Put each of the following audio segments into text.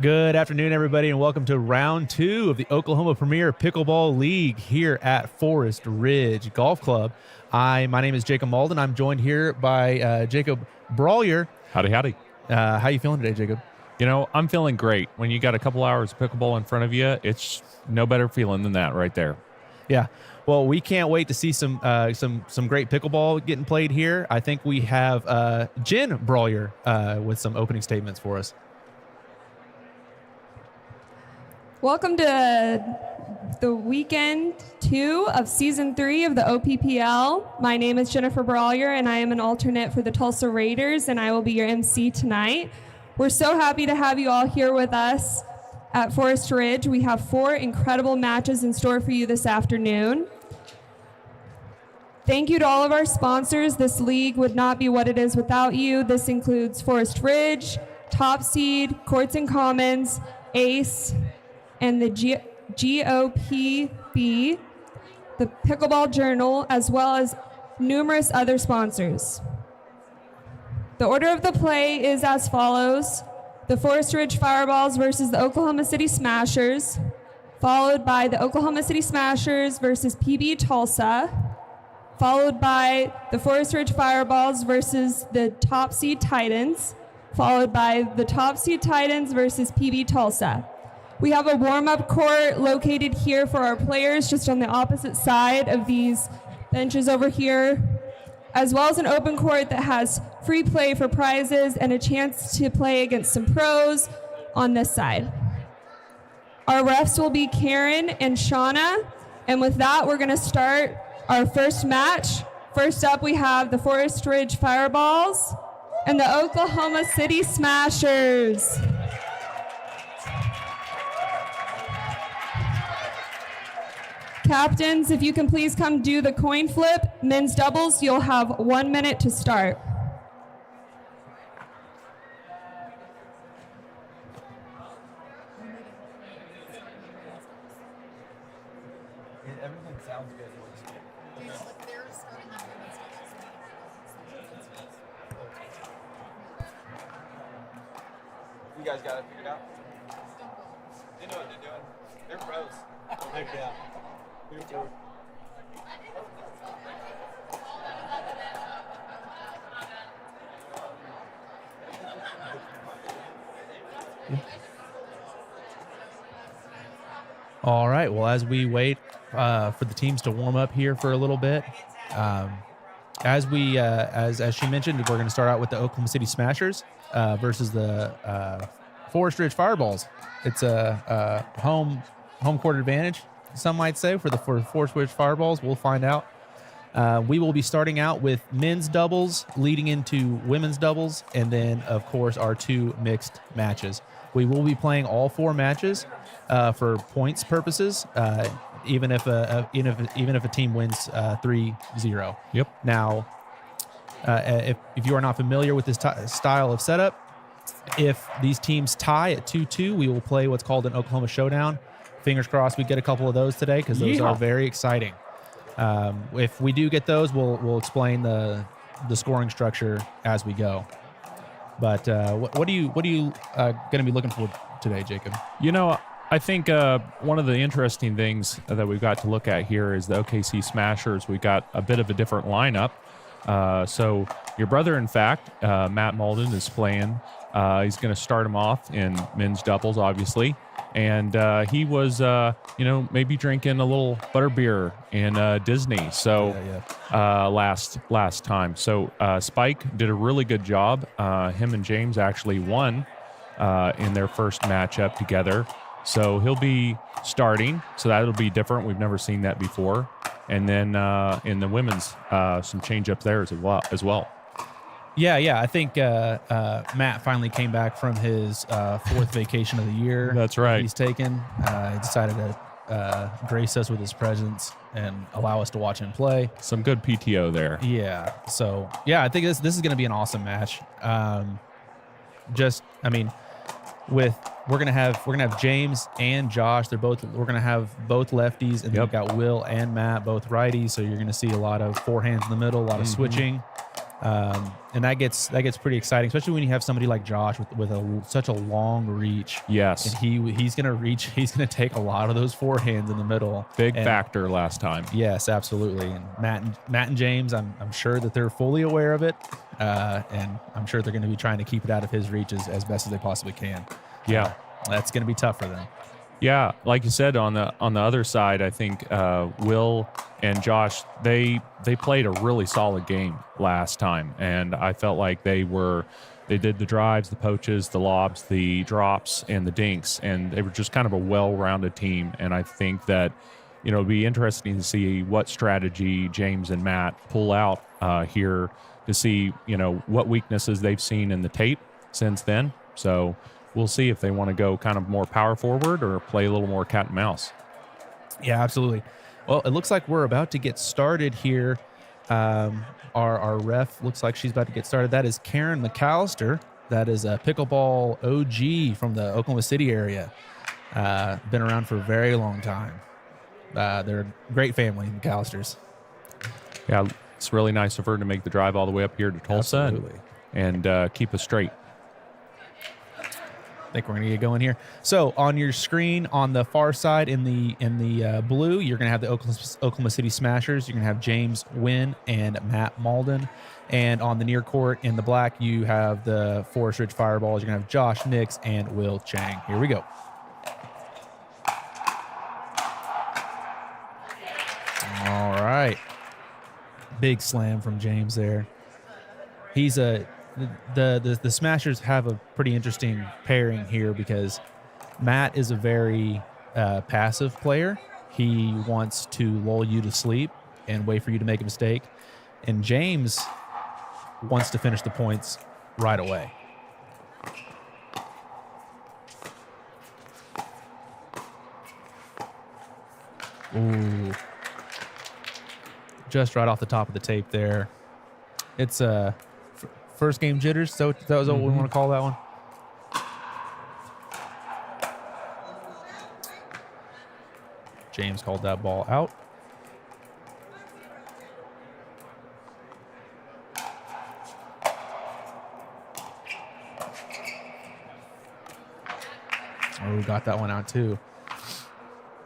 Good afternoon, everybody, and welcome to round 2 of the Oklahoma Premier Pickleball League here at Forest Ridge Golf Club. My name is Jacob Malden. I'm joined here by Jacob Brawlier. Howdy, howdy. How you feeling today, Jacob? You know, I'm feeling great. When you got a couple hours of pickleball in front of you, it's no better feeling than that right there. Yeah. Well, we can't wait to see some great pickleball getting played here. I think we have Jen Brawlier with some opening statements for us. Welcome to the weekend 2 of season 3 of the OPPL. My name is Jennifer Brawlier, and I am an alternate for the Tulsa Raiders, and I will be your MC tonight. We're so happy to have you all here with us at Forest Ridge. We have 4 incredible matches in store for you this afternoon. Thank you to all of our sponsors. This league would not be what it is without you. This includes Forest Ridge, Top Seed, Courts and Commons, ACE, and the GOPB, the Pickleball Journal, as well as numerous other sponsors. The order of the play is as follows: the Forest Ridge Fireballs versus the Oklahoma City Smashers, followed by the Oklahoma City Smashers versus PB Tulsa, followed by the Forest Ridge Fireballs versus the Top Seed Titans, followed by the Top Seed Titans versus PB Tulsa. We have a warm-up court located here for our players just on the opposite side of these benches over here, as well as an open court that has free play for prizes and a chance to play against some pros on this side. Our refs will be Karen and Shauna, and with that, we're going to start our first match. First up, we have the Forest Ridge Fireballs and the Oklahoma City Smashers. Captains, if you can please come do the coin flip. Men's doubles, you'll have 1 minute to start. Everything sounds good. You guys got it figured out? They know what they're doing. They're pros. Heck yeah. All right. Well, as we wait for the teams to warm up here for a little bit, as she mentioned, we're going to start out with the Oklahoma City Smashers versus the Forest Ridge Fireballs. It's a home court advantage, some might say, for the Forest Ridge Fireballs. We'll find out. We will be starting out with men's doubles, leading into women's doubles, and then, of course, our 2 mixed matches. We will be playing all 4 matches for points purposes, even if a team wins 3-0. Yep. Now, if you are not familiar with this style of setup, if these teams tie at 2-2, we will play what's called an Oklahoma Showdown. Fingers crossed we get a couple of those today, because those are very exciting. If we do get those, we'll explain the scoring structure as we go. But what are you going to be looking for today, Jacob? You know, I think one of the interesting things that we've got to look at here is the OKC Smashers. We've got a bit of a different lineup. So your brother, in fact, Matt Malden, is playing He's going to start him off in men's doubles, obviously. And he was, maybe drinking a little butterbeer in Disney. So last time. So Spike did a really good job. Him and James actually won in their first matchup together. So he'll be starting. So that'll be different. We've never seen that before. And then in the women's, some change-ups there as well. Yeah. I think Matt finally came back from his fourth vacation of the year. That's right. He's taken. He decided to grace us with his presence and allow us to watch him play. Some good PTO there. Yeah. So I think this is going to be an awesome match. We're gonna have James and Josh. We're gonna have both lefties, and then we've got Will and Matt, both righties. So you're gonna see a lot of forehands in the middle, a lot of switching, and that gets pretty exciting, especially when you have somebody like Josh with such a long reach. Yes, and he's gonna reach. He's gonna take a lot of those forehands in the middle. Big factor last time. Yes, absolutely. And Matt and James, I'm sure that they're fully aware of it, and I'm sure they're going to be trying to keep it out of his reach as best as they possibly can. Yeah, that's going to be tough for them. Yeah, like you said, on the other side, I think Will and Josh, they played a really solid game last time, and I felt like they did the drives, the poaches, the lobs, the drops, and the dinks, and they were just kind of a well-rounded team. And I think that it'd be interesting to see what strategy James and Matt pull out here to see what weaknesses they've seen in the tape since then. So we'll see if they want to go kind of more power forward or play a little more cat and mouse. Yeah, absolutely. Well, it looks like we're about to get started here. Our ref looks like she's about to get started. That is Karen McAllister. That is a pickleball OG from the Oklahoma City area. Been around for a very long time. They're a great family, McAllisters. Yeah, it's really nice of her to make the drive all the way up here to Tulsa and keep us straight. I think we're going to get going here. So on your screen on the far side in the blue, you're going to have the Oklahoma City Smashers. You're going to have James Wynn and Matt Malden. And on the near court in the black, you have the Forest Ridge Fireballs. You're going to have Josh Nix and Will Chang. Here we go. All right. Big slam from James there. He's the Smashers have a pretty interesting pairing here because Matt is a very passive player. He wants to lull you to sleep and wait for you to make a mistake. And James wants to finish the points right away. Ooh. Just right off the top of the tape there. It's first game jitters, so that was what we want to call that one. James called that ball out. Oh, got that one out too.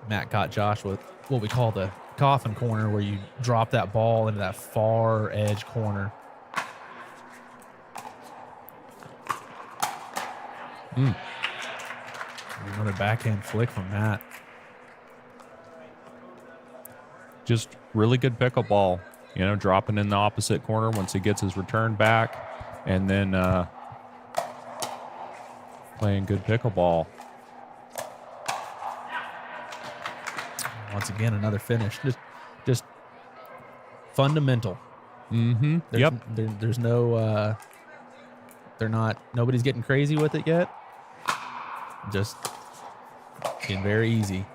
Matt got Josh with what we call the coffin corner, where you drop that ball into that far edge corner. Another backhand flick from Matt. Just really good pickleball, dropping in the opposite corner once he gets his return back, and then playing good pickleball. Once again, another finish. Just fundamental. There's no nobody's getting crazy with it yet. Just getting very easy.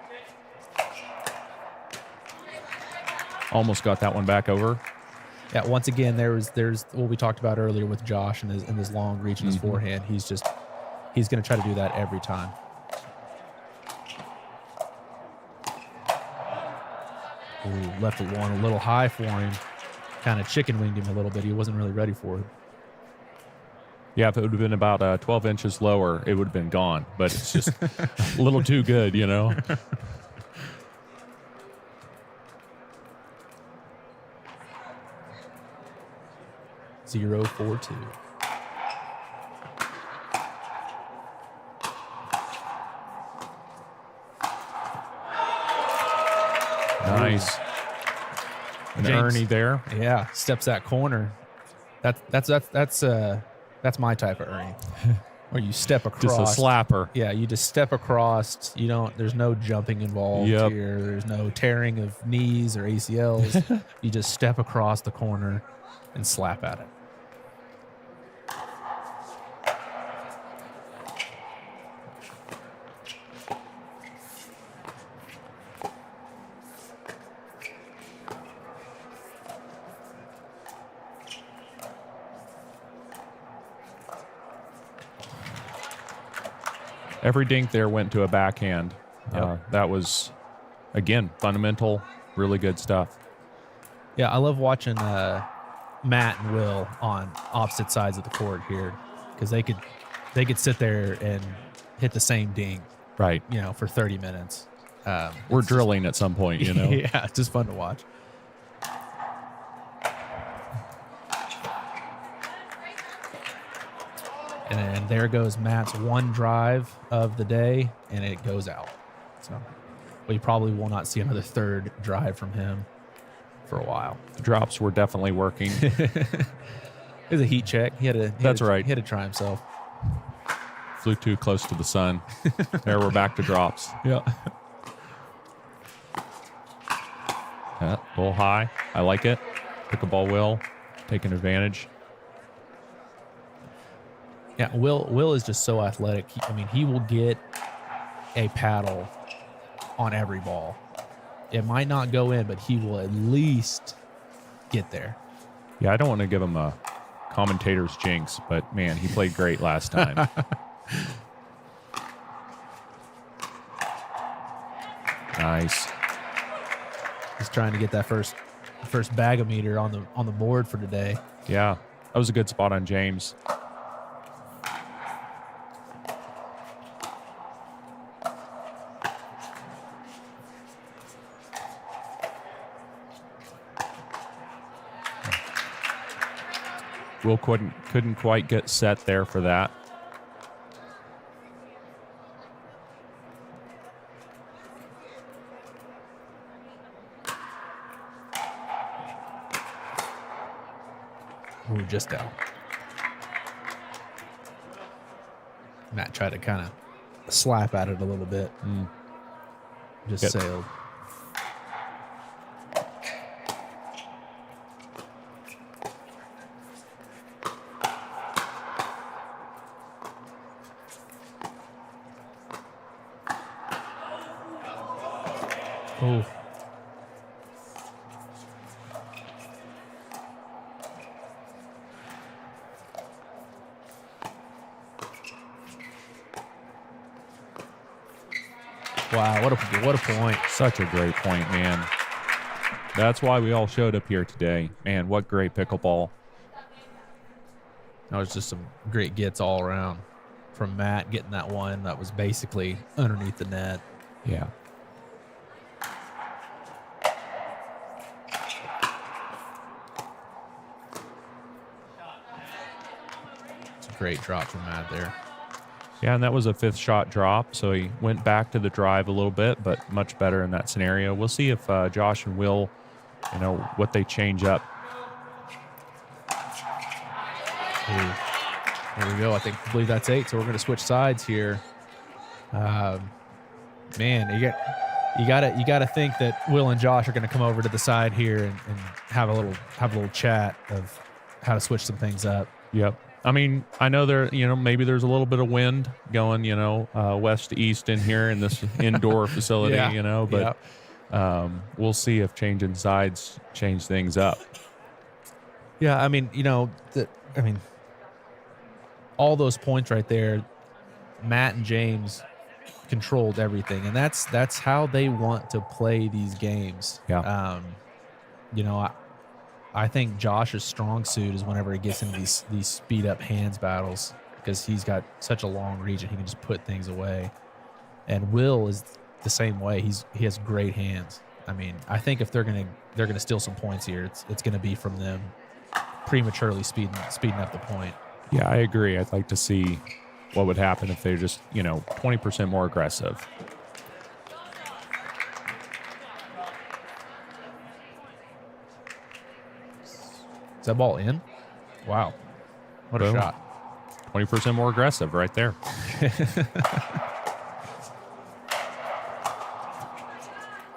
Almost got that one back over. Yeah, once again, there's what we talked about earlier with Josh and his long reach and his forehand. He's going to try to do that every time. Ooh, left it one a little high for him. Kind of chicken winged him a little bit. He wasn't really ready for it. Yeah, if it would have been about 12 inches lower, it would have been gone. But it's just a little too good, 0-4-2. Nice. An James. Ernie there. Yeah, steps that corner. That's my type of Ernie. Where you step across. Just a slapper. Yeah, you just step across. You don't. There's no jumping involved Yep. here. There's no tearing of knees or ACLs. You just step across the corner and slap at it. Every dink there went to a backhand. Yep. That was, again, fundamental, really good stuff. Yeah, I love watching Matt and Will on opposite sides of the court here because they could sit there and hit the same dink, Right. for 30 minutes. We're drilling at some point, Yeah, it's just fun to watch. And there goes Matt's one drive of the day, and it goes out. So we probably will not see another third drive from him for a while. The drops were definitely working. It was a heat check. He had to try himself. Flew too close to the sun. There, we're back to drops. Yeah. Yeah, a little high. I like it. Pickleball Will taking advantage. Yeah, Will is just so athletic. He will get a paddle on every ball. It might not go in, but he will at least get there. Yeah, I don't want to give him a commentator's jinx, but man, he played great last time. Nice. He's trying to get that first bag-o-meter on the board for today. Yeah, that was a good spot on James. Will couldn't quite get set there for that. Ooh, just out. Matt tried to kind of slap at it a little bit. Just Yep. sailed. Oh. Wow, what a point. Such a great point, man. That's why we all showed up here today. Man, what great pickleball. That was just some great gets all around from Matt getting that one that was basically underneath the net. Yeah. It's a great drop from Matt there. Yeah, and that was a fifth shot drop, so he went back to the drive a little bit, but much better in that scenario. We'll see if Josh and Will, what they change up. Ooh. There we go. I believe that's 8. So we're going to switch sides here. Man, you got to think that Will and Josh are going to come over to the side here and have a little chat of how to switch some things up. Yep. I mean, I know there, maybe there's a little bit of wind going, west to east in here in this indoor facility, Yeah. but we'll see if changing sides change things up. Yeah, all those points right there, Matt and James controlled everything, and that's how they want to play these games. Yeah. I think Josh's strong suit is whenever he gets into these speed up hands battles because he's got such a long reach and he can just put things away. And Will is the same way. He has great hands. I think if they're gonna steal some points here, it's gonna be from them prematurely speeding up the point. Yeah, I agree. I'd like to see what would happen if they're just 20% more aggressive. that ball in? Wow. What a Boom. shot. 20% more aggressive right there.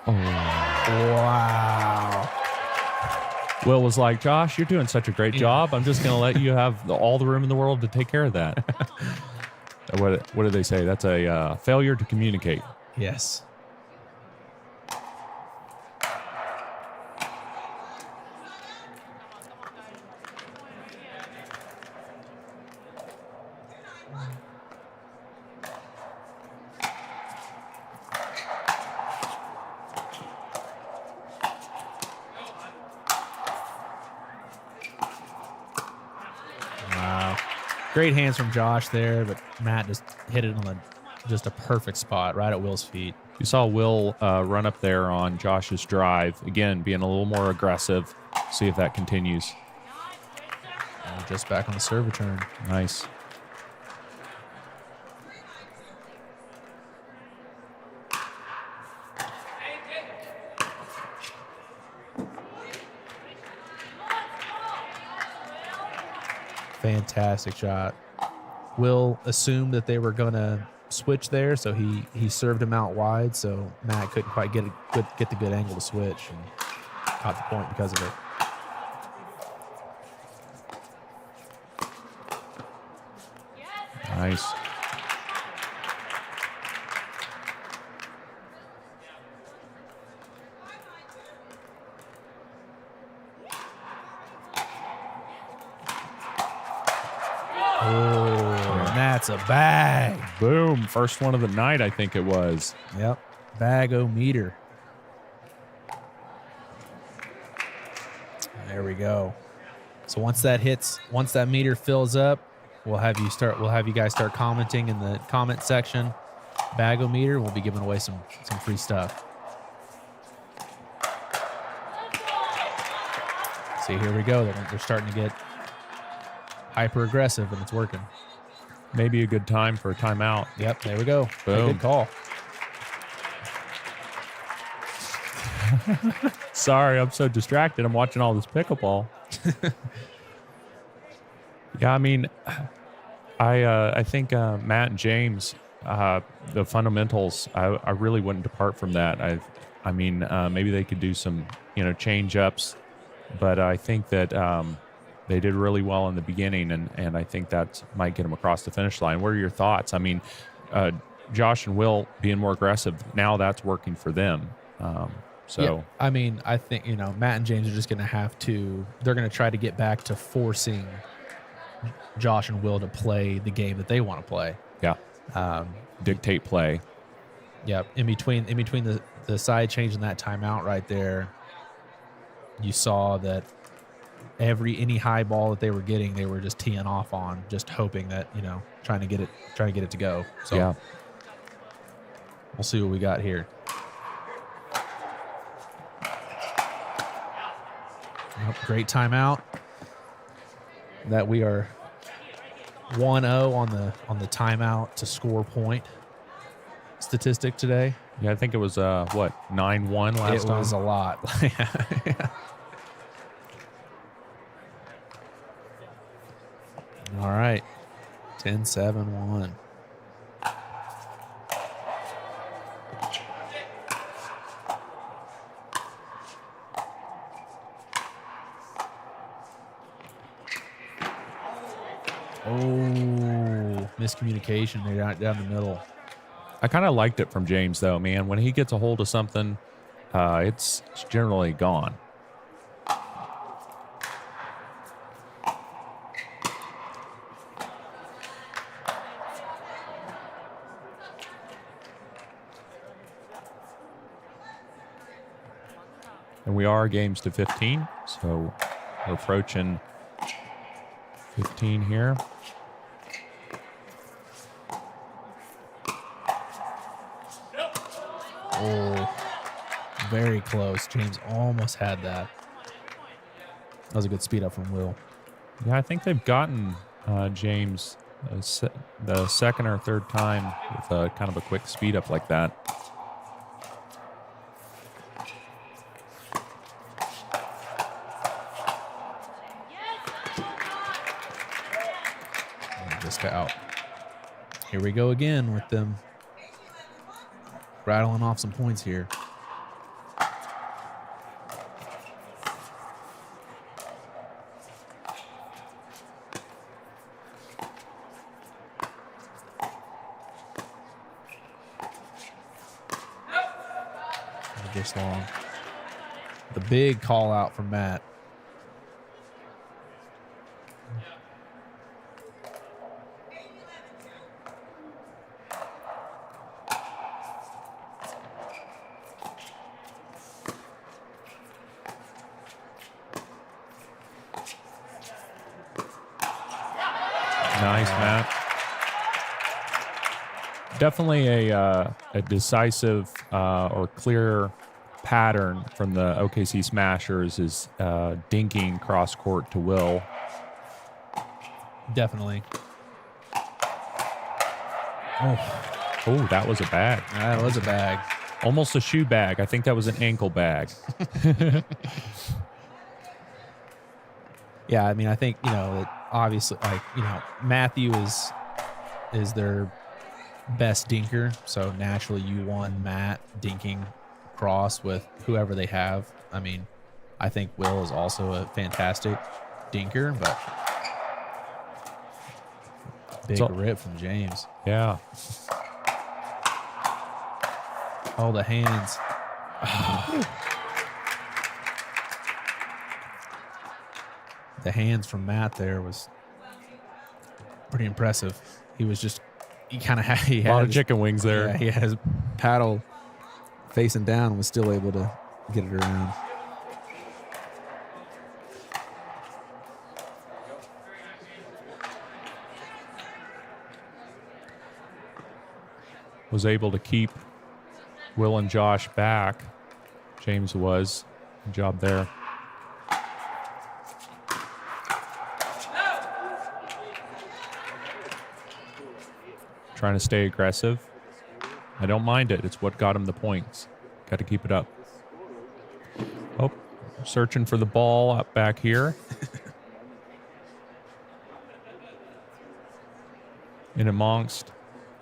Wow. Will was like, Josh, you're doing such a great job. I'm just going to let you have all the room in the world to take care of that. What did they say? That's a failure to communicate. Yes. Wow. Great hands from Josh there, but Matt just hit it on just a perfect spot right at Will's feet. You saw Will run up there on Josh's drive. Again, being a little more aggressive. See if that continues. And just back on the serve return. Nice. Fantastic shot. Will assumed that they were going to switch there, so he served him out wide, so Matt couldn't quite get the good angle to switch and caught the point because of it. Nice. Oh, and that's a bag. Boom. First one of the night, I think it was. Yep. Bag-o-meter. There we go. So once that meter fills up, we'll have you guys start commenting in the comment section. Bag-o-meter, we'll be giving away some free stuff. See, here we go. They're starting to get hyper aggressive, and it's working. Maybe a good time for a timeout. Yep, there we go. Boom. Good call. Sorry, I'm so distracted. I'm watching all this pickleball. Yeah, I mean, I think Matt and James, the fundamentals, I really wouldn't depart from that. I mean, maybe they could do some, change ups, but I think that they did really well in the beginning, and I think that might get them across the finish line. What are your thoughts? I mean, Josh and Will being more aggressive, now that's working for them. Yeah, I mean, I think, Matt and James are just going to they're going to try to get back to forcing Josh and Will to play the game that they want to play. Yeah. Dictate play. Yeah. In between the side change and that timeout right there, you saw that any high ball that they were getting, they were just teeing off on, just hoping that, trying to get it to go. So yeah. We'll see what we got here. Great timeout. That we are 1-0 on the timeout to score point statistic today. Yeah, I think it was 9-1 last time. It was a lot. All right. 10-7-1. Oh, miscommunication there down the middle. I kind of liked it from James, though, man. When he gets a hold of something, it's generally gone. And we are games to 15, so we're approaching 15 here. Oh, very close. James almost had that. That was a good speed up from Will. Yeah, I think they've gotten James the second or third time with kind of a quick speed up like that. out. Here we go again with them rattling off some points here. This long. The big call out from Matt. Nice, Matt. Definitely a decisive or clear pattern from the OKC Smashers is dinking cross court to Will. Definitely. Oh, that was a bag. That was a bag. Almost a shoe bag. I think that was an ankle bag. Yeah, I mean, I think, obviously, Matthew is their best dinker, so naturally you want Matt dinking cross with whoever they have. I mean, I think Will is also a fantastic dinker, but big rip from James. Yeah. Oh, the hands. The hands from Matt there was pretty impressive. He kind of had a lot of chicken wings there. Yeah, he had his paddle facing down and was still able to get it around. Was able to keep Will and Josh back. James was. Good job there. Trying to stay aggressive. I don't mind it. It's what got him the points. Got to keep it up. Oh, searching for the ball up back here. In amongst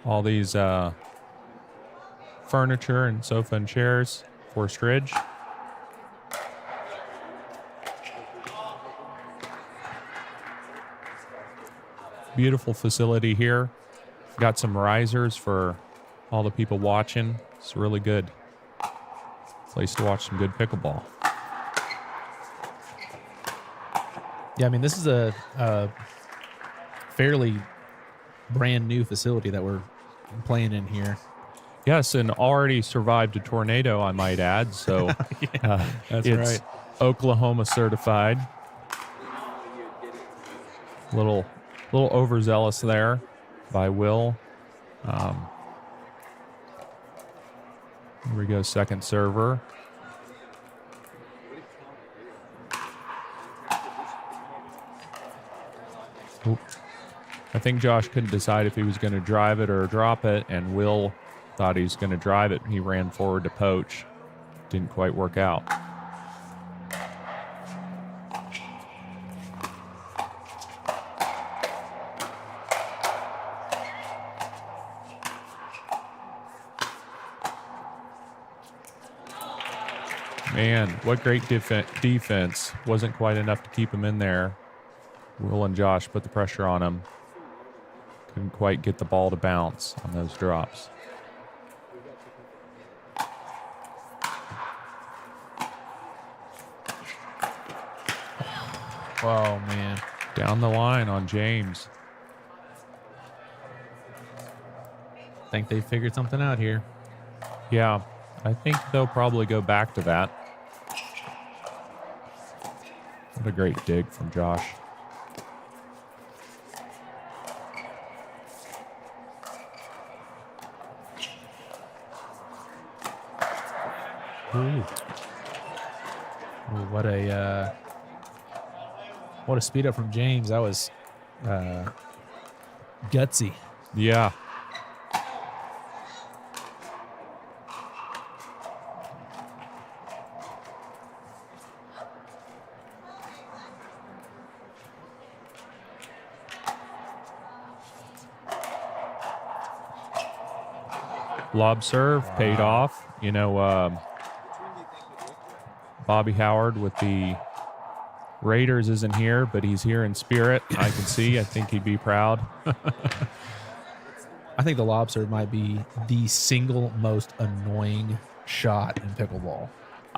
all these furniture and sofa and chairs. Forest Ridge. Beautiful facility here. Got some risers for all the people watching. It's really good place to watch some good pickleball. Yeah, I mean, this is a fairly brand new facility that we're playing in here. Yes, and already survived a tornado, I might add. So That's it's right. Oklahoma certified. Little overzealous there by Will. Here we go, second server. Oop. I think Josh couldn't decide if he was going to drive it or drop it, and Will thought he was going to drive it. He ran forward to poach. Didn't quite work out. Man, what great defense. Wasn't quite enough to keep him in there. Will and Josh put the pressure on him. Couldn't quite get the ball to bounce on those drops. Oh, man. Down the line on James. Think they figured something out here. Yeah, I think they'll probably go back to that. What a great dig from Josh. Ooh. Ooh, what a speed up from James. That was gutsy. Yeah. Lob serve paid off. You know, Bobby Howard with the Raiders isn't here, but he's here in spirit. I can see. I think he'd be proud. I think the lob serve might be the single most annoying shot in pickleball.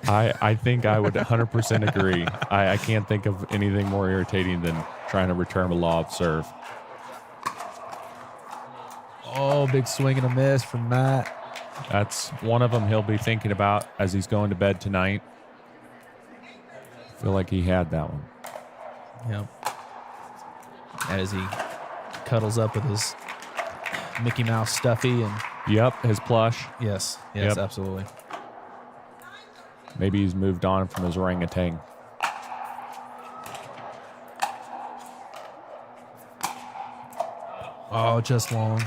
I think I would 100% agree. I can't think of anything more irritating than trying to return a lob serve. Oh, big swing and a miss from Matt. That's one of them he'll be thinking about as he's going to bed tonight. I feel like he had that one. Yep. As he cuddles up with his Mickey Mouse stuffy and Yep, his plush. yes, Yep. absolutely. Maybe he's moved on from his orangutan. Oh, just long.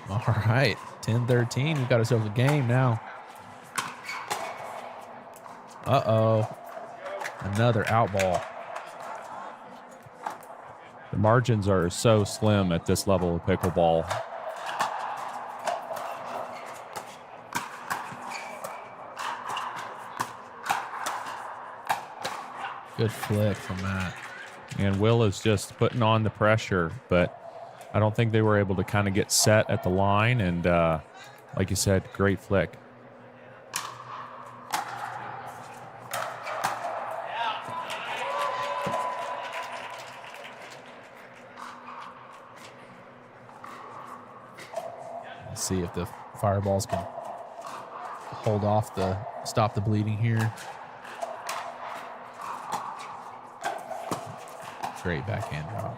All right, 10-13. We got ourselves a game now. Uh-oh. Another out ball. The margins are so slim at this level of pickleball. Good flick from Matt. And Will is just putting on the pressure, but I don't think they were able to kind of get set at the line. And like you said, great flick. Let's see if the fireballs can hold off stop the bleeding here. Great backhand drop.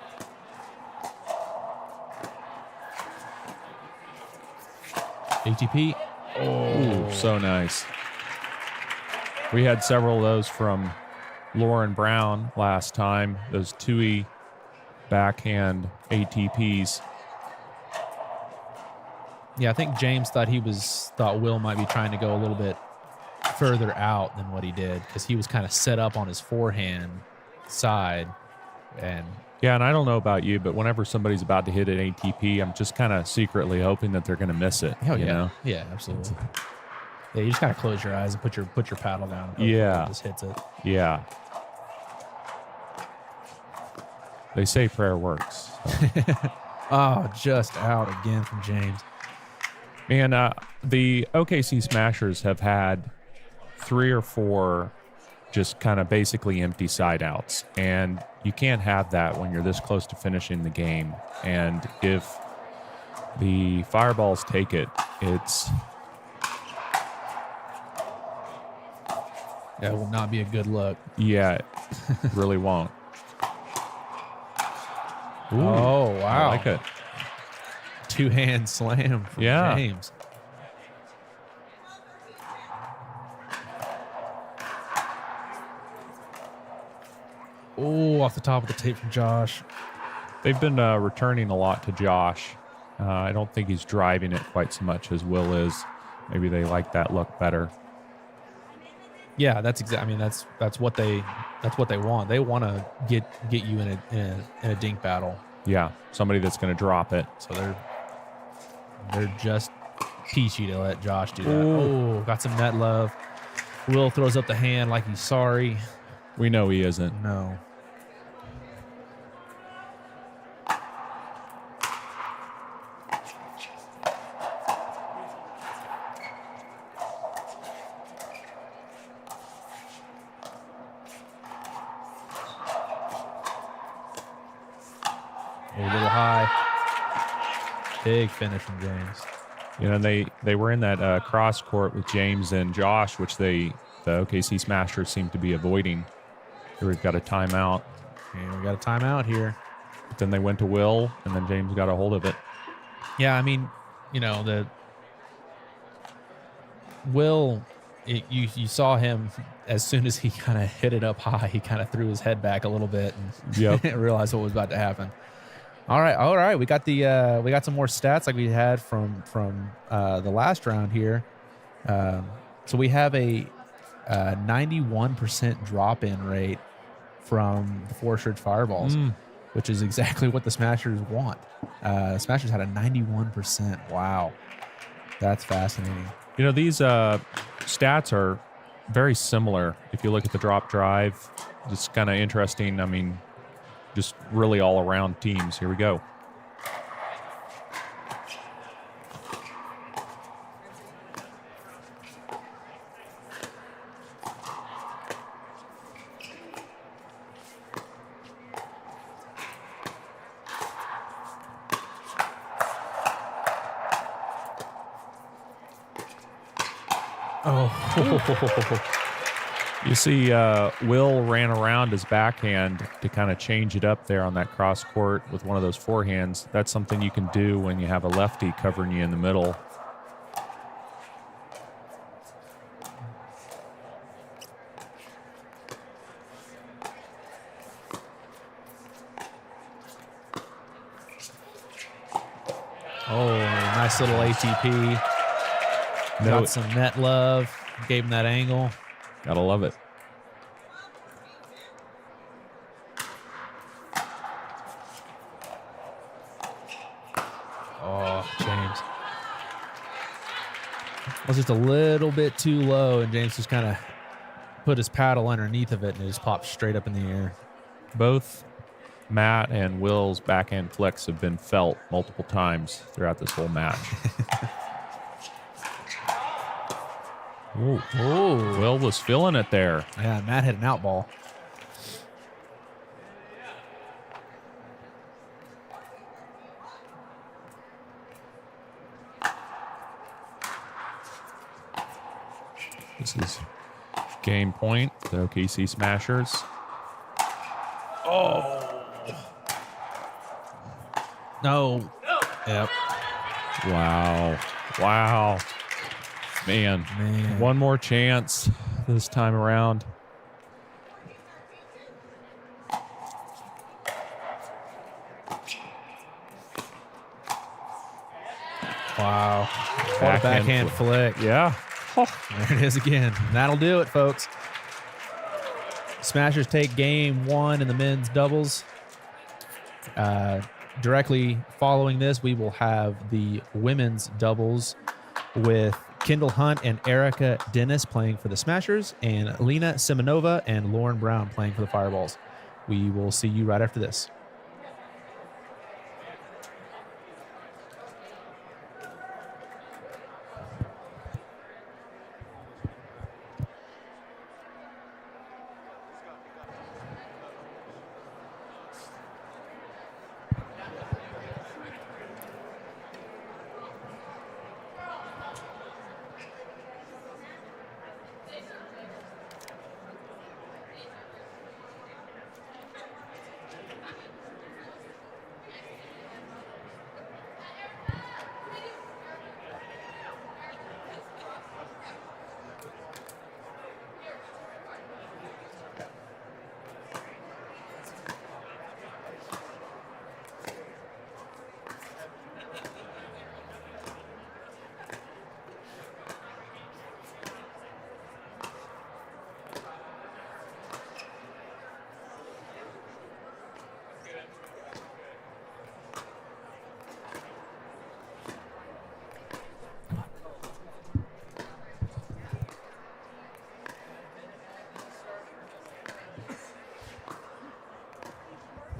ATP. Ooh, so nice. We had several of those from Lauren Brown last time, those Tui backhand ATPs. Yeah, I think James thought Will might be trying to go a little bit further out than what he did because he was kind of set up on his forehand side. And Yeah, and I don't know about you, but whenever somebody's about to hit an ATP, I'm just kind of secretly hoping that they're going to miss it. oh you yeah, know? yeah, absolutely. Yeah, you just gotta close your eyes and put your paddle down. And hope Yeah. it just hits it. Yeah. They say prayer works. So. Oh, just out again from James. And the OKC Smashers have had 3 or 4 just kind of basically empty side outs. And you can't have that when you're this close to finishing the game. And if the Fireballs take it, That will not be a good look. it really won't. Ooh, Oh, wow. I like it. Two-hand slam from Yeah. James. Oh, off the top of the tape from Josh. They've been returning a lot to Josh. I don't think he's driving it quite so much as Will is. Maybe they like that look better. Yeah, that's exactly. I mean, that's what they want. They want to get you in a dink battle. Yeah, somebody that's going to drop it. So they're just peachy to let Josh do that. Ooh. Oh, got some net love. Will throws up the hand like he's sorry. We know he isn't. No. A little high. Big finish from James. You know, they were in that cross court with James and Josh, which the OKC Smashers seem to be avoiding. Here we've got a timeout. And we got a timeout here. But then they went to Will, and then James got a hold of it. Yeah, I mean, you know, the Will, you saw him as soon as he kind of hit it up high, he kind of threw his head back a little bit and Yep. realized what was about to happen. All right. We got we got some more stats like we had from the last round here. So we have a 91% drop-in rate from the Forest Ridge Fireballs, which is exactly what the Smashers want. Smashers had a 91%. Wow. That's fascinating. You know, these stats are very similar. If you look at the drop drive, it's kind of interesting. I mean, just really all around teams. Here we go. Oh, You see Will ran around his backhand to kind of change it up there on that cross court with one of those forehands. That's something you can do when you have a lefty covering you in the middle. oh, nice little ATP. No, Got some net love. Gave him that angle. gotta love it. Oh, James. Was just a little bit too low, and James just kind of put his paddle underneath of it, and it just popped straight up in the air. Both Matt and Will's backhand flicks have been felt multiple times throughout this whole match. Ooh. Oh, Will was feeling it there. yeah, Matt had an out ball. This is game point, the OKC Smashers. No. Yep. Wow. Wow. Man. One more chance this time around. Wow. What a backhand flick. Yeah. There it is again. And that'll do it, folks. Smashers take game one in the men's doubles. Directly following this, we will have the women's doubles with Kendall Hunt and Erica Dennis playing for the Smashers, and Lena Simonova and Lauren Brown playing for the Fireballs. We will see you right after this.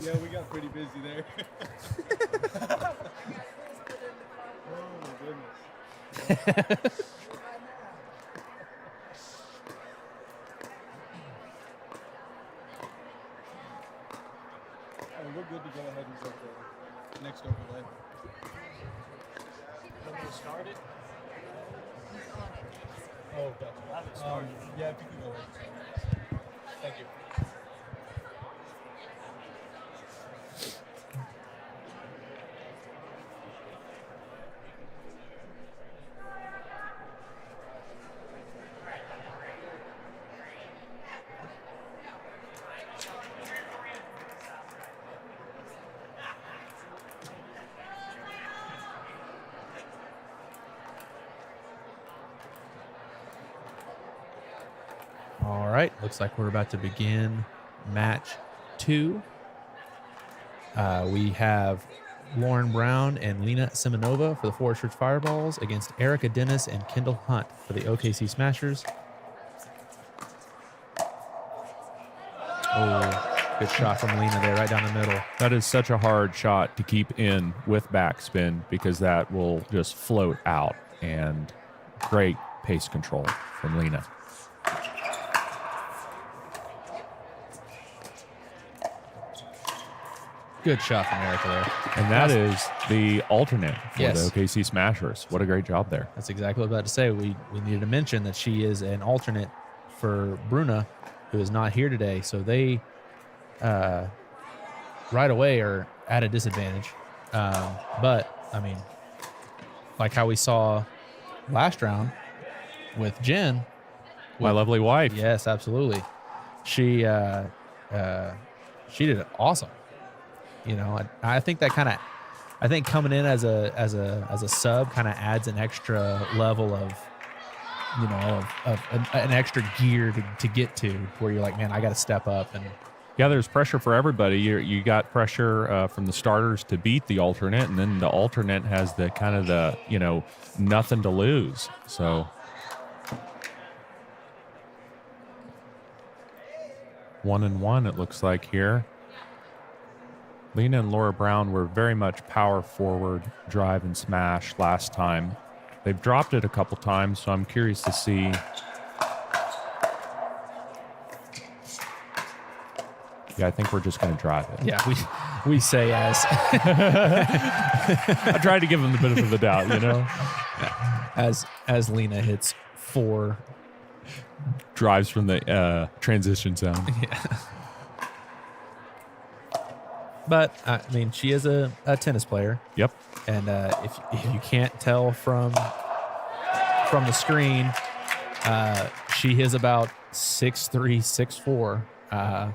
Yeah, we got pretty busy there. Oh my goodness. We're good to go ahead and start the next overlay. Want me to start it? Oh, gotcha. Yeah, if you can go ahead. Thank you. All right, looks like we're about to begin match 2. We have Lauren Brown and Lena Simonova for the Forest Ridge Fireballs against Erica Dennis and Kendall Hunt for the OKC Smashers. Oh, good shot from Lena there, right down the middle. That is such a hard shot to keep in with backspin because that will just float out. And great pace control from Lena. Good shot from Erica there. And that is the alternate for Yes. the OKC Smashers. What a great job there. That's exactly what I was about to say. We needed to mention that she is an alternate for Bruna, who is not here today. So they right away are at a disadvantage. But, I mean, like how we saw last round with Jen. My lovely wife. Yes, absolutely. She did it awesome. You know, I think that I think coming in as a sub kind of adds an extra level of, you know, of an extra gear to get to where you're like, man, I got to step up. And Yeah, there's pressure for everybody. You got pressure from the starters to beat the alternate, and then the alternate has the kind of the, you know, nothing to lose. So 1-1 it looks like here. Lena and Laura Brown were very much power forward, drive and smash last time. They've dropped it a couple times, so I'm curious to see. Yeah, I think we're just going to drive it. yeah, we say as I tried to give them the benefit of the doubt, you know. as Lena hits 4. Drives from the transition zone. Yeah. But I mean, she is a tennis player. Yep. And if you can't tell from the screen, she is about 6'3", 6'4".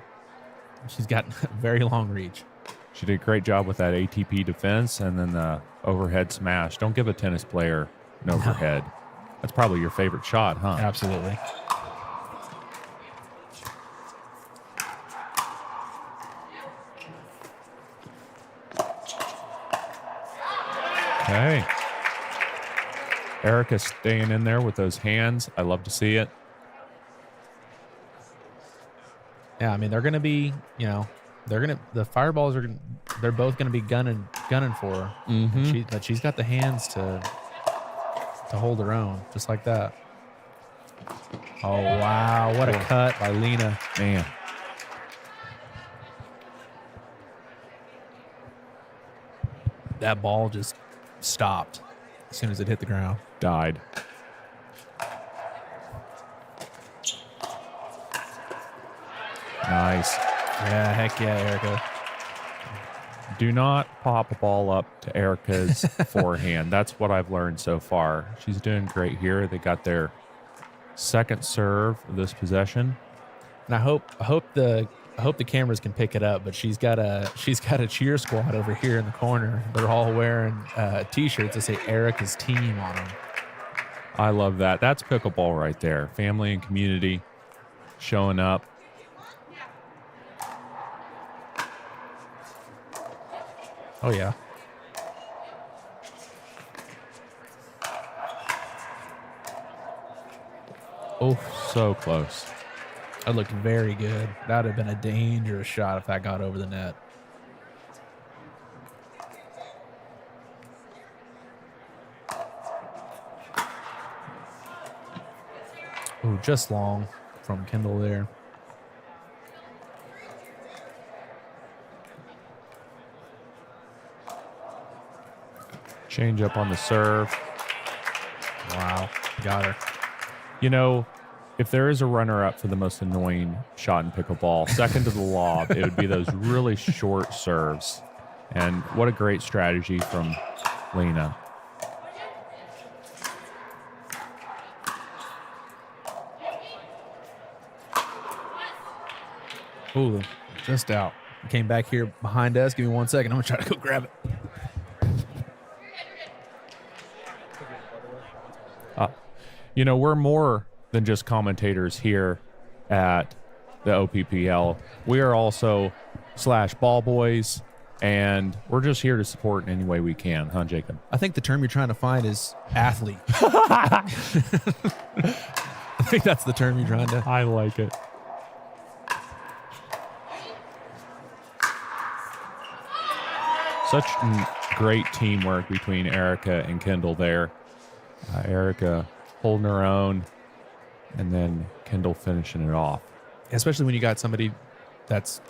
She's got very long reach. She did a great job with that ATP defense and then the overhead smash. Don't give a tennis player an overhead. That's probably your favorite shot, huh? Absolutely. Okay. Erica staying in there with those hands. I love to see it. Yeah, I mean, they're going to be, you know, the fireballs they're both going to be gunning for her. Mm-hmm. But she's got the hands to hold her own, just like that. Oh, wow. What a cut by Lena. Man. That ball just stopped as soon as it hit the ground. Died. Nice. Yeah, heck yeah, Erica. Do not pop a ball up to Erica's forehand. That's what I've learned so far. She's doing great here. They got their second serve of this possession. And I hope the cameras can pick it up, but she's got a cheer squad over here in the corner. They're all wearing T-shirts that say Erica's team on them. I love that. That's pickleball right there. Family and community showing up. Oh yeah. Oh, so close. That looked very good. That would have been a dangerous shot if that got over the net. Oh, just long from Kendall there. Change up on the serve. Wow. Got her. You know, if there is a runner-up for the most annoying shot in pickleball, second to the lob, it would be those really short serves. And what a great strategy from Lena. Ooh, just out. Came back here behind us. Give me 1 second. I'm going to try to go grab it. You know, we're more than just commentators here at the OPPL. We are also /ball boys And we're just here to support in any way we can, huh, Jacob? I think the term you're trying to find is athlete. I think that's the term you're trying to. I like it. Such great teamwork between Erica and Kendall there. Erica holding her own, and then Kendall finishing it off. Especially when you got somebody that's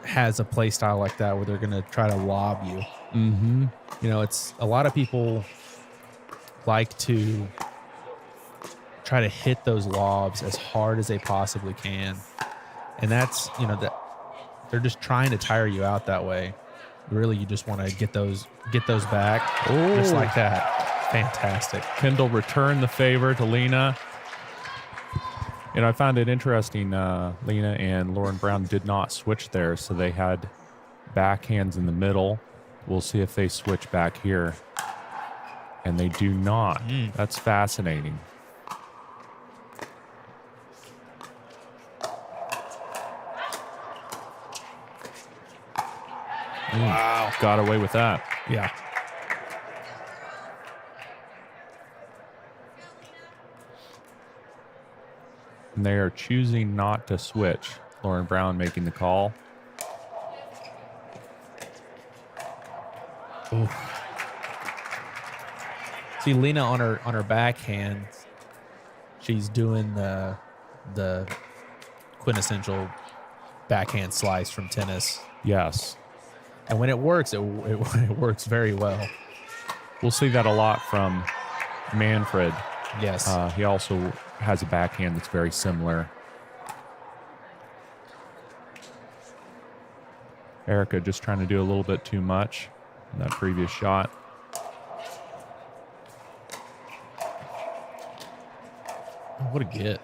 has a play style like that where they're going to try to lob you. Mm-hmm. You know, it's a lot of people like to try to hit those lobs as hard as they possibly can. And that's, you know, that they're just trying to tire you out that way. Really, you just want to get those back. Just like that. Fantastic. Kendall returned the favor to Lena. You know, I found it interesting. Lena and Lauren Brown did not switch there, so they had backhands in the middle. We'll see if they switch back here. And they do not. That's fascinating. Wow. Got away with that. Yeah. And they are choosing not to switch. Lauren Brown making the call. Ooh. See, Lena on her backhand, she's doing the quintessential backhand slice from tennis. Yes. And when it works, it works very well. We'll see that a lot from Manfred. Yes. He also has a backhand that's very similar. Erica just trying to do a little bit too much in that previous shot. What a get.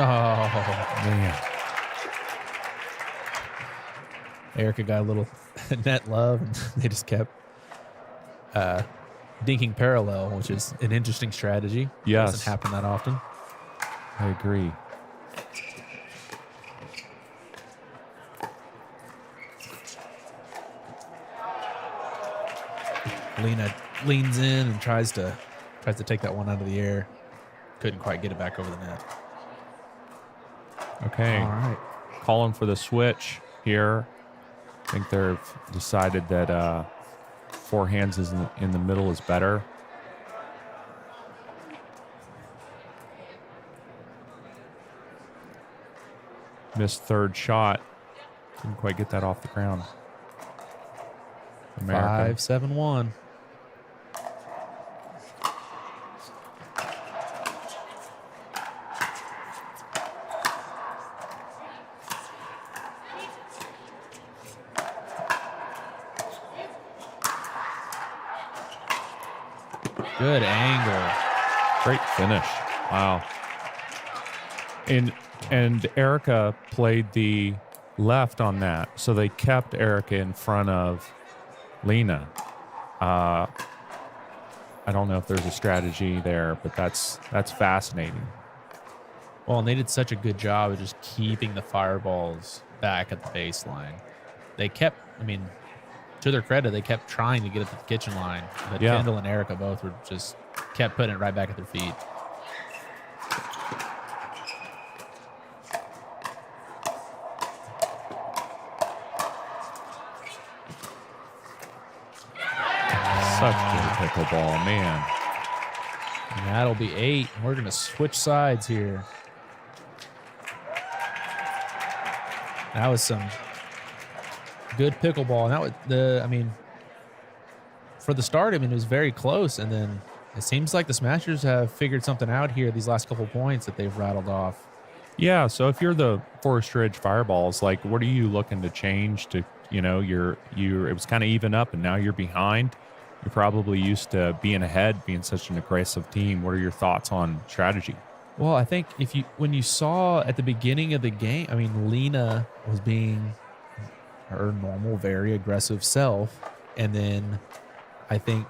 Oh, Man. Erica got a little net love, and they just kept dinking parallel, which is an interesting strategy. Yes. Doesn't happen that often. I agree. Lena leans in and tries to take that one out of the air. Couldn't quite get it back over the net. Okay. All right. Calling for the switch here. I think they've decided that four hands is in the middle is better. Missed third shot. Couldn't quite get that off the ground. America. 5-7-1. Good angle. Great finish. Wow. And Erica played the left on that, so they kept Erica in front of Lena. I don't know if there's a strategy there, but that's fascinating. Well, and they did such a good job of just keeping the fireballs back at the baseline. They kept, I mean, to their credit, they kept trying to get it to the kitchen line. But Yeah. Kendall and Erica both were just kept putting it right back at their feet. Such good pickleball, man. And that'll be 8. We're going to switch sides here. That was some good pickleball. And that was for the start, it was very close. And then it seems like the Smashers have figured something out here these last couple points that they've rattled off. Yeah, so if you're the Forest Ridge Fireballs, like, what are you looking to change to, it was kind of even up and now you're behind. You're probably used to being ahead, being such an aggressive team. What are your thoughts on strategy? Well, I think when you saw at the beginning of the game, Lena was being her normal, very aggressive self. And then I think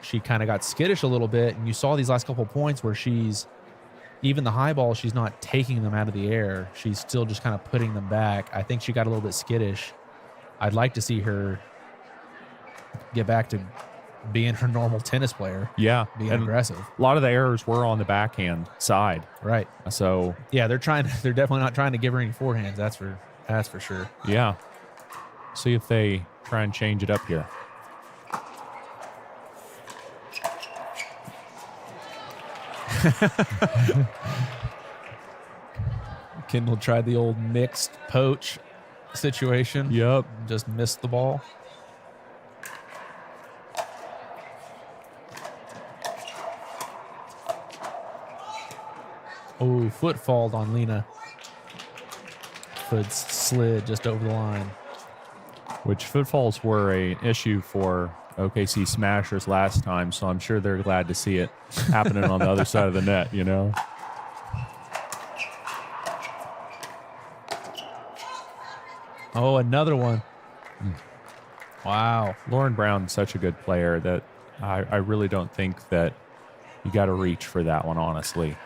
she kind of got skittish a little bit, and you saw these last couple of points where she's even the high ball, she's not taking them out of the air. She's still just kind of putting them back. I think she got a little bit skittish. I'd like to see her get back to being her normal tennis player. Yeah. Being and aggressive. A lot of the errors were on the backhand side. Right. So yeah, they're definitely not trying to give her any forehands. That's for sure. Yeah. See if they try and change it up here. Kendall tried the old mixed poach situation. Yep. Just missed the ball. Oh, foot fault on Lena. Foot slid just over the line. Which footfalls were an issue for OKC Smashers last time, so I'm sure they're glad to see it happening on the other side of the net, you know? Oh, another one. Wow. Lauren Brown's such a good player that I really don't think that you got to reach for that one, honestly.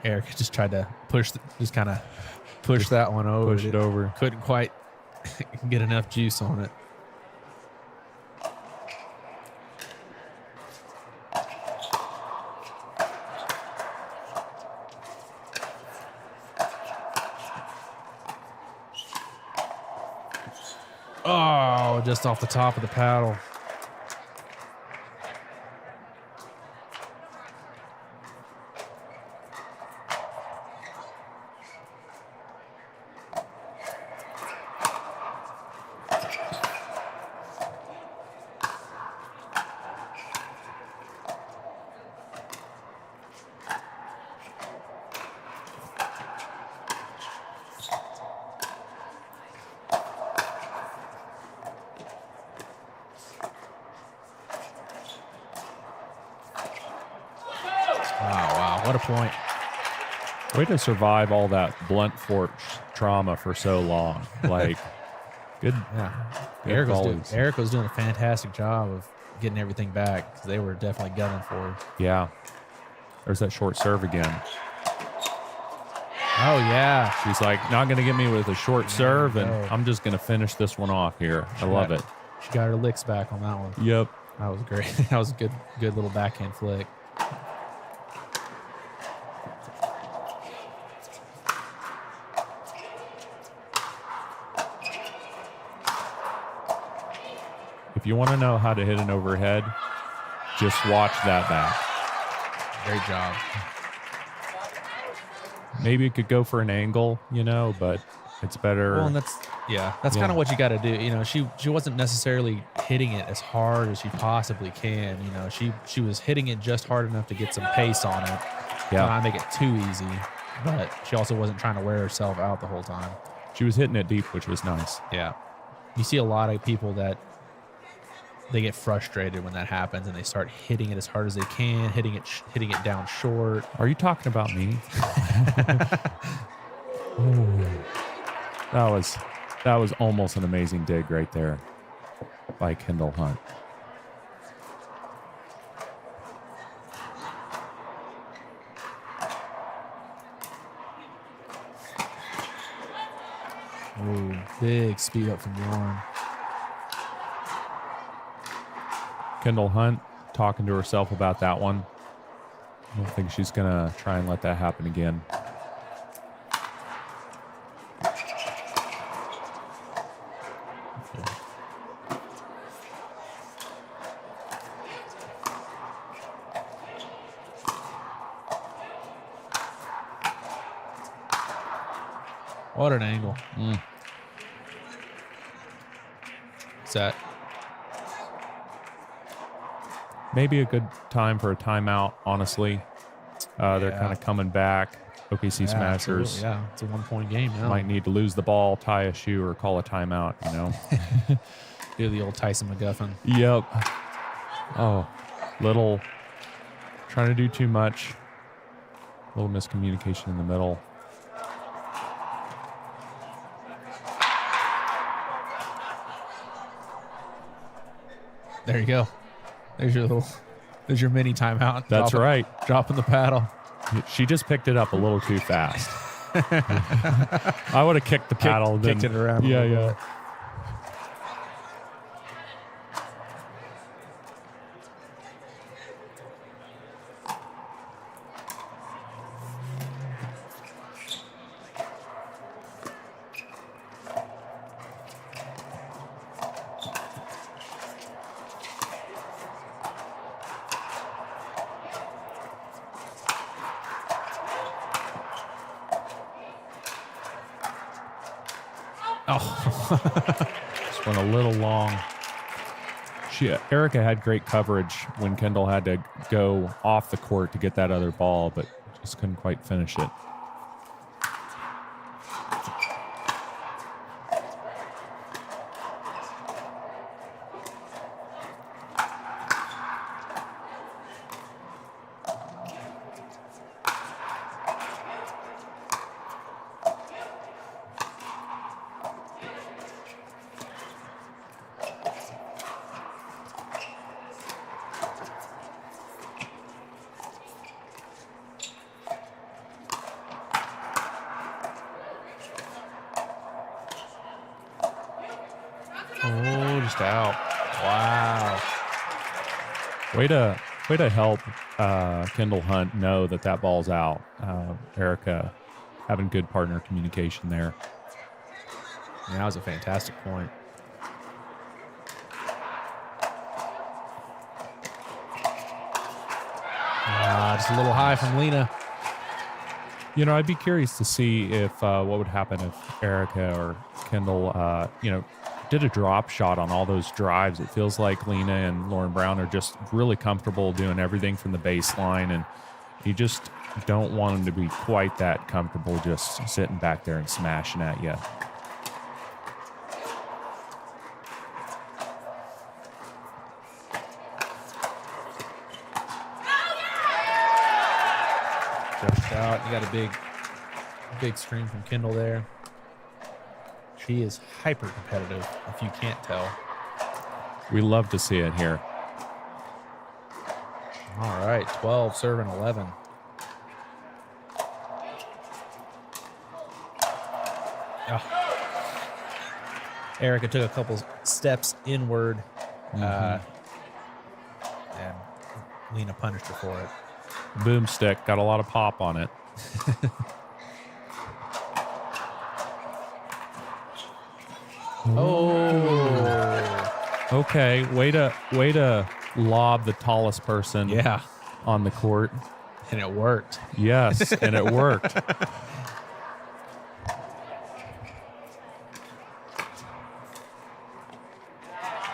Eric just tried to push that one over. Push it over. Couldn't quite get enough juice on it. Oh, just off the top of the paddle. Wow, what a point. Way to survive all that blunt force trauma for so long. Like, good. Yeah. Good Eric was doing a fantastic job of getting everything back because they were definitely gunning for her. Yeah. There's that short serve again. Oh, yeah. She's like, not going to get me with a short serve, and I'm just going to finish this one off here. I love it. She got her licks back on that one. Yep. That was great. That was a good little backhand flick. If you want to know how to hit an overhead, just watch that back. Great job. Maybe it could go for an angle, you know, but it's better. Well, and that's kind of what you got to do. You know, she wasn't necessarily hitting it as hard as she possibly can. You know, she was hitting it just hard enough to get some pace on it. Yeah. Not make it too easy, but she also wasn't trying to wear herself out the whole time. She was hitting it deep, which was nice. Yeah. You see a lot of people that they get frustrated when that happens and they start hitting it as hard as they can, hitting it down short. Are you talking about me? Ooh. That was almost an amazing dig right there by Kendall Hunt. Ooh, big speed up from Lauren. Kendall Hunt talking to herself about that one. I don't think she's going to try and let that happen again. What an angle. Set. Maybe a good time for a timeout, honestly. They're kind of coming back. OKC Smashers. Yeah, it's a 1-point game now. Might need to lose the ball, tie a shoe, or call a timeout, you know. Do the old Tyson McGuffin. Yep. Oh, little trying to do too much. Little miscommunication in the middle. There you go. There's your mini timeout. That's right. Dropping the paddle. She just picked it up a little too fast. I would have kicked the paddle. Kicked it around. Yeah, yeah. Just went a little long. Erica had great coverage when Kendall had to go off the court to get that other ball, but just couldn't quite finish it. Oh, just out. Wow. Way to help Kendall Hunt know that ball's out. Erica having good partner communication there. Yeah, that was a fantastic point. Just a little high from Lena. You know, I'd be curious to see if what would happen if Erica or Kendall, did a drop shot on all those drives. It feels like Lena and Lauren Brown are just really comfortable doing everything from the baseline, and you just don't want them to be quite that comfortable just sitting back there and smashing at you. Just out. You got a big screen from Kendall there. She is hyper competitive, if you can't tell. We love to see it here. All right, 12 serving 11. Erica took a couple steps inward, and Lena punished her for it. Boomstick, got a lot of pop on it. Oh. Okay, way to lob the tallest person on the court. And it worked. Yes, and it worked.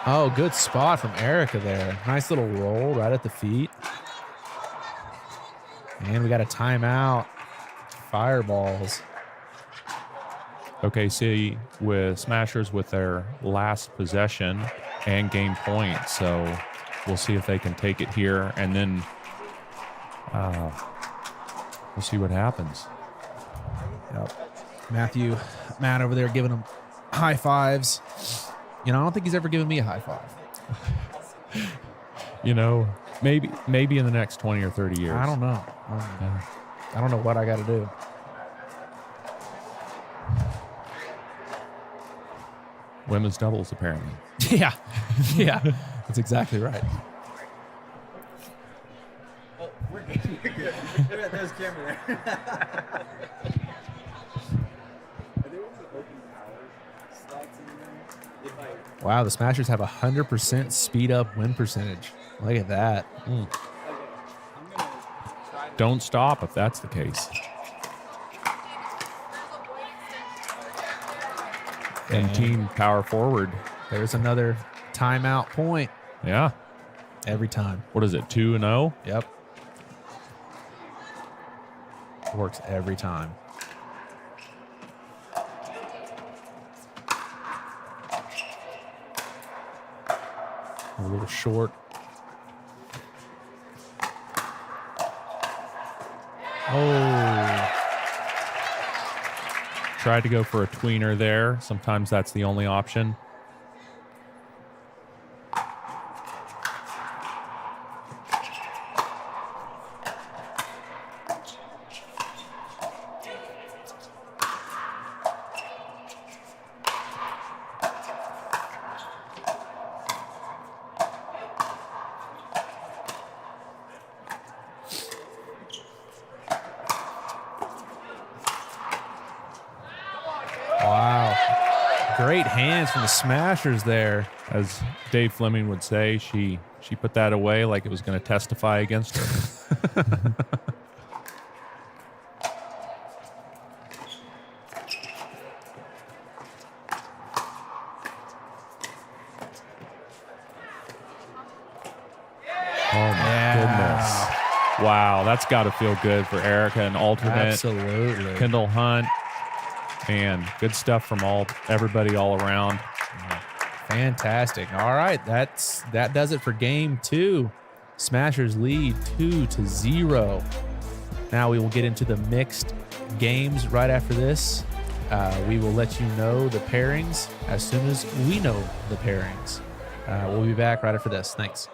Oh, good spot from Erica there. Nice little roll right at the feet. And we got a timeout. Fireballs. Okay, see, with Smashers with their last possession and game point, so we'll see if they can take it here, and then we'll see what happens. Yep. Matt over there giving him high fives. You know, I don't think he's ever given me a high five. You know, maybe in the next 20 or 30 years. I don't know. I don't know what I got to do. Women's doubles, apparently. Yeah. That's exactly right. Oh, we're good. There's a camera there. Wow, the Smashers have 100% speed up win percentage. Look at that. Don't stop if that's the case. And team power forward. There's another timeout point. Yeah. Every time. What is it, 2-0? Yep. Works every time. A little short. Oh. Tried to go for a tweener there. Sometimes that's the only option. Great hands from the Smashers there. As Dave Fleming would say, she put that away like it was going to testify against her. Oh my goodness. Wow, that's got to feel good for Erica and alternate. Absolutely. Kendall Hunt. Man, good stuff from everybody all around. Fantastic. All right, that does it for game 2. Smashers lead 2-0. Now we will get into the mixed games right after this. We will let you know the pairings as soon as we know the pairings. We'll be back right after this. Thanks.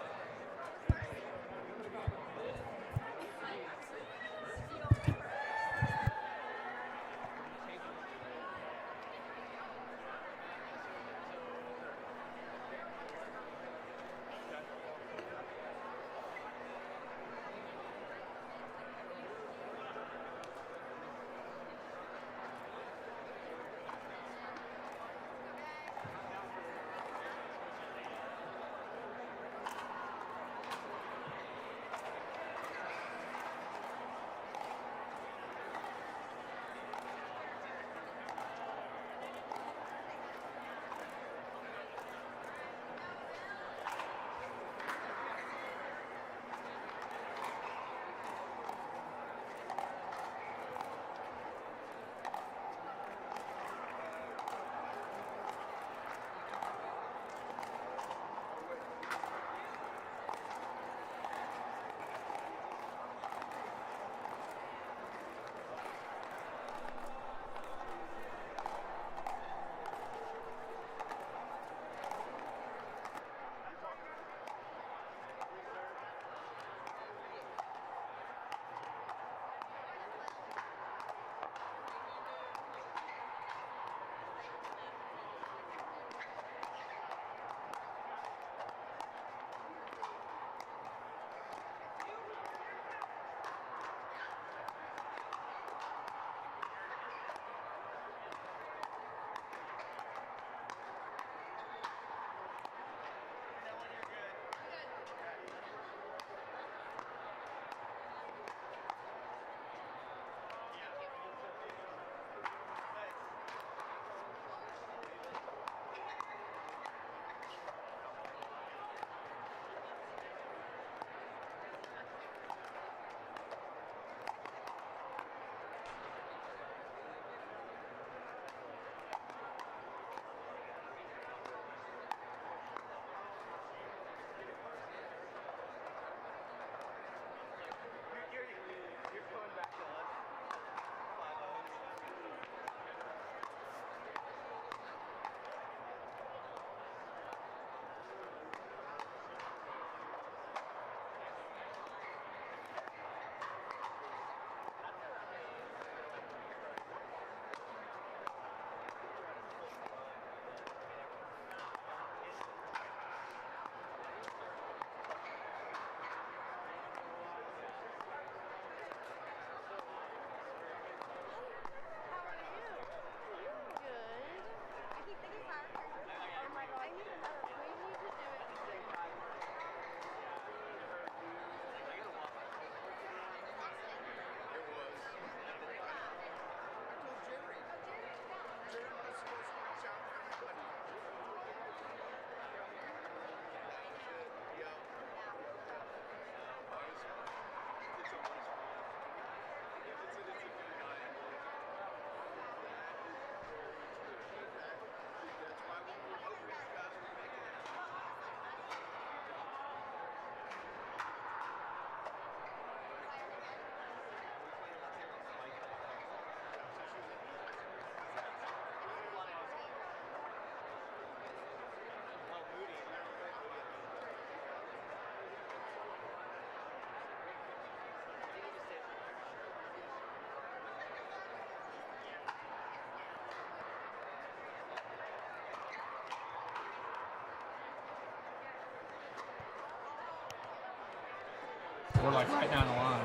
We're like right down the line.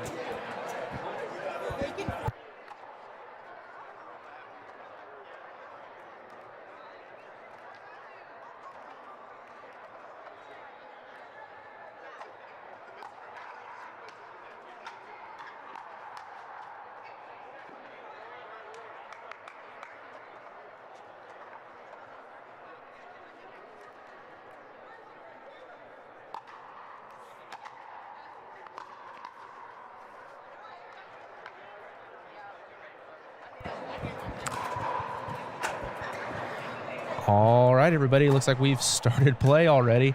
All right, everybody. Looks like we've started play already.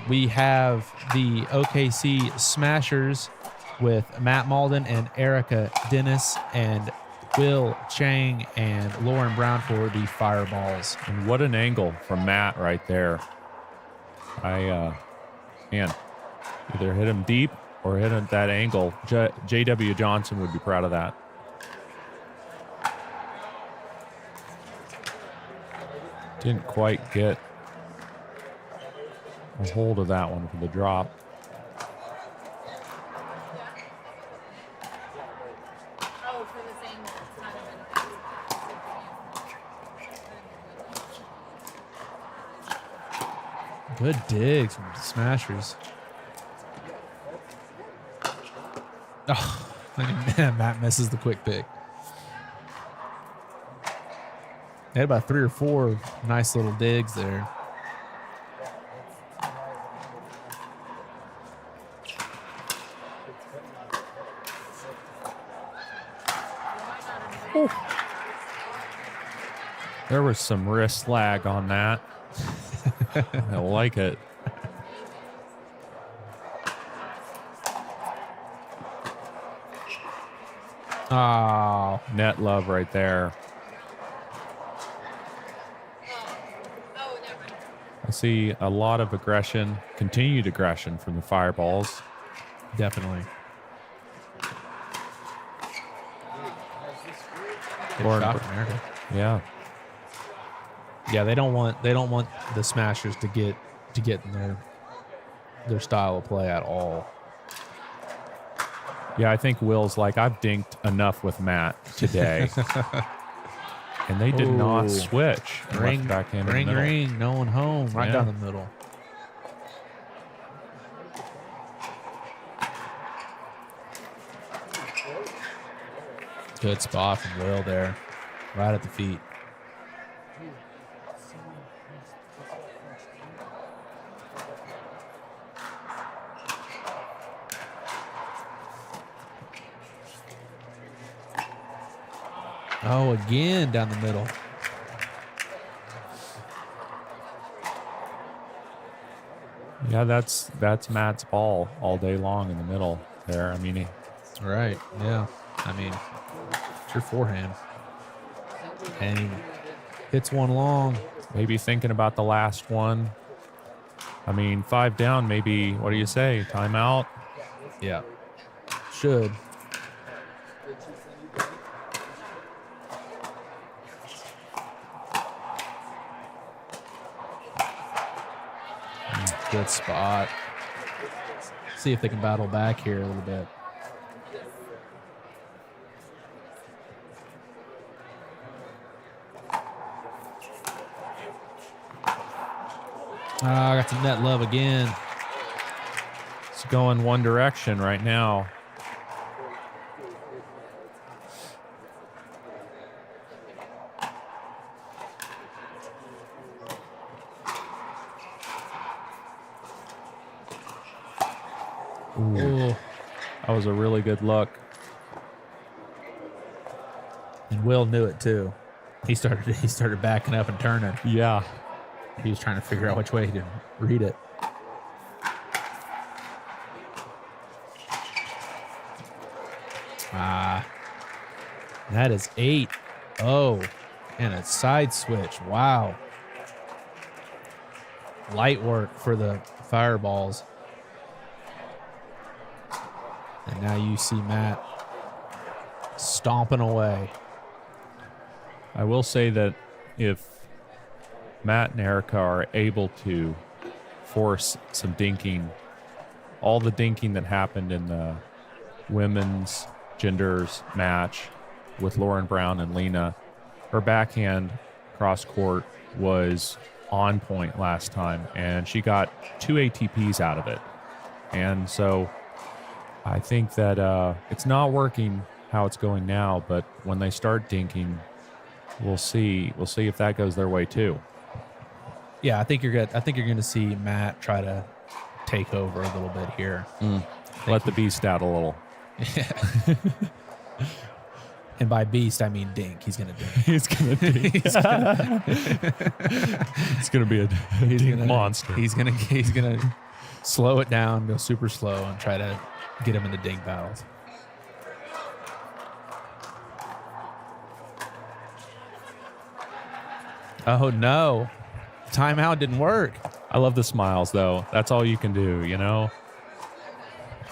We have the OKC Smashers with Matt Malden and Erica Dennis and Will Chang and Lauren Brown for the Fireballs. And what an angle from Matt right there. Man, either hit him deep or hit him at that angle. J.W. Johnson would be proud of that. Didn't quite get a hold of that one for the drop. Good digs from the Smashers. Oh, man, Matt misses the quick pick. They had about 3 or 4 nice little digs there. Ooh. There was some wrist lag on that. I like it. Oh, net love right there. I see a lot of aggression, continued aggression from the Fireballs. definitely. Good Lauren- shot from Erica. Yeah. Yeah, they don't want the Smashers to get in their style of play at all. Yeah, I think Will's like, I've dinked enough with Matt today. And they did not Ooh. switch. and left Ring, back in the ring, middle. ring. No one home. Right Yeah. down the middle. Good spot from Will there. Right at the feet. Oh, again down the middle. Yeah, that's Matt's ball all day long in the middle there. I mean, Right. Yeah. I mean, it's your forehand. And he hits one long. maybe thinking about the last one. I mean, 5 down, maybe, what do you say? Timeout? Yeah. Should. Good spot. See if they can battle back here a little bit. I got some net love again. It's going one direction right now. Ooh. That was a really good look. And Will knew it too. He started backing up and turning. Yeah. He was trying to figure out which way to read it. That is 8. Oh, and a side switch. Wow. Light work for the Fireballs. And now you see Matt stomping away. I will say that if Matt and Erica are able to force some dinking, all the dinking that happened in the women's genders match with Lauren Brown and Lena, her backhand cross court was on point last time, and she got 2 ATPs out of it. And so I think that it's not working how it's going now, but when they start dinking, we'll see if that goes their way too. Yeah, I think you're good. I think you're going to see Matt try to take over a little bit here. Let the beast out a little. And by beast, I mean dink. He's going to dink. He's gonna dink. It's gonna be a dink monster. He's gonna slow it down, go super slow, and try to get him into dink battles. Oh no. Timeout didn't work. I love the smiles though. That's all you can do, you know?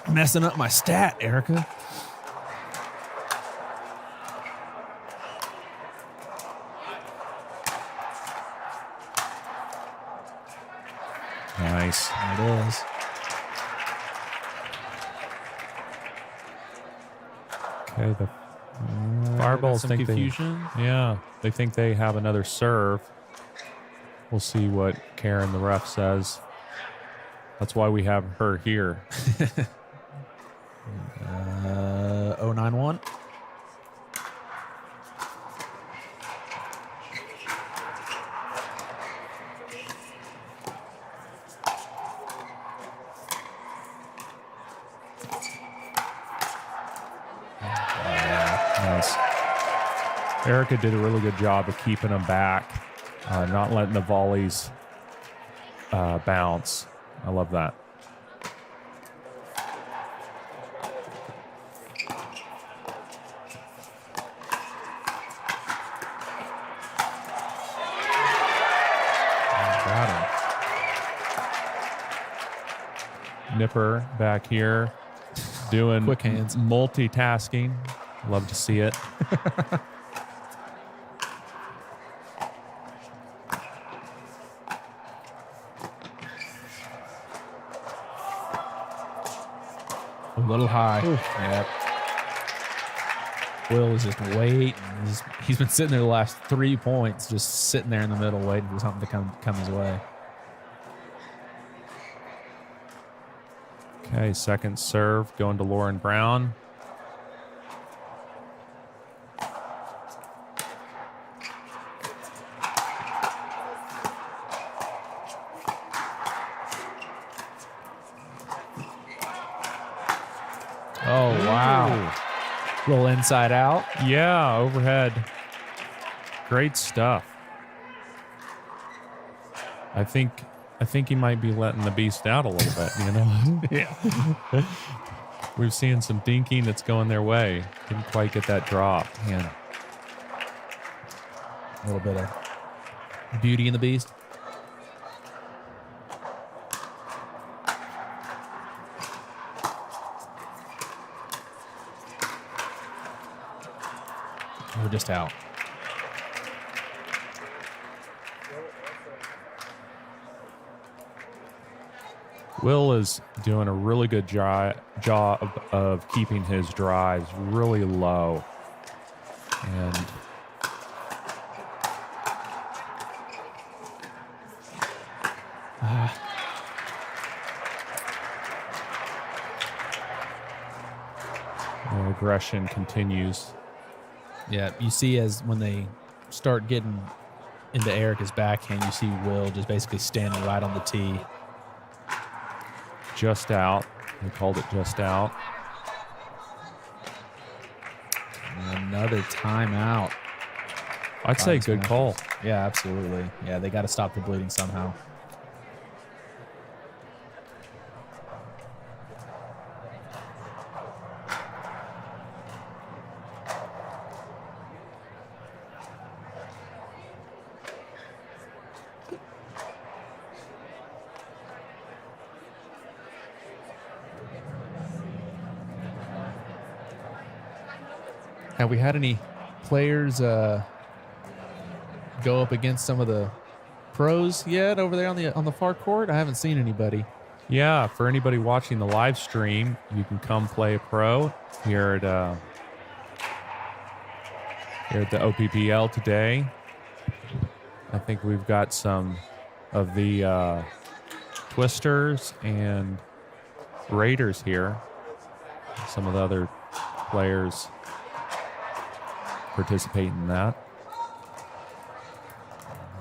Messing up my stat, Erica. Nice. There it is. Okay, the Fireballs some think confusion. they think they have another serve. We'll see what Karen, the ref, says. That's why we have her here. 091. Nice. Erica did a really good job of keeping them back, not letting the volleys bounce. I love that. Got him. Nipper back here doing Quick hands. multitasking. Love to see it. A little high. Yep. Will is just waiting. He's been sitting there the last 3 points, just sitting there in the middle, waiting for something to come his way. Okay, second serve going to Lauren Brown. Oh, wow. Little inside out. Yeah, overhead. Great stuff. I think he might be letting the beast out a little bit, you know? Yeah. We've seen some dinking that's going their way. Didn't quite get that drop. Yeah. A little bit of Beauty and the Beast. We're just out. Will is doing a really good job of keeping his drives really low. And the aggression continues. Yeah, you see as when they start getting into Erica's backhand, you see Will just basically standing right on the tee. Just out. They called it just out. Another timeout. I'd say good call. Yeah, absolutely. Yeah, they got to stop the bleeding somehow. Have we had any players go up against some of the pros yet over there on the far court? I haven't seen anybody. Yeah, for anybody watching the live stream, you can come play a pro here at the OPPL today. I think we've got some of the Twisters and Raiders here. Some of the other players participate in that.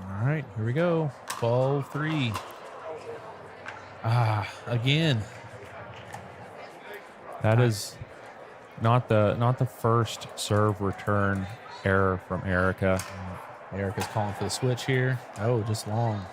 All right, here we go. 12-3. Again. That is Not the first serve return error from Erica. Erica's calling for the switch here. Oh, just long.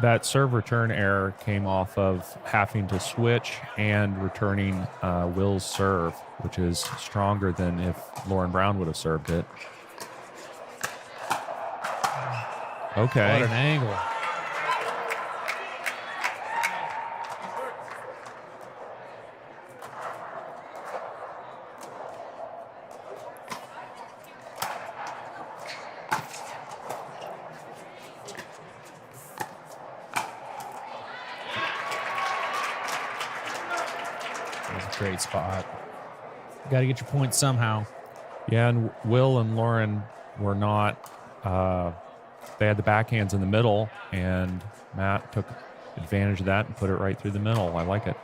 That serve return error came off of having to switch and returning Will's serve, which is stronger than if Lauren Brown would have served it. Okay. What an angle. Great spot. Got to get your points somehow. Yeah, and Will and Lauren were not. They had the backhands in the middle, and Matt took advantage of that and put it right through the middle. I like it.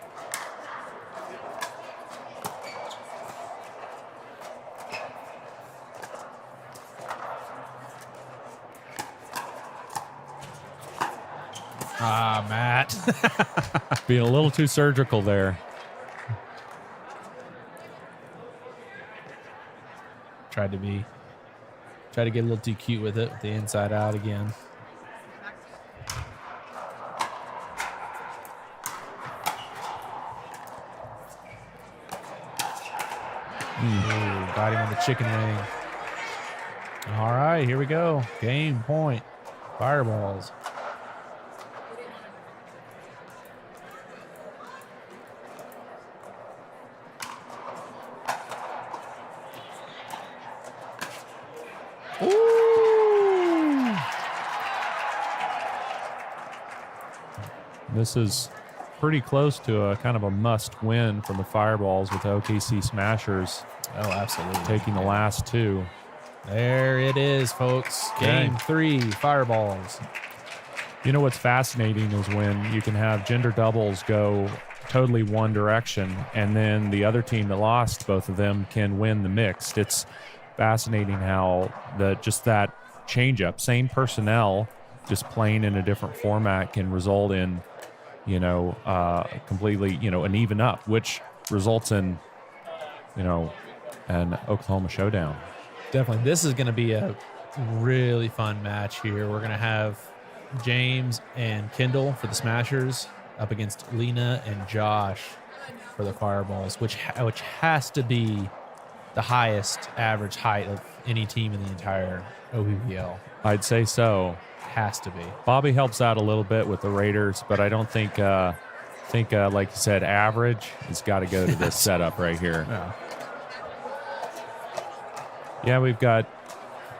Ah, Matt. Being a little too surgical there. Tried to get a little too cute with it, with the inside out again. Ooh, got him on the chicken wing. All right, here we go. Game point. Fireballs. This is pretty close to a kind of a must win from the Fireballs with the OKC Smashers. Oh, absolutely. Taking the last two. There it is, folks. Game 3, Fireballs. You know what's fascinating is when you can have gender doubles go totally one direction, and then the other team that lost both of them can win the mixed. It's fascinating how just that change-up, same personnel, just playing in a different format can result in, completely, an even up, which results in, an Oklahoma showdown. Definitely. This is going to be a really fun match here. We're going to have James and Kendall for the Smashers up against Lena and Josh for the Fireballs, which has to be the highest average height of any team in the entire OPPL. I'd say so. Has to be. Bobby helps out a little bit with the Raiders, but I don't think, like you said, average has got to go to this setup right here. Yeah, we've got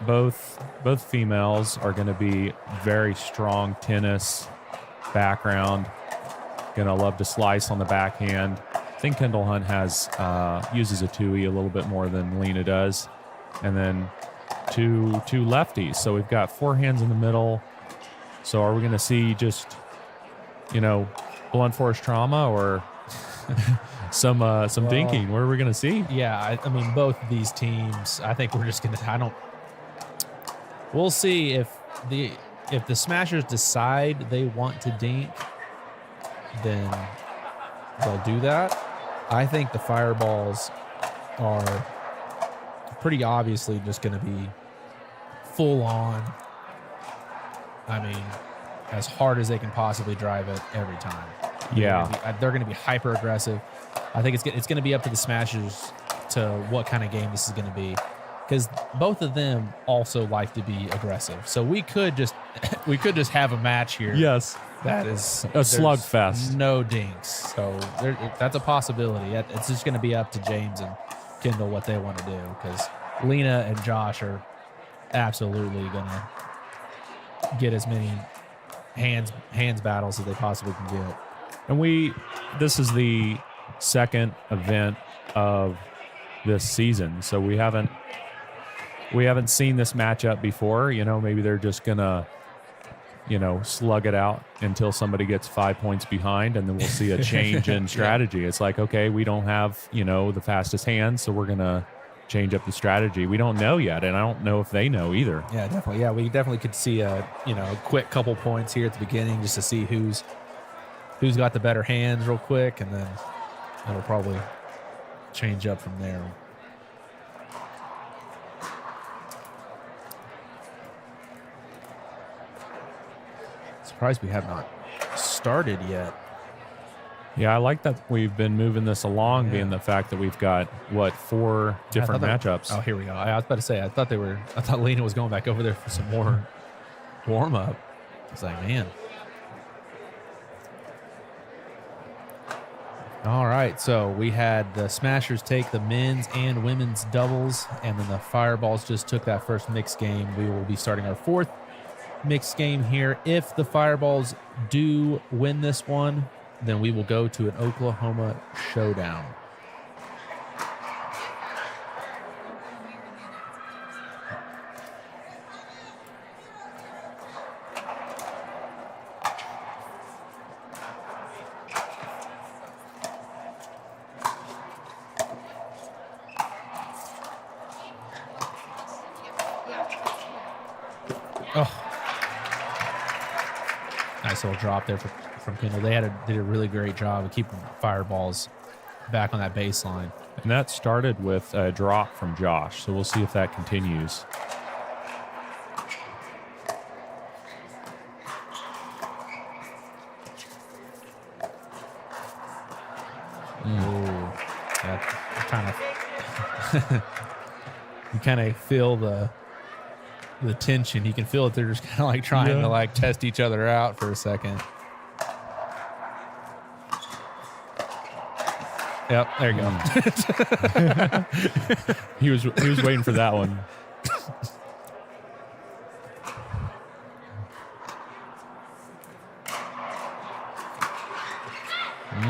both females are going to be very strong tennis background. Going to love to slice on the backhand. I think Kendall Hunt uses a 2E a little bit more than Lena does. And then two lefties. So we've got forehands in the middle. So are we going to see just, blunt force trauma or some dinking? What are we going to see? Yeah, I mean, both of these teams, I think we're just going to, we'll see if the Smashers decide they want to dink, then they'll do that. I think the Fireballs are pretty obviously just going to be full on. I mean, as hard as they can possibly drive it every time. Yeah. They're going to be hyper aggressive. I think it's going to be up to the Smashers to what kind of game this is going to be, because both of them also like to be aggressive. So we could just have a match here. Yes. That is a slugfest. No dinks. So that's a possibility. It's just going to be up to James and Kendall what they want to do, because Lena and Josh are absolutely going to get as many hands battles as they possibly can get. And this is the second event of this season, so we haven't seen this matchup before. Maybe they're just gonna slug it out until somebody gets 5 points behind, and then we'll see a change in strategy. It's like, okay, we don't have, the fastest hands, so we're going to change up the strategy. We don't know yet, and I don't know if they know either. Yeah, definitely. Yeah, we definitely could see a quick couple points here at the beginning just to see who's got the better hands real quick, and then it'll probably change up from there. Surprised we have not started yet. Yeah, I like that we've been moving this along, being the fact that we've got 4 different matchups. Oh, here we go. I was about to say, I thought Lena was going back over there for some more warm up. It's like, man. All right, so we had the Smashers take the men's and women's doubles, and then the Fireballs just took that first mixed game. We will be starting our 4th mixed game here. If the Fireballs do win this one, then we will go to an Oklahoma showdown. Oh. Nice little drop there from Kendall. They did a really great job of keeping Fireballs back on that baseline. And that started with a drop from Josh, so we'll see if that continues. You kind of feel the tension. You can feel that they're just kind of like trying to like test each other out for a second. Yep, there you go. He was waiting for that one.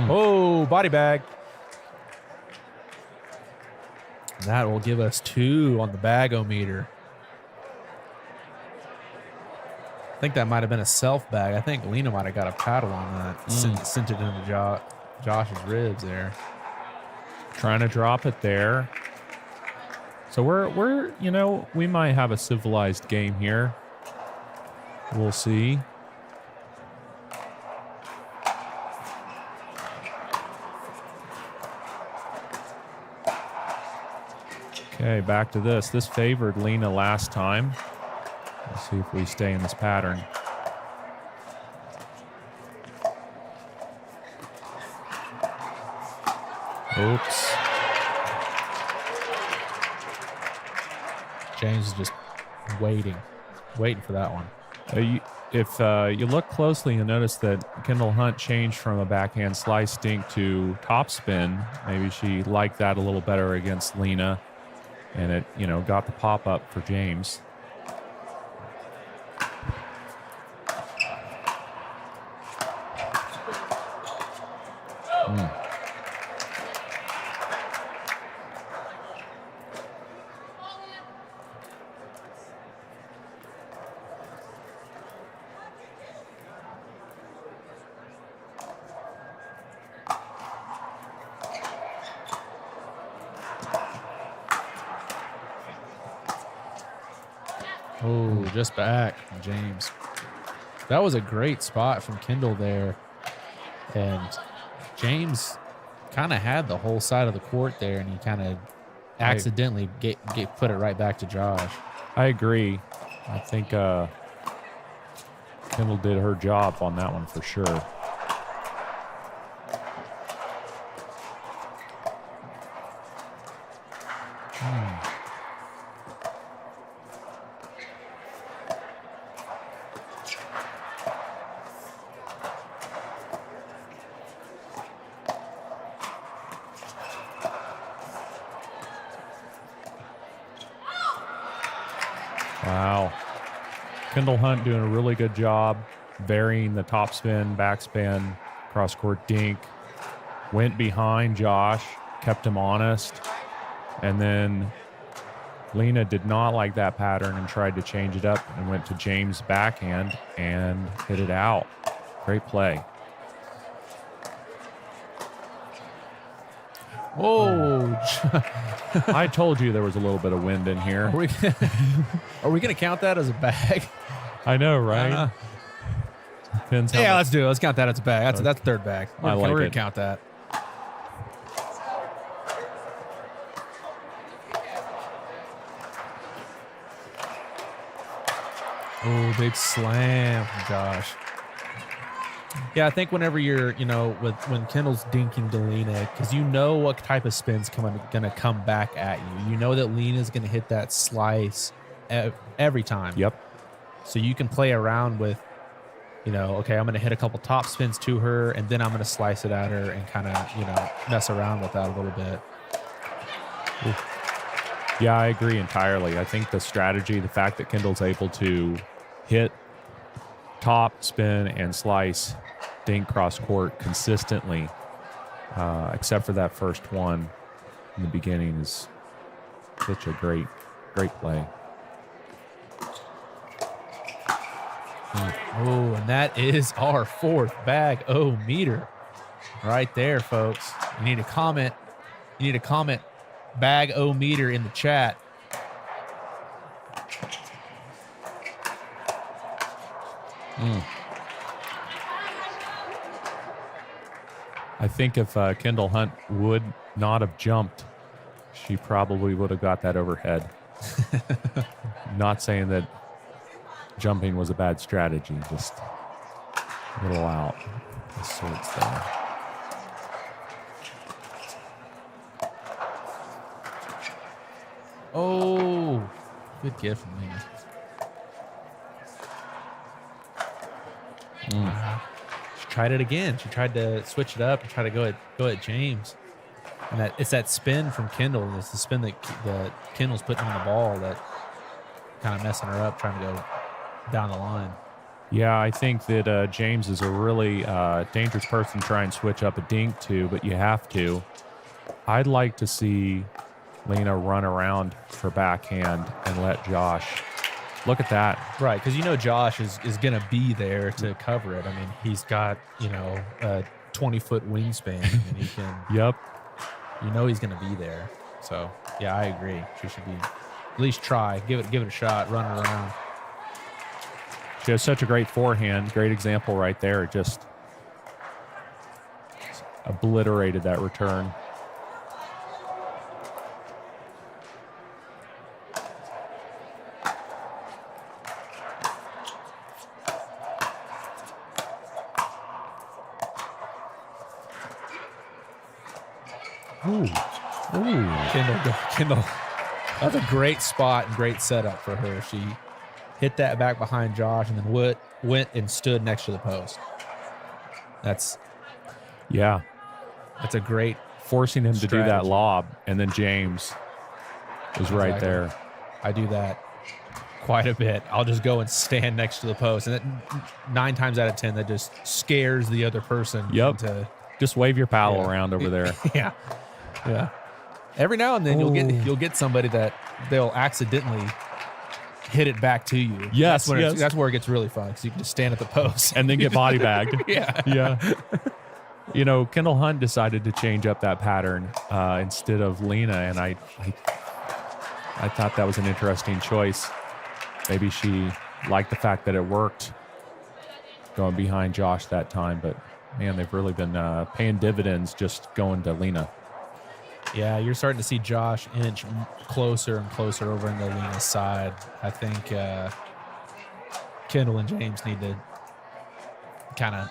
Oh, body bag. That will give us 2 on the bagometer. I think that might have been a self bag. I think Lena might have got a paddle on that. Sent it into Josh's ribs there. Trying to drop it there. So we're we might have a civilized game here. We'll see. Okay, back to this. This favored Lena last time. Let's see if we stay in this pattern. Oops. James is just waiting for that one. If you look closely, you'll notice that Kendall Hunt changed from a backhand slice dink to topspin. Maybe she liked that a little better against Lena, and it got the pop up for James. Oh, just back from James. That was a great spot from Kendall there. And James kind of had the whole side of the court there, and he kind of accidentally put it right back to Josh. I agree. I think Kendall did her job on that one for sure. Wow. Kendall Hunt doing a really good job varying the topspin, backspin, cross-court dink. Went behind Josh, kept him honest, and then Lena did not like that pattern and tried to change it up and went to James' backhand and hit it out. Great play. Whoa. I told you there was a little bit of wind in here. Are we going to count that as a bag? I know, right? Depends how Yeah, much- let's do it. Let's count that as a bag. That's third bag. I like We're going it. to count that. Oh, big slam from Josh. Yeah, I think whenever you're, when Kendall's dinking to Lena, because you know what type of spin's going to come back at you. You know that Lena's going to hit that slice every time. Yep. So you can play around with, okay, I'm going to hit a couple top spins to her, and then I'm going to slice it at her and kind of, mess around with that a little bit. Ooh. Yeah, I agree entirely. I think the strategy, the fact that Kendall's able to hit, top, spin, and slice dink cross court consistently, except for that first one in the beginning, is such a great play. Oh, and that is our fourth bag meter right there, folks. You need to comment. Bag meter in the chat. I think if Kendall Hunt would not have jumped, she probably would have got that overhead. Not saying that jumping was a bad strategy, just a little out of sorts there. Oh, good gift from me. She tried it again. She tried to switch it up and try to go at James. And it's that spin from Kendall. It's the spin that Kendall's putting on the ball that kind of messing her up, trying to go down the line. Yeah, I think that James is a really dangerous person to try and switch up a dink to, but you have to. I'd like to see Lena run around her backhand and let Josh. Look at that. Right, because Josh is going to be there to cover it. I mean, he's got, a 20-foot wingspan, and he can. Yep. He's going to be there. So, yeah, I agree. She should be at least try, give it a shot, run around. She has such a great forehand. Great example right there. Just obliterated that return. Ooh. Kendall. That's a great spot and great setup for her. She hit that back behind Josh and then went and stood next to the post. That's a great forcing him strategy. To do that lob, and then James was right there. I do that quite a bit. I'll just go and stand next to the post, and 9 times out of 10 that just scares the other person. Yep. Just wave your paddle around over there. Yeah. Every now and then you'll get somebody that they'll accidentally hit it back to you. Yes, that's where it gets really fun, because you can just stand at the post and then get body bagged. Yeah. Kendall Hunt decided to change up that pattern instead of Lena, and I thought that was an interesting choice. Maybe she liked the fact that it worked going behind Josh that time, but man, they've really been paying dividends just going to Lena. Yeah, you're starting to see Josh inch closer and closer over into Lena's side. I think Kendall and James need to kind of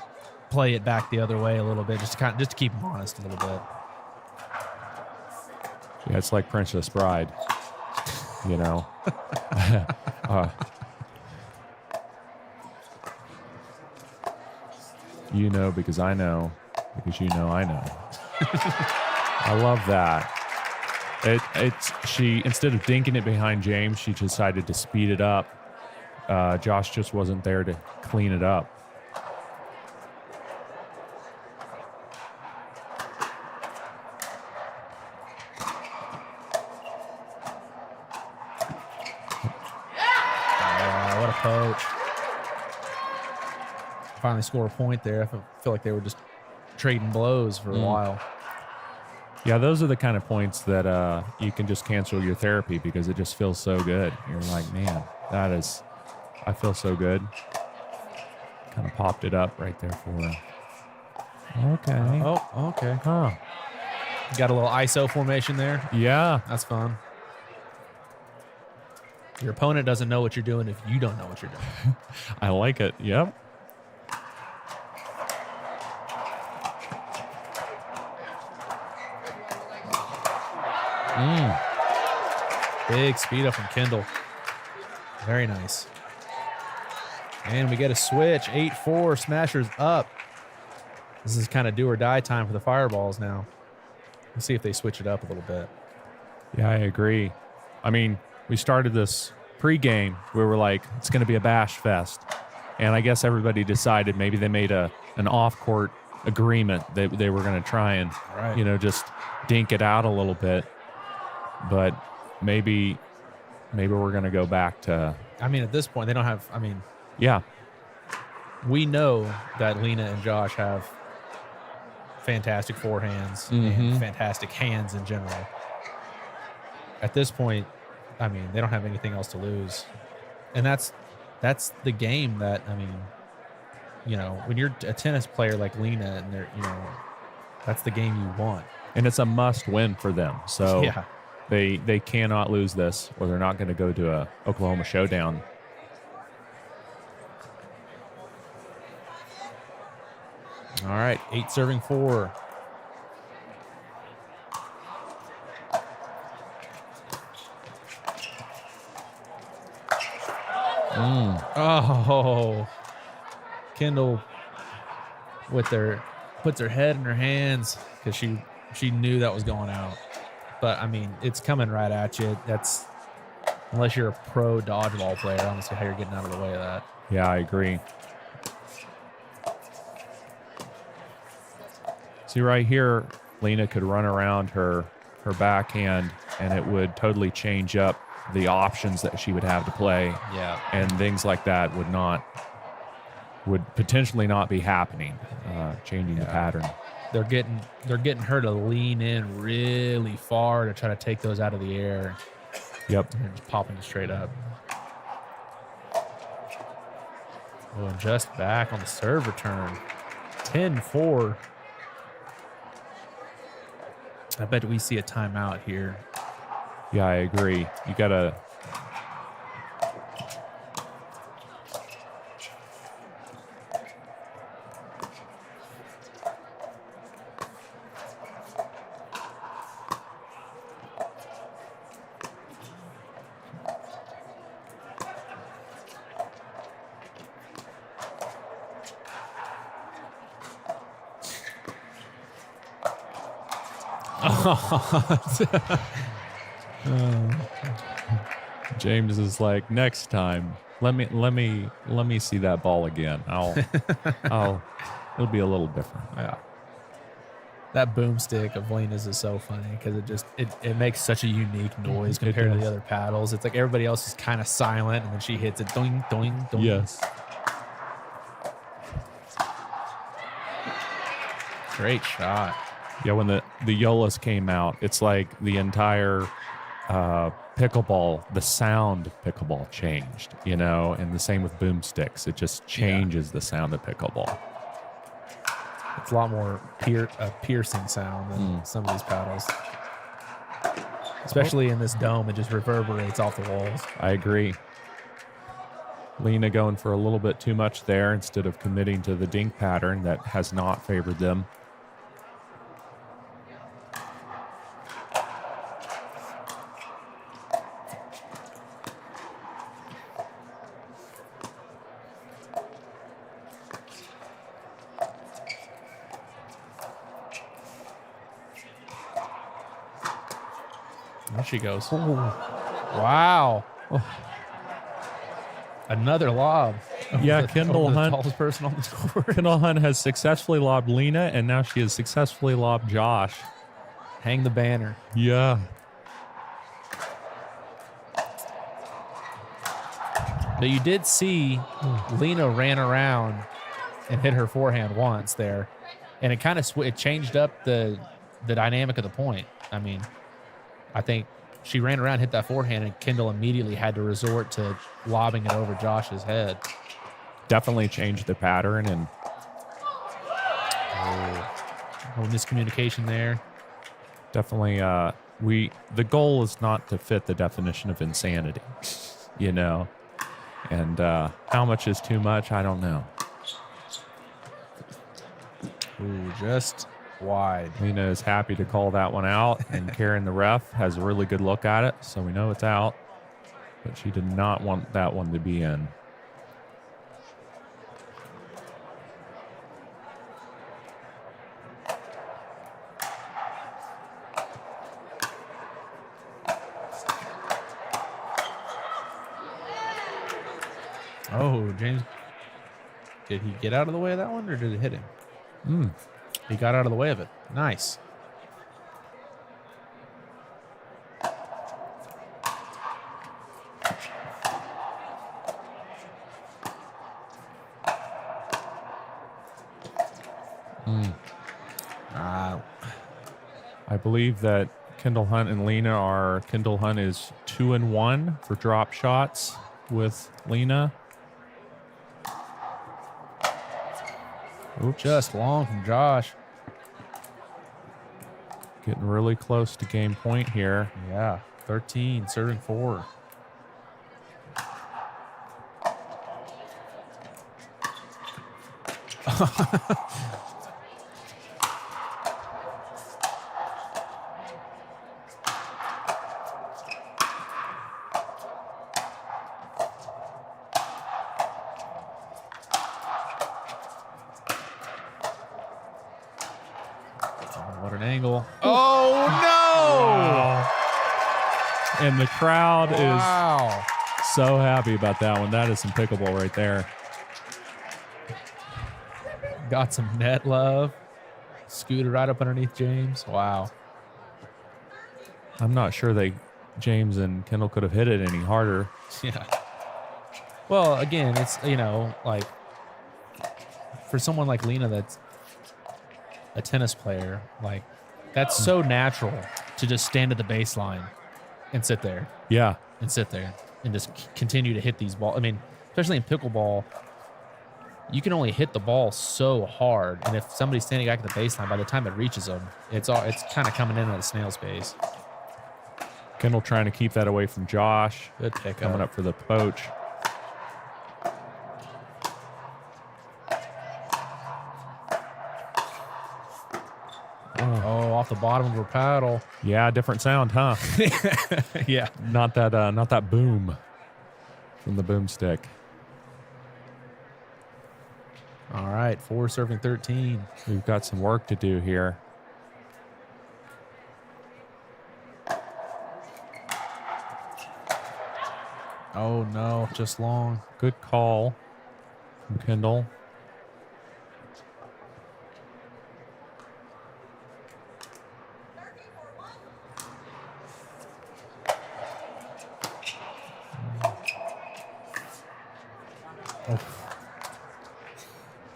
play it back the other way a little bit, just to keep them honest a little bit. Yeah, it's like Princess Bride, because I know, because I know. I love that. She, instead of dinking it behind James, she decided to speed it up. Josh just wasn't there to clean it up. poach. Finally score a point there. I feel like they were just trading blows for a while. Yeah, those are the kind of points that you can just cancel your therapy because it just feels so good. You're like, man, I feel so good. Kind of popped it up right there for her. Okay. Okay. Huh. Got a little ISO formation there. Yeah. That's fun. Your opponent doesn't know what you're doing if you don't know what you're doing. I like it. Yep. Big speed up from Kendall. Very nice. And we get a switch. 8-4. Smashers up. This is kind of do or die time for the Fireballs now. Let's see if they switch it up a little bit. Yeah, I agree. I mean, we started this pregame where we're like, it's going to be a bash fest. And I guess everybody decided maybe they made an off-court agreement that they were going to try and, just dink it out a little bit. But maybe we're going to go back to... I mean, at this point, they don't have... I mean... Yeah. We know that Lena and Josh have fantastic forehands and fantastic hands in general. At this point, I mean, they don't have anything else to lose. And that's the game that, I mean, when you're a tennis player like Lena and they're, that's the game you want. And it's a must win for them. So yeah. They cannot lose this or they're not going to go to a Oklahoma showdown. All right, 8 serving 4. Oh, Kendall puts her head in her hands because she knew that was going out. But I mean, it's coming right at you. That's unless you're a pro dodgeball player. I don't see how you're getting out of the way of that. Yeah, I agree. See right here, Lena could run around her backhand and it would totally change up the options that she would have to play. Yeah. And things like that would potentially not be happening, changing the pattern. They're getting her to lean in really far to try to take those out of the air. Yep. And just popping it straight up. Oh, and just back on the serve return. 10-4. I bet we see a timeout here. Yeah, I agree. You got to... James is like, next time, let me see that ball again. It'll be a little different. Yeah. That boomstick of Lena's is so funny because it makes such a unique noise compared to the other paddles. It's like everybody else is kind of silent, and then she hits it, doing, doing, doing. Yes. Great shot. Yeah, when the Yolas came out, it's like the entire pickleball, the sound pickleball changed, and the same with boomsticks. It just changes the sound of pickleball. It's a lot more piercing sound than some of these paddles. Especially in this dome, it just reverberates off the walls. I agree. Lena going for a little bit too much there instead of committing to the dink pattern that has not favored them. There she goes. Ooh. Wow. Oh. Another lob. Yeah, Kendall Hunt. Tallest person on the court. Kendall Hunt has successfully lobbed Lena, and now she has successfully lobbed Josh. Hang the banner. Yeah. But you did see Lena ran around and hit her forehand once there, and it kind of it changed up the dynamic of the point. I mean, I think she ran around, hit that forehand, and Kendall immediately had to resort to lobbing it over Josh's head. Definitely changed the pattern, and miscommunication there. definitely the goal is not to fit the definition of insanity, you know. And how much is too much? I don't know. Ooh, just wide. Lena is happy to call that one out, and Karen, the ref, has a really good look at it, so we know it's out. But she did not want that one to be in. Oh, James. Did he get out of the way of that one, or did it hit him? He got out of the way of it. Nice. I believe that Kendall Hunt and Lena are. Kendall Hunt is 2-1 for drop shots with Lena. Oops. Just long from Josh. Getting really close to game point here. Yeah, 13, serving 4. What an angle. Oh, no! And the crowd Wow. is so happy about that one. That is some pickleball right there. Got some net love. Scooted right up underneath James. Wow. I'm not sure James and Kendall could have hit it any harder. Yeah. Well, again, it's, like for someone like Lena that's a tennis player, like that's so natural to just stand at the baseline and sit there. Yeah. And sit there and just continue to hit these balls. I mean, especially in pickleball, you can only hit the ball so hard, and if somebody's standing back at the baseline, by the time it reaches them, it's kind of coming in at a snail's pace. Kendall trying to keep that away from Josh. Good pick Coming up for the poach. Oh, off the bottom of her paddle. Yeah, different sound, huh? Yeah. Not that boom from the boomstick. All right, 4 serving 13. We've got some work to do here. Oh, no, just long. Good call from Kendall.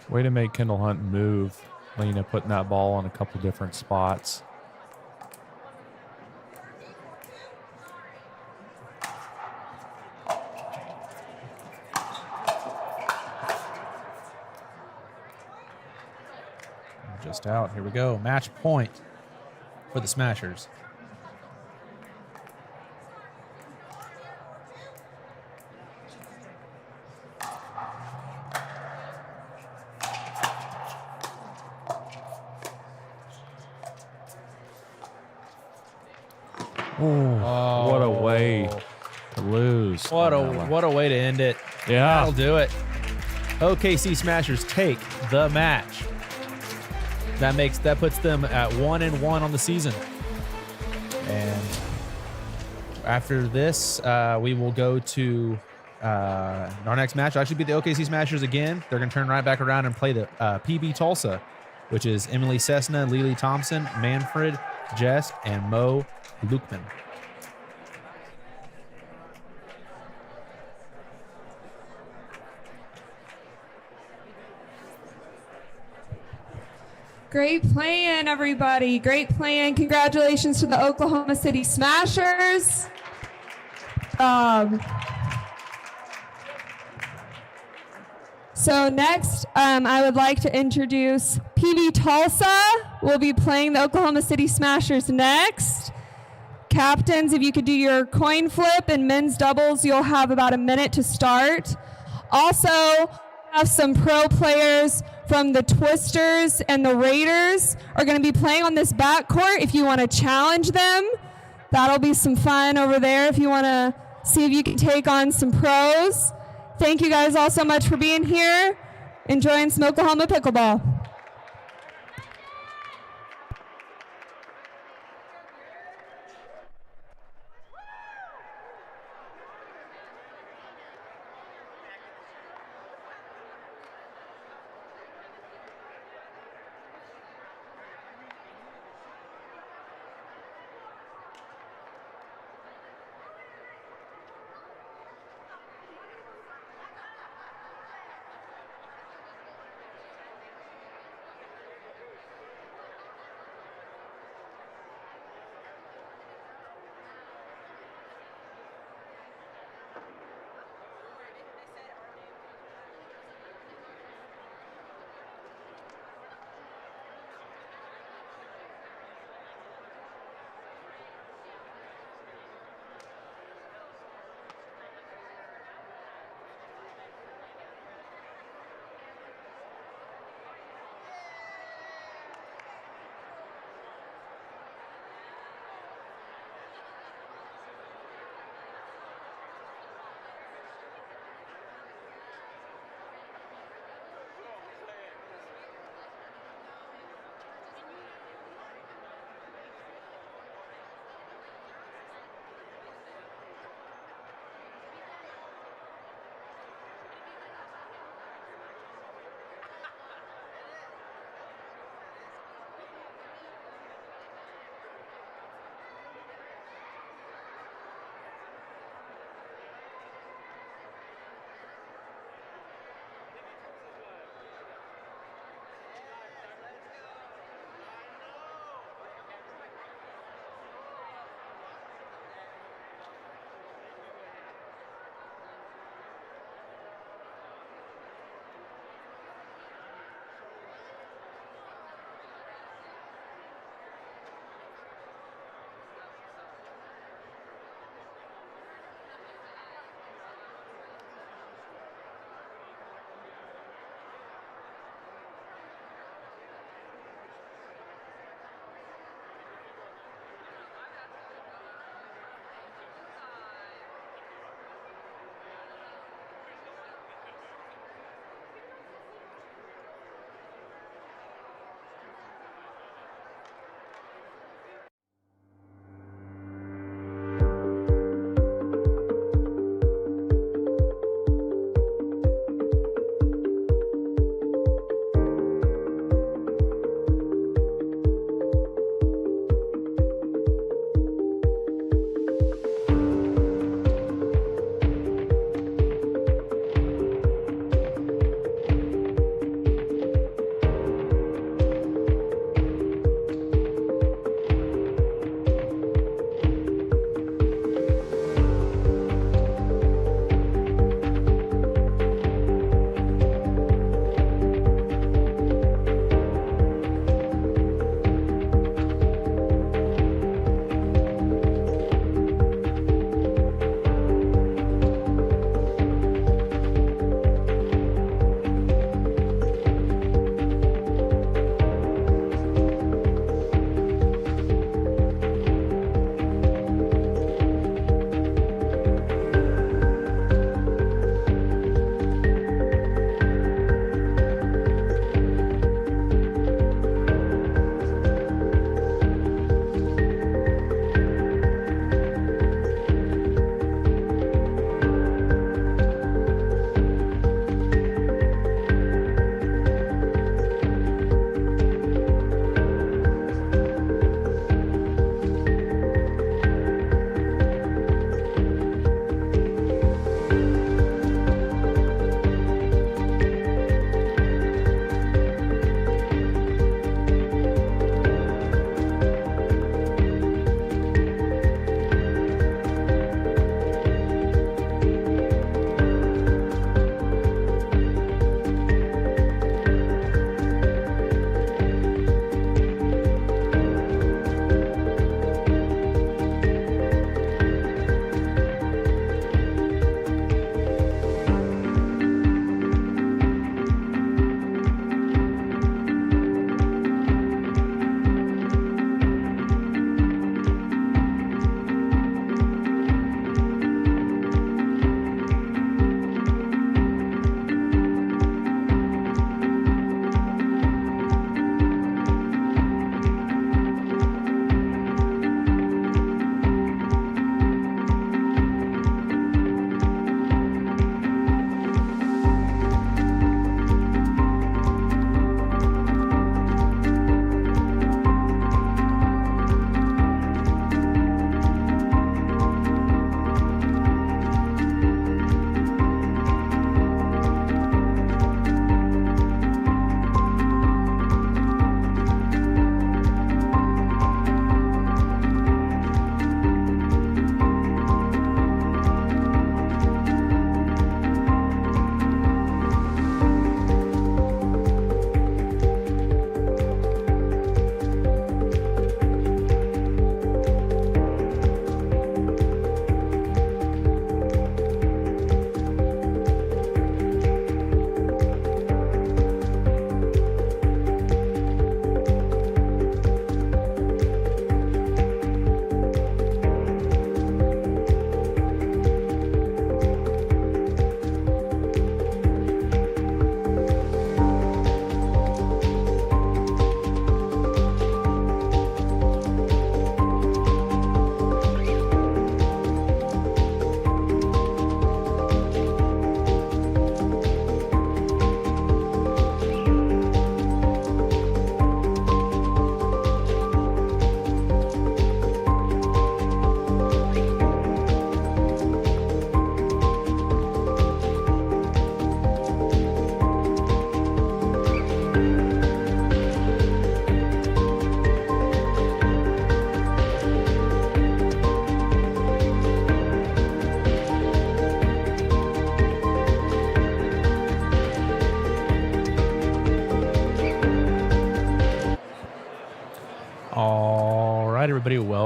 Way to make Kendall Hunt move. Lena putting that ball on a couple different spots. Just out. Here we go. Match point for the Smashers. Oh, what a way to lose. What a way to end it. Yeah. That'll do it. OKC Smashers take the match. That puts them at 1-1 on the season. And after this, we will go to our next match. Will actually be the OKC Smashers again. They're going to turn right back around and play the PB Tulsa, which is Emily Cessna, Lily Thompson, Manfred, Jess, and Mo Lukman. Great playing, everybody. Great playing. Congratulations to the Oklahoma City Smashers. So next, I would like to introduce PB Tulsa. Will be playing the Oklahoma City Smashers next. Captains, if you could do your coin flip and men's doubles, you'll have about a minute to start. Also, have some pro players from the Twisters and the Raiders are going to be playing on this backcourt. If you want to challenge them, that'll be some fun over there if you want to see if you can take on some pros. Thank you guys all so much for being here, enjoying some Oklahoma pickleball.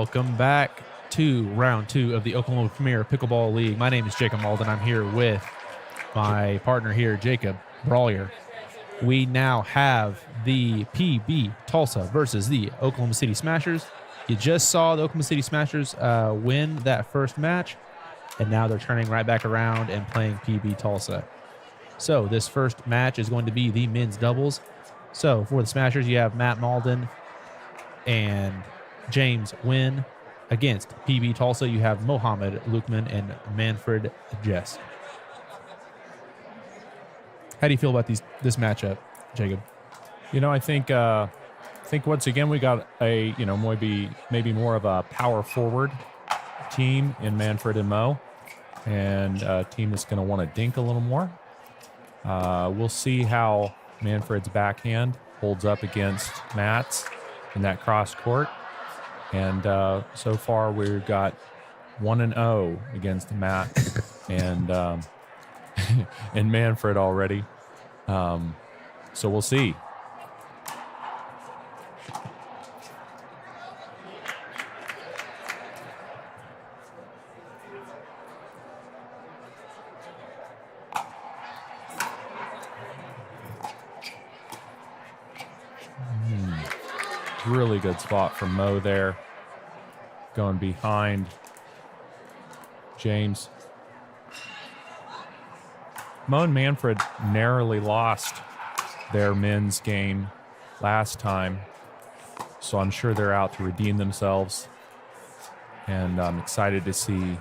Welcome back to round 2 of the Oklahoma Premier Pickleball League. My name is Jacob Malden. I'm here with my partner here, Jacob Brawlier. We now have the PB Tulsa versus the Oklahoma City Smashers. You just saw the Oklahoma City Smashers win that first match, and now they're turning right back around and playing PB Tulsa. So this first match is going to be the men's doubles. So for the Smashers, you have Matt Malden and James Wynn. Against PB Tulsa, you have Mohammed Lukman and Manfred Jess. How do you feel about this matchup, Jacob? I think once again we got a maybe more of a power forward team in Manfred and Mo, and a team that's going to want to dink a little more. We'll see how Manfred's backhand holds up against Matt's in that cross court. And so far, we've got 1-0 against Matt and and Manfred already. So we'll see. Really good spot from Mo there. Going behind James. Mo and Manfred narrowly lost their men's game last time, so I'm sure they're out to redeem themselves, and I'm excited to see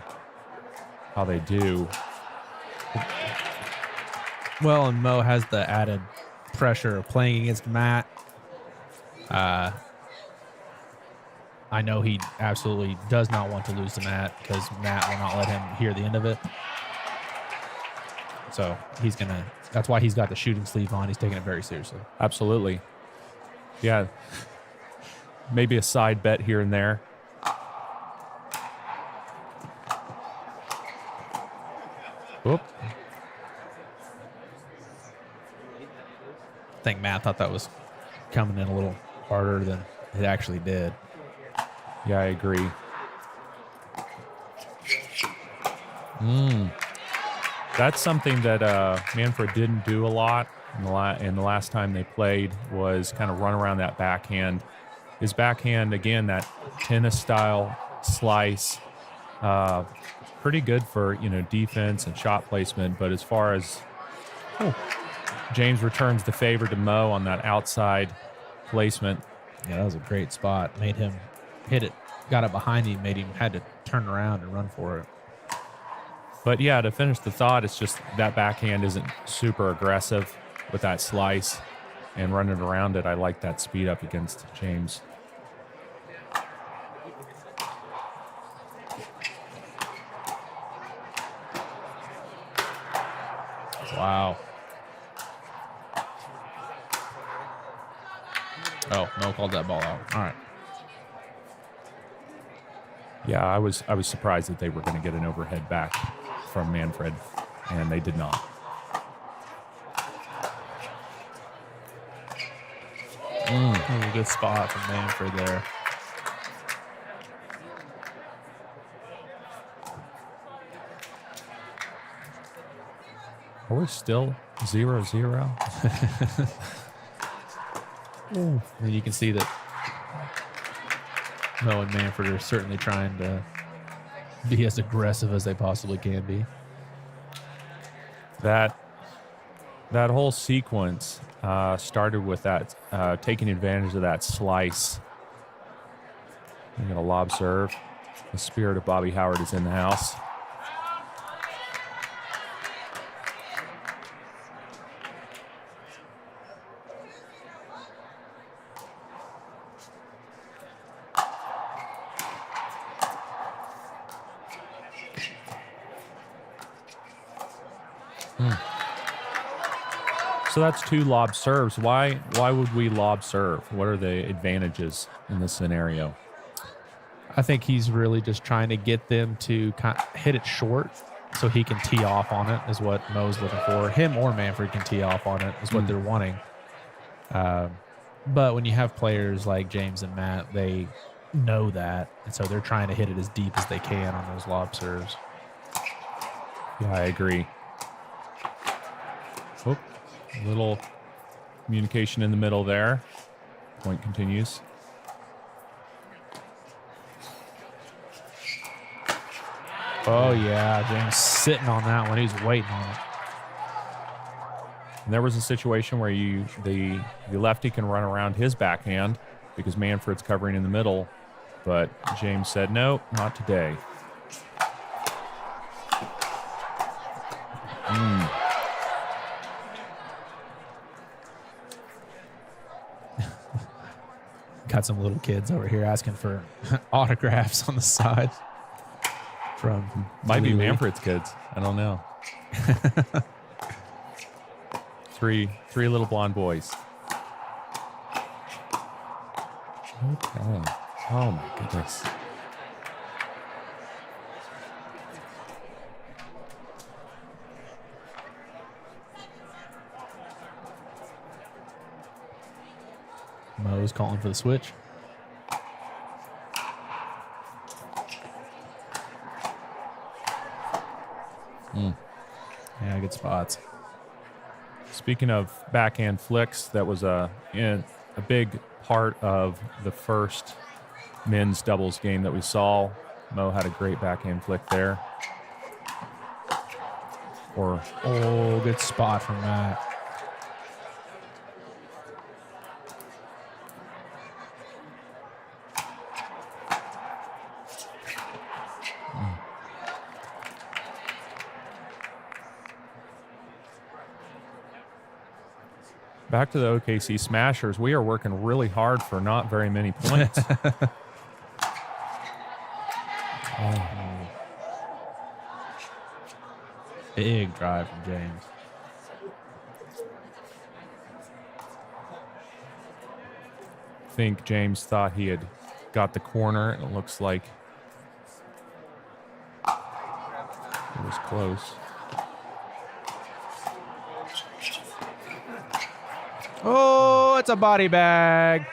how they do. Well, and Mo has the added pressure of playing against Matt. I know he absolutely does not want to lose to Matt because Matt will not let him hear the end of it. So that's why he's got the shooting sleeve on. He's taking it very seriously. Absolutely. Yeah. Maybe a side bet here and there. Whoop. I think Matt thought that was coming in a little harder than it actually did. Yeah, I agree. That's something that Manfred didn't do a lot in the last time they played, was kind of run around that backhand. His backhand, again, that tennis-style slice, pretty good for defense and shot placement. But as far as James returns the favor to Mo on that outside placement. Yeah, that was a great spot. Made him hit it, got it behind him, had to turn around and run for it. But yeah, to finish the thought, it's just that backhand isn't super aggressive with that slice, and running around it, I like that speed up against James. Wow. Oh, Mo called that ball out. All right. Yeah, I was surprised that they were going to get an overhead back from Manfred, and they did not. A good spot from Manfred there. Are we still 0-0? And you can see that Mo and Manfred are certainly trying to be as aggressive as they possibly can be. That whole sequence started with that taking advantage of that slice. I'm going to lob serve. The spirit of Bobby Howard is in the house. So that's 2 lob serves. Why would we lob serve? What are the advantages in this scenario? I think he's really just trying to get them to hit it short so he can tee off on it is what Mo's looking for. Him or Manfred can tee off on it is what they're wanting. But when you have players like James and Matt, they know that, and so they're trying to hit it as deep as they can on those lob serves. Yeah, I agree. Oh, a little communication in the middle there. Point continues. Oh, yeah. James sitting on that one. He's waiting on it. And there was a situation where the lefty can run around his backhand because Manfred's covering in the middle, but James said, no, not today. Got some little kids over here asking for autographs on the side. From Might be Lily. Manfred's kids. I don't know. Three little blonde boys. Okay. Oh my goodness. Mo's calling for the switch. Yeah, good spots. Speaking of backhand flicks, that was a big part of the first men's doubles game that we saw. Mo had a great backhand flick there. Oh, good spot from Matt. Back to the OKC Smashers. We are working really hard for not very many points. Big drive from James. I think James thought he had got the corner. It looks like it was close. Oh, it's a body bag.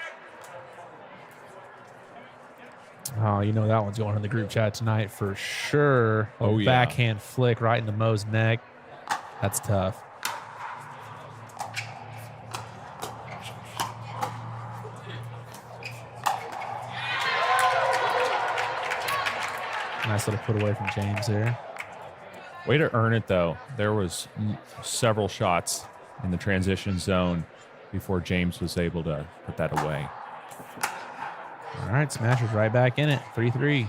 Oh, you know that one's going in the group chat tonight for sure. Oh, yeah. Backhand flick right into Mo's neck. That's tough. Nice little put away from James there. Way to earn it, though. There was several shots in the transition zone before James was able to put that away. All right, Smashers right back in it. 3-3.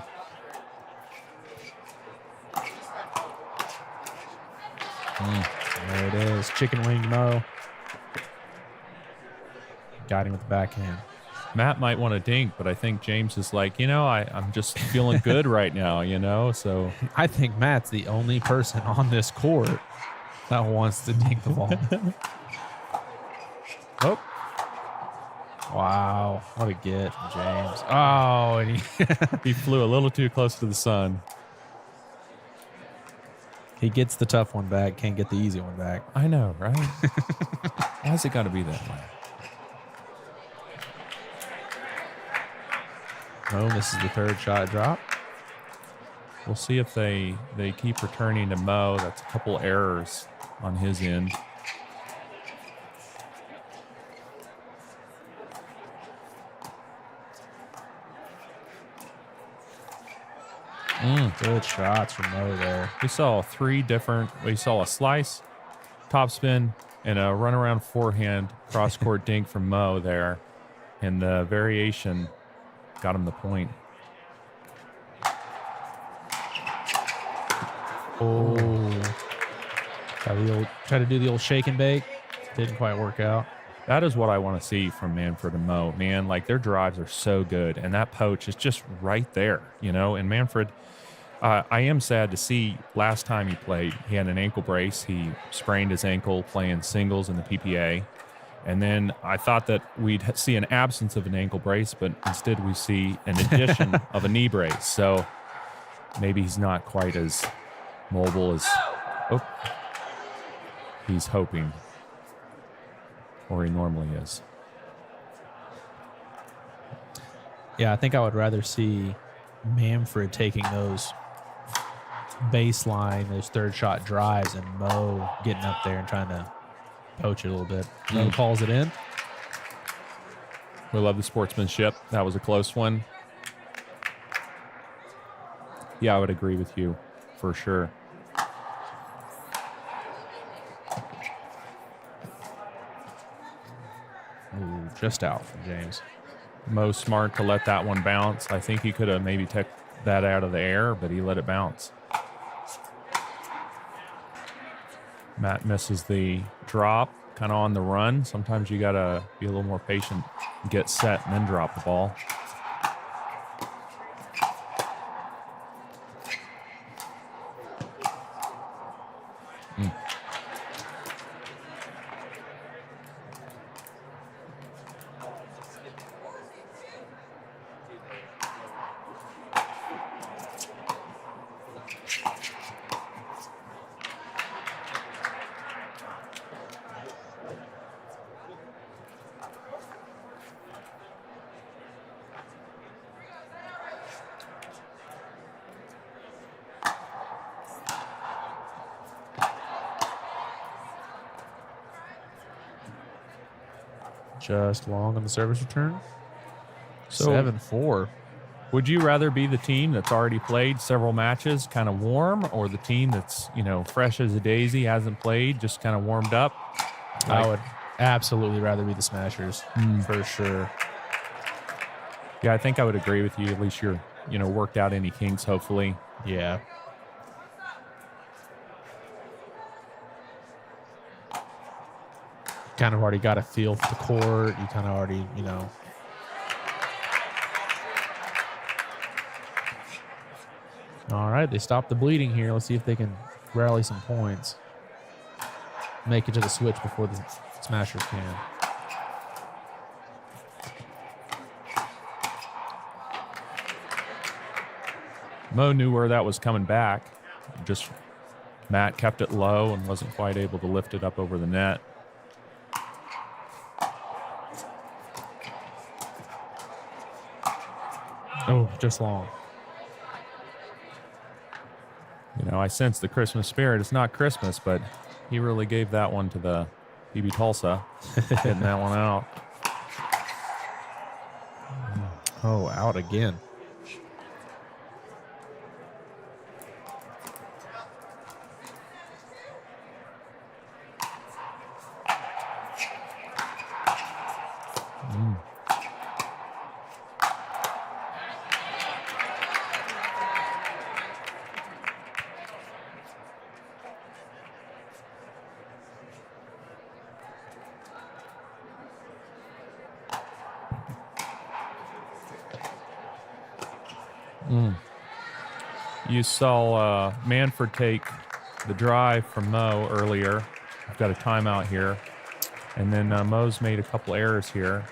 There it is. Chicken wing Mo. Got him with the backhand. Matt might want to dink, but I think James is like, I'm just feeling good right now, so. I think Matt's the only person on this court that wants to dink the ball. Oh. Wow. What a get from James. Oh, and He flew a little too close to the sun. he gets the tough one back, can't get the easy one back. I know, right? Why's it got to be that way? Oh, this is the third shot drop. We'll see if they keep returning to Mo. That's a couple errors on his end. Good shots from Mo there. We saw we saw a slice, topspin, and a runaround forehand cross-court dink from Mo there. And the variation got him the point. Oh. Try to do the old shake and bake. Didn't quite work out. That is what I want to see from Manfred and Mo. Man, like their drives are so good. And that poach is just right there, And Manfred, I am sad to see last time he played, he had an ankle brace. He sprained his ankle playing singles in the PPA. And then I thought that we'd see an absence of an ankle brace, but instead we see an addition of a knee brace. So maybe he's not quite as mobile as he's hoping, or he normally is. Yeah, I think I would rather see Manfred taking those baseline, those third shot drives, and Mo getting up there and trying to poach it a little bit. Mo calls it in. We love the sportsmanship. That was a close one. Yeah, I would agree with you for sure. Ooh, just out from James. Mo smart to let that one bounce. I think he could have maybe took that out of the air, but he let it bounce. Matt misses the drop, kind of on the run. Sometimes you got to be a little more patient, get set, and then drop the ball. Just long on the service return. So 7-4. would you rather be the team that's already played several matches, kind of warm, or the team that's, fresh as a daisy, hasn't played, just kind of warmed up? I would absolutely rather be the Smashers for sure. Yeah, I think I would agree with you. At least you're, worked out any kinks, hopefully. Yeah. Kind of already got a feel for the court. You kind of already, All right, they stopped the bleeding here. Let's see if they can rally some points. Make it to the switch before the Smashers can. Mo knew where that was coming back. Just Matt kept it low and wasn't quite able to lift it up over the net. Oh, just long. I sense the Christmas spirit. It's not Christmas, but he really gave that one to the PB Tulsa, getting that one out. Oh, out again. You saw Manfred take the drive from Mo earlier. We've got a timeout here. And then Mo's made a couple errors here.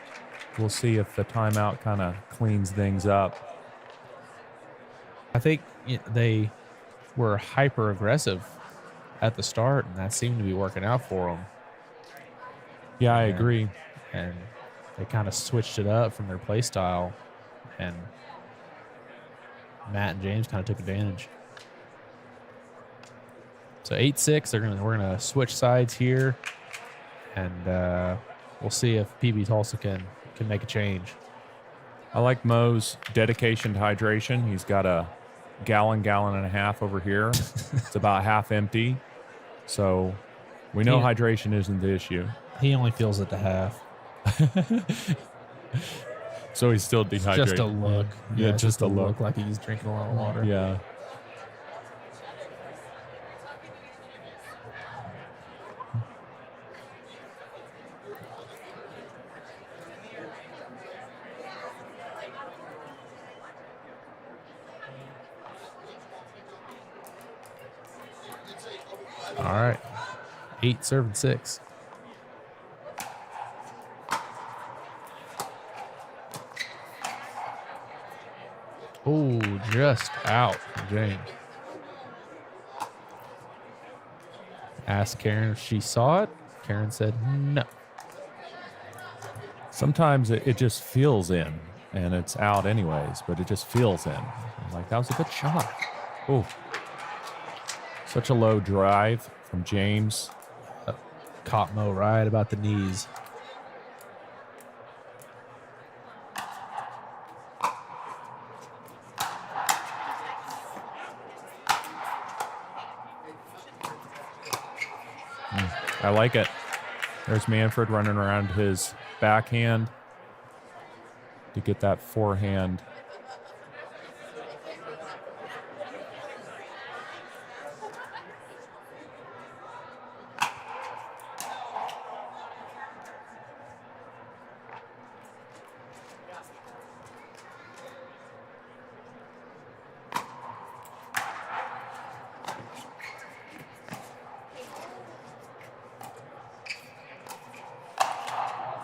We'll see if the timeout kind of cleans things up. I think they were hyper aggressive at the start, and that seemed to be working out for them. Yeah, I agree. And they kind of switched it up from their play style, and Matt and James kind of took advantage. So 8-6, we're gonna switch sides here, and we'll see if PB Tulsa can make a change. I like Mo's dedication to hydration. He's got a gallon and a half over here. It's about half empty. So we know hydration isn't the issue. He only fills it to half. So he's still dehydrated. Just a look. Yeah, just a look. Like he's drinking a lot of water. Yeah. All right. 8-6. Oh, just out from James. Asked Karen if she saw it. Karen said no. Sometimes it just feels in. and it's out anyways, but it just feels in. I'm like, that was a good shot. Ooh. Such a low drive from James. Caught Mo right about the knees. I like it. There's Manfred running around his backhand to get that forehand.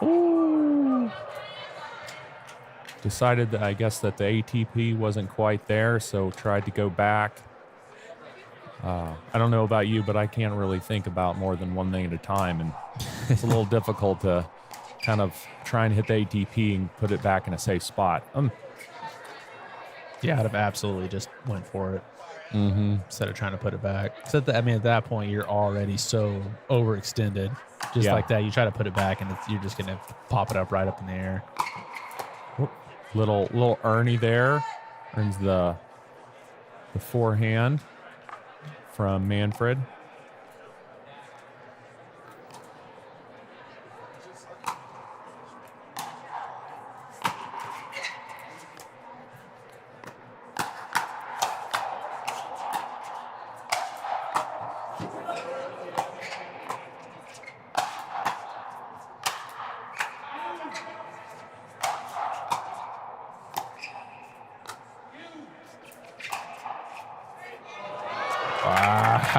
Ooh. Decided that I guess that the ATP wasn't quite there, so tried to go back. I don't know about you, but I can't really think about more than one thing at a time, and it's a little difficult to kind of try and hit the ATP and put it back in a safe spot. Yeah, I'd have absolutely just went for it instead of trying to put it back. So at that point, you're already so overextended. Just like that, you try to put it back, and you're just going to pop it up right up in the air. Little Ernie there. Earns the forehand from Manfred.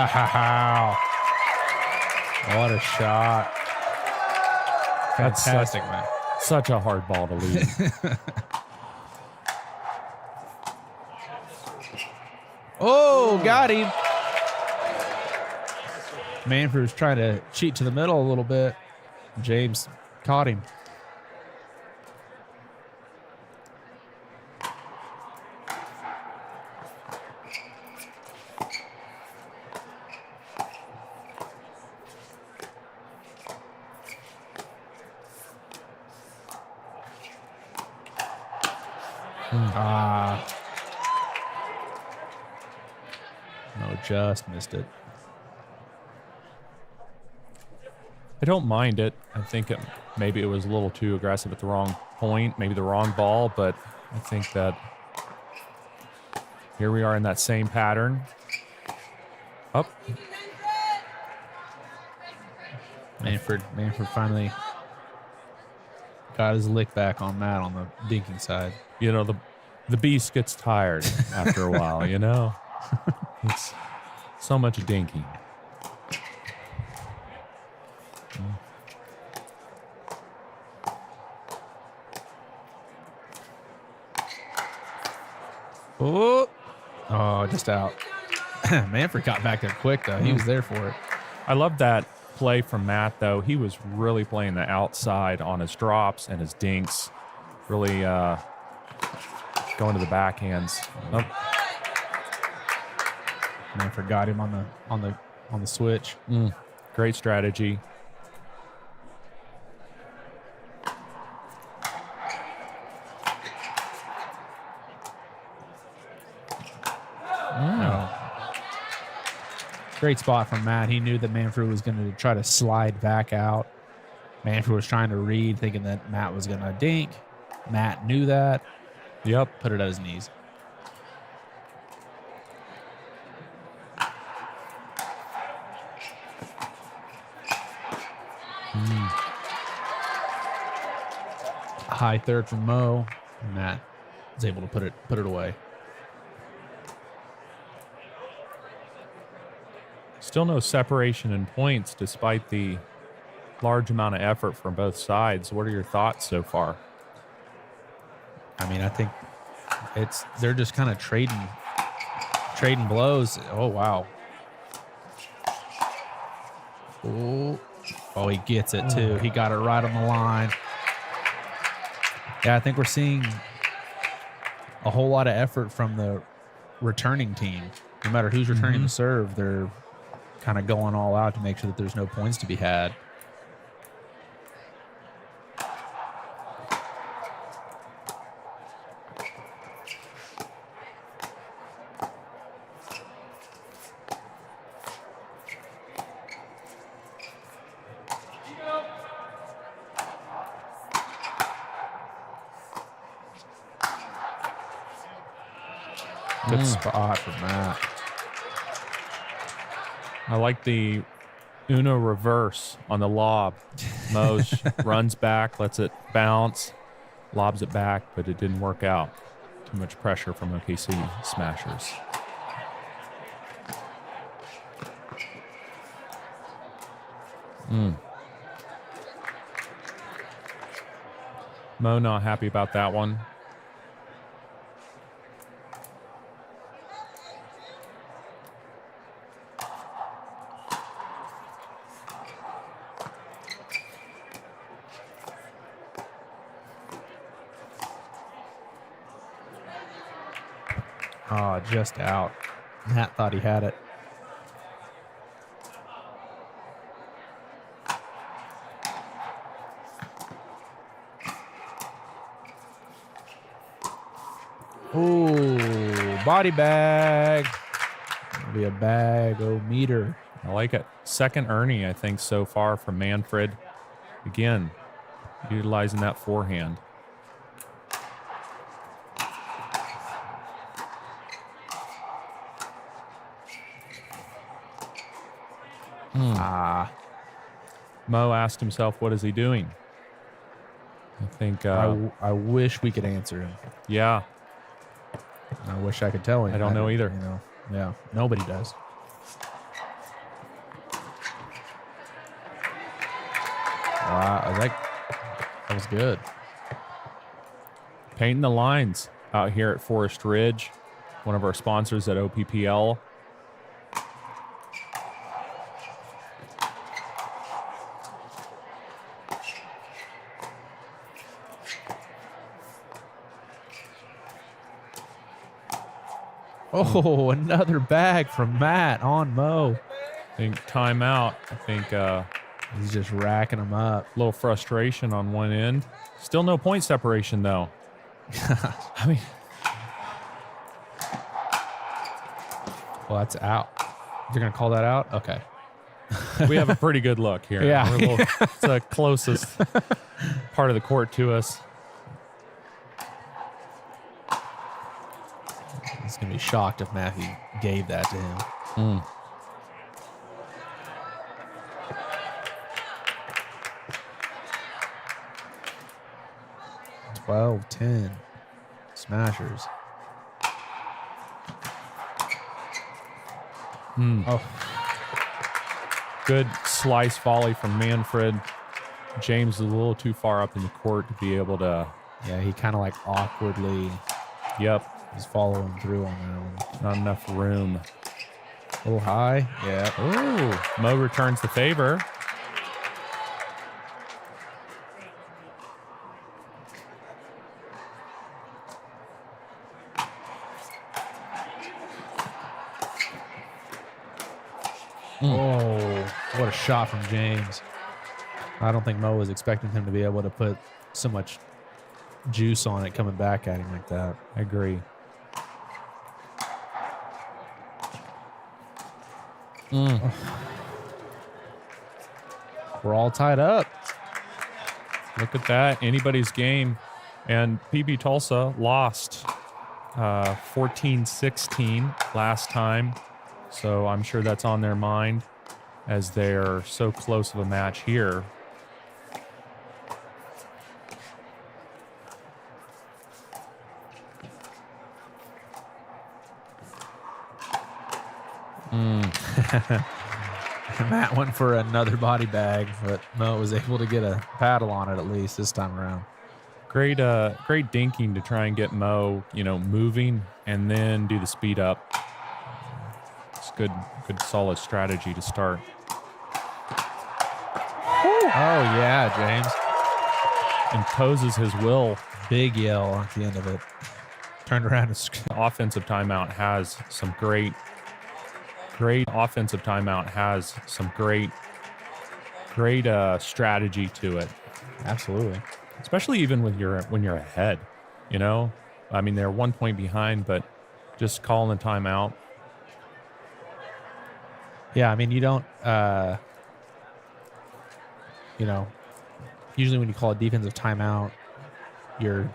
Wow. What a shot. That's Fantastic, man. Such a hard ball to lead. Oh, got him. Manfred was trying to cheat to the middle a little bit. James caught him. No, just missed it. I don't mind it. I think maybe it was a little too aggressive at the wrong point, maybe the wrong ball, but I think that here we are in that same pattern. Up. Manfred finally got his lick back on Matt on the dinking side. You know, the beast gets tired after a while, you know? It's so much dinking. Oh, just out. Manfred got back there quick, though. He was there for it. I love that play from Matt, though. He was really playing the outside on his drops and his dinks. Really going to the backhands. Oh. Manfred got him on the switch. Great strategy. Great spot from Matt. He knew that Manfred was going to try to slide back out. Manfred was trying to read, thinking that Matt was going to dink. Matt knew that. Yep. Put it at his knees. High third from Mo. Matt was able to put it away. Still no separation in points despite the large amount of effort from both sides. What are your thoughts so far? I mean, I think they're just kind of trading blows. Oh, wow. Oh, he gets it too. He got it right on the line. Yeah, I think we're seeing a whole lot of effort from the returning team. No matter who's returning the serve, they're kind of going all out to make sure that there's no points to be had. Good spot for Matt. I like the Uno reverse on the lob. Mose runs back, lets it bounce, lobs it back, but it didn't work out. Too much pressure from OKC Smashers. Mo not happy about that one. Oh, just out. Matt thought he had it. Ooh, body bag. It'll be a bag-o-meter. I like it. Second Ernie, I think, so far from Manfred. Again, utilizing that forehand. Mo asked himself, what is he doing? I think... I wish we could answer him. Yeah. I wish I could tell him. I don't know either. You know, yeah, nobody does. Wow, that was good. Painting the lines out here at Forest Ridge, one of our sponsors at OPPL. Oh, another bag from Matt on Mo. I think timeout. I think He's just racking them up. a little frustration on one end. Still no point separation, though. I mean, Well, that's out. You're going to call that out? Okay. we have a pretty good look here. Yeah. It's the closest part of the court to us. He's going to be shocked if Matthew gave that to him. 12-10. Smashers. Oh, Good slice volley from Manfred. James is a little too far up in the court to be able to. yeah, he kind of like awkwardly Yep. is following through on that one. Not enough room. A little high. Yeah. Ooh. Mo returns the favor. Oh, what a shot from James. I don't think Mo was expecting him to be able to put so much juice on it coming back at him like that. I agree. We're all tied up. Look at that. Anybody's game. And PB Tulsa lost 14-16 last time. So I'm sure that's on their mind as they're so close of a match here. Matt went for another body bag, but Mo was able to get a paddle on it at least this time around. Great dinking to try and get Mo, moving and then do the speed up. It's good solid strategy to start. Oh, yeah, James. Imposes his will. Big yell at the end of it. turned around and Offensive timeout has some great offensive timeout has some great strategy to it. Absolutely. Especially even when you're ahead, you know? I mean, they're 1 point behind, but just calling a timeout. Yeah, I mean, you don't, usually when you call a defensive timeout, you're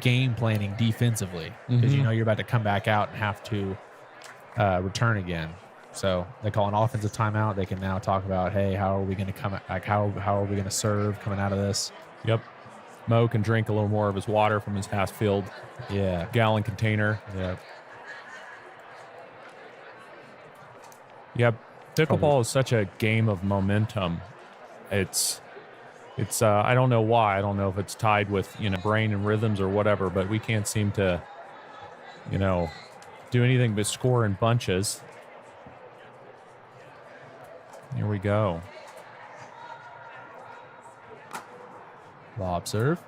game planning defensively because you know you're about to come back out and have to return again. So they call an offensive timeout. They can now talk about, hey, how are we going to come? Like, how are we going to serve coming out of this? Yep. Mo can drink a little more of his water from his half-filled gallon container. Yeah. Yep. Pickleball is such a game of momentum. It's I don't know why. I don't know if it's tied with, brain and rhythms or whatever, but we can't seem to, do anything but score in bunches. Here we go. Lob serve.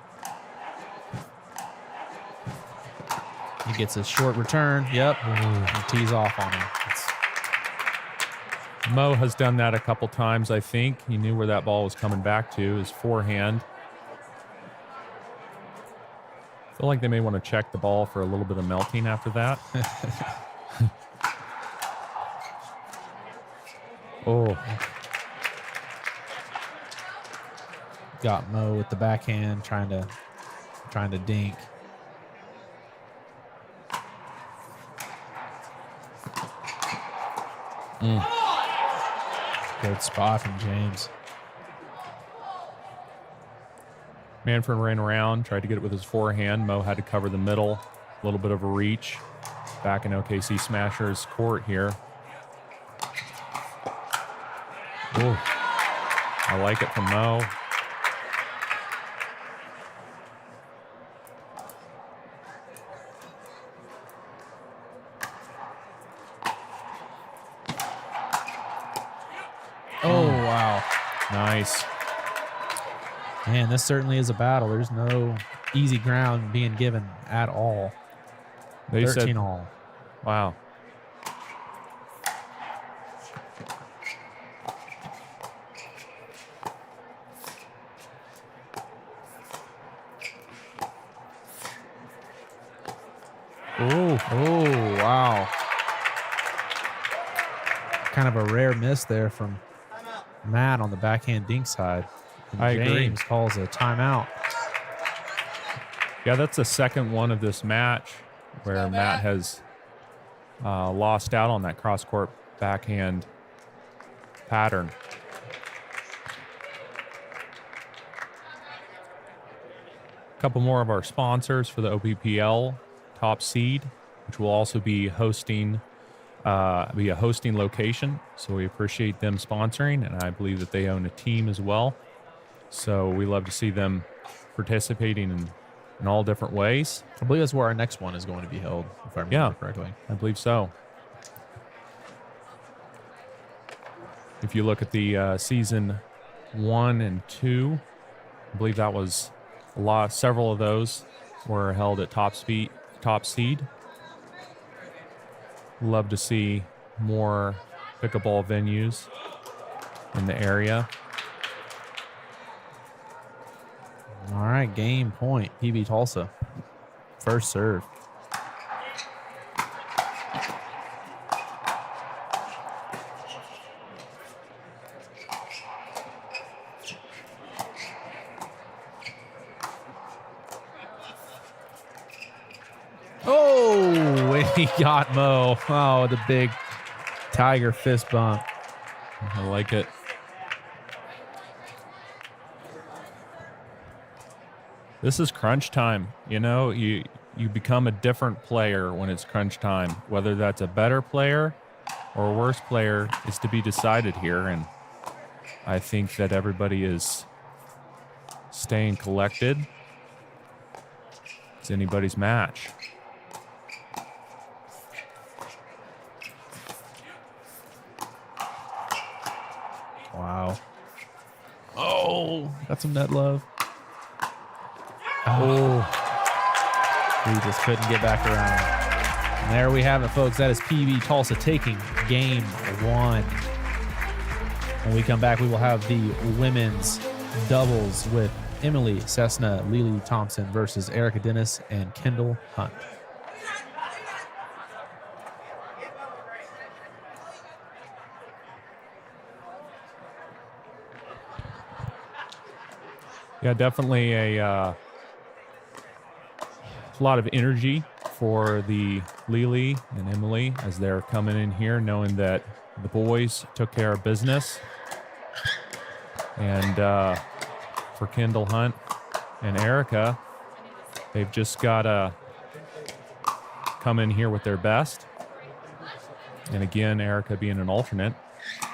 He gets a short return. Yep. He tees off on him. Mo has done that a couple times, I think. He knew where that ball was coming back to, his forehand. I feel like they may want to check the ball for a little bit of melting after that. Oh. Got Mo with the backhand, trying to dink. Good spot from James. Manfred ran around, tried to get it with his forehand. Mo had to cover the middle. A little bit of a reach. Back in OKC Smashers court here. Ooh. I like it from Mo. Oh, wow. Nice. Man, this certainly is a battle. There's no easy ground being given at all. They 13 said, all. Wow. Oh, wow. Kind of a rare miss there from Matt on the backhand dink side. And I agree. James calls a timeout. Yeah, that's the second one of this match where Matt has lost out on that cross-court backhand pattern. A couple more of our sponsors for the OPPL Top Seed, which will also be hosting, be a hosting location. So we appreciate them sponsoring, and I believe that they own a team as well. So we love to see them participating in all different ways. I believe that's where our next one is going to be held, if I remember correctly. I believe so. If you look at the season 1 and 2, I believe that was several of those were held at Top Seed. Love to see more pickleball venues in the area. All right, game point. PB Tulsa. First serve. Oh, and he got Mo. Oh, the big tiger fist bump. I like it. This is crunch time. You know, you become a different player when it's crunch time. Whether that's a better player or a worse player is to be decided here. And I think that everybody is staying collected. It's anybody's match. Wow. Oh, got some net love. Oh. We just couldn't get back around. And there we have it, folks. That is PB Tulsa taking game 1. When we come back, we will have the women's doubles with Emily Cessna, Lily Thompson versus Erica Dennis and Kendall Hunt. Yeah, definitely a lot of energy for the Lily and Emily as they're coming in here, knowing that the boys took care of business. And for Kendall Hunt and Erica, they've just got to come in here with their best. And again, Erica being an alternate.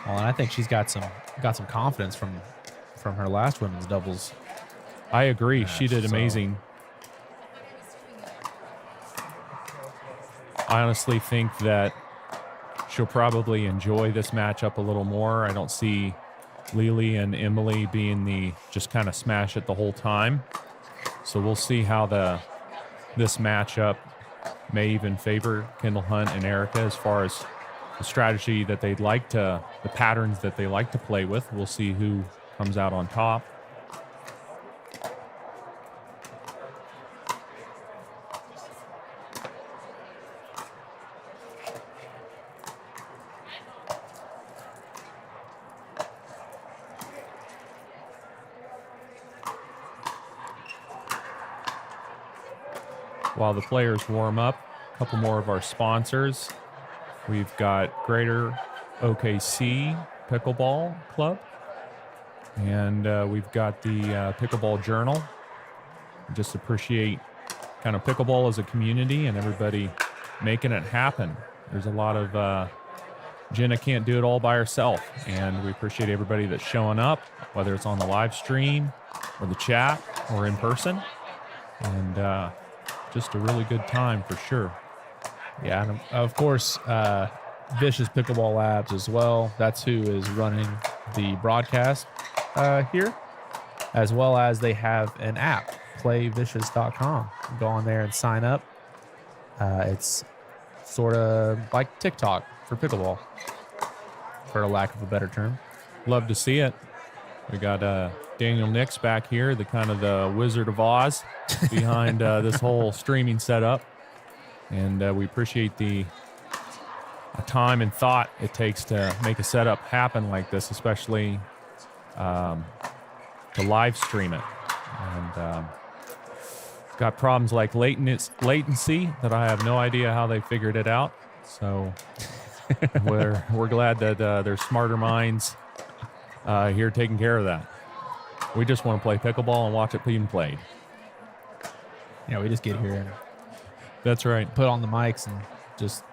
Well, and I think she's got some confidence from her last women's doubles. I agree. She did amazing. I honestly think that she'll probably enjoy this matchup a little more. I don't see Lily and Emily being the just kind of smash it the whole time. So we'll see how this matchup may even favor Kendall Hunt and Erica as far as the strategy that they'd like to, the patterns that they like to play with. We'll see who comes out on top. While the players warm up, a couple more of our sponsors. We've got Greater OKC Pickleball Club, and we've got the Pickleball Journal. Just appreciate kind of pickleball as a community and everybody making it happen. There's a lot of Jenna can't do it all by herself, and we appreciate everybody that's showing up, whether it's on the live stream or the chat or in person. And just a really good time for sure. Yeah, and of course, Vicious Pickleball Labs as well. That's who is running the broadcast here, as well as they have an app, playvicious.com. Go on there and sign up. It's sort of like TikTok for pickleball, for a lack of a better term. Love to see it. We got Daniel Nix back here, the kind of the Wizard of Oz behind this whole streaming setup. And we appreciate the time and thought it takes to make a setup happen like this, especially to live stream it. And got problems like latency that I have no idea how they figured it out. So we're glad that there's smarter minds here taking care of that. We just want to play pickleball and watch it being played. Yeah, we just get here and That's right. put on the mics and just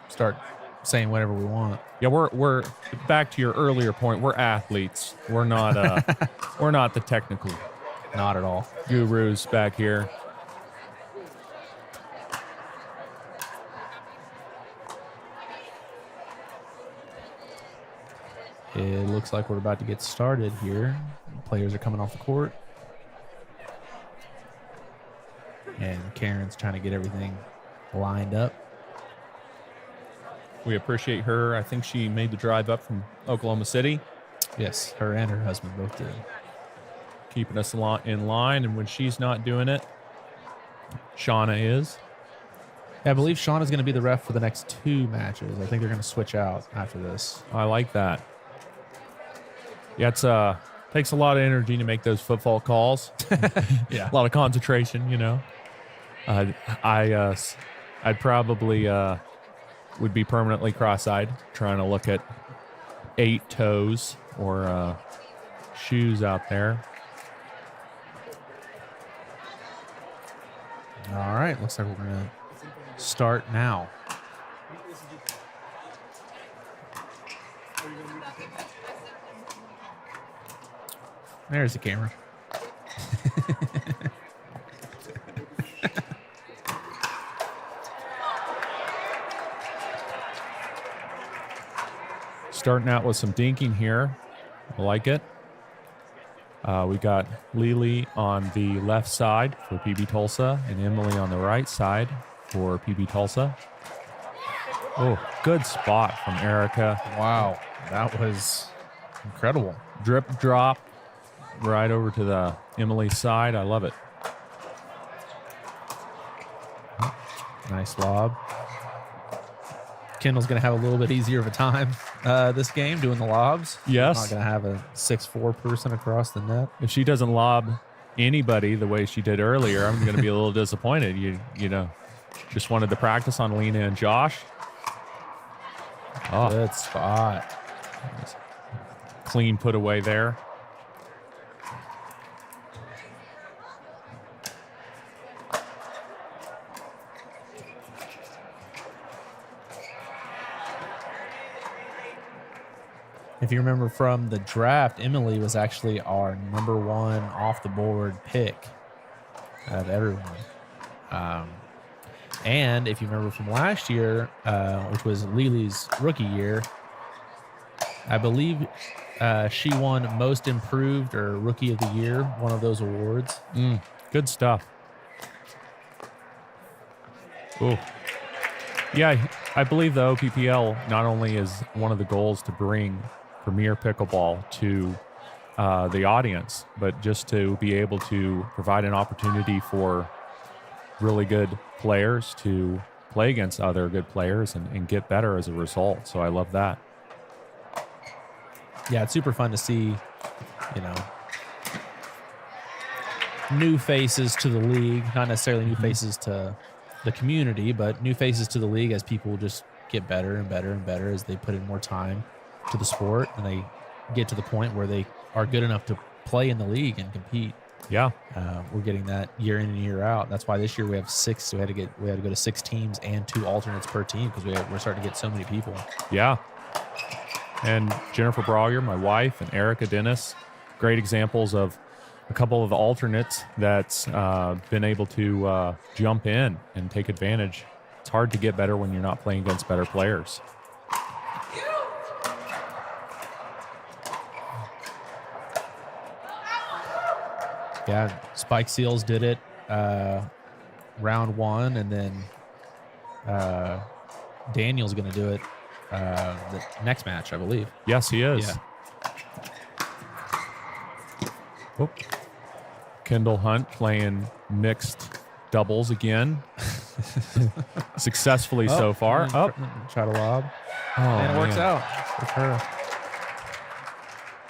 start saying whatever we want. Yeah, we're back to your earlier point. We're athletes. We're not we're not the technical Not at all. gurus back here. It looks like we're about to get started here. Players are coming off the court. And Karen's trying to get everything lined up. We appreciate her. I think she made the drive up from Oklahoma City, Yes, her and her husband both did. keeping us in line. And when she's not doing it, Shauna is. Yeah, I believe Sean is going to be the ref for the next 2 matches. I think they're going to switch out after this. I like that. Yeah, it's takes a lot of energy to make those football calls. Yeah. A lot of concentration, you know. I'd probably would be permanently cross-eyed trying to look at 8 toes or shoes out there. All right, looks like we're going to start now. There's the camera. Starting out with some dinking here. I like it. We got Lily on the left side for PB Tulsa and Emily on the right side for PB Tulsa. Oh, good spot from Erica. Wow, that was incredible. Drip drop right over to the Emily side. I love it. Nice lob. Kendall's going to have a little bit easier of a time this game doing the lobs. Yes. Not going to have a 6'4" person across the net. If she doesn't lob anybody the way she did earlier, I'm going to be a little disappointed. You know, just wanted to practice on Lena and Josh. Oh, Good spot. clean put away there. If you remember from the draft, Emily was actually our number 1 off the board pick out of everyone. And if you remember from last year, which was Lily's rookie year, I believe she won most improved or rookie of the year, one of those awards. Good stuff. Ooh. Yeah, I believe the OPPL not only is one of the goals to bring Premier Pickleball to the audience, but just to be able to provide an opportunity for really good players to play against other good players and get better as a result. So I love that. Yeah, it's super fun to see, you know, new faces to the league, not necessarily new faces to the community, but new faces to the league as people just get better and better and better as they put in more time to the sport and they get to the point where they are good enough to play in the league and compete. Yeah. We're getting that year in and year out. That's why this year we have 6. So we had to go to 6 teams and 2 alternates per team because we're starting to get so many people. Yeah. And Jennifer Brogger, my wife, and Erica Dennis, great examples of a couple of the alternates that's been able to jump in and take advantage. It's hard to get better when you're not playing against better players. Yeah, Spike Seals did it round 1, and then Daniel's going to do it the next match, I believe. Yes, he is. Yeah. Oh. Kendall Hunt playing mixed doubles again. Successfully so far. Try to lob. Oh, And it works man. out with her.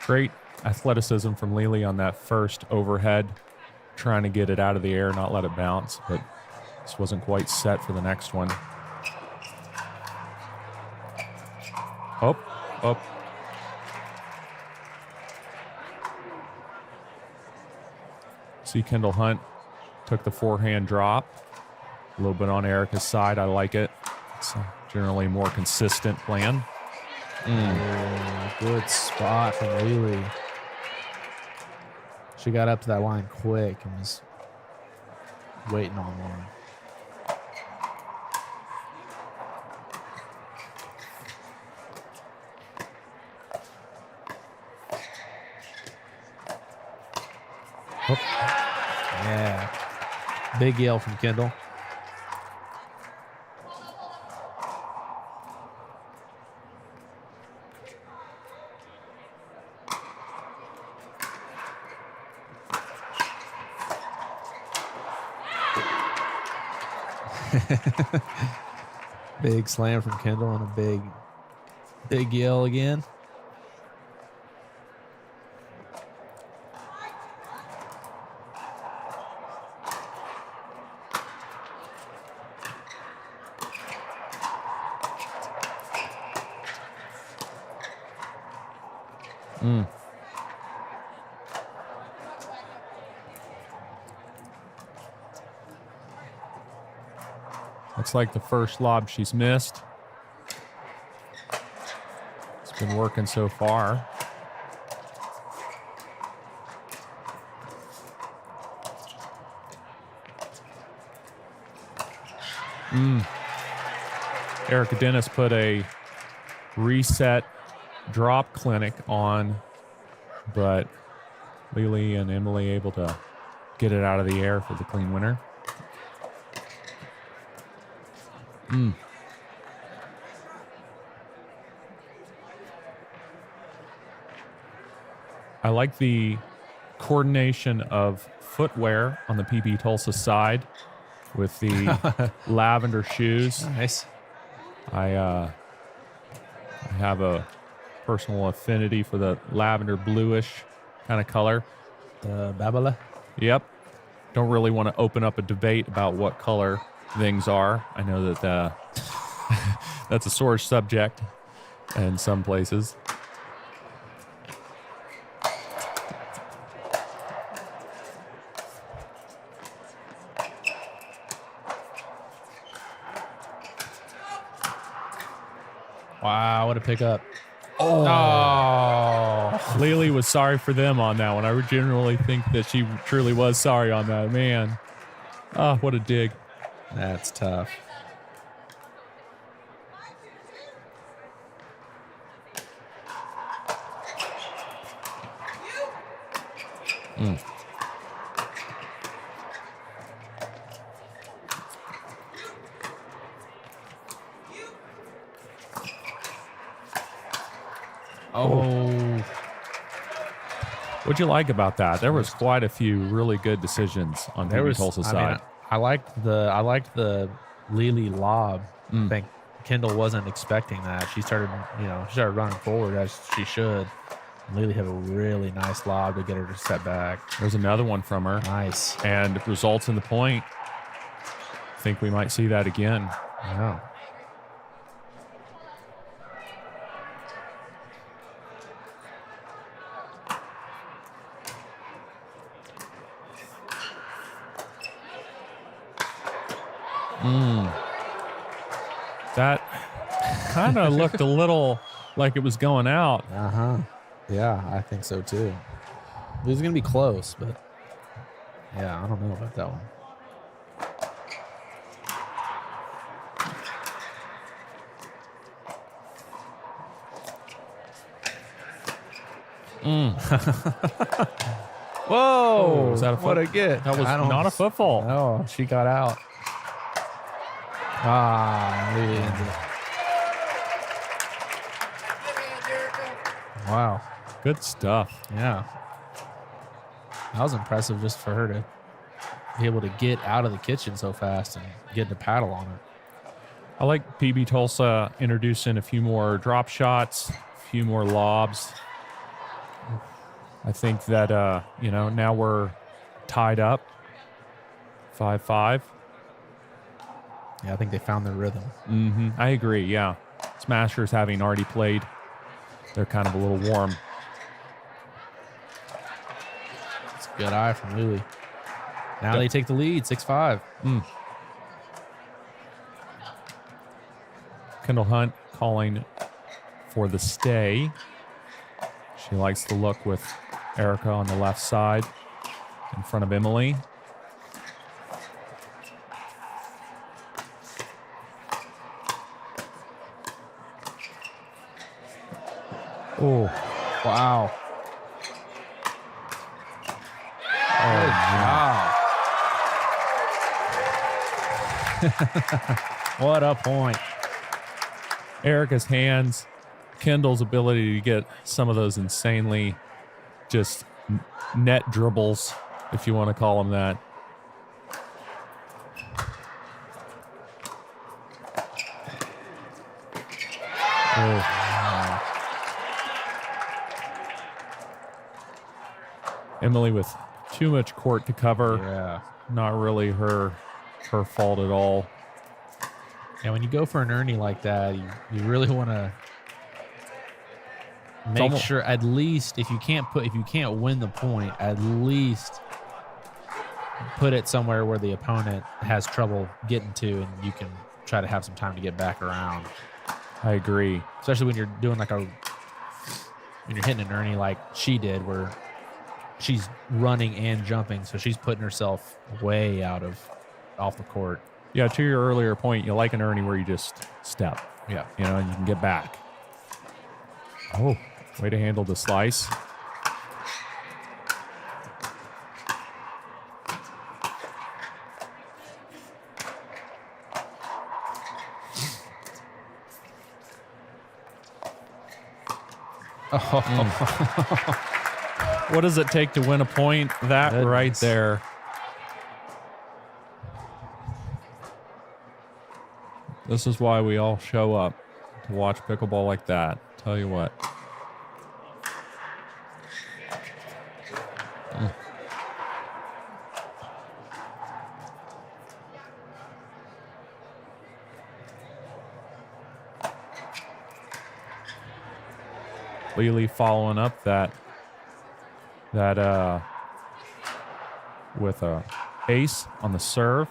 Great athleticism from Lily on that first overhead, trying to get it out of the air, not let it bounce, but this wasn't quite set for the next one. Up. See Kendall Hunt took the forehand drop. A little bit on Erica's side. I like it. It's generally a more consistent plan. Oh, good spot from Lily. She got up to that line quick and was waiting on one. Oh. Yeah. Big yell from Kendall. Big slam from Kendall and a big yell again. Looks like the first lob she's missed. It's been working so far. Erica Dennis put a reset drop clinic on, but Lily and Emily able to get it out of the air for the clean winner. I like the coordination of footwear on the PB Tulsa side with the lavender shoes. Nice. I have a personal affinity for the lavender bluish kind of color. Babala. Yep. Don't really want to open up a debate about what color things are. I know that that's a sore subject in some places. Wow, what a pickup. Oh. Lily was sorry for them on that one. I generally think that she truly was sorry on that. Man. Oh, what a dig. That's tough. Oh. What'd you like about that? There was quite a few really good decisions on PB Tulsa's side. I liked the Lily lob. I think Kendall wasn't expecting that. She started running forward as she should. Lily had a really nice lob to get her to step back. There's another one from her. Nice. And it results in the point. I think we might see that again. Yeah. That kind of looked a little like it was going out. Yeah, I think so too. It was going to be close, but yeah, I don't know about that one. Whoa! Was that a foot? What a get? That was not a football. No, she got out. Maybe it ended. Wow. Good stuff. Yeah. That was impressive just for her to be able to get out of the kitchen so fast and get the paddle on it. I like PB Tulsa introducing a few more drop shots, a few more lobs. I think that, now we're tied up 5-5. Yeah, I think they found their rhythm. I agree, yeah. Smashers having already played, they're kind of a little warm. It's a good eye from Lily. Now they take the lead, 6-5. Kendall Hunt calling for the stay. She likes the look with Erica on the left side in front of Emily. Oh, wow. What a point. Erica's hands, Kendall's ability to get some of those insanely just net dribbles, if you want to call them that. Emily with too much court to cover. Yeah. Not really her fault at all. Yeah, when you go for an Ernie like that, you really want to make sure at least if you can't win the point, at least put it somewhere where the opponent has trouble getting to, and you can try to have some time to get back around. I agree. Especially when you're doing when you're hitting an Ernie like she did, where she's running and jumping, so she's putting herself way off the court. Yeah, to your earlier point, you like an Ernie where you just step. Yeah. And you can get back. Oh, way to handle the slice. What does it take to win a point? That right Goodness. there. This is why we all show up to watch pickleball like that. Tell you what. Lily following up that with a ace on the serve.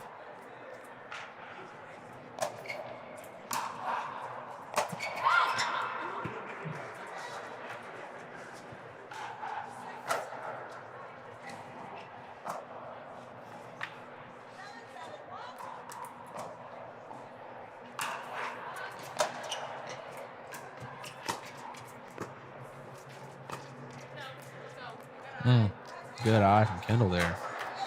Good eye from Kendall there.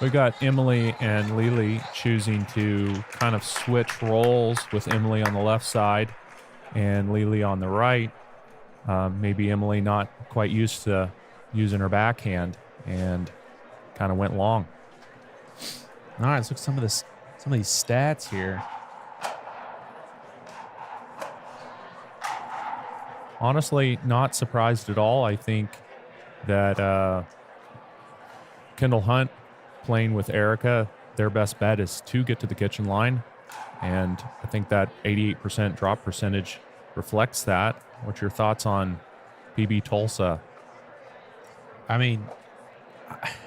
We got Emily and Lily choosing to kind of switch roles with Emily on the left side and Lily on the right. Maybe Emily not quite used to using her backhand and kind of went long. All right, let's look at some of these stats here. Honestly, not surprised at all. I think that Kendall Hunt playing with Erica, their best bet is to get to the kitchen line. And I think that 88% drop percentage reflects that. What's your thoughts on PB Tulsa? I mean,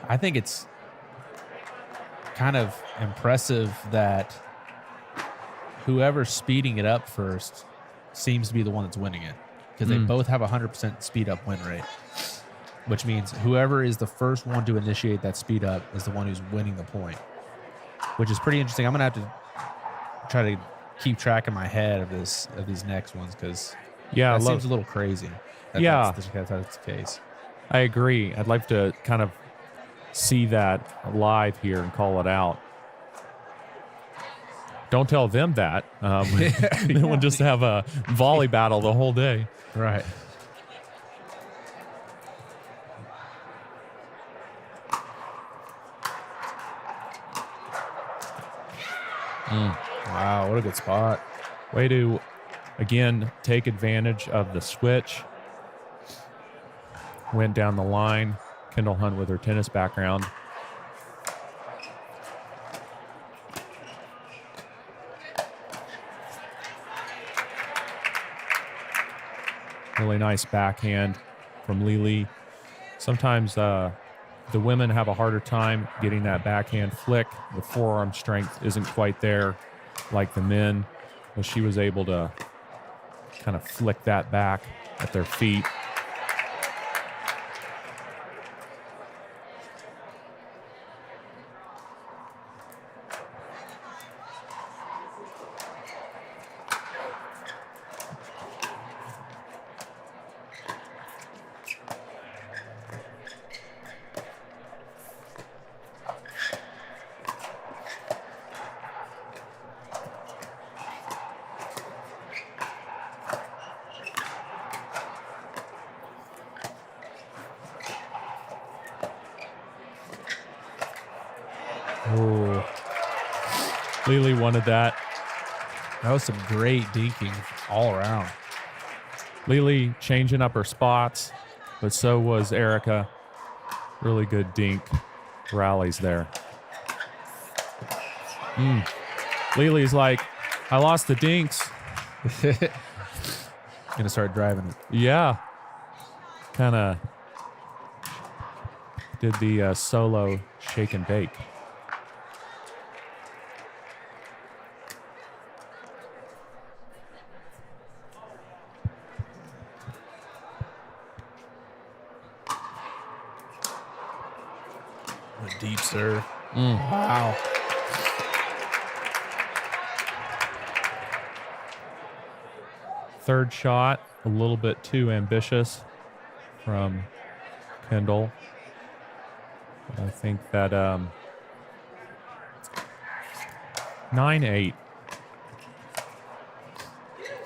I think it's kind of impressive that whoever's speeding it up first seems to be the one that's winning it, because they both have a 100% speed up win rate, which means whoever is the first one to initiate that speed up is the one who's winning the point, which is pretty interesting. I'm going to have to try to keep track in my head of these next ones, because that seems a little crazy. That's the case. I agree. I'd like to kind of see that live here and call it out. Don't tell them that. Then we'll just have a volley battle the whole day. Right. Wow, what a good spot. Way to, again, take advantage of the switch. Went down the line. Kendall Hunt with her tennis background. Really nice backhand from Lily. Sometimes the women have a harder time getting that backhand flick. The forearm strength isn't quite there like the men, but she was able to kind of flick that back at their feet. Oh, Lily wanted that. that was some great dinking all around. Lily changing up her spots, but so was Erica. Really good dink rallies there. Lily's like, I lost the dinks. Gonna start driving it. Yeah. Kind of did the solo shake and bake. A deep serve. Wow. Third shot, a little bit too ambitious from Kendall. But I think that 9-8.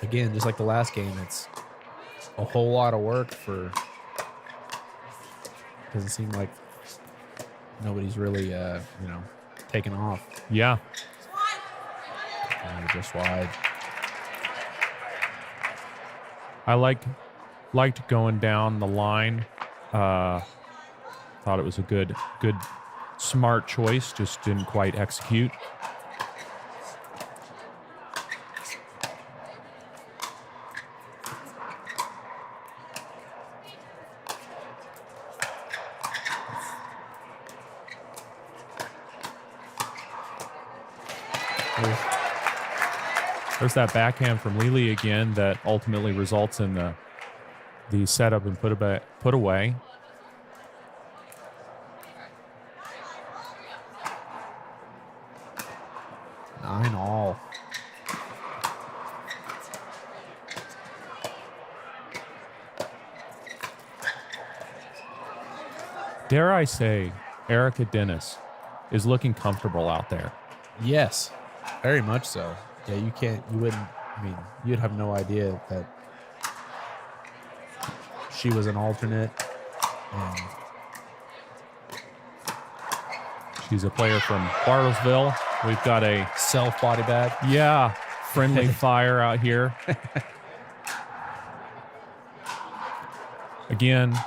Again, just like the last game, it's a whole lot of work for doesn't seem like nobody's really, taking off. Yeah. Just wide. I liked going down the line. Thought it was a good, smart choice. Just didn't quite execute. There's that backhand from Lily again that ultimately results in the setup and put away. Nine all. Dare I say, Erica Dennis is looking comfortable out there. Yes, very much so. Yeah, you'd have no idea that she was an alternate. And she's a player from Bartlesville. We've got a self body bag. Yeah, friendly fire out here. Again,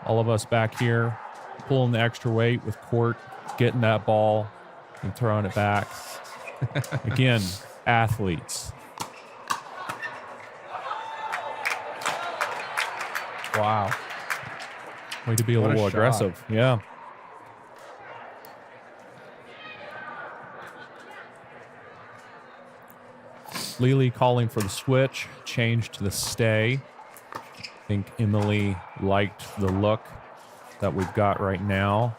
all of us back here pulling the extra weight with Court, getting that ball and throwing it back. Again, athletes. Wow. Way to be a little aggressive. Yeah. Lily calling for the switch, change to the stay. I think Emily liked the look that we've got right now.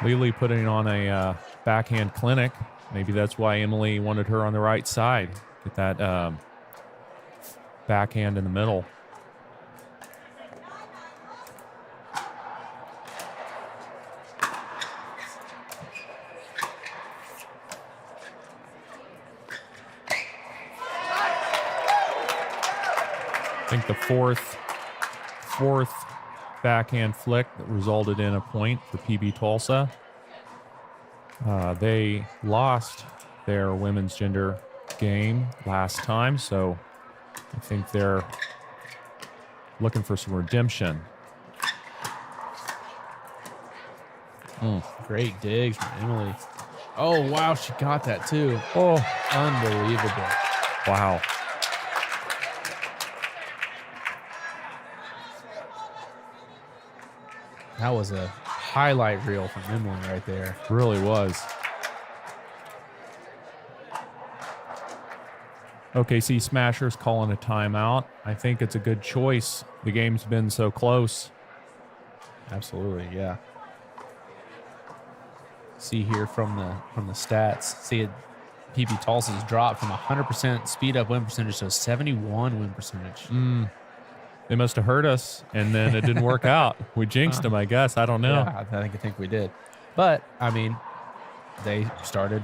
Lily putting on a backhand clinic. Maybe that's why Emily wanted her on the right side. Get that backhand in the middle. I think the fourth backhand flick that resulted in a point for PB Tulsa. They lost their women's gender game last time, so I think they're looking for some redemption. Great digs from Emily. Oh, wow, she got that too. Oh, unbelievable. Wow. That was a highlight reel from Emily right there. Really was. OKC Smashers calling a timeout. I think it's a good choice. The game's been so close. Absolutely, yeah. See here from the stats. See it. PB Tulsa's dropped from 100% speed up win percentage to 71 win percentage. They must have hurt us, and then it didn't work out. We jinxed them, I guess. I don't know. Yeah, I think we did. But, I mean, they started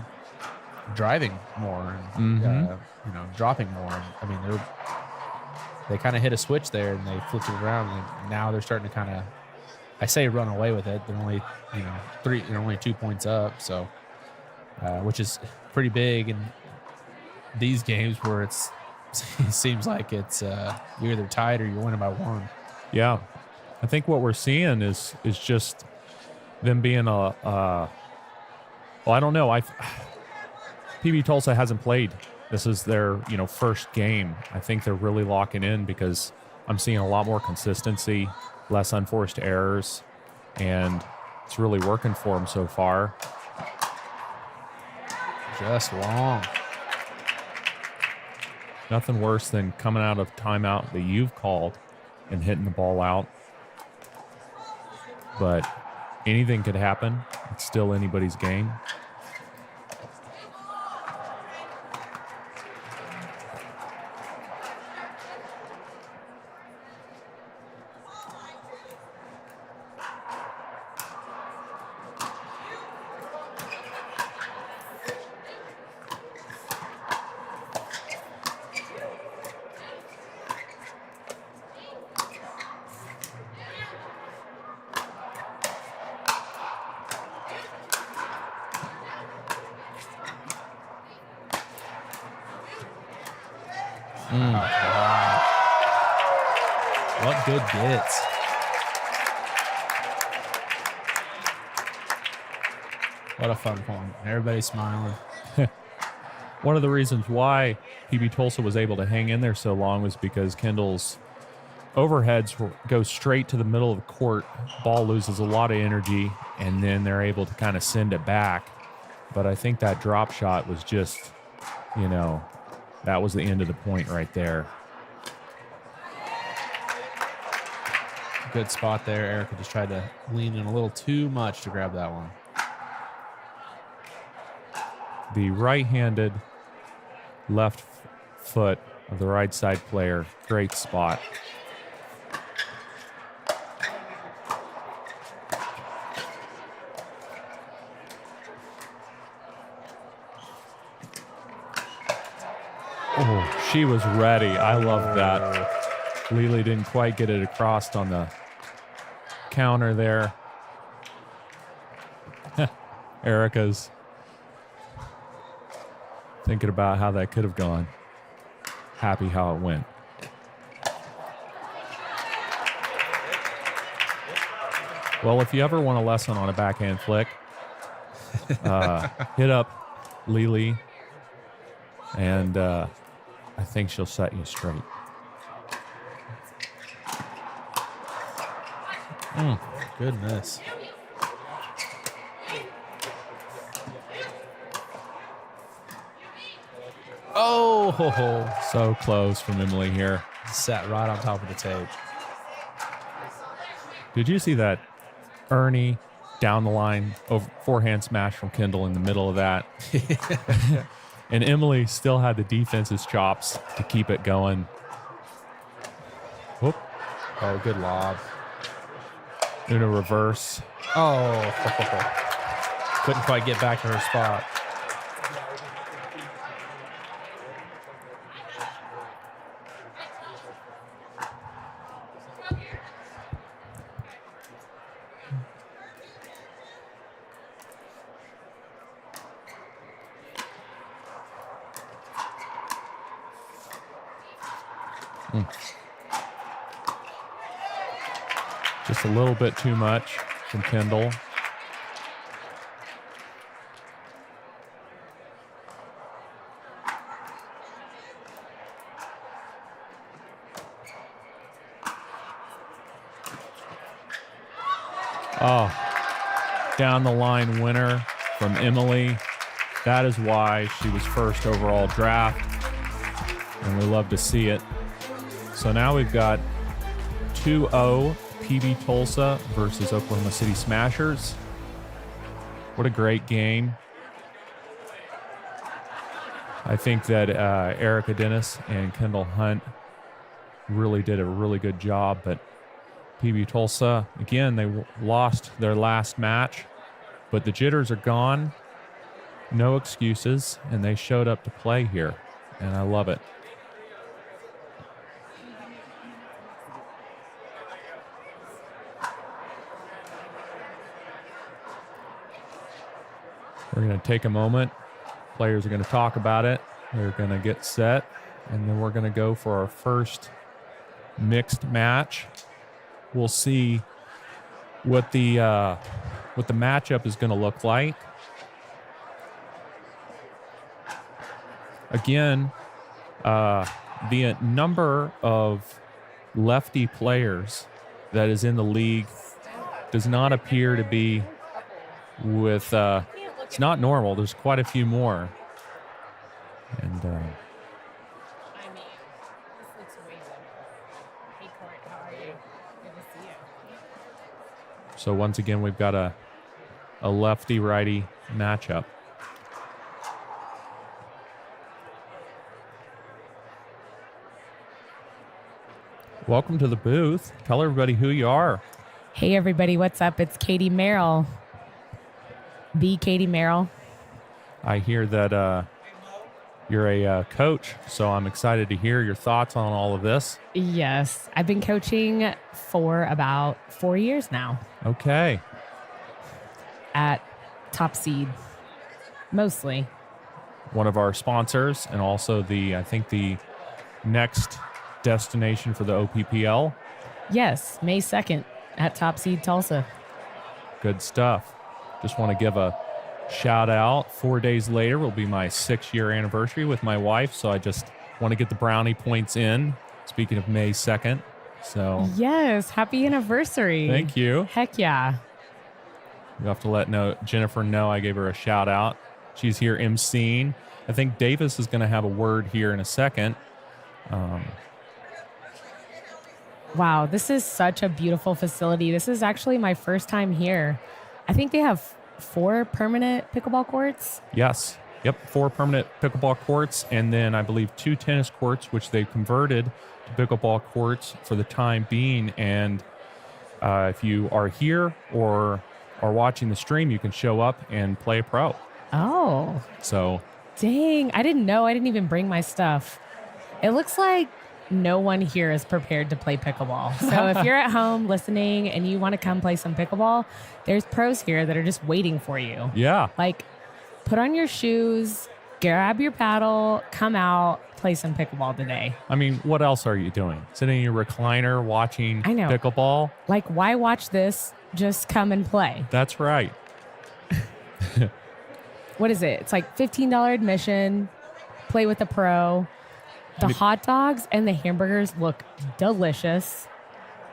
driving more and, dropping more. I mean, they kind of hit a switch there, and they flipped it around, and now they're starting to kind of, I say run away with it. They're only, they're only 2 points up, so, which is pretty big in these games where it seems like it's you're either tied or you're winning by one. Yeah. I think what we're seeing is just them being I don't know. PB Tulsa hasn't played. This is their, first game. I think they're really locking in because I'm seeing a lot more consistency, less unforced errors, and it's really working for them so far. Just long. Nothing worse than coming out of timeout that you've called and hitting the ball out. But anything could happen. It's still anybody's game. Wow. What good gets. What a fun point. Everybody's smiling. One of the reasons why PB Tulsa was able to hang in there so long was because Kendall's overheads go straight to the middle of the court. Ball loses a lot of energy, and then they're able to kind of send it back. But I think that drop shot was just, that was the end of the point right there. Good spot there. Erica just tried to lean in a little too much to grab that one. The right-handed left foot of the right side player. Great spot. Oh, she was ready. I love that. Lily didn't quite get it across on the counter there. Erica's thinking about how that could have gone. Happy how it went. Well, if you ever want a lesson on a backhand flick, hit up Lily, and I think she'll set you straight. Goodness. Oh, so close from Emily here. Sat right on top of the tape. Did you see that Ernie down the line over forehand smash from Kendall in the middle of that? And Emily still had the defense's chops to keep it going. Whoop. Oh, good lob. Una reverse. Oh, couldn't quite get back to her spot. Just a little bit too much from Kendall. Oh, down the line winner from Emily. That is why she was first overall draft, and we love to see it. So now we've got 2-0 PB Tulsa versus Oklahoma City Smashers. What a great game. I think that Erica Dennis and Kendall Hunt really did a really good job, but PB Tulsa, again, they lost their last match, but the jitters are gone. No excuses, and they showed up to play here, and I love it. We're going to take a moment. Players are going to talk about it. They're going to get set, and then we're going to go for our first mixed match. We'll see what the matchup is going to look like. Again, the number of lefty players that is in the league does not appear to be with it's not normal. There's quite a few more. And I mean, this looks way better. Hey, Court, how are you? Good to see you. so once again, we've got a lefty-righty matchup. Welcome to the booth. Tell everybody who you are. Hey, everybody, what's up? It's Katie Merrill. The Katie Merrill. I hear that you're a coach, so I'm excited to hear your thoughts on all of this. Yes, I've been coaching for about 4 years now Okay. at Top Seed, mostly. One of our sponsors, and also I think the next destination for the OPPL. Yes, May 2nd at Top Seed Tulsa. Good stuff. Just want to give a shout out. 4 days later will be my 6-year anniversary with my wife, so I just want to get the brownie points in. Speaking of May 2nd, so Yes, happy anniversary. thank you. Heck yeah. You have to let Jennifer know I gave her a shout out. She's here emceeing. I think Davis is going to have a word here in a second. Wow, this is such a beautiful facility. This is actually my first time here. I think they have 4 permanent pickleball courts. Yes. Yep. 4 permanent pickleball courts, and then I believe 2 tennis courts, which they've converted to pickleball courts for the time being. And if you are here or are watching the stream, you can show up and play a pro. Oh, So dang. I didn't know. I didn't even bring my stuff. It looks like no one here is prepared to play pickleball. So if you're at home listening and you want to come play some pickleball, there's pros here that are just waiting for you. yeah, Like, put on your shoes, grab your paddle, come out, play some pickleball today. I mean, what else are you doing? Sitting in your recliner watching I know. pickleball? Like, why watch this? Just come and play. That's right. What is it? It's like $15 admission, play with a pro. The hot dogs and the hamburgers look delicious.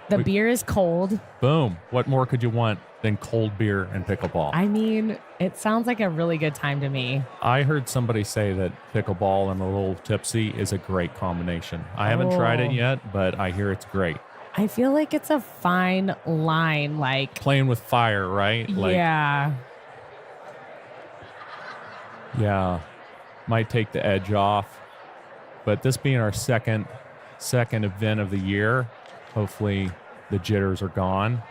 The beer is cold. Boom. What more could you want than cold beer and pickleball? I mean, it sounds like a really good time to me. I heard somebody say that pickleball and a little tipsy is a great combination. I haven't tried it Oh. yet, but I hear it's great. I feel like it's a fine line. Like, Playing with fire, right? yeah. Yeah. Might take the edge off. But this being our second event of the year, hopefully the jitters are gone.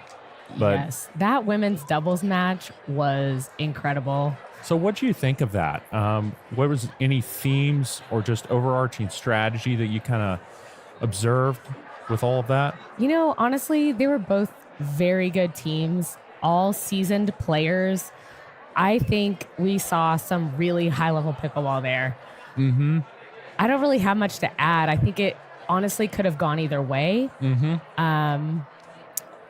But Yes. That women's doubles match was incredible. so what do you think of that? What was any themes or just overarching strategy that you kind of observed with all of that? You know, honestly, they were both very good teams, all seasoned players. I think we saw some really high level pickleball there. Mm-hmm. I don't really have much to add. I think it honestly could have gone either way. Mm-hmm.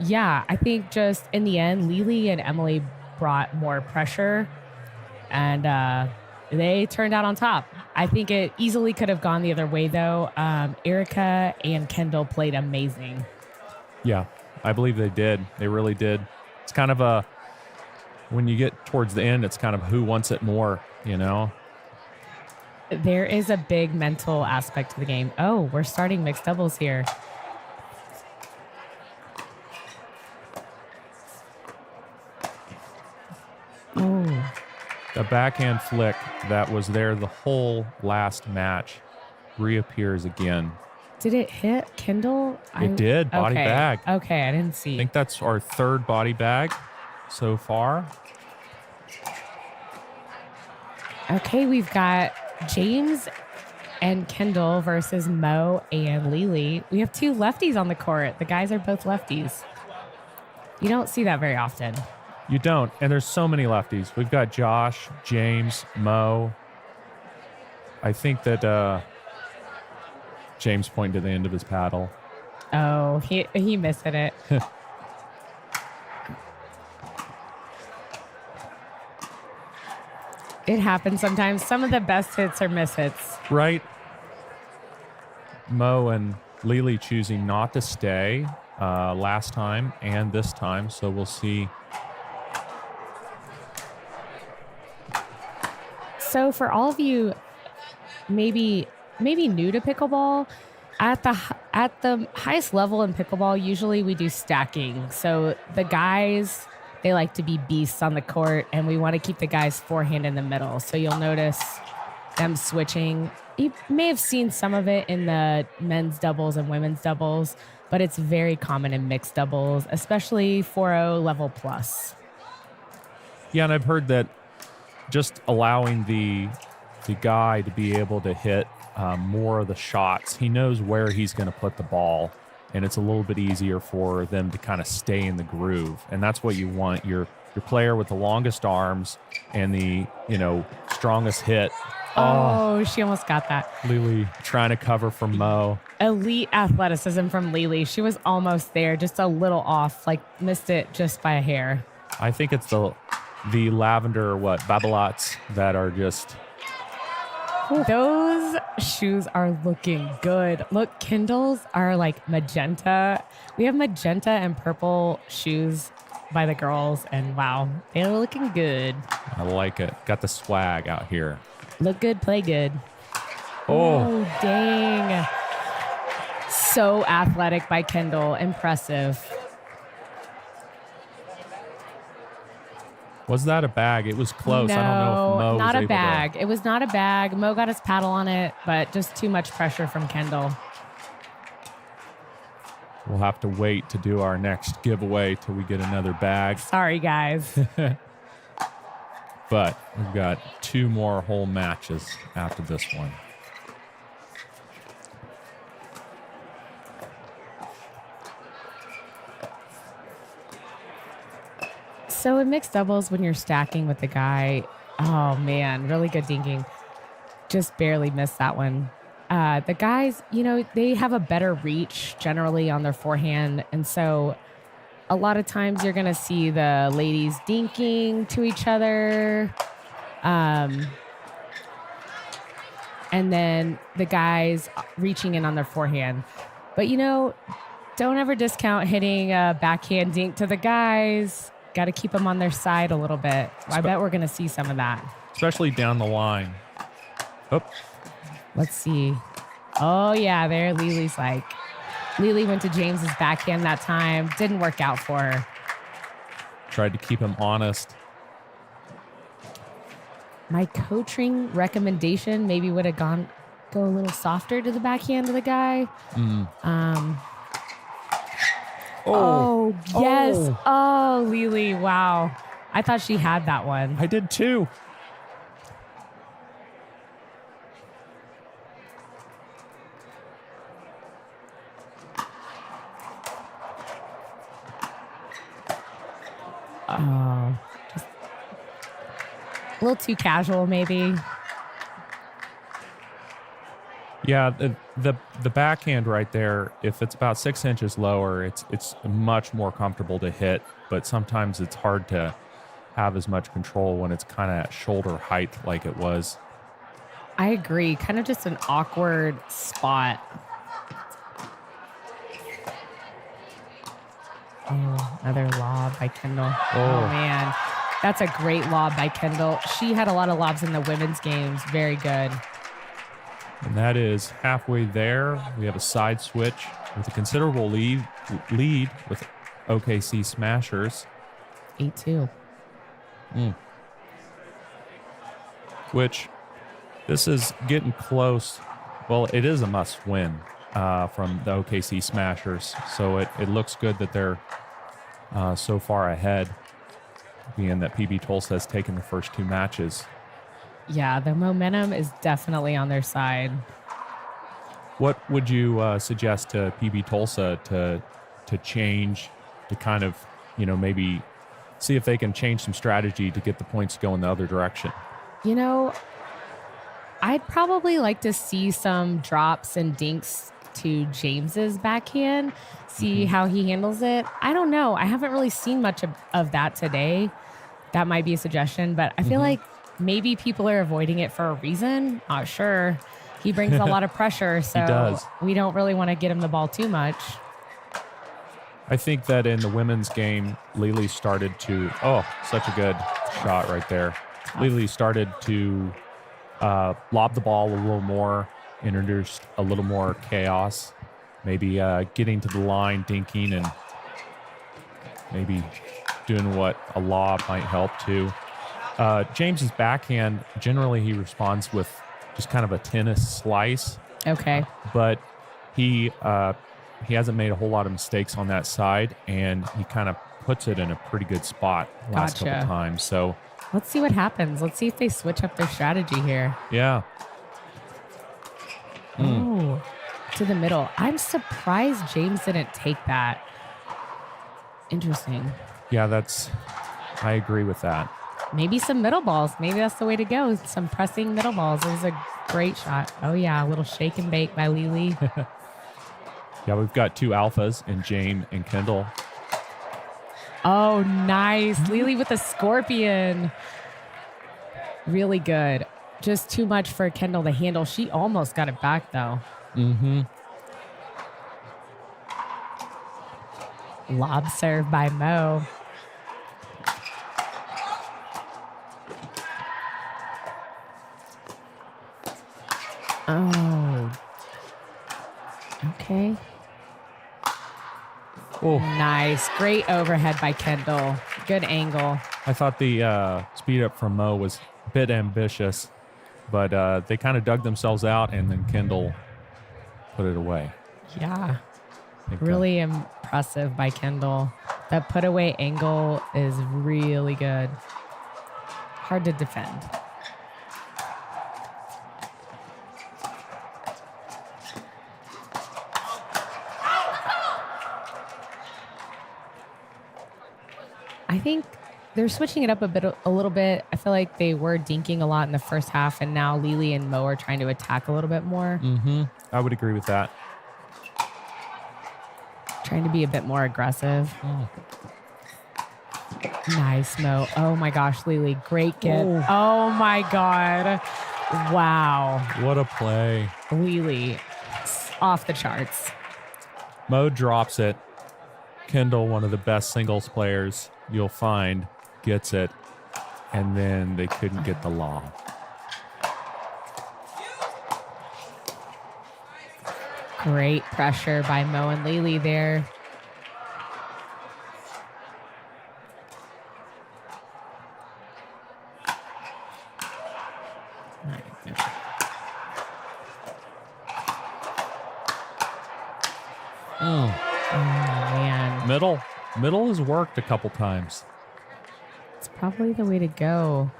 Yeah, I think just in the end, Lily and Emily brought more pressure and they turned out on top. I think it easily could have gone the other way, though. Erica and Kendall played amazing. Yeah, I believe they did. They really did. It's kind of when you get towards the end, it's kind of who wants it more, you know? There is a big mental aspect to the game. Oh, we're starting mixed doubles here. Oh, The backhand flick that was there the whole last match reappears again. did it hit Kendall? It did. Body Okay. bag. Okay, I didn't see. I think that's our 3rd body bag so far. Okay, we've got James and Kendall versus Mo and Lily. We have 2 lefties on the court. The guys are both lefties. You don't see that very often. You don't. And there's so many lefties. We've got Josh, James, Mo. I think that James pointed to the end of his paddle. Oh, he missed it. It happens sometimes. Some of the best hits are miss hits. Right? Mo and Lily choosing not to stay last time and this time. So we'll see. So for all of you maybe new to pickleball, at the highest level in pickleball, usually we do stacking. So the guys, they like to be beasts on the court, and we want to keep the guys forehand in the middle. So you'll notice them switching. You may have seen some of it in the men's doubles and women's doubles, but it's very common in mixed doubles, especially 4.0 level plus. Yeah, and I've heard that just allowing the guy to be able to hit more of the shots, he knows where he's going to put the ball, and it's a little bit easier for them to kind of stay in the groove. And that's what you want, your player with the longest arms and the strongest hit Oh, she almost got that. Lily trying to cover for Mo. Elite athleticism from Lily. She was almost there, just a little off, like missed it just by a hair. I think it's the lavender, Babolat's that are just... Those shoes are looking good. Look, Kindles are like magenta. We have magenta and purple shoes by the girls, and wow, they're looking good. I like it. Got the swag out here. Look good, play good. Oh, Dang. So athletic by Kendall. Impressive. was that a bag? It was close. No, I don't know if Mo not was a able bag. to. It was not a bag. Mo got his paddle on it, but just too much pressure from Kendall. We'll have to wait to do our next giveaway till we get another bag. Sorry, guys. But we've got 2 more whole matches after this one. So in mixed doubles, when you're stacking with the guy, oh man, really good dinking. Just barely missed that one. The guys, you know, they have a better reach generally on their forehand. And so a lot of times you're going to see the ladies dinking to each other. And then the guys reaching in on their forehand. But, you know, don't ever discount hitting a backhand dink to the guys. Got to keep them on their side a little bit. I bet we're going to see some of that. Especially down the line. Oh. Let's see. Oh, yeah, there Lily's like. Lily went to James's backhand that time. Didn't work out for her. Tried to keep him honest. My coaching recommendation maybe would have go a little softer to the backhand of the guy. Oh, yes. Oh, Lily. Wow. I thought she had that one. I did too. Oh, just a little too casual, maybe. Yeah, the backhand right there, if it's about 6 inches lower, it's much more comfortable to hit, but sometimes it's hard to have as much control when it's kind of at shoulder height like it was. I agree. Kind of just an awkward spot. Oh, another lob by Kendall. Oh, man. That's a great lob by Kendall. She had a lot of lobs in the women's games. Very good. And that is halfway there. We have a side switch with a considerable lead with OKC Smashers. 8-2. Which, this is getting close. Well, it is a must win from the OKC Smashers. So it looks good that they're so far ahead, being that PB Tulsa has taken the first 2 matches. Yeah, the momentum is definitely on their side. What would you suggest to PB Tulsa to change, to kind of, you know, maybe see if they can change some strategy to get the points going the other direction? You know, I'd probably like to see some drops and dinks to James's backhand, see how he handles it. I don't know. I haven't really seen much of that today. That might be a suggestion, but I feel like maybe people are avoiding it for a reason. Not sure. He brings a lot of pressure, so we don't really want to get him the ball too much. I think that in the women's game, Lily started to, such a good shot right there. Lily started to lob the ball a little more, introduced a little more chaos, maybe getting to the line, dinking, and maybe doing what a lob might help too. James's backhand, generally he responds with just kind of a tennis slice. Okay. But he hasn't made a whole lot of mistakes on that side, and he kind of puts it in a pretty good spot last couple times. So let's see what happens. Let's see if they switch up their strategy here. Yeah. Oh, to the middle. I'm surprised James didn't take that. Interesting. Yeah, I agree with that. maybe some middle balls. Maybe that's the way to go. Some pressing middle balls. It was a great shot. Oh, yeah. A little shake and bake by Lily. Yeah, we've got 2 alphas in James and Kendall. Oh, nice. Lily with the scorpion. Really good. Just too much for Kendall to handle. She almost got it back, though. Mm-hmm. Lob serve by Mo. Oh. Okay. Oh, Nice. Great overhead by Kendall. Good angle. I thought the speed up from Mo was a bit ambitious, but they kind of dug themselves out, and then Kendall put it away. Yeah. I think, Really impressive by Kendall. That put away angle is really good. Hard to defend. I think they're switching it up a little bit. I feel like they were dinking a lot in the first half, and now Lily and Mo are trying to attack a little bit more. Mm-hmm. I would agree with that. Trying to be a bit more aggressive. Nice, Mo. Oh my gosh, Lily. Great get. Oh my God. Wow. What a play. Lily, off the charts. Mo drops it. Kendall, one of the best singles players you'll find, gets it. And then they couldn't get the lob. Great pressure by Mo and Lily there. Oh, man. Middle has worked a couple times. It's probably the way to go.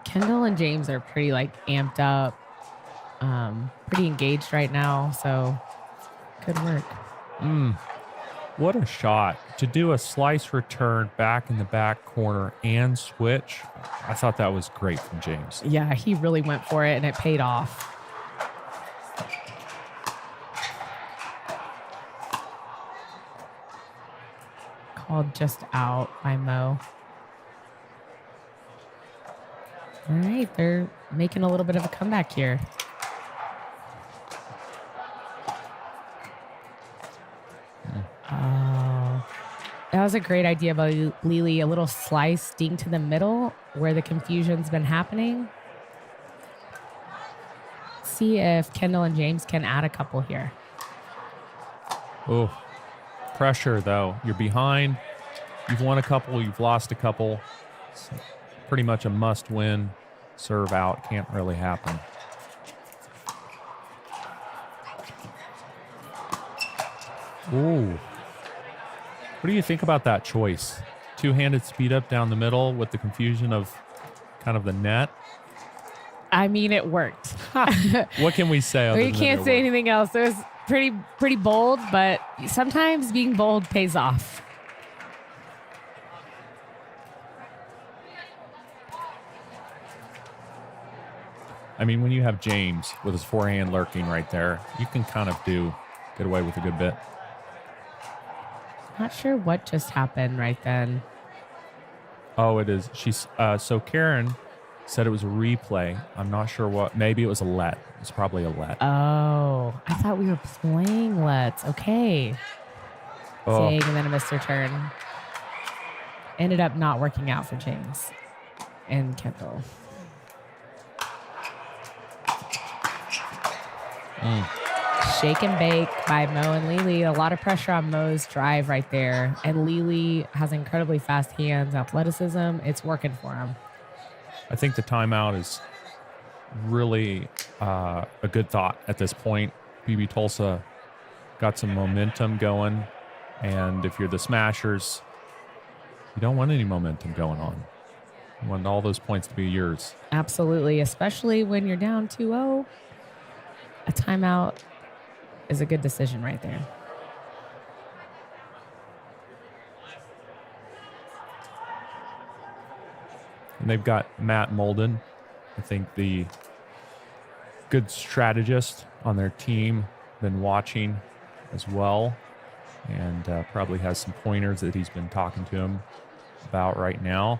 Kendall and James are pretty amped up, pretty engaged right now. So good work. What a shot. To do a slice return back in the back corner and switch. I thought that was great from James. Yeah, he really went for it and it paid off. Called just out by Mo. All right, they're making a little bit of a comeback here. Oh, that was a great idea by Lily. A little slice ding to the middle where the confusion's been happening. See if Kendall and James can add a couple here. Oh, pressure though. You're behind. You've won a couple. You've lost a couple. It's pretty much a must win. Serve out. Can't really happen. Ooh. What do you think about that choice? Two-handed speed up down the middle with the confusion of kind of the net. I mean, it worked. What can we say? We can't say anything else. It was pretty bold, but sometimes being bold pays off. I mean, when you have James with his forehand lurking right there, you can kind of get away with a good bit. Not sure what just happened right then. Oh, it is. So Karen said it was a replay. I'm not sure what. Maybe it was a let. It's probably a let. Oh, I thought we were playing lets. Okay. Oh. Saying and then a missed return. Ended up not working out for James and Kendall. Shake and bake by Mo and Lily. A lot of pressure on Mo's drive right there. And Lily has incredibly fast hands, athleticism. It's working for him. I think the timeout is really a good thought at this point. BB Tulsa got some momentum going. And if you're the Smashers, you don't want any momentum going on. You want all those points to be yours. Absolutely, especially when you're down 2-0. A timeout is a good decision right there. And they've got Matt Molden, I think the good strategist on their team, been watching as well, and probably has some pointers that he's been talking to him about right now.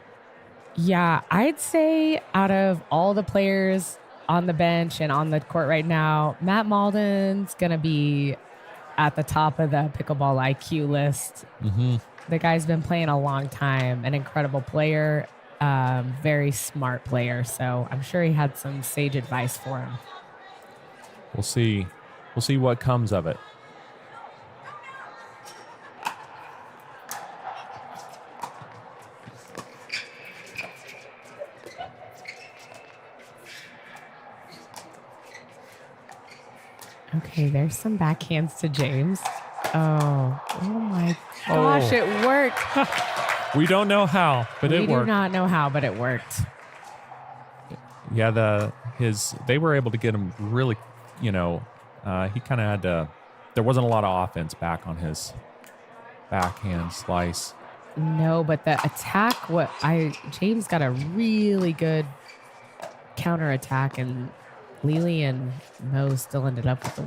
Yeah, I'd say out of all the players on the bench and on the court right now, Matt Malden's going to be at the top of the pickleball IQ list. Mm-hmm. The guy's been playing a long time, an incredible player, very smart player. So I'm sure he had some sage advice for him. We'll see. We'll see what comes of it. Okay, there's some backhands to James. Oh my gosh, it worked. We don't know how, but it We worked. do not know how, but it worked. Yeah, they were able to get him really, he kind of had to, there wasn't a lot of offense back on his backhand slice. No, but the attack, James got a really good counter attack, and Lily and Mo still ended up with the.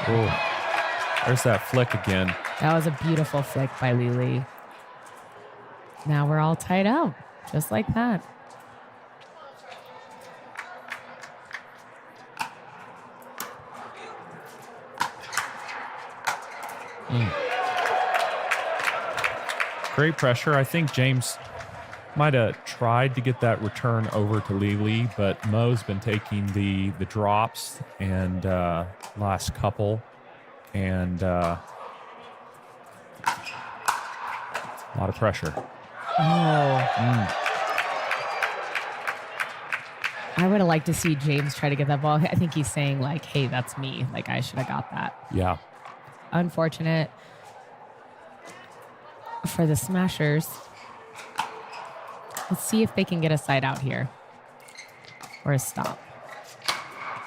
Oh, there's that flick again. That was a beautiful flick by Lily. Now we're all tied up, just like that. Great pressure. I think James might have tried to get that return over to Lily, but Mo's been taking the drops and last couple, and a lot of pressure. I would have liked to see James try to get that ball. I think he's saying like, hey, that's me. Like, I should have got that. Yeah. Unfortunate for the Smashers. Let's see if they can get a side out here or a stop.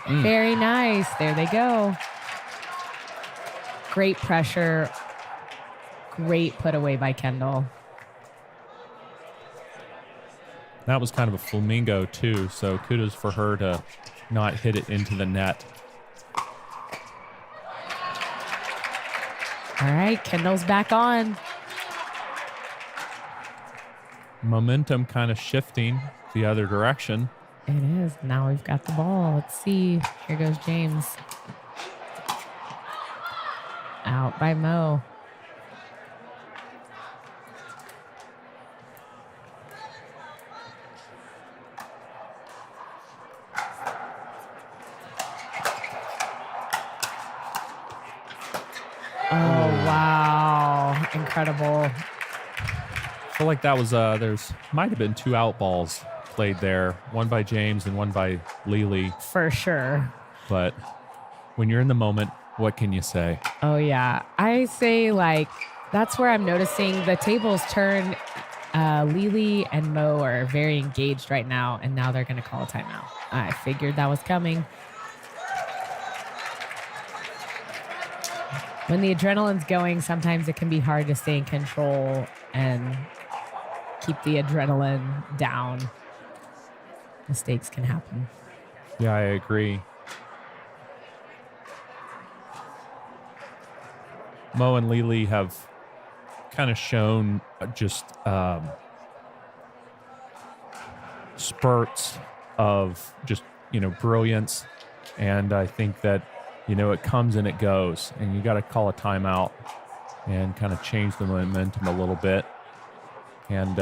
Very nice. There they go. Great pressure. Great put away by Kendall. That was kind of a flamingo too, so kudos for her to not hit it into the net. All right, Kendall's back on. Momentum kind of shifting the other direction. It is. Now we've got the ball. Let's see. Here goes James. Out by Mo. Oh, wow. Incredible. I feel like that was there's might have been two out balls played there, one by James and one by Lily. For sure. But when you're in the moment, what can you say? Oh, yeah. I say, like, that's where I'm noticing the tables turn. Lily and Mo are very engaged right now, and now they're going to call a timeout. I figured that was coming. When the adrenaline's going, sometimes it can be hard to stay in control and keep the adrenaline down. Mistakes can happen. Yeah, I agree. Mo and Lily have kind of shown just spurts of just, brilliance. And I think that, it comes and it goes, and you got to call a timeout and kind of change the momentum a little bit. And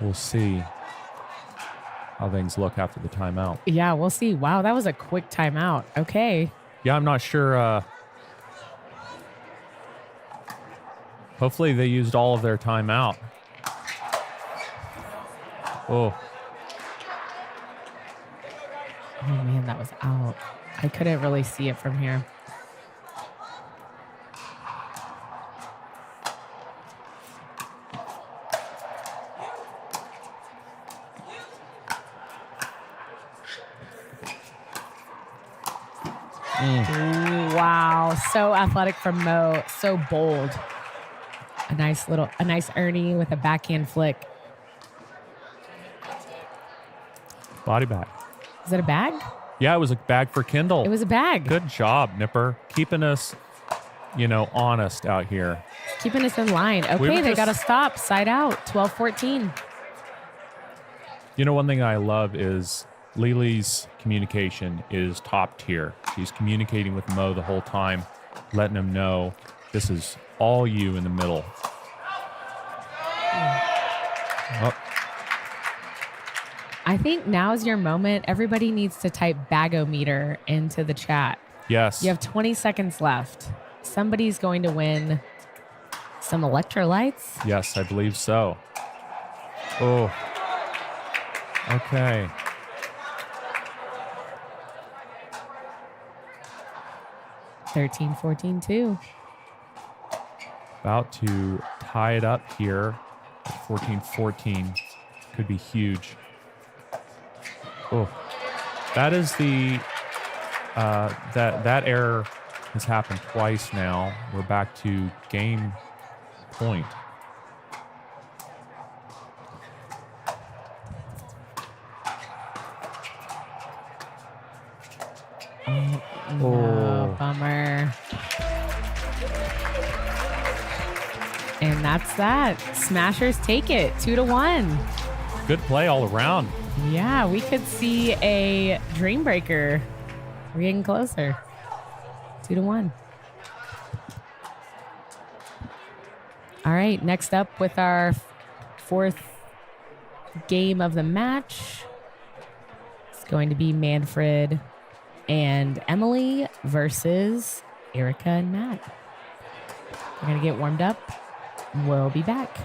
we'll see how things look after the timeout. Yeah, we'll see. Wow, that was a quick timeout. Okay. Yeah, I'm not sure. Hopefully they used all of their timeout. Oh, man, that was out. I couldn't really see it from here. Wow, so athletic from Mo, so bold. a nice Ernie with a backhand flick. Body bag. Is it a bag? Yeah, it was a bag for Kendall. It was a bag. Good job, Nipper. Keeping us, honest out here. Keeping us in line. Okay, they got to stop. Side out. 12-14. One thing I love is Lily's communication is top tier. She's communicating with Mo the whole time, letting him know this is all you in the middle. Oh. I think now's your moment. Everybody needs to type bagometer into the chat. Yes. You have 20 seconds left. Somebody's going to win some electrolytes. Yes, I believe so. Oh. Okay. $13, 14, 2. About to tie it up here. 14-14 could be huge. Oh, that is the that error has happened twice now. We're back to game point. Oh, bummer. And that's that. Smashers take it 2-1. Good play all around. Yeah, we could see a dream breaker. We're getting closer. 2-1. All right, next up with our fourth game of the match, it's going to be Manfred and Emily versus Erica and Matt. We're going to get warmed up. We'll be back.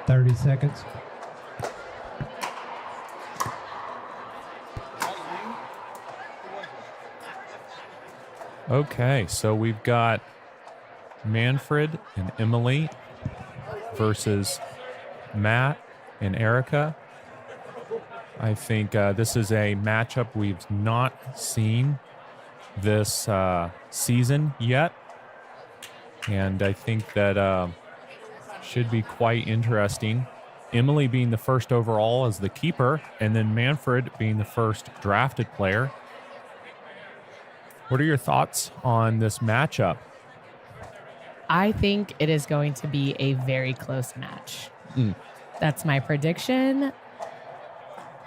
Thirty seconds. Okay, so we've got Manfred and Emily versus Matt and Erica. I think this is a matchup we've not seen this season yet. And I think that should be quite interesting. Emily being the first overall as the keeper, and then Manfred being the first drafted player. What are your thoughts on this matchup? I think it is going to be a very close match. That's my prediction.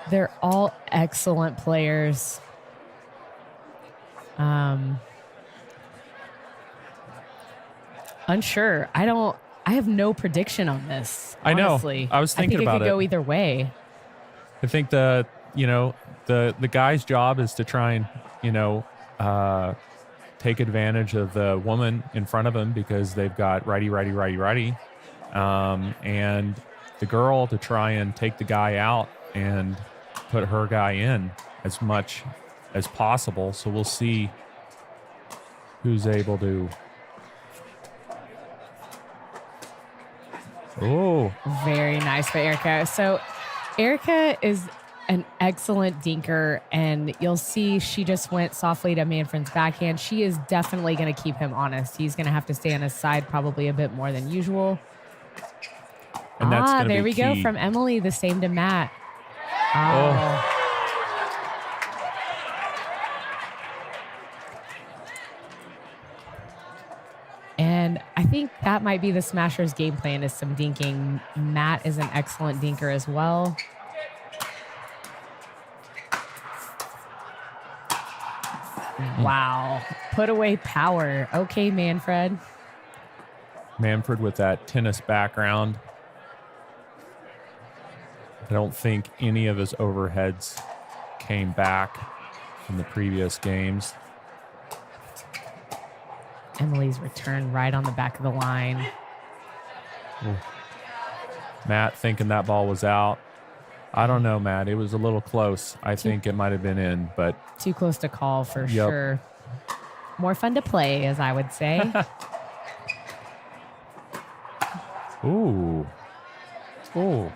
They're all excellent players. Unsure. I have no prediction on this. Honestly. I know. I was thinking think about it could go either way. I think the guy's job is to try and, take advantage of the woman in front of him because they've got righty. And the girl to try and take the guy out and put her guy in as much as possible. So we'll see who's able to. Oh, Very nice by Erica. So Erica is an excellent dinker, and you'll see she just went softly to Manfred's backhand. She is definitely going to keep him honest. He's going to have to stay on his side probably a bit more than usual. and that's going to be there we go key. from Emily, the same to Matt. Oh. And I think that might be the Smashers' game plan, is some dinking. Matt is an excellent dinker as well. Wow. Put away power. Okay, Manfred. Manfred with that tennis background. I don't think any of his overheads came back from the previous games. Emily's return right on the back of the line. Ooh. Matt thinking that ball was out. I don't know, Matt. It was a little close. I think it might have been in, but Too close to call for Yep. sure. More fun to play, as I would say. ooh. Ooh.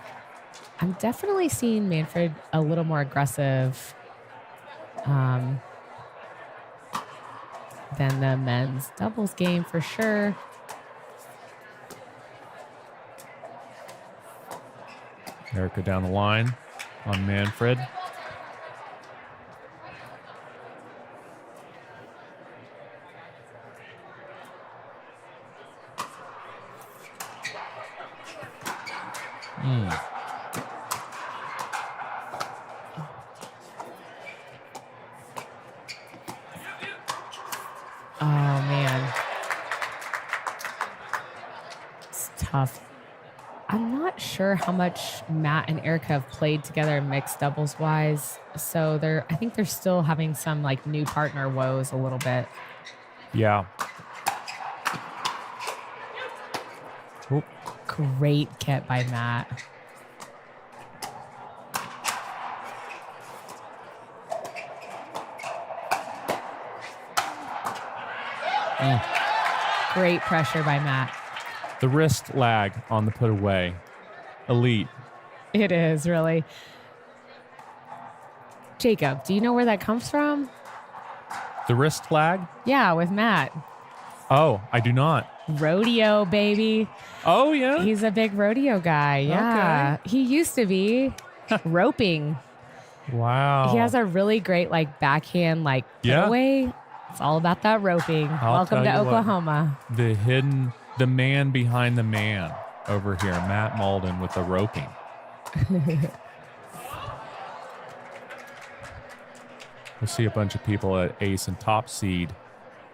I'm definitely seeing Manfred a little more aggressive than the men's doubles game for sure. Erica down the line on Manfred. Oh, man. It's tough. I'm not sure how much Matt and Erica have played together mixed doubles wise. So I think they're still having some like new partner woes a little bit. Yeah. Oop. Great get by Matt. Great pressure by Matt. The wrist lag on the put away. Elite. It is, really. Jacob, do you know where that comes from? The wrist lag? Yeah, with Matt. Oh, I do not. Rodeo, baby. Oh, yeah? He's a big rodeo guy. Yeah. He used to be roping. Wow. He has a really great like backhand like Yeah. away. It's all about that roping. Welcome to tell you what. Oklahoma. The man behind the man over here, Matt Malden with the roping. We'll see a bunch of people at ace and top seed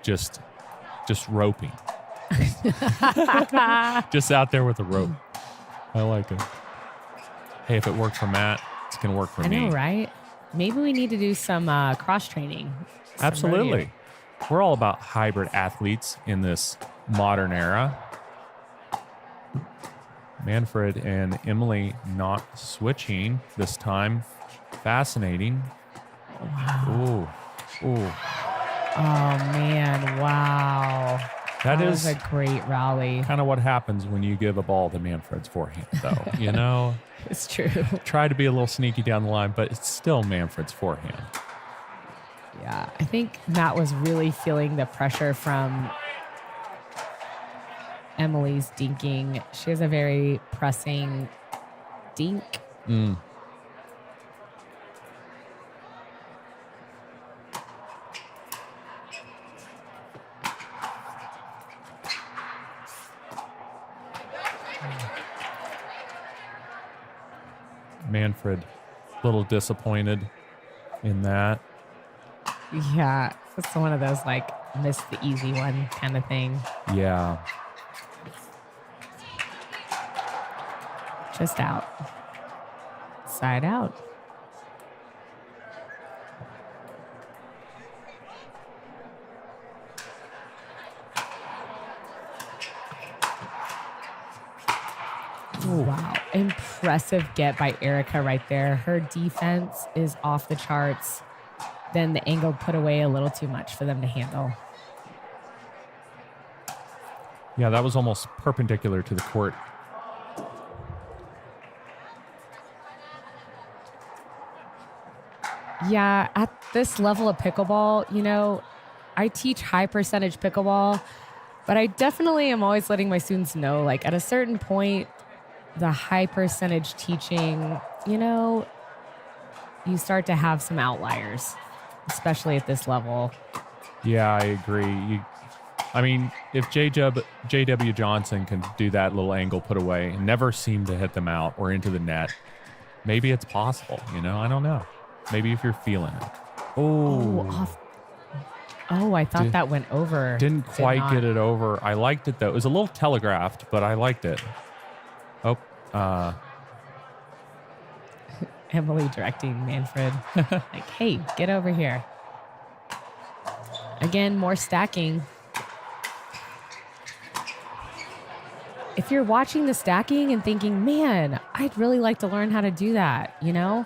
just roping. Just out there with a rope. I like it. Hey, if it worked for Matt, it's going to work for I me. know, right? Maybe we need to do some cross training. Some Absolutely. rodeo. We're all about hybrid athletes in this modern era. Manfred and Emily not switching this time. Fascinating. Wow. Ooh. Ooh. Oh, man. Wow. That was is a great rally. kind of what happens when you give a ball to Manfred's forehand, though. You know, It's true. try to be a little sneaky down the line, but it's still Manfred's forehand. Yeah, I think Matt was really feeling the pressure from Emily's dinking. She has a very pressing dink. Manfred, a little disappointed in that. Yeah, it's one of those like miss the easy one kind of thing. Yeah. Just out. Side out. Wow. Impressive get by Erica right there. Her defense is off the charts. Then the angle put away a little too much for them to handle. Yeah, that was almost perpendicular to the court. Yeah, at this level of pickleball, you know, I teach high percentage pickleball, but I definitely am always letting my students know, like at a certain point, the high percentage teaching, you know, you start to have some outliers, especially at this level. Yeah, I agree. I mean, if J.W. Johnson can do that little angle put away and never seem to hit them out or into the net, maybe it's possible, you know? I don't know. Maybe if you're feeling it. Oh, I thought that went over. Didn't quite get it over. I liked it, though. It was a little telegraphed, but I liked it. Oh, Emily directing Manfred. Like, hey, get over here. Again, more stacking. If you're watching the stacking and thinking, man, I'd really like to learn how to do that, you know,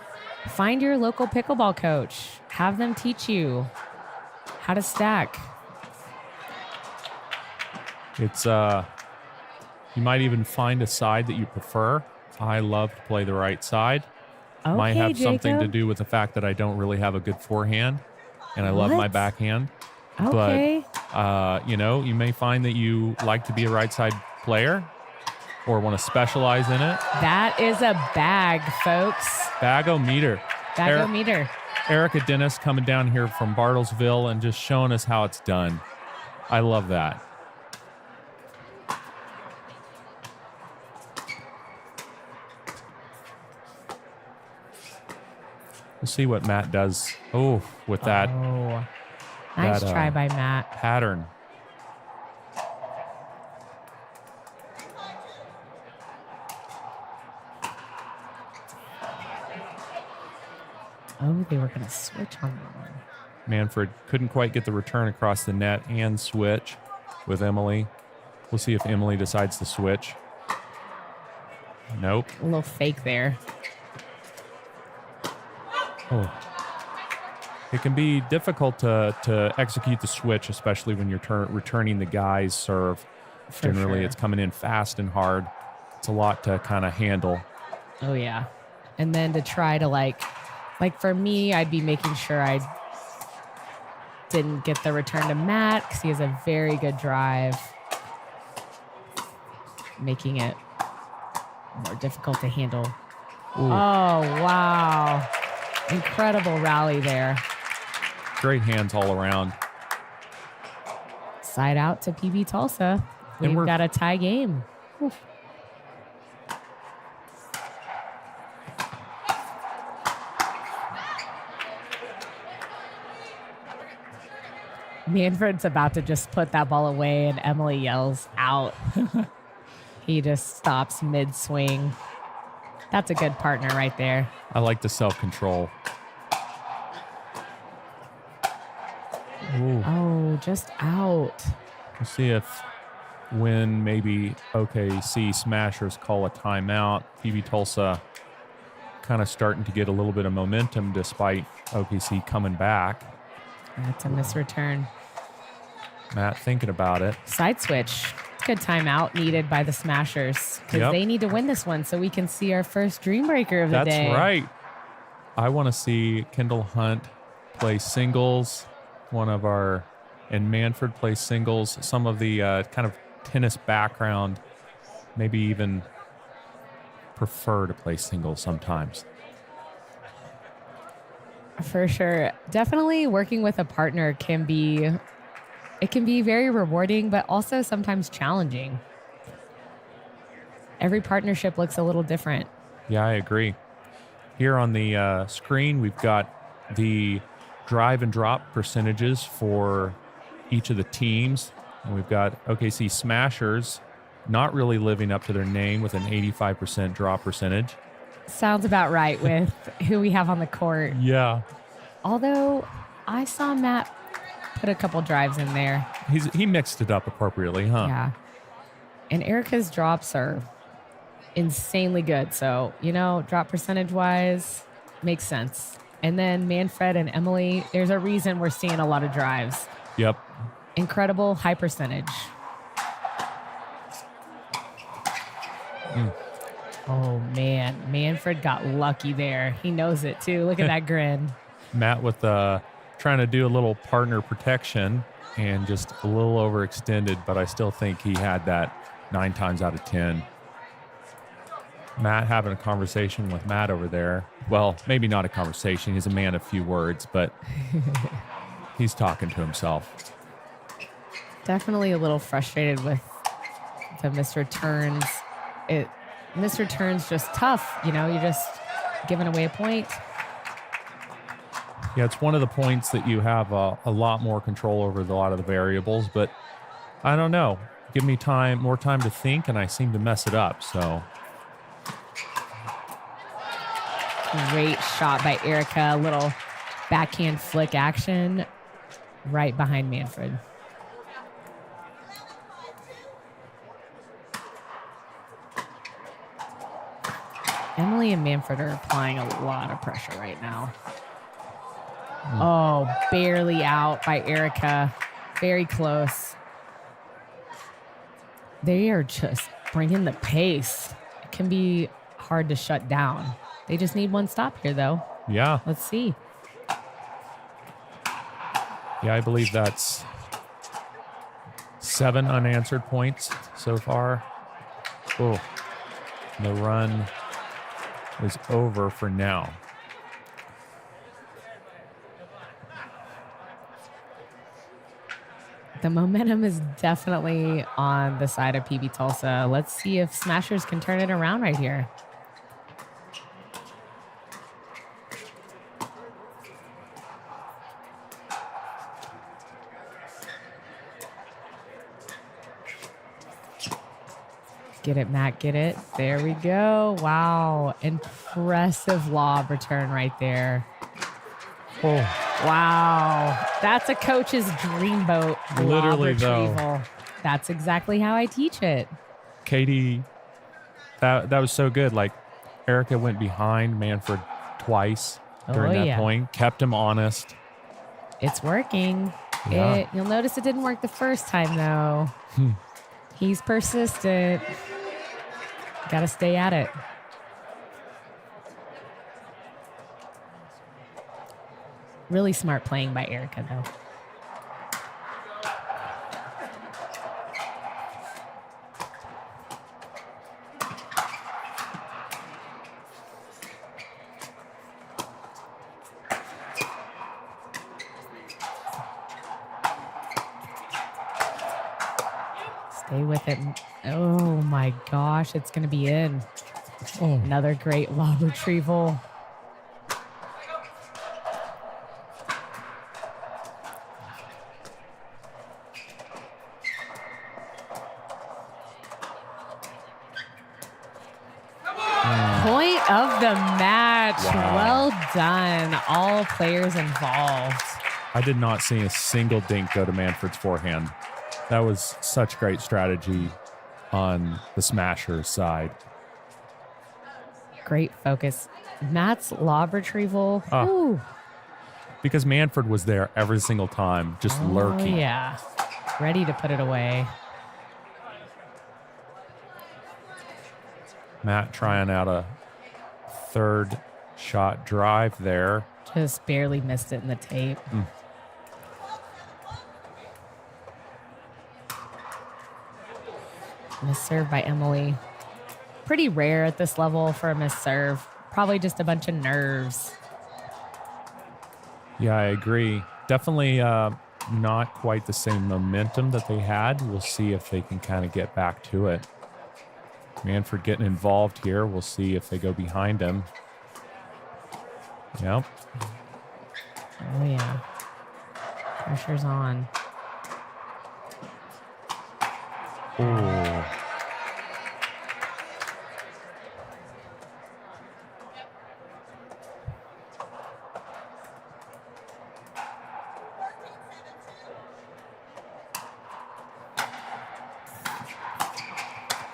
find your local pickleball coach. Have them teach you how to stack. it's, you might even find a side that you prefer. I love to play the right side. Okay, Might have something to Jacob. do with the fact that I don't really have a good forehand and I love my What? backhand. Okay. But, you know, you may find that you like to be a right side player or want to specialize in it. That is a bag, folks. Bagometer. Bagometer. Erica Dennis coming down here from Bartlesville and just showing us how it's done. I love that. We'll see what Matt does. Oh, with that Oh, nice that, try by Matt. pattern. Oh, they were going to switch on that one. Manfred couldn't quite get the return across the net and switch with Emily. We'll see if Emily decides to switch. Nope. A little fake there. Oh. It can be difficult to execute the switch, especially when you're returning the guy's serve. For Generally, sure. it's coming in fast and hard. It's a lot to kind of handle. Oh, yeah. And then to try to like for me, I'd be making sure I didn't get the return to Matt because he has a very good drive, making it more difficult to handle. Ooh, Oh, wow. Incredible rally there. great hands all around. Side out to PB Tulsa. And We've we're- got a tie game. Oof. Manfred's about to just put that ball away, and Emily yells out. He just stops mid-swing. That's a good partner right there. I like the self-control. Ooh. Oh, just out. We'll see if when maybe OKC Smashers call a timeout. PB Tulsa kind of starting to get a little bit of momentum despite OKC coming back. That's a misreturn. Matt thinking about it. Side switch. Good timeout needed by the Smashers because Yep. they need to win this one so we can see our first dream breaker of the That's day. right. I want to see Kendall Hunt play singles. And Manfred play singles. Some of the kind of tennis background, maybe even prefer to play singles sometimes. For sure. Definitely working with a partner can be very rewarding, but also sometimes challenging. Every partnership looks a little different. Yeah, I agree. Here on the screen, we've got the drive and drop percentages for each of the teams. And we've got OKC Smashers not really living up to their name with an 85% drop percentage. Sounds about right with who we have on the court. Yeah. Although I saw Matt put a couple drives in there. He mixed it up appropriately, huh? Yeah. And Erica's drops are insanely good. So, drop percentage wise, makes sense. And then Manfred and Emily, there's a reason we're seeing a lot of drives. Yep. Incredible high percentage. Oh, man. Manfred got lucky there. He knows it, too. Look at that grin. Matt with trying to do a little partner protection and just a little overextended, but I still think he had that 9 times out of 10. Matt having a conversation with Matt over there. Well, maybe not a conversation. He's a man of few words, but he's talking to himself. Definitely a little frustrated with the missed returns. Missed returns just tough. You're just giving away a point. Yeah, it's one of the points that you have a lot more control over a lot of the variables, but I don't know. Give me more time to think, and I seem to mess it up, so. Great shot by Erica. A little backhand flick action right behind Manfred. Emily and Manfred are applying a lot of pressure right now. Oh, barely out by Erica. Very close. They are just bringing the pace. It can be hard to shut down. They just need one stop here, though. Yeah. Let's see. Yeah, I believe that's 7 unanswered points so far. Oh, the run is over for now. The momentum is definitely on the side of PB Tulsa. Let's see if Smashers can turn it around right here. Get it, Matt, get it. There we go. Wow. Impressive lob return right there. Oh, Wow. That's a coach's dreamboat. lob Literally, though. retrieval. That's exactly how I teach it. Katie, that was so good. Like, Erica went behind Manfred twice during that point, kept him honest. It's working. Yeah. You'll notice it didn't work the first time, though. He's persistent. Got to stay at it. Really smart playing by Erica, though. Stay with it. Oh my gosh, it's going to be in. Oh. Another great lob retrieval. Point of the match. Wow. Well done. All players involved. I did not see a single dink go to Manfred's forehand. That was such great strategy on the Smashers side. Great focus. Matt's lob retrieval. Ah. Ooh. Because Manfred was there every single time, just lurking. Oh, yeah. ready to put it away. Matt trying out a third shot drive there. Just barely missed it in the tape. Miss serve by Emily. Pretty rare at this level for a miss serve. Probably just a bunch of nerves. Yeah, I agree. Definitely not quite the same momentum that they had. We'll see if they can kind of get back to it. Manfred getting involved here. We'll see if they go behind him. Yep. Oh, yeah. Pressure's on. Oh.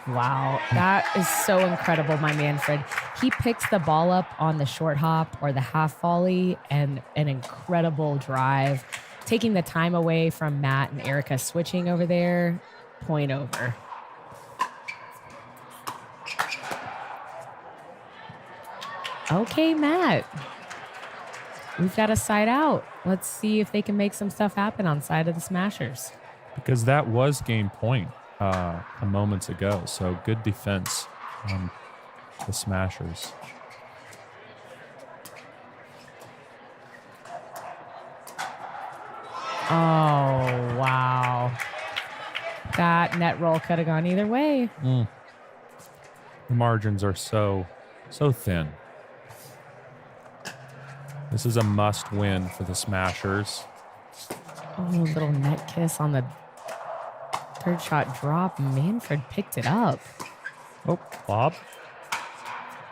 Wow, that is so incredible, my Manfred. He picks the ball up on the short hop or the half volley and an incredible drive, taking the time away from Matt and Erica switching over there. Point over. Okay, Matt. We've got a side out. Let's see if they can make some stuff happen on side of the Smashers. Because that was game point moments ago. So good defense on the Smashers. Oh, wow. That net roll could have gone either way. The margins are so thin. This is a must win for the Smashers. Oh, a little net kiss on the third shot drop. Manfred picked it up. Oh, Bob.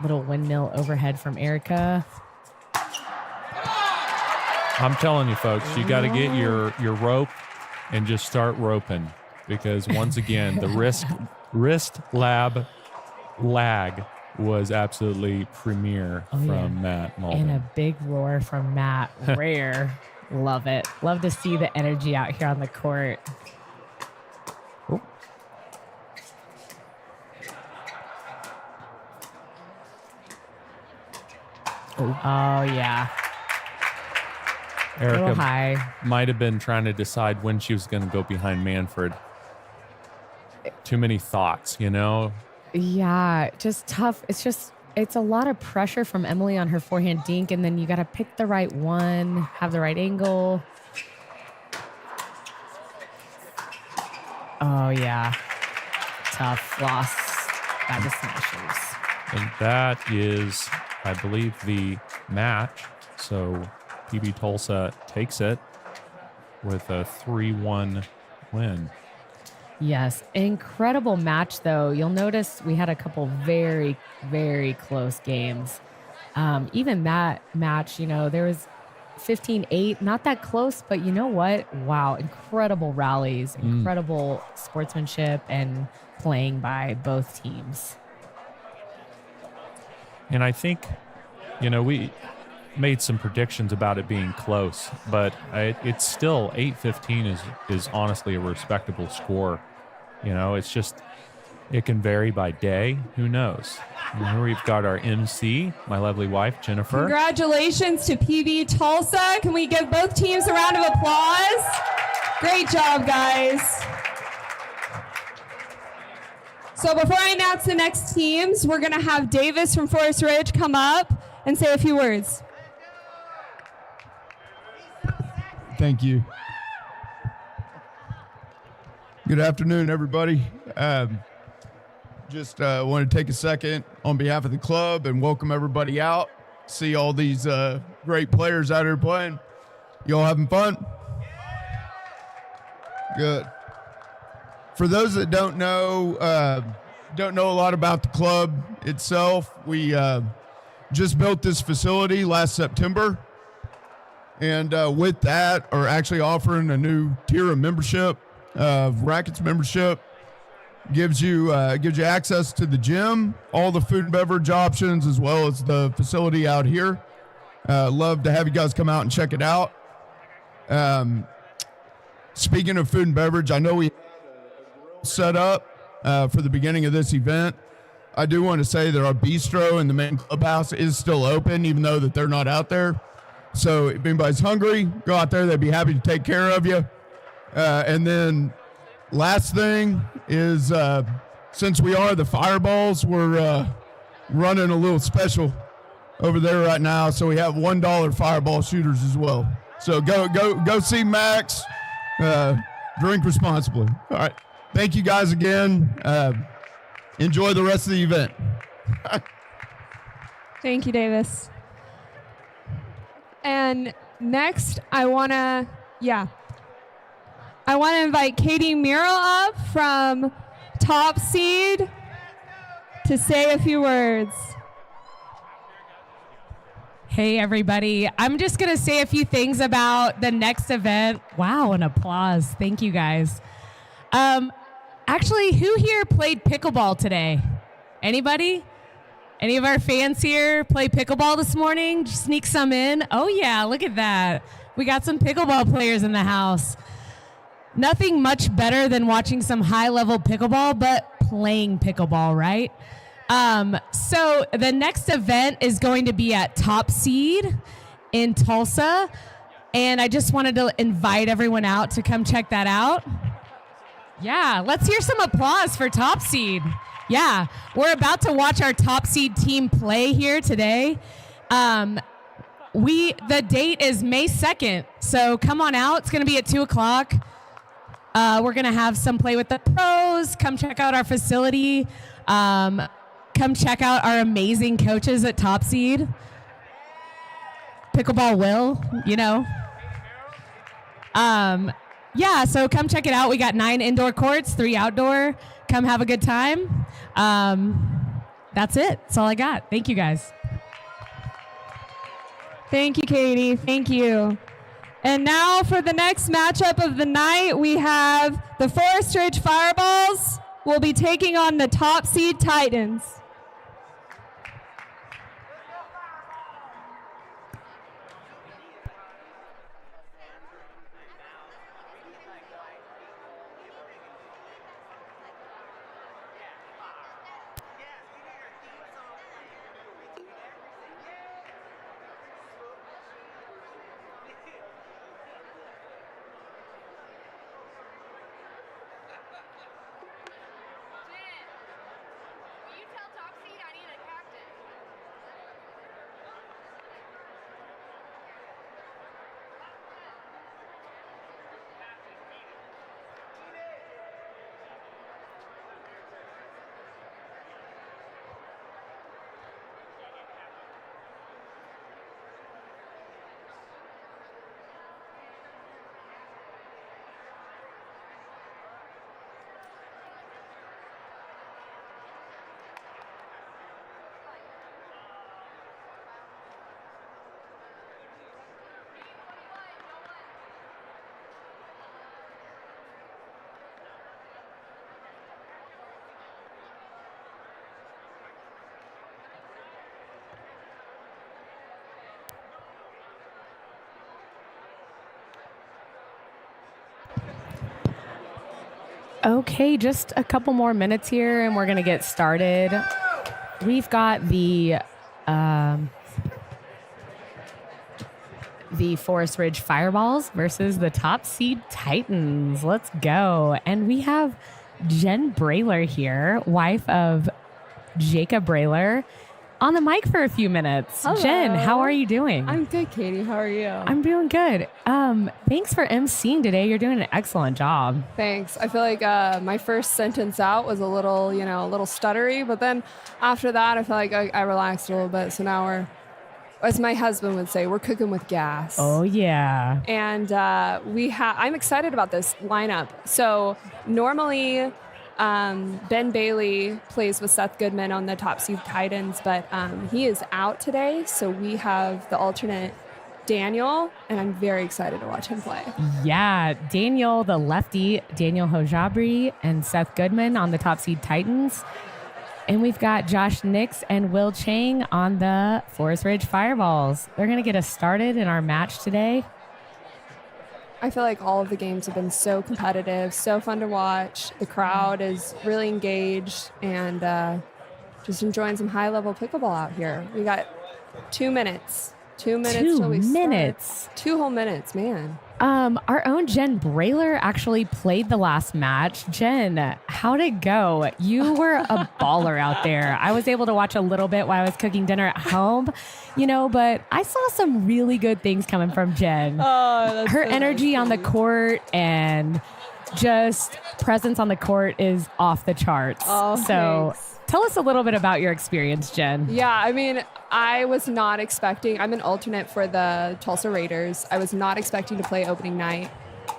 Little windmill overhead from Erica. I'm telling you, folks, you got to get your rope and just start roping, because once again, the wrist lag was absolutely premier from Matt Mulvey. And a big roar from Matt. Rare. Love it. Love to see the energy out here on the court. Oh, yeah. Erica high. might have been trying to decide when she was going to go behind Manfred. Too many thoughts, you know? Yeah, just tough. It's a lot of pressure from Emily on her forehand dink, and then you got to pick the right one, have the right angle. Oh, yeah. Tough loss by the Smashers. And that is, I believe, the match. So PB Tulsa takes it with a 3-1 win. Yes, incredible match, though. You'll notice we had a couple very, very close games. Even that match, there was 15-8, not that close, but you know what? Wow, incredible rallies, incredible sportsmanship and playing by both teams. And I think, we made some predictions about it being close, but it's still 8-15 is honestly a respectable score. It's just, it can vary by day. Who knows? And here we've got our MC, my lovely wife, Jennifer. Congratulations to PB Tulsa. Can we give both teams a round of applause? Great job, guys. So before I announce the next teams, we're going to have Davis from Forest Ridge come up and say a few words. Thank you. Good afternoon, everybody. Just want to take a second on behalf of the club and welcome everybody out. See all these great players out here playing. Y'all having fun? Good. For those that don't know a lot about the club itself, we just built this facility last September. And with that, are actually offering a new tier of membership, Rackets membership. Gives you access to the gym, all the food and beverage options, as well as the facility out here. Love to have you guys come out and check it out. speaking of food and beverage, I know we had a grill set up for the beginning of this event. I do want to say that our bistro in the main clubhouse is still open, even though that they're not out there. So if anybody's hungry, go out there. They'd be happy to take care of you. And then last thing is, since we are the Fireballs, we're running a little special over there right now. So we have $1 Fireball shooters as well. So go see Max. Drink responsibly. All right. Thank you guys again. Enjoy the rest of the event. Thank you, Davis. And next, I want to invite Katie Murrell up from Top Seed to say a few words. Hey, everybody. I'm just going to say a few things about the next event. Wow, an applause. Thank you, guys. Actually, who here played pickleball today? Anybody? Any of our fans here play pickleball this morning? Just sneak some in. Oh, yeah, look at that. We got some pickleball players in the house. Nothing much better than watching some high-level pickleball, but playing pickleball, right? So the next event is going to be at Top Seed in Tulsa, and I just wanted to invite everyone out to come check that out. Yeah, let's hear some applause for Top Seed. Yeah, we're about to watch our Top Seed team play here today. The date is May 2nd, so come on out. It's going to be at 2 o'clock. We're going to have some play with the pros. Come check out our facility. Come check out our amazing coaches at Top Seed. Pickleball Will, you know. Yeah, so come check it out. We got 9 indoor courts, 3 outdoor. Come have a good time. That's it. That's all I got. Thank you, guys. Thank you, Katie. Thank you. And now for the next matchup of the night, we have the Forest Ridge Fireballs will be taking on the Top Seed Titans. Okay, just a couple more minutes here and we're going to get started. We've got the Forest Ridge Fireballs versus the Top Seed Titans. Let's go. And we have Jen Brayler here, wife of Jacob Brayler, on the mic for a few minutes. Hello. Jen, how are you doing? I'm good, Katie. How are you? I'm doing good. Thanks for emceeing today. You're doing an excellent job. Thanks. I feel like my first sentence out was a little stuttery, but then after that, I feel like I relaxed a little bit. So now we're, as my husband would say, we're cooking with gas. Oh, yeah. And I'm excited about this lineup. So normally Ben Bailey plays with Seth Goodman on the Top Seed Titans, but he is out today. So we have the alternate Daniel, and I'm very excited to watch him play. Yeah, Daniel, the lefty, Daniel Hojabri, and Seth Goodman on the Top Seed Titans. And we've got Josh Nix and Will Chang on the Forest Ridge Fireballs. They're going to get us started in our match today. I feel like all of the games have been so competitive, so fun to watch. The crowd is really engaged and just enjoying some high-level pickleball out here. We got 2 minutes. 2 minutes till we start. 2 whole minutes, man. Our own Jen Brayler actually played the last match. Jen, how'd it go? You were a baller out there. I was able to watch a little bit while I was cooking dinner at home, but I saw some really good things coming from Jen. Oh, her energy on the court and just presence on the court is off the charts. Oh, so thanks. Tell us a little bit about your experience, Jen. Yeah, I mean, I was not expecting, I'm an alternate for the Tulsa Raiders. I was not expecting to play opening night.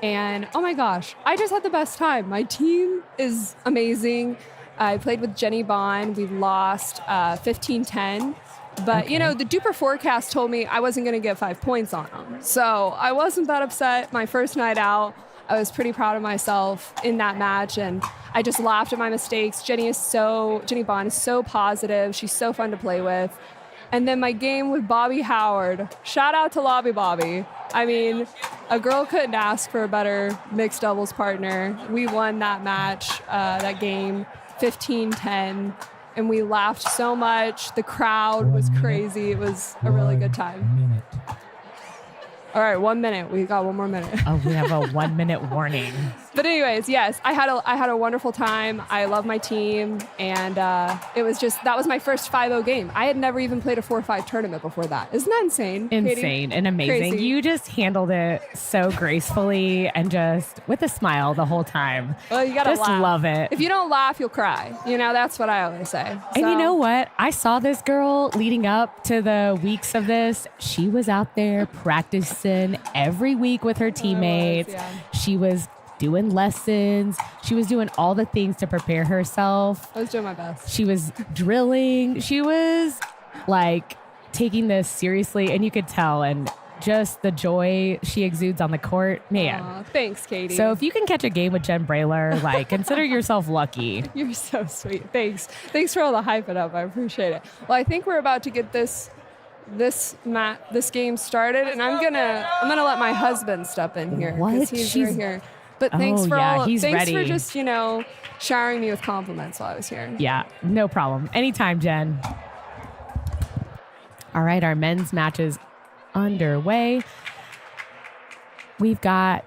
And oh my gosh, I just had the best time. My team is amazing. I played with Jenny Bond. We lost 15-10. But, Okay. the Duper forecast told me I wasn't going to get 5 points on them. So I wasn't that upset. My first night out, I was pretty proud of myself in that match, and I just laughed at my mistakes. Jenny Bond is so positive. She's so fun to play with. And then my game with Bobby Howard. Shout out to Lobby Bobby. I mean, a girl couldn't ask for a better mixed doubles partner. We won that match, that game, 15-10. And we laughed so much. The crowd was crazy. It was a really good time. All right, 1 minute. We got 1 more minute. Oh, we have a 1 minute warning. But anyways, yes, I had a wonderful time. I love my team, and that was my first 5-0 game. I had never even played a 4-5 tournament before that. Isn't that insane? Insane Katie? and amazing. Crazy. You just handled it so gracefully and just with a smile the whole time. Well, you gotta just laugh. love it. If you don't laugh, you'll cry. That's what I always say. And you So- know what? I saw this girl leading up to the weeks of this. She was out there practicing every week with her teammates. yeah. She was doing lessons. She was doing all the things to prepare herself. I was doing my best. She was drilling. She was like taking this seriously, and you could tell. And just the joy she exudes on the court, man. Aw, thanks, Katie. So if you can catch a game with Jen Brayler, consider yourself lucky. You're so sweet. Thanks for all the hyping up. I appreciate it. Well, I think we're about to get this game started, and I'm gonna let my husband step in here What? because he's right here. But thanks Oh, for yeah, he's thanks for ready. just showering me with compliments while I was here. Yeah, no problem. Anytime, Jen. All right, our men's match is underway. We've got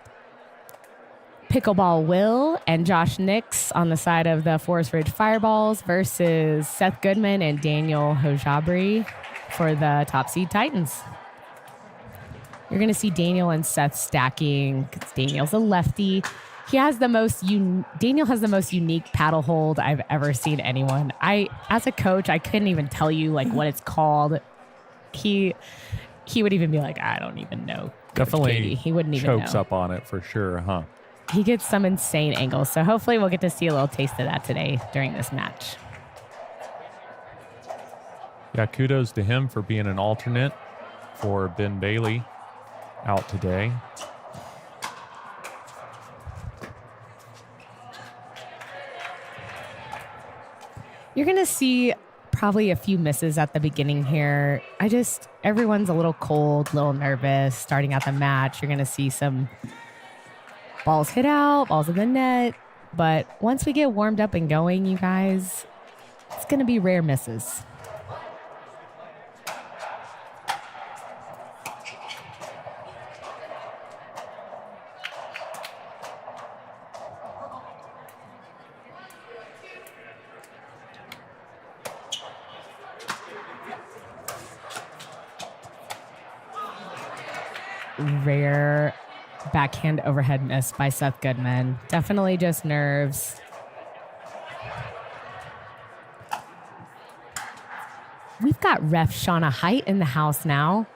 Pickleball Will and Josh Nix on the side of the Forest Ridge Fireballs versus Seth Goodman and Daniel Hojabri for the top seed Titans. You're going to see Daniel and Seth stacking because Daniel's a lefty. Daniel has the most unique paddle hold I've ever seen anyone. As a coach, I couldn't even tell you what it's called. He would even be like, I don't even know. Definitely Katie. He wouldn't even chokes know. up on it for sure, huh? He gets some insane angles. So hopefully we'll get to see a little taste of that today during this match. Yeah, kudos to him for being an alternate for Ben Bailey out today. You're going to see probably a few misses at the beginning here. Everyone's a little cold, a little nervous starting out the match. You're going to see some balls hit out, balls in the net. But once we get warmed up and going, you guys, it's going to be rare misses. Rare backhand overhead miss by Seth Goodman. Definitely just nerves. We've got ref Shauna Height in the house now.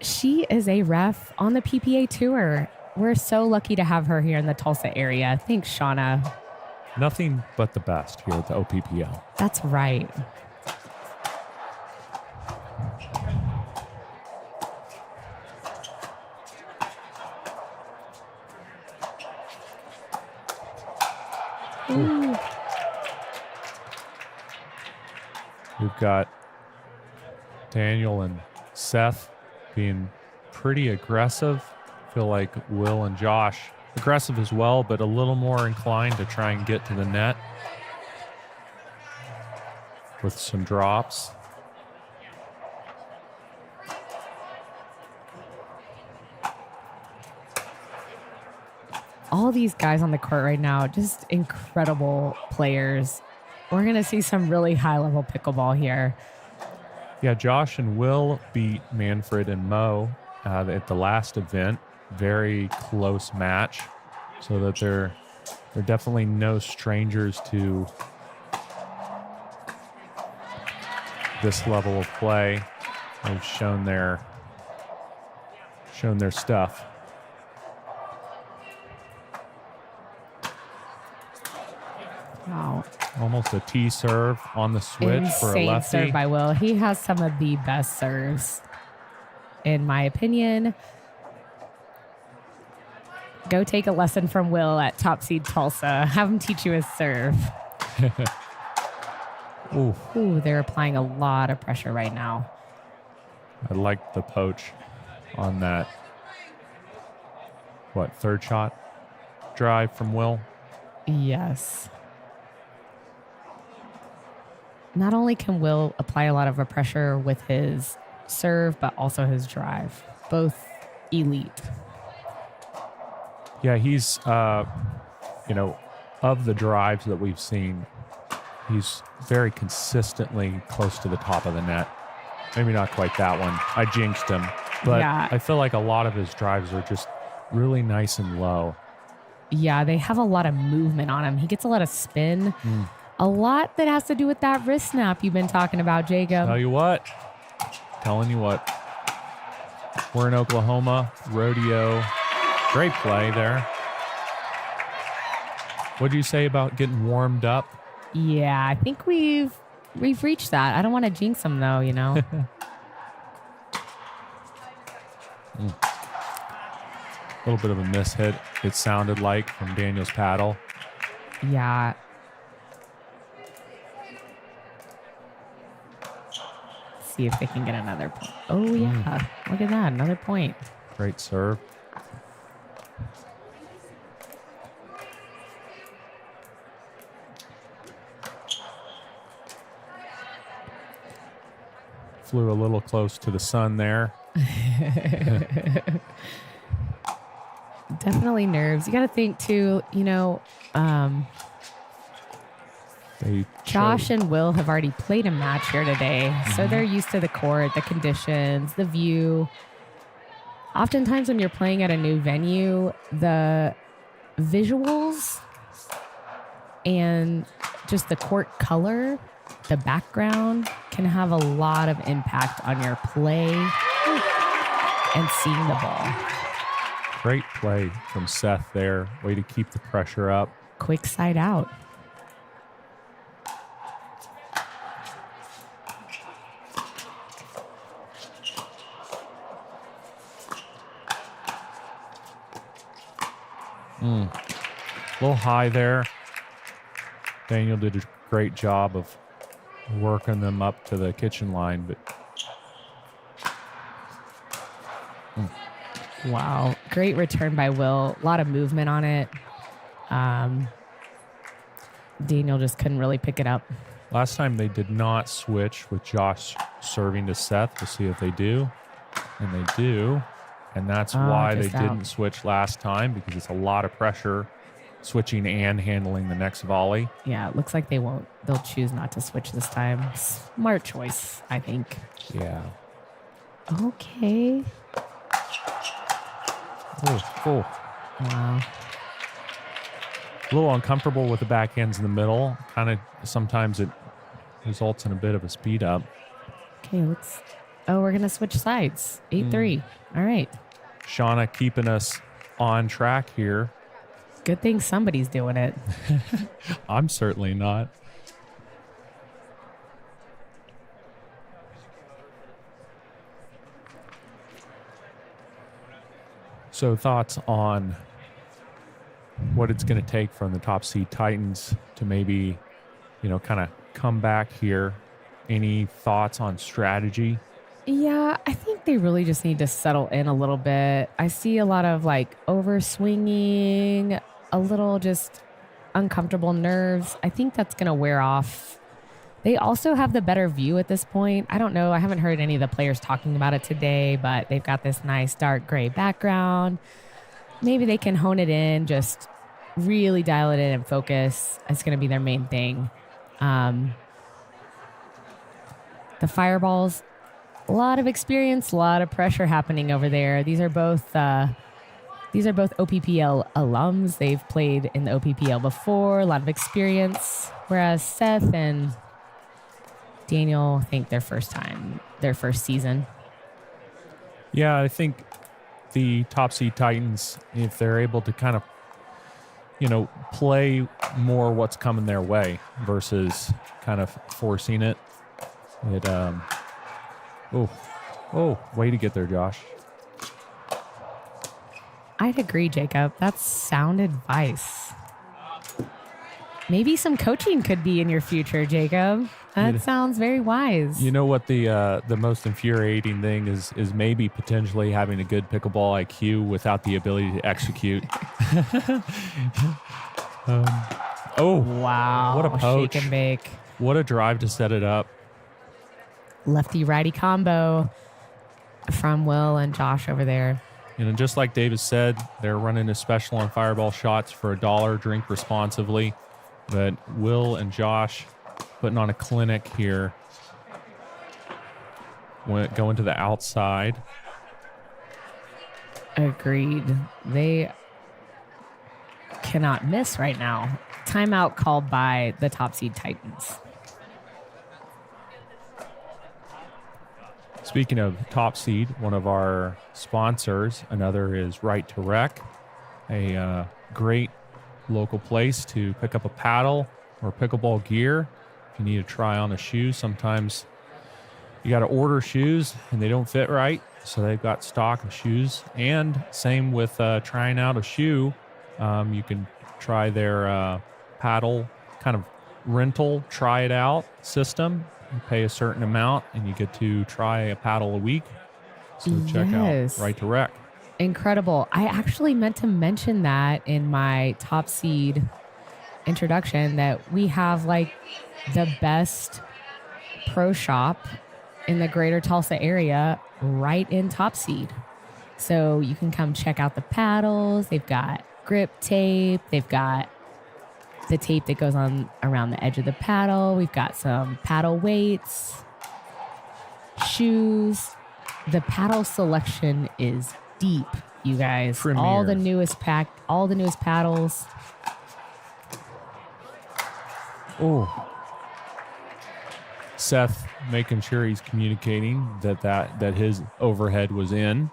She is a ref on the PPA tour. We're so lucky to have her here in the Tulsa area. Thanks, Shauna. Nothing but the best here at the OPPL. That's right. Ooh. We've got Daniel and Seth being pretty aggressive feel like Will and Josh, aggressive as well, but a little more inclined to try and get to the net with some drops. All these guys on the court right now, just incredible players. We're going to see some really high-level pickleball here. Yeah, Josh and Will beat Manfred and Mo at the last event. Very close match, so that they're definitely no strangers to this level of play. They've shown their stuff. Wow. Almost a T serve on the switch for a Insane lefty. serve by Will. He has some of the best serves, in my opinion. Go take a lesson from Will at Top Seed Tulsa. Have him teach you his serve. Ooh, they're applying a lot of pressure right now. I like the poach on that, third shot drive from Will? Yes. Not only can Will apply a lot of pressure with his serve, but also his drive. Both elite. Yeah, he's, of the drives that we've seen, he's very consistently close to the top of the net. Maybe not quite that one. I jinxed him. But Yeah. I feel like a lot of his drives are just really nice and low. Yeah, they have a lot of movement on him. He gets a lot of spin. A lot that has to do with that wrist snap you've been talking about, Jacob. Telling you what. We're in Oklahoma. Rodeo. Great play there. What do you say about getting warmed up? Yeah, I think we've reached that. I don't want to jinx him though, you know. A little bit of a mishit, it sounded like, from Daniel's paddle. Yeah. See if they can get another point. Oh, yeah. Look at that. Another point. Great serve. Flew a little close to the sun there. Definitely nerves. You got to think too, Josh and Will have already played a match here today, so they're used to the court, the conditions, the view. Oftentimes when you're playing at a new venue, the visuals and just the court color, the background can have a lot of impact on your play and seeing the ball. Great play from Seth there. Way to keep the pressure up. Quick side out. A little high there. Daniel did a great job of working them up to the kitchen line, but Wow. Great return by Will. A lot of movement on it. Daniel just couldn't really pick it up. last time they did not switch with Josh serving to Seth. We'll see if they do. And they do. And that's why they didn't switch last time, because it's a lot of pressure switching and handling the next volley. Yeah, it looks like they won't. They'll choose not to switch this time. Smart choice, I think. Yeah. Okay. Oh. Wow. A little uncomfortable with the backhands in the middle. Kind of sometimes it results in a bit of a speed up. Okay, let's... Oh, we're going to switch sides. 8-3. All right. Shauna keeping us on track here. Good thing somebody's doing it. I'm certainly not. So thoughts on what it's going to take from the top seed Titans to maybe, kind of come back here. Any thoughts on strategy? Yeah, I think they really just need to settle in a little bit. I see a lot of like over swinging, a little just uncomfortable nerves. I think that's going to wear off. They also have the better view at this point. I don't know. I haven't heard any of the players talking about it today, but they've got this nice dark gray background. Maybe they can hone it in, just really dial it in and focus. It's going to be their main thing. The fireballs, a lot of experience, a lot of pressure happening over there. These are both OPPL alums. They've played in the OPPL before, a lot of experience. Whereas Seth and Daniel, I think their first season. Yeah, I think the top seed Titans, if they're able to kind of, play more what's coming their way versus kind of forcing it. Way to get there, Josh. I'd agree, Jacob. That's sound advice. Maybe some coaching could be in your future, Jacob. That sounds very wise. You know what the most infuriating thing is maybe potentially having a good pickleball IQ without the ability to execute. Wow. What a poach. Shake and bake. What a drive to set it up. Lefty-righty combo from Will and Josh over there. Just like David said, they're running a special on fireball shots for $1. Drink responsibly. But Will and Josh putting on a clinic here. Going to the outside. Agreed. They cannot miss right now. Timeout called by the top seed Titans. Speaking of top seed, one of our sponsors, another is Right to Rec, a great local place to pick up a paddle or pickleball gear. If you need to try on a shoe, sometimes you got to order shoes and they don't fit right. So they've got stock of shoes. And same with trying out a shoe. You can try their paddle kind of rental, try it out system. You pay a certain amount and you get to try a paddle a week. So check out Right to Rec. Incredible. I actually meant to mention that in my top seed introduction that we have like the best pro shop in the greater Tulsa area right in top seed. So you can come check out the paddles. They've got grip tape. They've got the tape that goes on around the edge of the paddle. We've got some paddle weights, shoes. The paddle selection is deep, you guys. Premier. All the newest paddles. Oh. Seth making sure he's communicating that his overhead was in.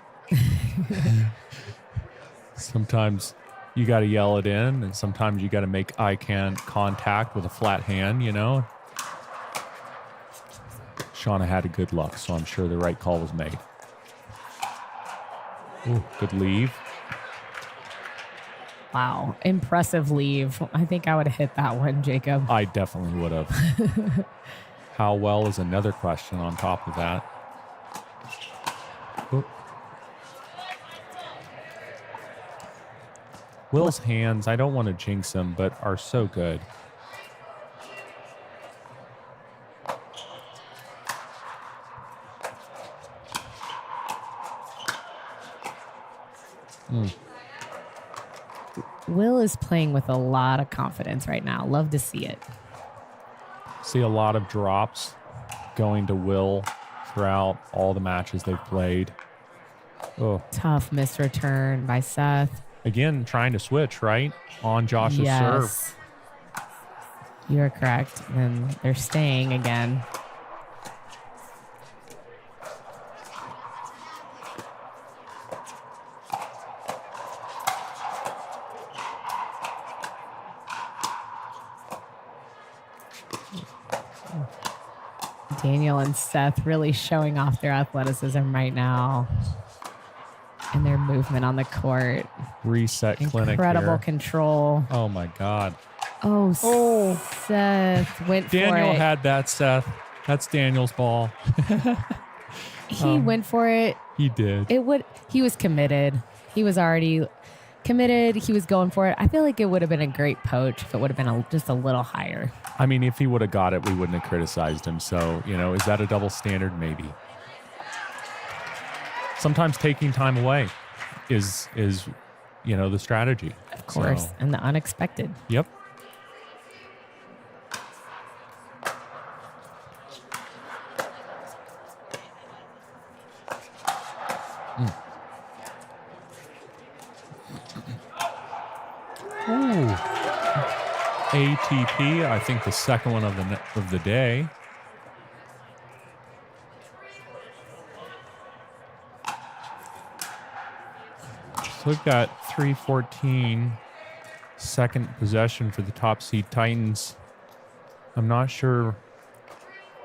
Sometimes you got to yell it in, and sometimes you got to make eye contact with a flat hand, Shauna had a good luck, so I'm sure the right call was made. Ooh, good leave. Wow, impressive leave. I think I would have hit that one, Jacob. I definitely would have. How well is another question on top of that. Ooh. Will's hands, I don't want to jinx them, but are so good. Will is playing with a lot of confidence right now. Love to see it. See a lot of drops going to Will throughout all the matches they've played. Oh, Tough missed return by Seth. again, trying to switch, right? On Josh's serve. You're correct. And they're staying again. Daniel and Seth really showing off their athleticism right now and their movement on the court. Reset clinic. Incredible here. control. Oh my God. Oh, Seth went Daniel for it. had that, Seth. That's Daniel's ball. He went for it. He did. He was committed. He was already committed. He was going for it. I feel like it would have been a great poach if it would have been just a little higher. I mean, if he would have got it, we wouldn't have criticized him. So, is that a double standard? Maybe. Sometimes taking time away is the strategy. Of course. So, and the unexpected. Yep. Ooh. ATP, I think the second one of the day. So we've got 3:14 second possession for the top seed Titans. I'm not sure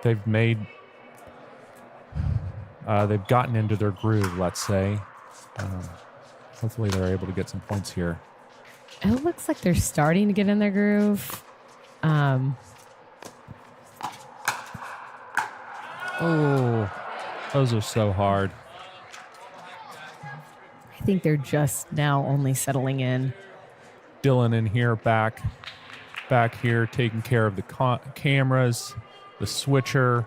they've gotten into their groove, let's say. Hopefully they're able to get some points here. It looks like they're starting to get in their groove. Oh, those are so hard. I think they're just now only settling in. Dylan in here, back here, taking care of the cameras, the switcher,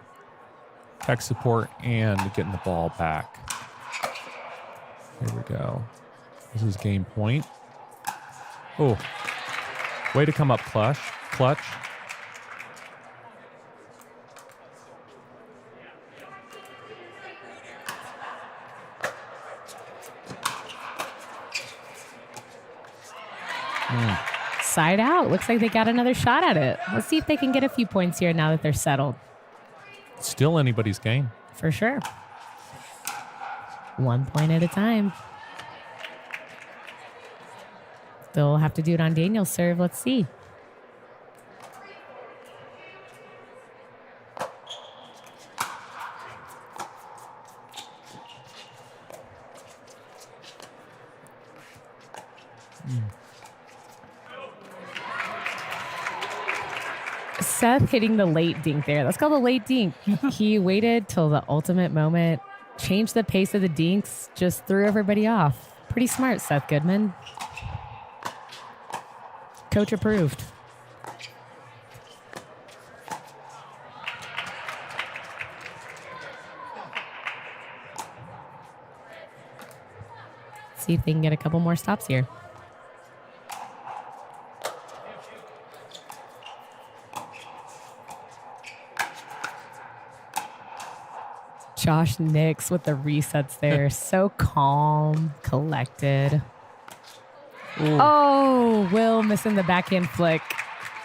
tech support, and getting the ball back. Here we go. This is game point. Oh, way to come up clutch. Side out. Looks like they got another shot at it. Let's see if they can get a few points here now that they're settled. Still anybody's game. For sure. 1 point at a time. They'll have to do it on Daniel's serve. Let's see. Seth hitting the late dink there. That's called a late dink. He waited till the ultimate moment, changed the pace of the dinks, just threw everybody off. Pretty smart, Seth Goodman. Coach approved. See if they can get a couple more stops here. Josh Nix with the resets there. So calm, collected. Ooh. Oh, Will missing the backhand flick.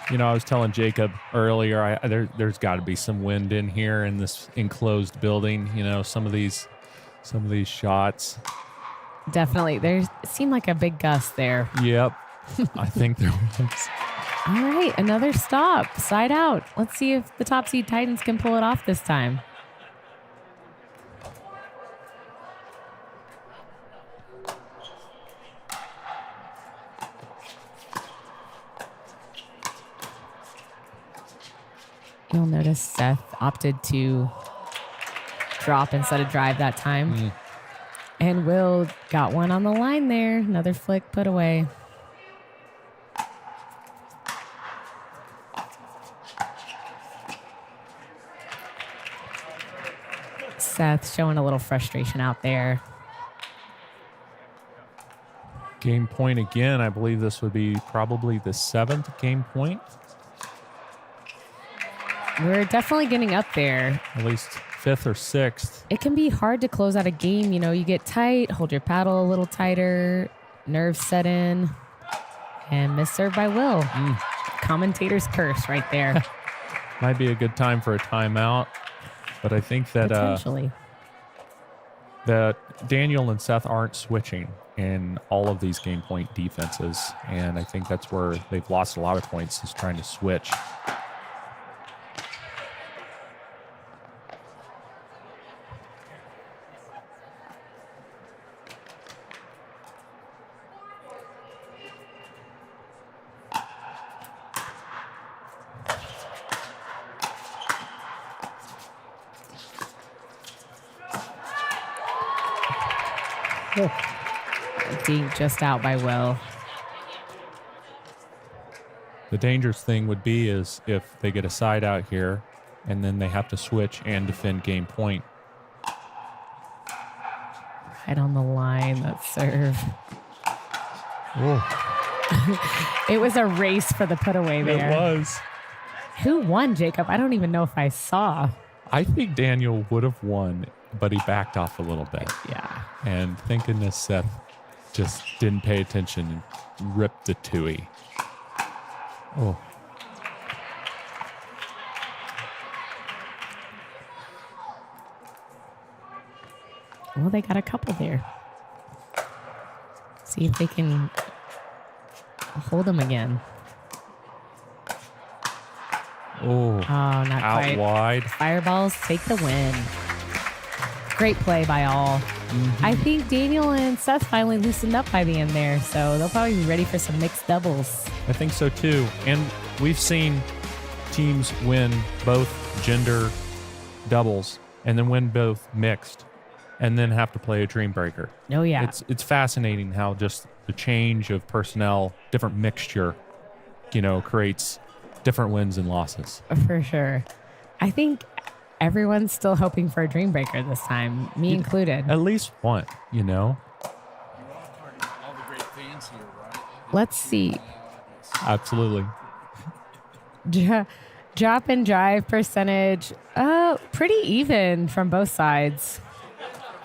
I was telling Jacob earlier, there's got to be some wind in here in this enclosed building. Some of these shots. Definitely. It seemed like a big gust there. Yep. I think there was. All right, another stop. Side out. Let's see if the top seed Titans can pull it off this time. You'll notice Seth opted to drop instead of drive that time. And Will got one on the line there. Another flick put away. Seth showing a little frustration out there. Game point again. I believe this would be probably the 7th game point. We're definitely getting up there. At least 5th or 6th. It can be hard to close out a game. You get tight, hold your paddle a little tighter, nerves set in, and miss serve by Will. Commentator's curse right there. Might be a good time for a timeout, but I think that Potentially. that Daniel and Seth aren't switching in all of these game point defenses, and I think that's where they've lost a lot of points, is trying to switch. Being just out by Will. The dangerous thing would be is if they get a side out here and then they have to switch and defend game point. Right on the line, that serve. It was a race for the putaway there. It was. Who won, Jacob? I don't even know if I saw. I think Daniel would have won, but he backed off a little bit. Yeah. And thank goodness Seth just didn't pay attention and ripped the Tui. Oh. Well, they got a couple there. See if they can hold them again. Oh, not out quite. wide. Fireballs take the win. Great play by all. I think Daniel and Seth finally loosened up by the end there, so they'll probably be ready for some mixed doubles. I think so too. And we've seen teams win both gender doubles and then win both mixed and then have to play a dream breaker. Oh, yeah. It's fascinating how just the change of personnel, different mixture, creates different wins and losses. For sure. I think everyone's still hoping for a dream breaker this time, me included. At least one, All the great fans here, right? Let's see. Absolutely. Drop and drive percentage, pretty even from both sides.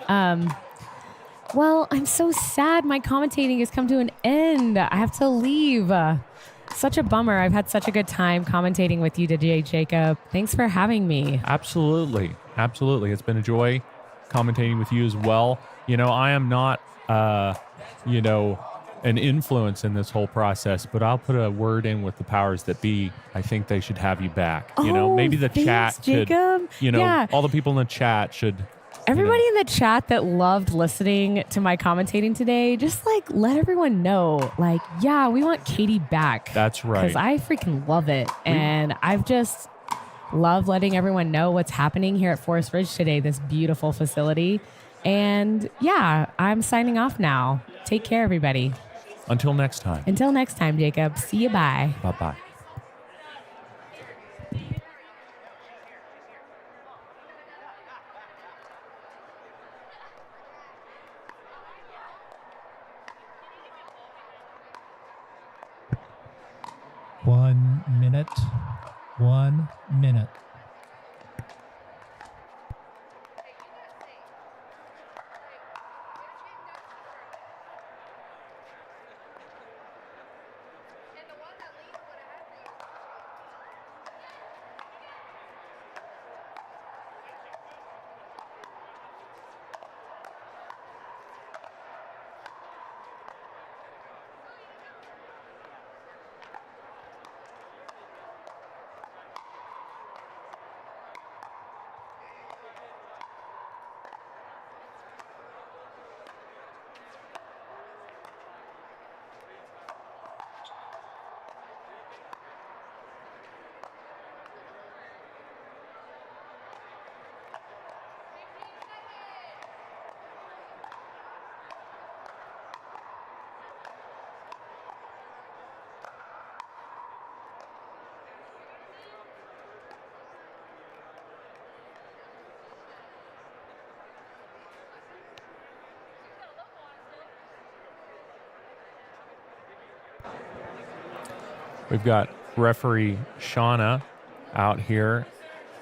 Well, I'm so sad my commentating has come to an end. I have to leave. Such a bummer. I've had such a good time commentating with you today, Jacob. Thanks for having me. Absolutely. Absolutely. It's been a joy commentating with you as well. I am not, an influence in this whole process, but I'll put a word in with the powers that be. I think they should have you back. Maybe the thanks, chat should, Jacob. Yeah. all the people in the chat should. Everybody in the chat that loved listening to my commentating today, just let everyone know, yeah, we want Katie back. That's right. Because I freaking love it. And I've just loved letting everyone know what's happening here at Forest Ridge today, this beautiful facility. And yeah, I'm signing off now. Take care, everybody. Until next time. Until next time, Jacob. See you. Bye. Bye-bye. One minute. 1 minute. We've got referee Shauna out here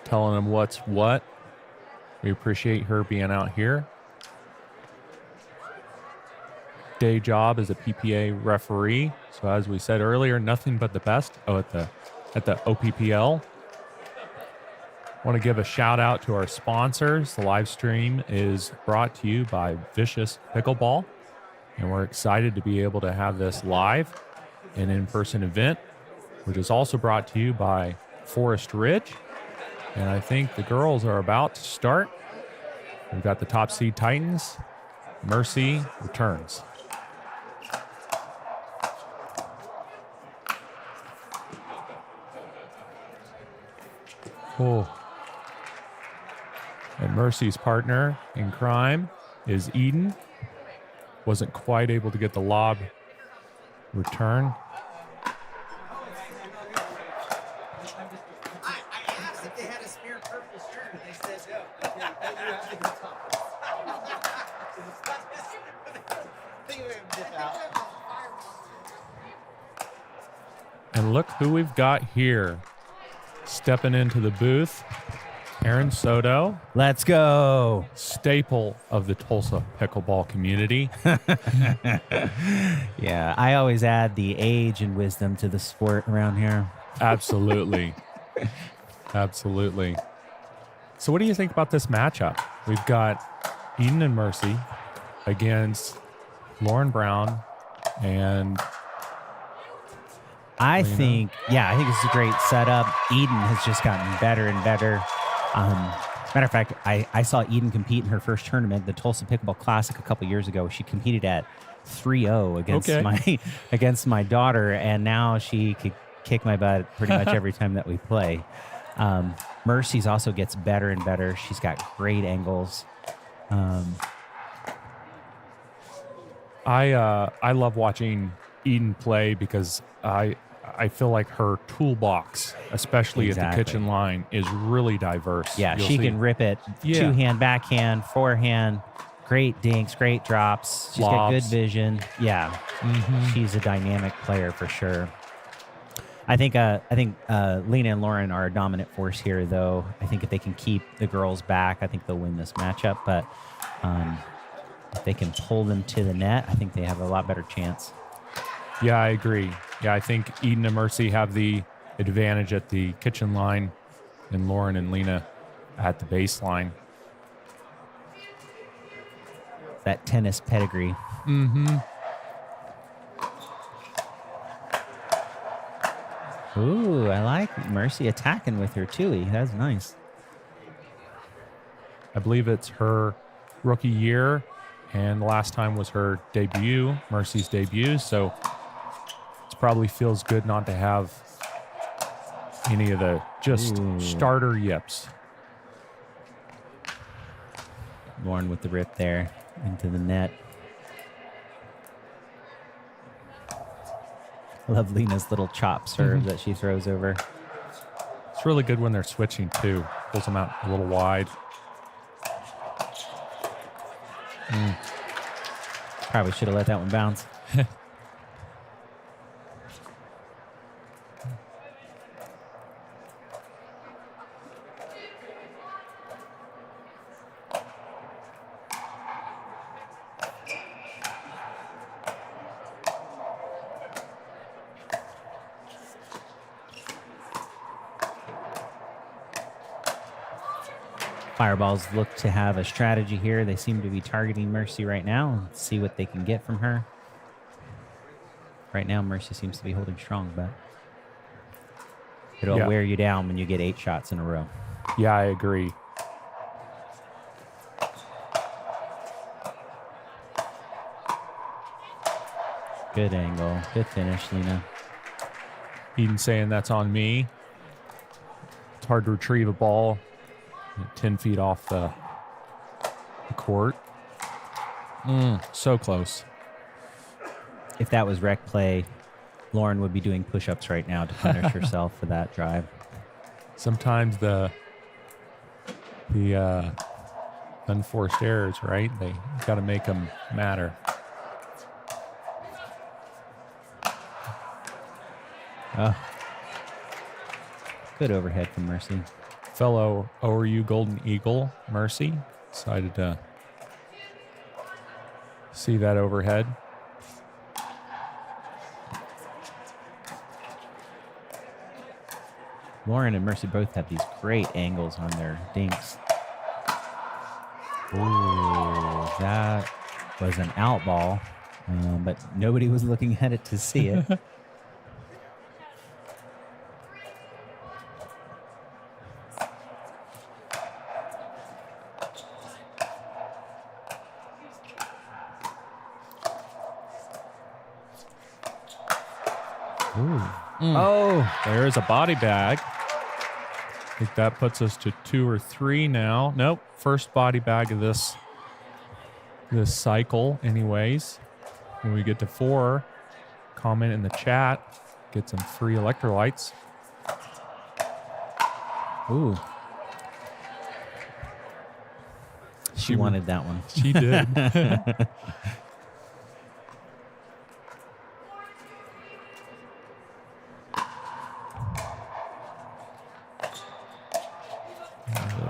telling them what's what. We appreciate her being out here. Day job as a PPA referee. So as we said earlier, nothing but the best. At the OPPL. Want to give a shout out to our sponsors. The live stream is brought to you by Vicious Pickleball. And we're excited to be able to have this live, an in-person event, which is also brought to you by Forest Ridge. And I think the girls are about to start. We've got the top seed Titans. Mercy returns. Oh. And Mercy's partner in crime is Eden. wasn't quite able to get the lob return. And look who we've got here. Stepping into the booth, Aaron Soto. Let's go. Staple of the Tulsa pickleball community. Yeah, I always add the age and wisdom to the sport around here. Absolutely. Absolutely. So what do you think about this matchup? We've got Eden and Mercy against Lauren Brown and I think it's a great setup. Eden has just gotten better and better. Matter of fact, I saw Eden compete in her first tournament, the Tulsa Pickleball Classic, a couple years ago. She competed at 3-0 against my daughter, and now she could kick my butt pretty much every time that we play. Mercy's also gets better and better. She's got great angles. I love watching Eden play because I feel like her toolbox, especially at the kitchen line, is really diverse. Yeah, she can rip it two-hand, backhand, forehand, great dinks, great drops. She's got good vision. Yeah, she's a dynamic player for sure. I think Lena and Lauren are a dominant force here, though. I think if they can keep the girls back, I think they'll win this matchup. But if they can pull them to the net, I think they have a lot better chance. Yeah, I agree. Yeah, I think Eden and Mercy have the advantage at the kitchen line and Lauren and Lena at the baseline. That tennis pedigree. Mm-hmm. Ooh, I like Mercy attacking with her too. That's nice. I believe it's her rookie year, and the last time was her debut, Mercy's debut, so it probably feels good not to have any of the just starter yips. Lauren with the rip there into the net. I love Lena's little chop serve that she throws over. It's really good when they're switching too. Pulls them out a little wide. Probably should have let that one bounce. Fireballs look to have a strategy here. They seem to be targeting Mercy right now. Let's see what they can get from her. Right now, Mercy seems to be holding strong, but it'll wear you down when you get 8 shots in a row. Yeah, I agree. Good angle. Good finish, Lena. Eden saying that's on me. It's hard to retrieve a ball 10 feet off the court. So close. If that was rec play, Lauren would be doing push-ups right now to punish herself for that drive. Sometimes the unforced errors, right? They got to make them matter. Oh. Good overhead from Mercy. Fellow ORU Golden Eagle, Mercy, decided to see that overhead. Lauren and Mercy both have these great angles on their dinks. Ooh, that was an out ball, but nobody was looking at it to see it. Oh, there's a body bag. I think that puts us to 2 or 3 now. Nope, first body bag of this this cycle anyways. When we get to 4, comment in the chat, get some free electrolytes. Ooh. She wanted that one. She did. A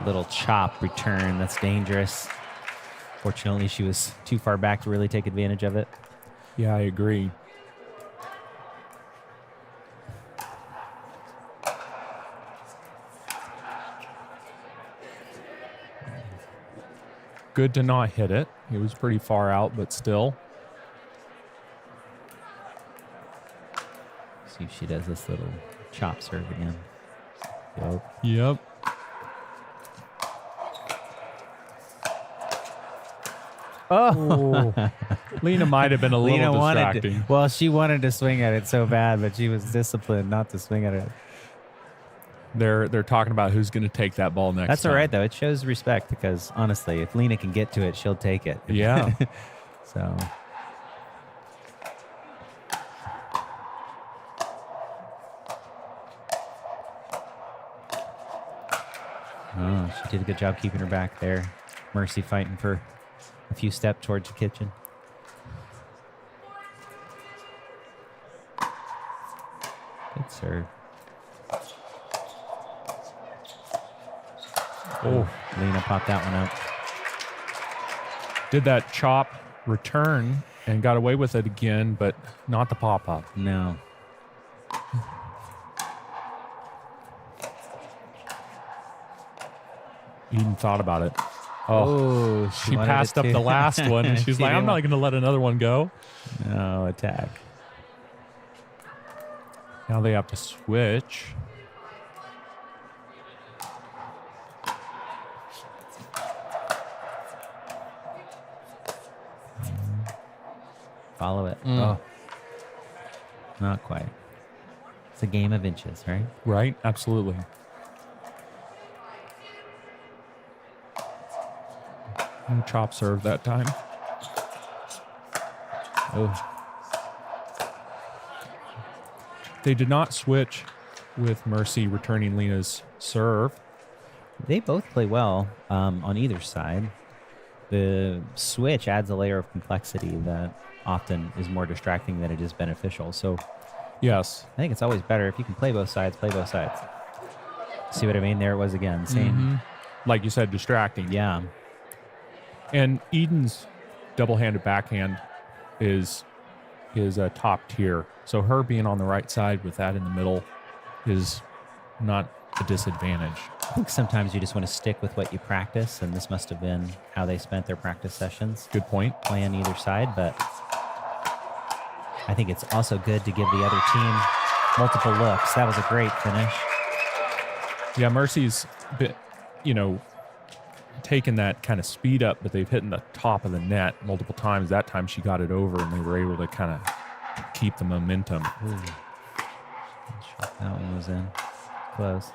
little chop return. That's dangerous. Fortunately, she was too far back to really take advantage of it. Yeah, I agree. Good to not hit it. It was pretty far out, but still. See if she does this little chop serve again. Yep. Oh. Lena might have been a little distracting. Well, she wanted to swing at it so bad, but she was disciplined not to swing at it. They're talking about who's going to take that ball next That's time. all right, though. It shows respect because, honestly, if Lena can get to it, she'll take it. Yeah. So. Oh, she did a good job keeping her back there. Mercy fighting for a few steps towards the kitchen. Good serve. Oh, Lena popped that one up. Did that chop return and got away with it again, but not the pop-up. No. Eden thought about it. Oh, she passed up the last one, and she's like, I'm not going to let another one go. No, attack. Now they have to switch. Follow it. Oh. Not quite. It's a game of inches, right? Right, absolutely. And chop serve that time. Oh. They did not switch with Mercy returning Lena's serve. They both play well on either side. The switch adds a layer of complexity that often is more distracting than it is beneficial. So yes, I think it's always better if you can play both sides, play both sides. See what I mean? There it was again. Same. Mm-hmm. Like you said, distracting. Yeah. And Eden's double-handed backhand is a top tier. So her being on the right side with that in the middle is not a disadvantage. I think sometimes you just want to stick with what you practice, and this must have been how they spent their practice sessions. Good point. Play on either side, but I think it's also good to give the other team multiple looks. That was a great finish. Yeah, Mercy's been, taken that kind of speed up, but they've hit in the top of the net multiple times. That time she got it over, and they were able to kind of keep the momentum. Ooh. Not sure if that one was in. Close.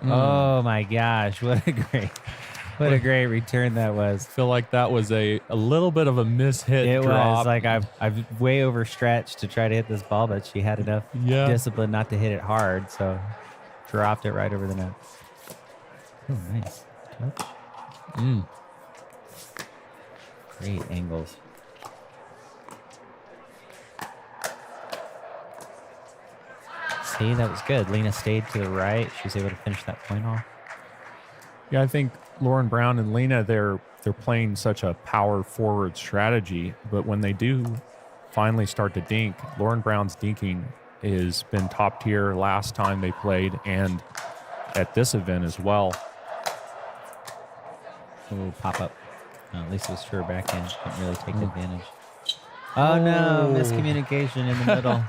Oh my gosh, what a great return that was. Feel like that was a little bit of a mishit It drop. was like I've way overstretched to try to hit this ball, but she had enough discipline not to hit it hard, so dropped it right over the net. Oh, nice. Touch. Great angles. See, that was good. Lena stayed to the right. She was able to finish that point off. Yeah, I think Lauren Brown and Lena, they're playing such a power forward strategy, but when they do finally start to dink, Lauren Brown's dinking has been top tier last time they played and at this event as well. Oh, pop up. At least it was to her backhand. She couldn't really take advantage. Oh no, miscommunication in the middle.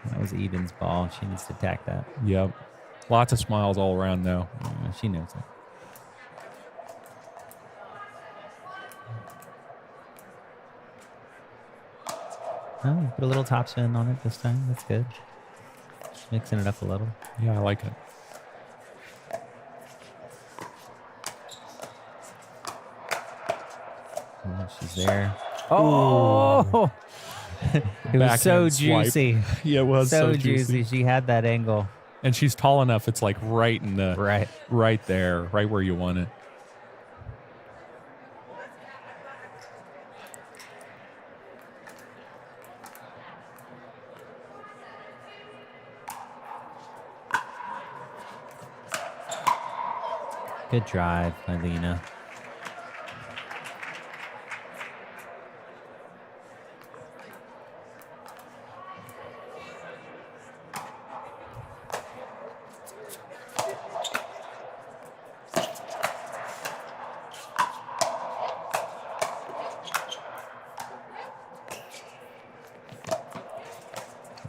That was Eden's ball. She needs to attack that. Yep. Lots of smiles all around now. She knows it. Oh, put a little topspin on it this time. That's good. Just mixing it up a little. Yeah, I like it. Oh, she's there. Oh, it was so Backhand swipe. juicy. Yeah, it was so juicy. She had that angle. And she's tall enough. It's like right in the right there, right where you want it. Good drive by Lena.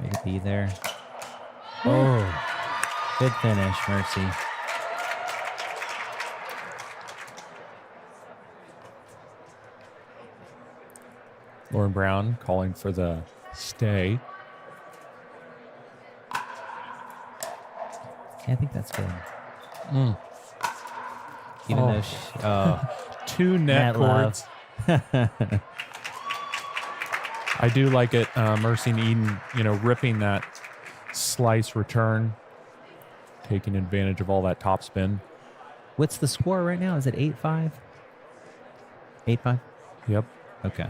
Way to be there. Oh, good finish, Mercy. Lauren Brown calling for the stay. Yeah, I think that's good. Even though she, two net cords. I do like it. Mercy and Eden, ripping that slice return, taking advantage of all that top spin. What's the score right now? Is it 8-5? 8-5? Yep. Okay.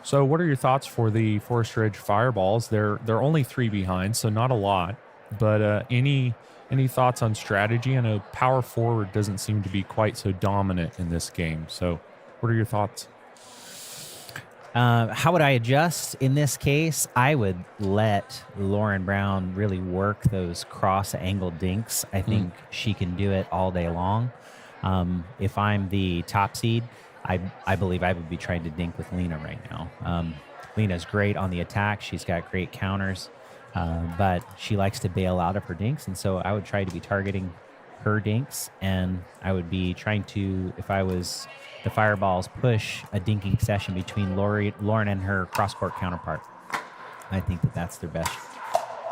So what are your thoughts for the Forest Ridge Fireballs? They're only 3 behind, so not a lot. But any thoughts on strategy? I know power forward doesn't seem to be quite so dominant in this game. So what are your thoughts? How would I adjust in this case? I would let Lauren Brown really work those cross angle dinks. I think she can do it all day long. If I'm the top seed, I believe I would be trying to dink with Lena right now. Lena's great on the attack. She's got great counters, but she likes to bail out of her dinks. And so I would try to be targeting her dinks, and I would be trying to, if I was the Fireballs, push a dinking session between Lauren and her cross-court counterpart. I think that's their best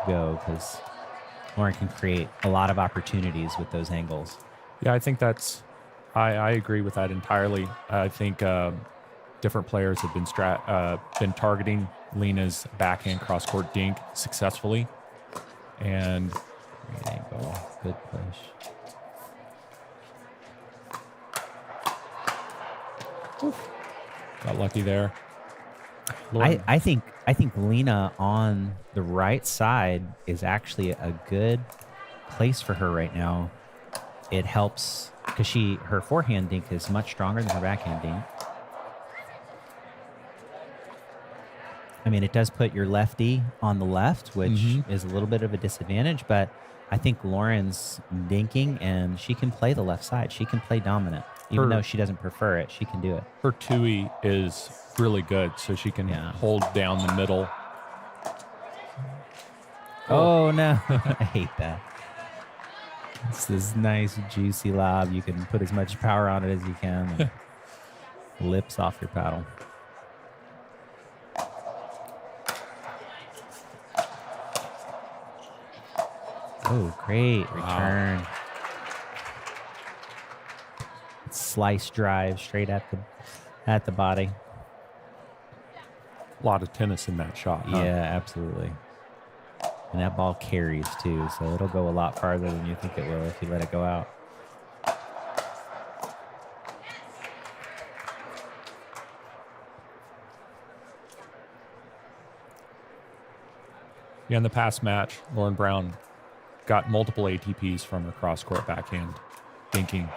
go, because Lauren can create a lot of opportunities with those angles. Yeah, I think I agree with that entirely. I think different players have been targeting Lena's backhand cross-court dink successfully. And great angle, good push. Got lucky there. I think Lena on the right side is actually a good place for her right now. It helps because her forehand dink is much stronger than her backhand dink. I mean, it does put your lefty on the left, which is a little bit of a disadvantage, but I think Lauren's dinking, and she can play the left side. She can play dominant. Even though she doesn't prefer it, she can do it. Her Tui is really good, so she can hold down the middle. Oh, no. I hate that. It's this nice, juicy lob. You can put as much power on it as you can. Lips off your paddle. Oh, great return. Wow. Slice drive straight at the body. A lot of tennis in that shot. Huh? Yeah, absolutely. And that ball carries too, so it'll go a lot farther than you think it will if you let it go out. Yeah, in the past match, Lauren Brown got multiple ATPs from her cross-court backhand dinking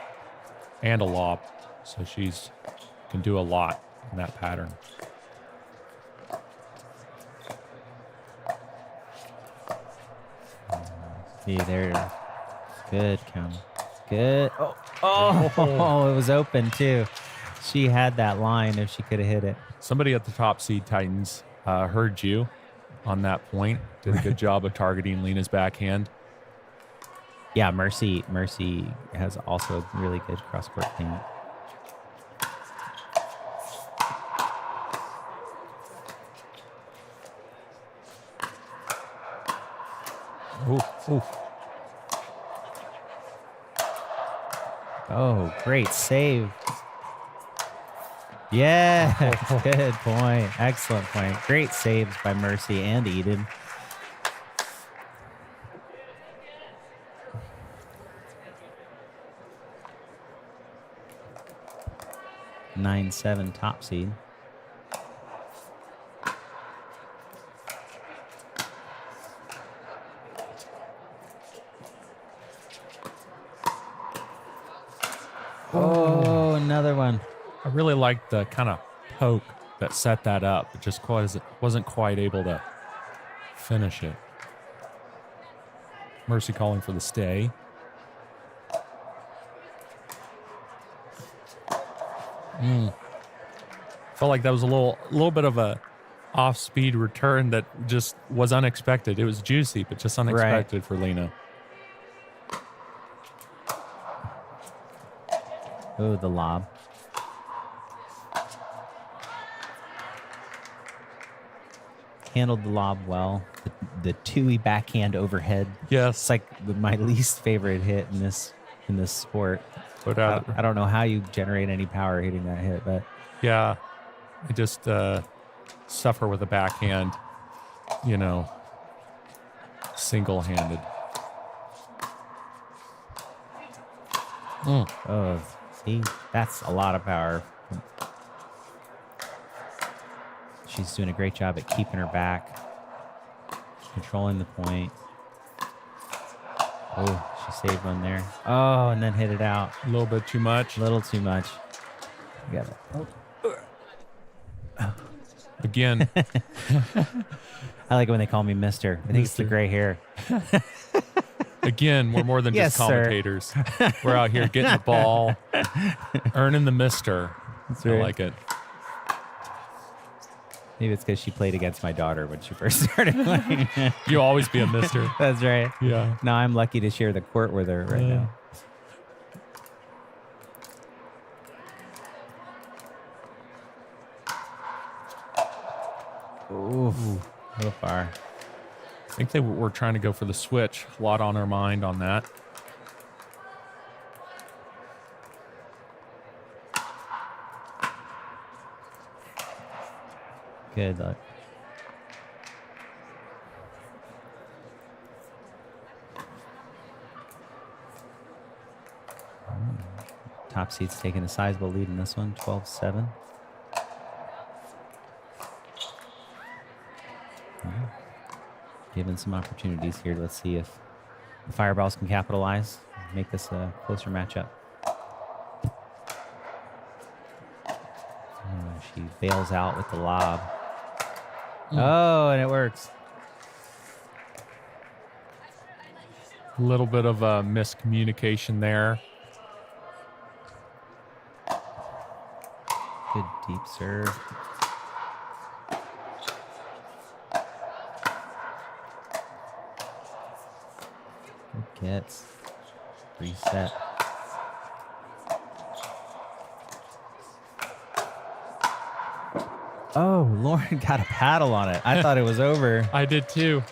and a lob, so she's can do a lot in that pattern. See there, good count, good. Oh, it was open too. She had that line if she could have hit it. Somebody at the top seed Titans heard you on that point. Did a good job of targeting Lena's backhand. Yeah, Mercy has also a really good cross-court thing. Ooh. Oh, great save. Yeah, good point. Excellent point. Great saves by Mercy and Eden. Nine, 7 top seed. Oh, another one. I really liked the kind of poke that set that up. It just wasn't quite able to finish it. Mercy calling for the stay. Felt like that was a little bit of a off-speed return that just was unexpected. It was juicy, but just unexpected for Lena. Oh, the lob. Handled the lob well. The two-y backhand overhead. Yes. It's like my least favorite hit in this sport. But I don't know how you generate any power hitting that hit, but yeah, I just suffer with a backhand, single-handed. oh, see, that's a lot of power. She's doing a great job at keeping her back, controlling the point. Oh, she saved one there. Oh, and then hit it out. A little bit too much. A little too much. You got it. Oh. Again. I like it when they call me Mister. I think it's the gray hair. Again, we're more than Yes, just commentators. We're out here getting the ball, earning the mister. That's I right. like it. Maybe it's because she played against my daughter when she first started playing. You'll always be a mister. That's right. Yeah. Now I'm lucky to share the court with her right now. Ooh, a little far. I think they were trying to go for the switch. A lot on our mind on that. Good luck. Top seed's taking a sizable lead in this one, 12-7. Given some opportunities here. Let's see if the Fireballs can capitalize, make this a closer matchup. She bails out with the lob. Oh, and it works. A little bit of a miscommunication there. Good deep serve. Good gets. Reset. Oh, Lauren got a paddle on it. I thought it was over. I did too.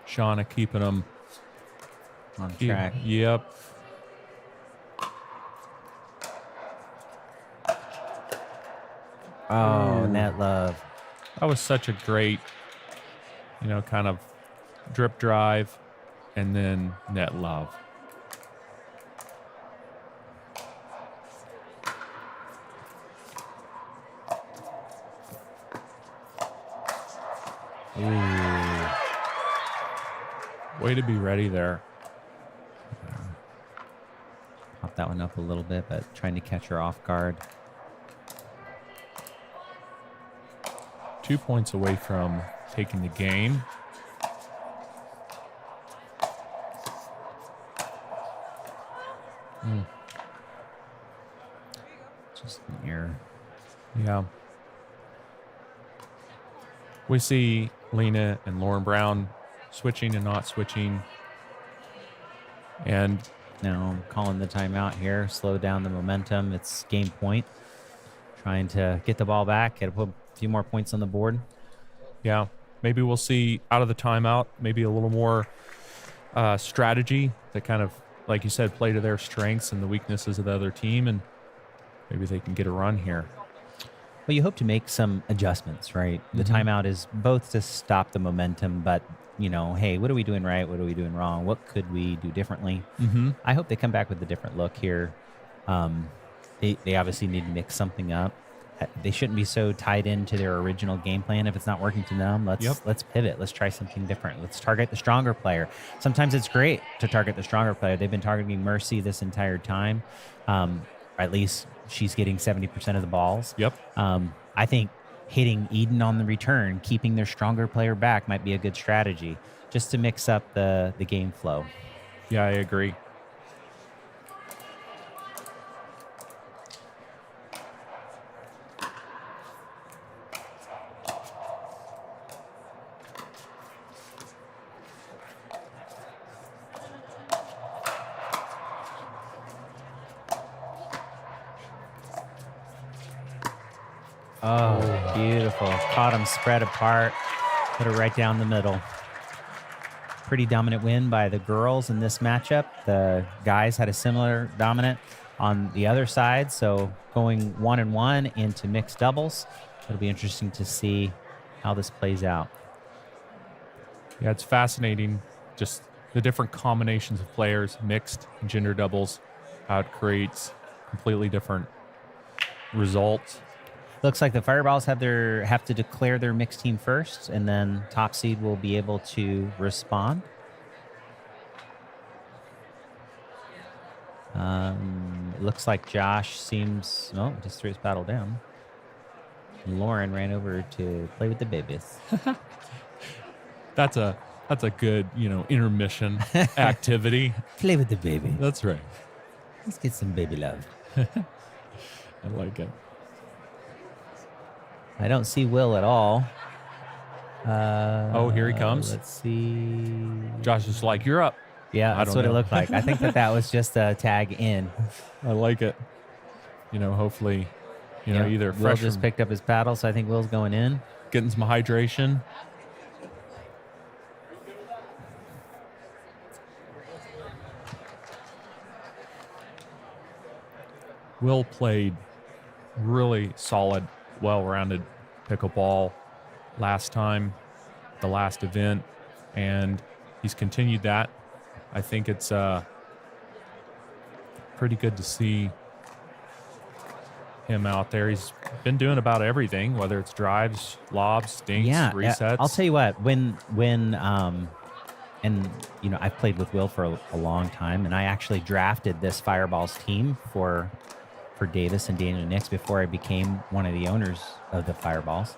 Shauna keeping them On track. Yep. Oh, net love. That was such a great, kind of drip drive and then net love. Ooh. Way to be ready there. Pop that one up a little bit, but trying to catch her off guard. 2 points away from taking the game. Just an error. Yeah. We see Lena and Lauren Brown switching and not switching. And Now I'm calling the timeout here. Slow down the momentum. It's game point. trying to get the ball back, get a few more points on the board. Yeah, maybe we'll see out of the timeout, maybe a little more strategy that kind of, like you said, play to their strengths and the weaknesses of the other team, and maybe they can get a run here. Well, you hope to make some adjustments, right? The timeout is both to stop the momentum, but, hey, what are we doing right? What are we doing wrong? What could we do differently? I hope they come back with a different look here. They obviously need to mix something up. They shouldn't be so tied into their original game plan. If it's not working to them, let's pivot. Let's try something different. Let's target the stronger player. Sometimes it's great to target the stronger player. They've been targeting Mercy this entire time. At least she's getting 70% of the balls. I think hitting Eden on the return, keeping their stronger player back might be a good strategy just to mix up the game flow. Yeah, I agree. Oh, beautiful. Caught them spread apart. Put it right down the middle. Pretty dominant win by the girls in this matchup. The guys had a similar dominant on the other side. So going 1-1 into mixed doubles. It'll be interesting to see how this plays out. Yeah, it's fascinating. Just the different combinations of players, mixed gender doubles, how it creates completely different results. Looks like the Fireballs have to declare their mixed team first, and then top seed will be able to respond. It looks like Josh just threw his paddle down. Lauren ran over to play with the babies. That's a good, intermission activity. Play with the baby. That's right. Let's get some baby love. I like it. I don't see Will at all. Here he comes. Let's see. Josh is like, you're up. Yeah, that's what it looked like. I think that was just a tag in. I like it. Hopefully, either Will fresh just picked up his paddle, so I think Will's going in. Getting some hydration. Will played really solid, well-rounded pickleball last time, the last event, and he's continued that. I think it's pretty good to see him out there. He's been doing about everything, whether it's drives, lobs, dinks, resets. I'll tell you what, I've played with Will for a long time, and I actually drafted this Fireballs team for Davis and Daniel Nix before I became one of the owners of the Fireballs.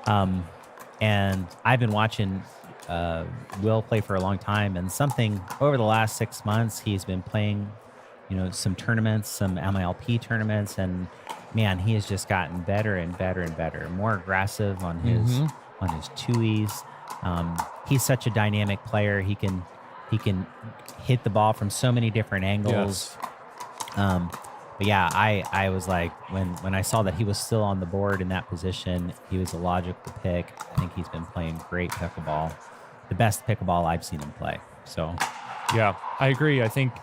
And I've been watching Will play for a long time, and something over the last 6 months, he's been playing, some tournaments, some MILP tournaments, and man, he has just gotten better and better and better, more aggressive on his two-ees. He's such a dynamic player. He can hit the ball from so many different angles. Yes. But yeah, I was like, when I saw that he was still on the board in that position, he was a logical pick. I think he's been playing great pickleball, the best pickleball I've seen him play. So, yeah, I agree. I think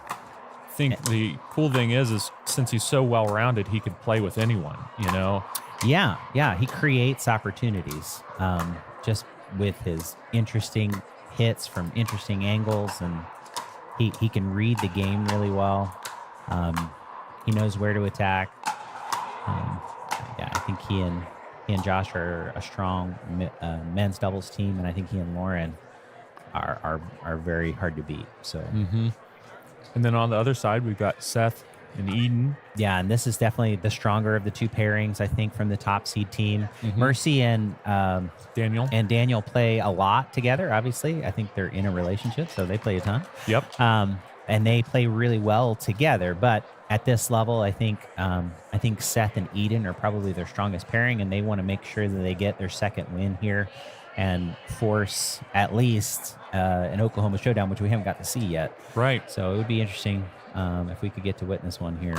the cool thing is since he's so well-rounded, he could play with anyone, Yeah, he creates opportunities just with his interesting hits from interesting angles, and he can read the game really well. He knows where to attack. I think he and Josh are a strong men's doubles team, and I think he and Lauren are very hard to beat. So, And then on the other side, we've got Seth and Eden. Yeah, and this is definitely the stronger of the two pairings, I think, from the top seed team. Mercy and Daniel play a lot together. Obviously, I think they're in a relationship, so they play a ton. Yep. And they play really well together, but at this level, I think Seth and Eden are probably their strongest pairing, and they want to make sure that they get their second win here and force at least an Oklahoma showdown, which we haven't got to see yet. Right. So it would be interesting if we could get to witness one here.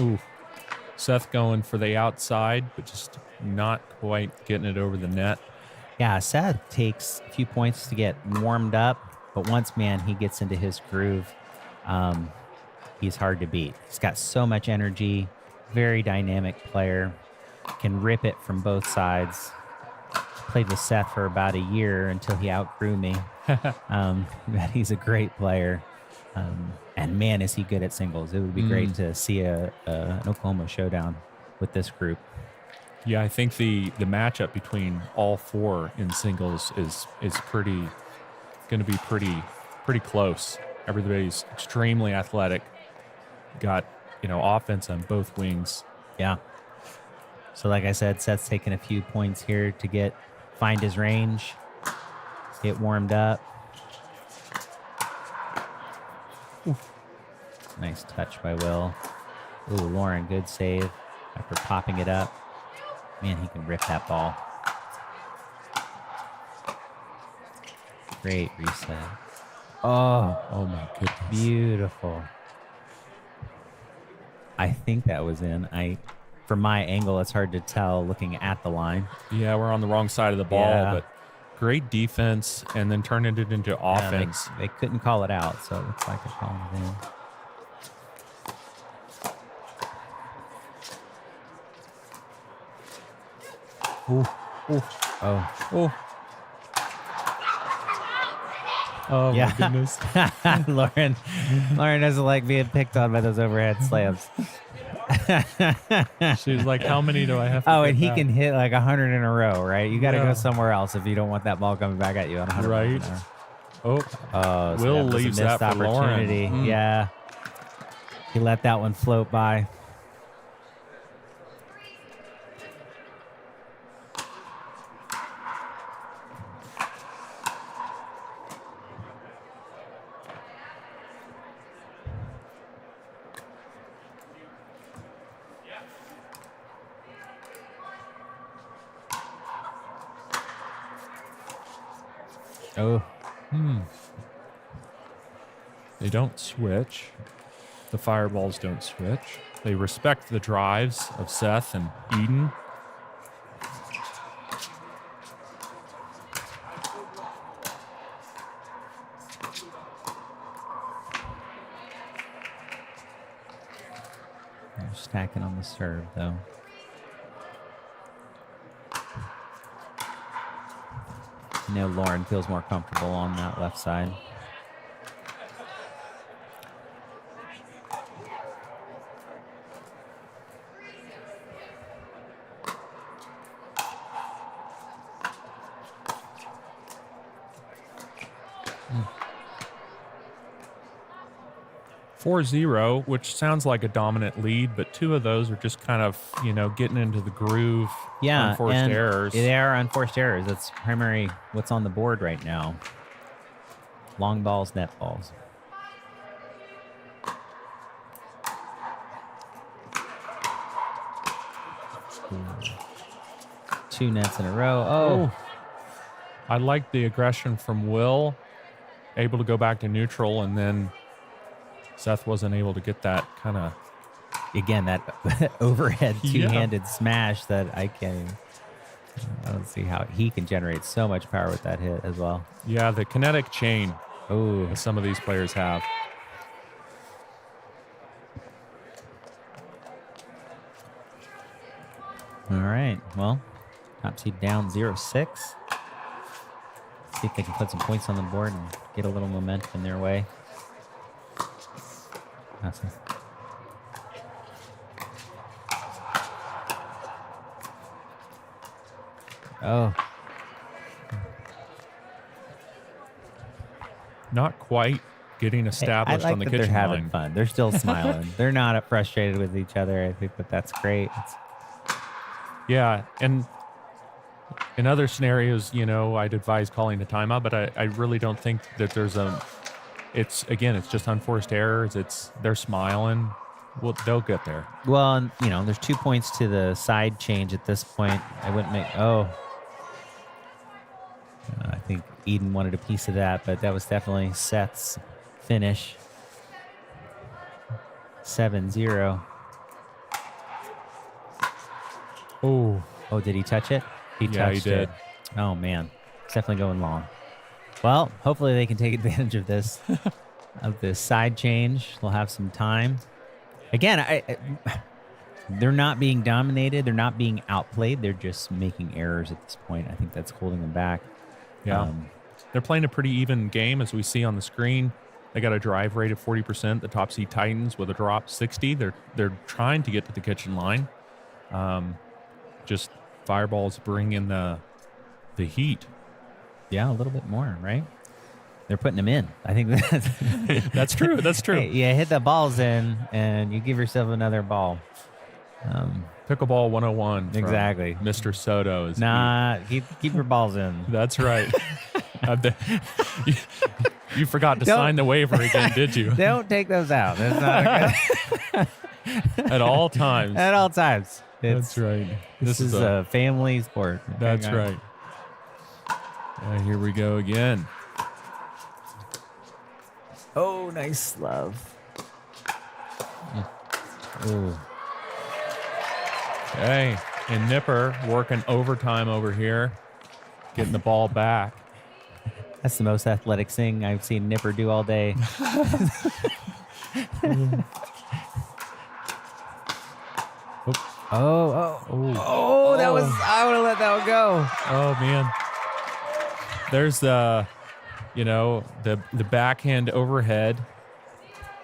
Ooh. Seth going for the outside, but just not quite getting it over the net. Yeah, Seth takes a few points to get warmed up, but once, man, he gets into his groove, he's hard to beat. He's got so much energy, very dynamic player, can rip it from both sides. Played with Seth for about a year until he outgrew me. But he's a great player. And man, is he good at singles. It would be great to see an Oklahoma showdown with this group. Yeah, I think the matchup between all four in singles is going to be pretty close. Everybody's extremely athletic. Got, offense on both wings. Yeah. So like I said, Seth's taking a few points here to find his range, get warmed up. Oof. Nice touch by Will. Ooh, Lauren, good save after popping it up. Man, he can rip that ball. Great reset. Oh my goodness. Beautiful. I think that was in. From my angle, it's hard to tell looking at the line. Yeah, we're on the wrong side of the ball, but great defense and then turning it into offense. They couldn't call it out, so it looks like they're calling it in. Ooh. Oh yeah. My goodness. Lauren doesn't like being picked on by those overhead slams. She was like, how many do I have to and he can hit like 100 in a row, right? You got to go somewhere else if you don't want that ball coming back at you on 100. Right. So Will leaves that for opportunity. Lauren. Yeah. He let that one float by. They don't switch. The fireballs don't switch. They respect the drives of Seth and Eden. They're stacking on the serve, though. Lauren feels more comfortable on that left side. Mm. 4-0, which sounds like a dominant lead, but two of those are just kind of, getting into the groove. Yeah, unforced and errors. They are unforced errors. That's primary what's on the board right now. Long balls, net balls. Two nets in a row. Oh. I like the aggression from Will. Able to go back to neutral, and then Seth wasn't able to get that kind of... Again, that overhead two-handed smash that I don't see how he can generate so much power with that hit as well. Yeah, the kinetic chain that some of these players have. All right, well, top seed down 0-6. See if they can put some points on the board and get a little momentum their way. Awesome. Oh. Not quite getting established on the kitchen they're having line. fun. They're still smiling. They're not frustrated with each other. I think that's great. Yeah, and in other scenarios, I'd advise calling a timeout, but I really don't think that there's it's just unforced errors. They're smiling. Well, they'll get there. Well, there's 2 points to the side change at this point. I wouldn't make, I think Eden wanted a piece of that, but that was definitely Seth's finish. 7-0. Oh, Oh, did he touch it? He Yeah, he touched did. it. Oh, man. It's definitely going long. Well, hopefully they can take advantage of this, side change. They'll have some time. Again, they're not being dominated. They're not being outplayed. They're just making errors at this point. I think that's holding them back. yeah. They're playing a pretty even game, as we see on the screen. They got a drive rate of 40%. The top seed Titans with a drop 60. They're trying to get to the kitchen line. Just fireballs bring in the heat. Yeah, a little bit more, right? They're putting them in. I think that's That's true. That's true. You hit the balls in, and you give yourself another ball. Pickleball 101. from Exactly. Mr. Soto is Keep your balls in. That's right. You forgot to sign the waiver again, did you? Don't take those out. That's not good. At all times. At all times. That's right. This is a family sport. That's right. Here we go again. Oh, nice love. Ooh. Okay. And Nipper working overtime over here, getting the ball back. That's the most athletic thing I've seen Nipper do all day. Oh, that was, I would have let that one go. Oh, man. There's the backhand overhead.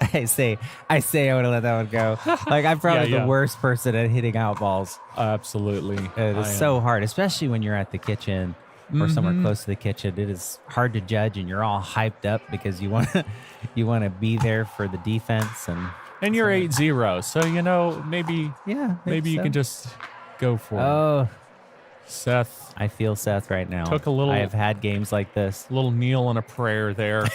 I say I would have let that one go. Like, I'm probably the worst person at hitting out balls. Absolutely. It is so hard, especially when you're at the kitchen or somewhere close to the kitchen. It is hard to judge, and you're all hyped up because you want to be there for the defense, and you're 8-0, so maybe you can just go for it. Oh, Seth, I feel Seth right now. Took a little. I have had games like this. A little kneel and a prayer there.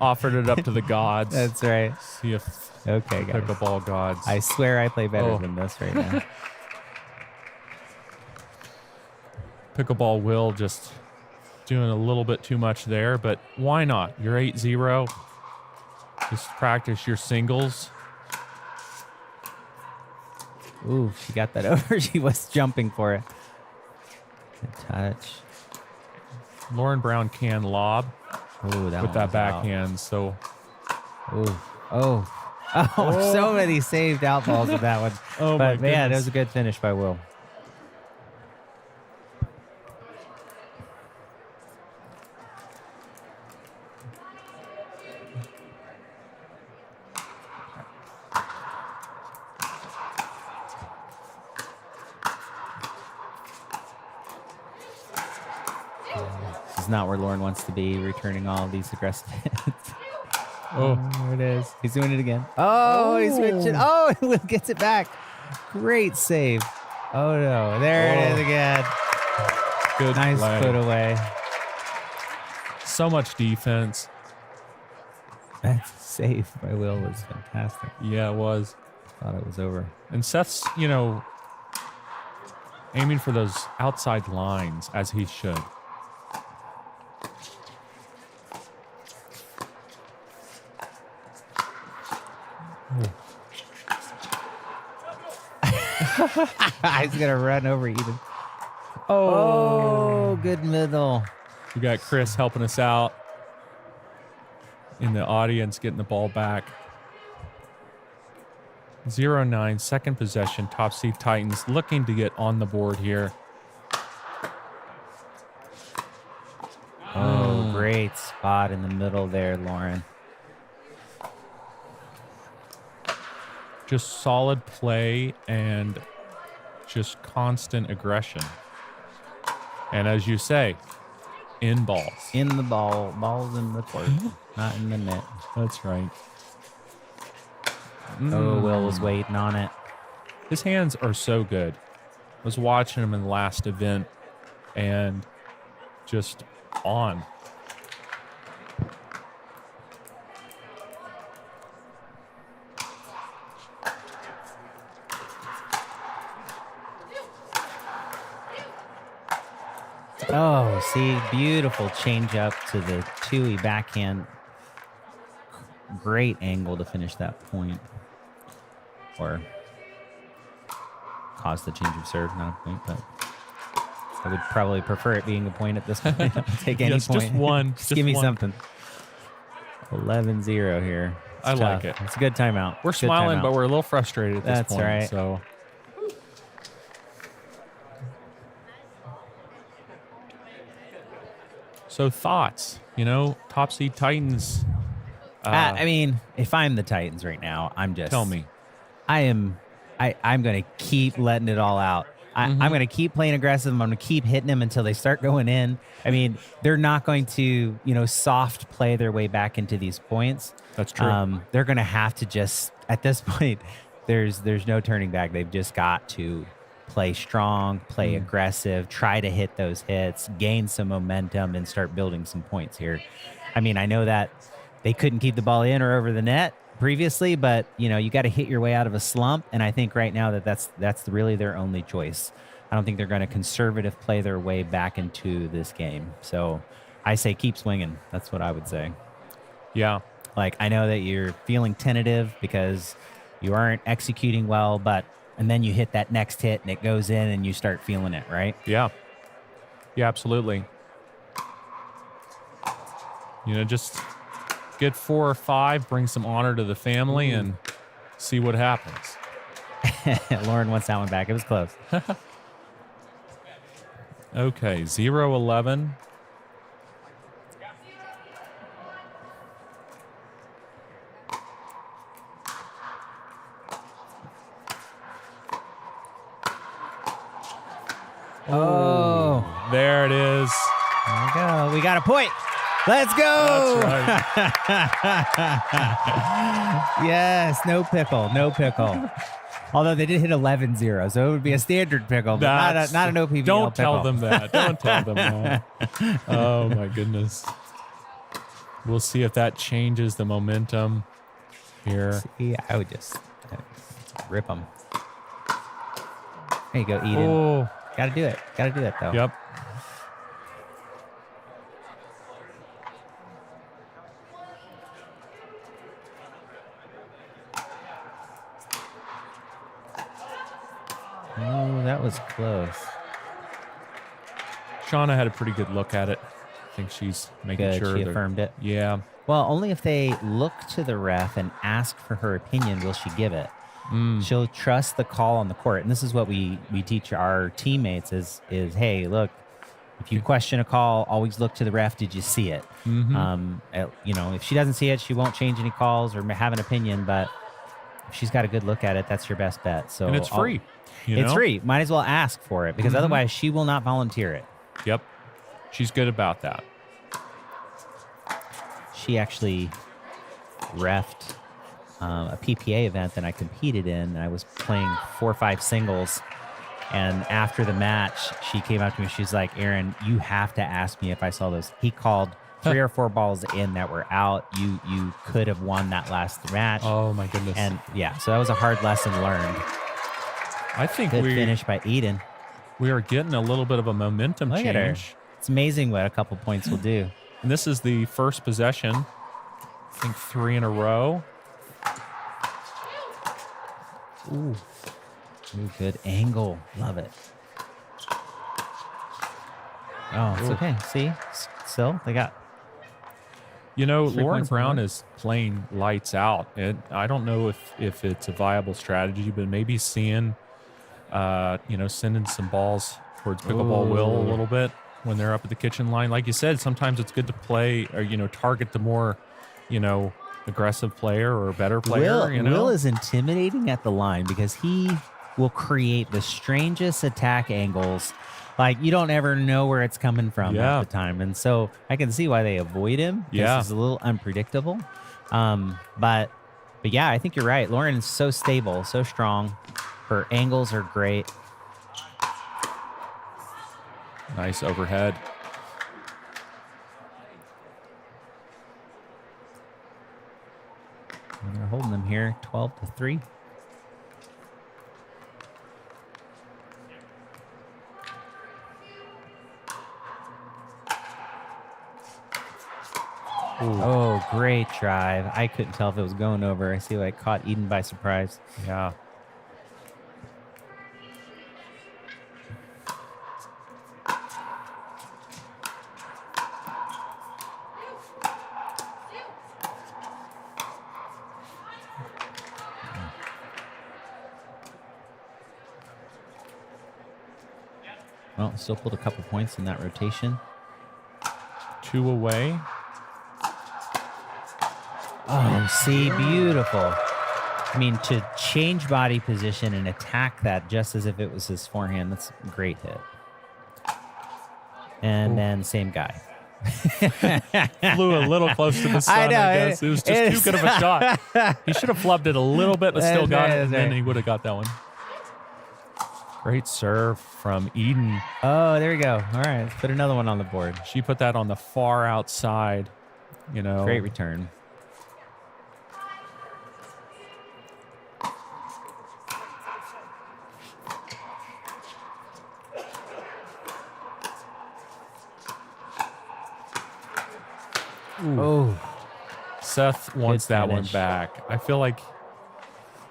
Offered it up to the gods. That's right. See if okay, guys. pickleball gods. I swear I play better than this right now. Pickleball will just doing a little bit too much there, but why not? You're 8-0. Just practice your singles. Ooh, she got that over. She was jumping for it. Good touch. Lauren Brown can lob Ooh, with that backhand. So, so many saved out balls with that one. Oh, but my man, it goodness. was a good finish by Will. This is not where Lauren wants to be, returning all of these aggressive hits. There it is. He's doing it again. Oh, he's switching. Oh, Will gets it back. Great save. Oh, no. There it is again. good Nice play. put away. So much defense. That save by Will was fantastic. Yeah, it was. Thought it was over. And Seth's, aiming for those outside lines as he should. He's going to run over Eden. Oh, good middle. We got Chris helping us out in the audience, getting the ball back. 0-9, second possession. Top seed Titans looking to get on the board here. Oh, great spot in the middle there, Lauren. Just solid play and just constant aggression. And as you say, in balls. In the ball. Balls in the court, not in the net. That's right. Oh, Will was waiting on it. His hands are so good. I was watching him in the last event and just on. Oh, see, beautiful change up to the two-y backhand. Great angle to finish that point. Or caused the change of serve, not a point, but I would probably prefer it being a point at this point. I'll take any Yes, point. just one. Just give me one. something. 11-0 here. It's I tough. like it. It's a good timeout. We're Good smiling, timeout. but we're a little frustrated at this That's point. right. So, thoughts? Top seed Titans. I mean, if I'm the Titans right now, I'm just Tell me. I'm going to keep letting it all out. I'm going to keep playing aggressive. I'm going to keep hitting them until they start going in. I mean, they're not going to, soft play their way back into these points. That's true. They're going to have to just, at this point, there's no turning back. They've just got to play strong, play aggressive, try to hit those hits, gain some momentum, and start building some points here. I mean, I know that they couldn't keep the ball in or over the net previously, but you got to hit your way out of a slump, and I think right now that's really their only choice. I don't think they're going to conservative play their way back into this game. So I say keep swinging. That's what I would say. Yeah. Like, I know that you're feeling tentative because you aren't executing well, and then you hit that next hit and it goes in and you start feeling it, right? Yeah. Yeah, absolutely. Just get 4 or 5, bring some honor to the family, and see what happens. Lauren wants that one back. It was close. Okay, 0-11. Oh, there it is. There we go. We got a point. Let's go. That's right. Yes, no pickle. Although they did hit 11-0, so it would be a standard pickle, but not an OPPL Don't pickle. tell them that. Don't tell them that. Oh, my goodness. We'll see if that changes the momentum here. See, I would just rip them. There you go, Eden. Oh, Got to do it, though. yep. Oh, that was close. Shauna had a pretty good look at it. I think she's making Good, sure. she affirmed it. Yeah. Well, only if they look to the ref and ask for her opinion will she give it. She'll trust the call on the court. And this is what we teach our teammates is, hey, look, if you question a call, always look to the ref. Did you see it? If she doesn't see it, she won't change any calls or have an opinion. But if she's got a good look at it, that's your best bet. So And it's free. It's free. Might as well ask for it because otherwise she will not volunteer it. Yep. She's good about that. She actually reffed a PPA event that I competed in. And I was playing 4-5 singles. And after the match, she came up to me. She's like, Aaron, you have to ask me if I saw those. He called 3 or 4 balls in that were out. You could have won that last match. Oh, my goodness. And yeah, so that was a hard lesson learned. I think Good finish by Eden. we are getting a little bit of a momentum Look at her. change. It's amazing what a couple points will do. And this is the first possession. I think 3 in a row. Ooh, good angle. Love it. Oh, it's okay. See? Still, they got... Lauren points Brown more. is playing lights out. I don't know if it's a viable strategy, but maybe seeing, sending some balls towards Pickleball Will a little bit when they're up at the kitchen line. Like you said, sometimes it's good to play or, target the more, aggressive player or better player. Will is intimidating at the line because he will create the strangest attack angles. Like, you don't ever know where it's coming from half the time. And so I can see why they avoid him. Yeah. He's a little unpredictable. But yeah, I think you're right. Lauren is so stable, so strong. Her angles are great. Nice overhead. And they're holding them here 12-3. Oh, great drive. I couldn't tell if it was going over. I see I caught Eden by surprise. Yeah. Well, still pulled a couple points in that rotation. 2 away. Oh, see, beautiful. I mean, to change body position and attack that just as if it was his forehand, that's a great hit. And then same guy. Flew a little close to the sun, I guess. It was just too good of a shot. He should have flubbed it a little bit, but still got it, and then he would have got that one. Great serve from Eden. Oh, there we go. All right, let's put another one on the board. She put that on the far outside, you know. Great return. Ooh. Oh. Seth wants that one back. I feel like,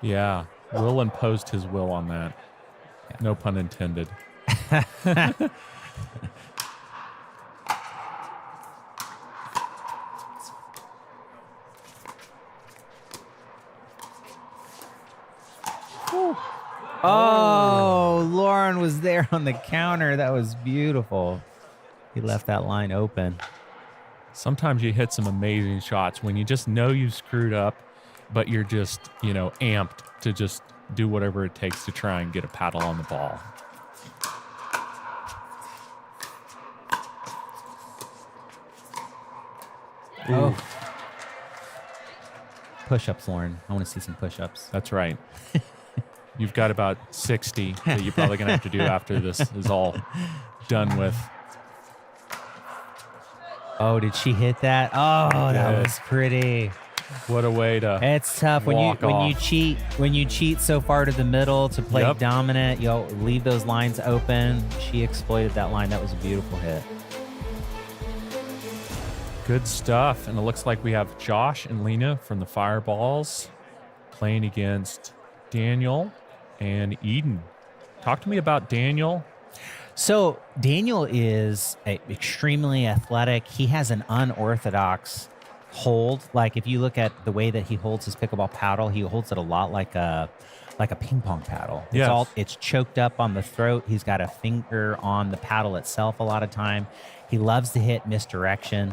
yeah, Will imposed his will on that. No pun intended. Oh, Lauren was there on the counter. That was beautiful. He left that line open. Sometimes you hit some amazing shots when you just know you screwed up, but you're just, you know, amped to just do whatever it takes to try and get a paddle on the ball. Oh. Push-ups, Lauren. I want to see some push-ups. That's right. You've got about 60 that you're probably going to have to do after this is all done with. Oh, did she hit that? Oh, that was pretty. What a way to It's tough when you cheat so far to the middle to play dominant, you'll leave those lines open. She exploited that line. That was a beautiful hit. Good stuff. And it looks like we have Josh and Lena from the Fireballs playing against Daniel and Eden. Talk to me about Daniel. So Daniel is extremely athletic. He has an unorthodox hold. Like if you look at the way that he holds his pickleball paddle, he holds it a lot like a ping pong paddle. It's choked up on the throat. He's got a finger on the paddle itself a lot of time. He loves to hit misdirection.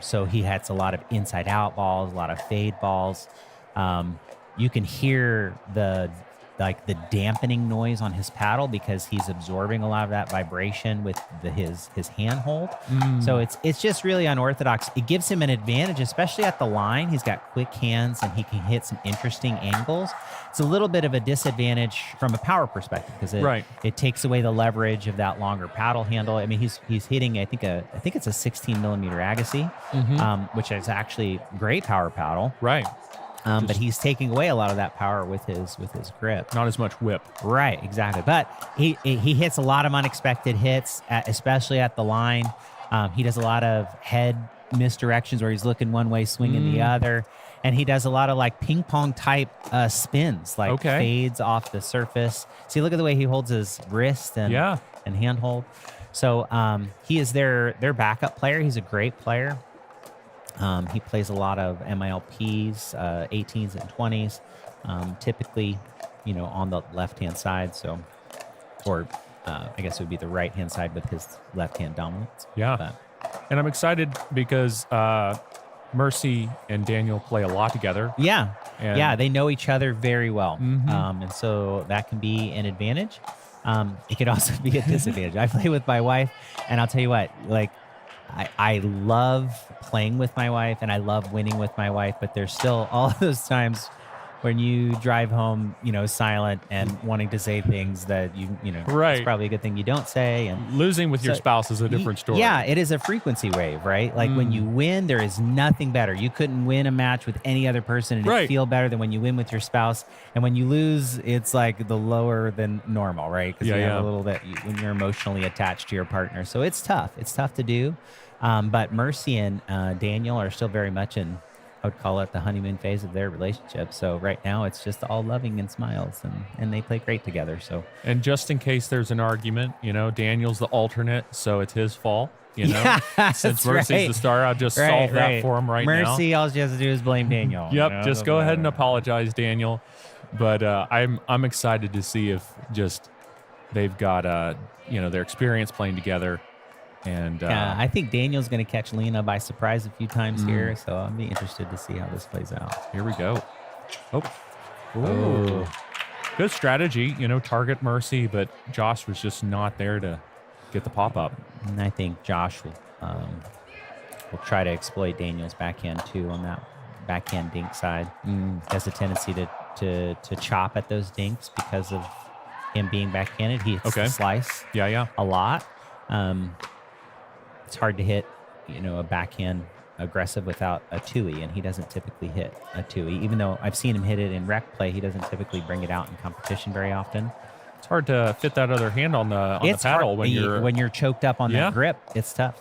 So he hits a lot of inside out balls, a lot of fade balls. You can hear the dampening noise on his paddle because he's absorbing a lot of that vibration with his hand hold. So it's just really unorthodox. It gives him an advantage, especially at the line. He's got quick hands and he can hit some interesting angles. It's a little bit of a disadvantage from a power perspective because it takes away the leverage of that longer paddle handle. I mean, he's hitting I think it's a 16 millimeter Agassi, which is actually great power paddle. Right. But he's taking away a lot of that power with his grip. Not as much whip. Right, exactly. But he hits a lot of unexpected hits, especially at the line. He does a lot of head misdirections where he's looking one way, swinging the other. And he does a lot of like ping pong type spins, like fades off the surface. See, look at the way he holds his wrist and hand hold. So he is their backup player. He's a great player. He plays a lot of MILPs, 18s and 20s, typically, on the left-hand side. So, or I guess it would be the right-hand side with his left-hand dominance. Yeah. And I'm excited because Mercy and Daniel play a lot together. Yeah. They know each other very well. And so that can be an advantage. It could also be a disadvantage. I play with my wife, and I'll tell you what, like, I love playing with my wife and I love winning with my wife, but there's still all of those times when you drive home, silent and wanting to say things that it's probably a good thing you don't say. And losing with your spouse is a different story. Yeah, it is a frequency wave, right? Like when you win, there is nothing better. You couldn't win a match with any other person and it feel better than when you win with your spouse. And when you lose, it's like the lower than normal, right? Because you have a little bit when you're emotionally attached to your partner. So it's tough. It's tough to do. But Mercy and Daniel are still very much in, I would call it, the honeymoon phase of their relationship. So right now it's just all loving and smiles, and they play great together. So, and just in case there's an argument, Daniel's the alternate, so it's his fault. Since Mercy's the star, I'll just solve that for him now. Mercy, all she has to do is blame Daniel. Just go ahead and apologize, Daniel. But I'm excited to see if just they've got their experience playing together. And I think Daniel's going to catch Lena by surprise a few times here, so I'll be interested to see how this plays out. Here we go. Oh, good strategy. Target Mercy, but Josh was just not there to get the pop up. And I think Josh will try to exploit Daniel's backhand too on that backhand dink side. He has a tendency to chop at those dinks because of him being backhanded. He hits the slice a lot. It's hard to hit, a backhand aggressive without a two-y, and he doesn't typically hit a two-y. Even though I've seen him hit it in rec play, he doesn't typically bring it out in competition very often. It's hard to fit that other hand on the paddle when you're choked up on that grip. It's tough.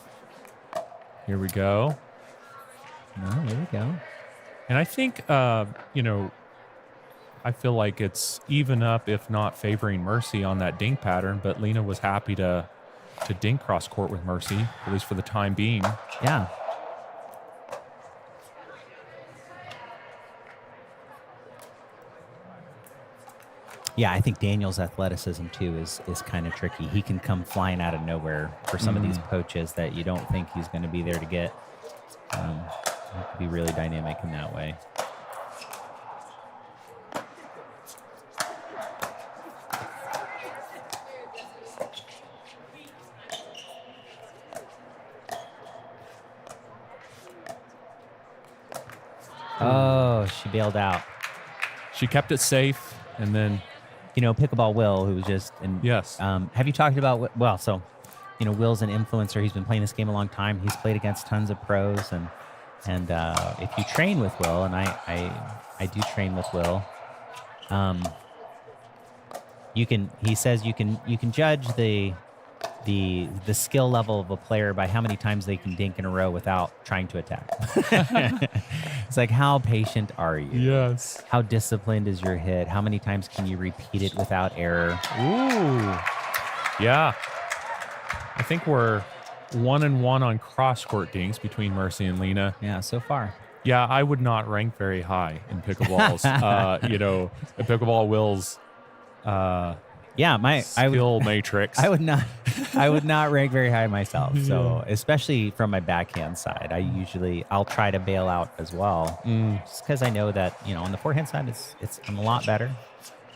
Here we go. There we go. And I think I feel like it's even up, if not favoring Mercy on that dink pattern. But Lena was happy to dink cross court with Mercy, at least for the time being. Yeah. Yeah, I think Daniel's athleticism too is kind of tricky. He can come flying out of nowhere for some of these poaches that you don't think he's going to be there to get. He could be really dynamic in that way. Oh, she bailed out. She kept it safe, and then Pickleball Will, who was just yes. Have you talked about Will's an influencer. He's been playing this game a long time. He's played against tons of pros, and if you train with Will, and I do train with Will, he says you can judge the skill level of a player by how many times they can dink in a row without trying to attack. It's like, how patient are you? Yes. How disciplined is your hit? How many times can you repeat it without error? Ooh. Yeah. I think we're 1-1 on cross-court dinks between Mercy and Lena. Yeah, so far. Yeah, I would not rank very high in pickleballs. The pickleball Will's skill matrix. I would not rank very high myself. So especially from my backhand side, I'll try to bail out as well, just because I know that on the forehand side I'm a lot better.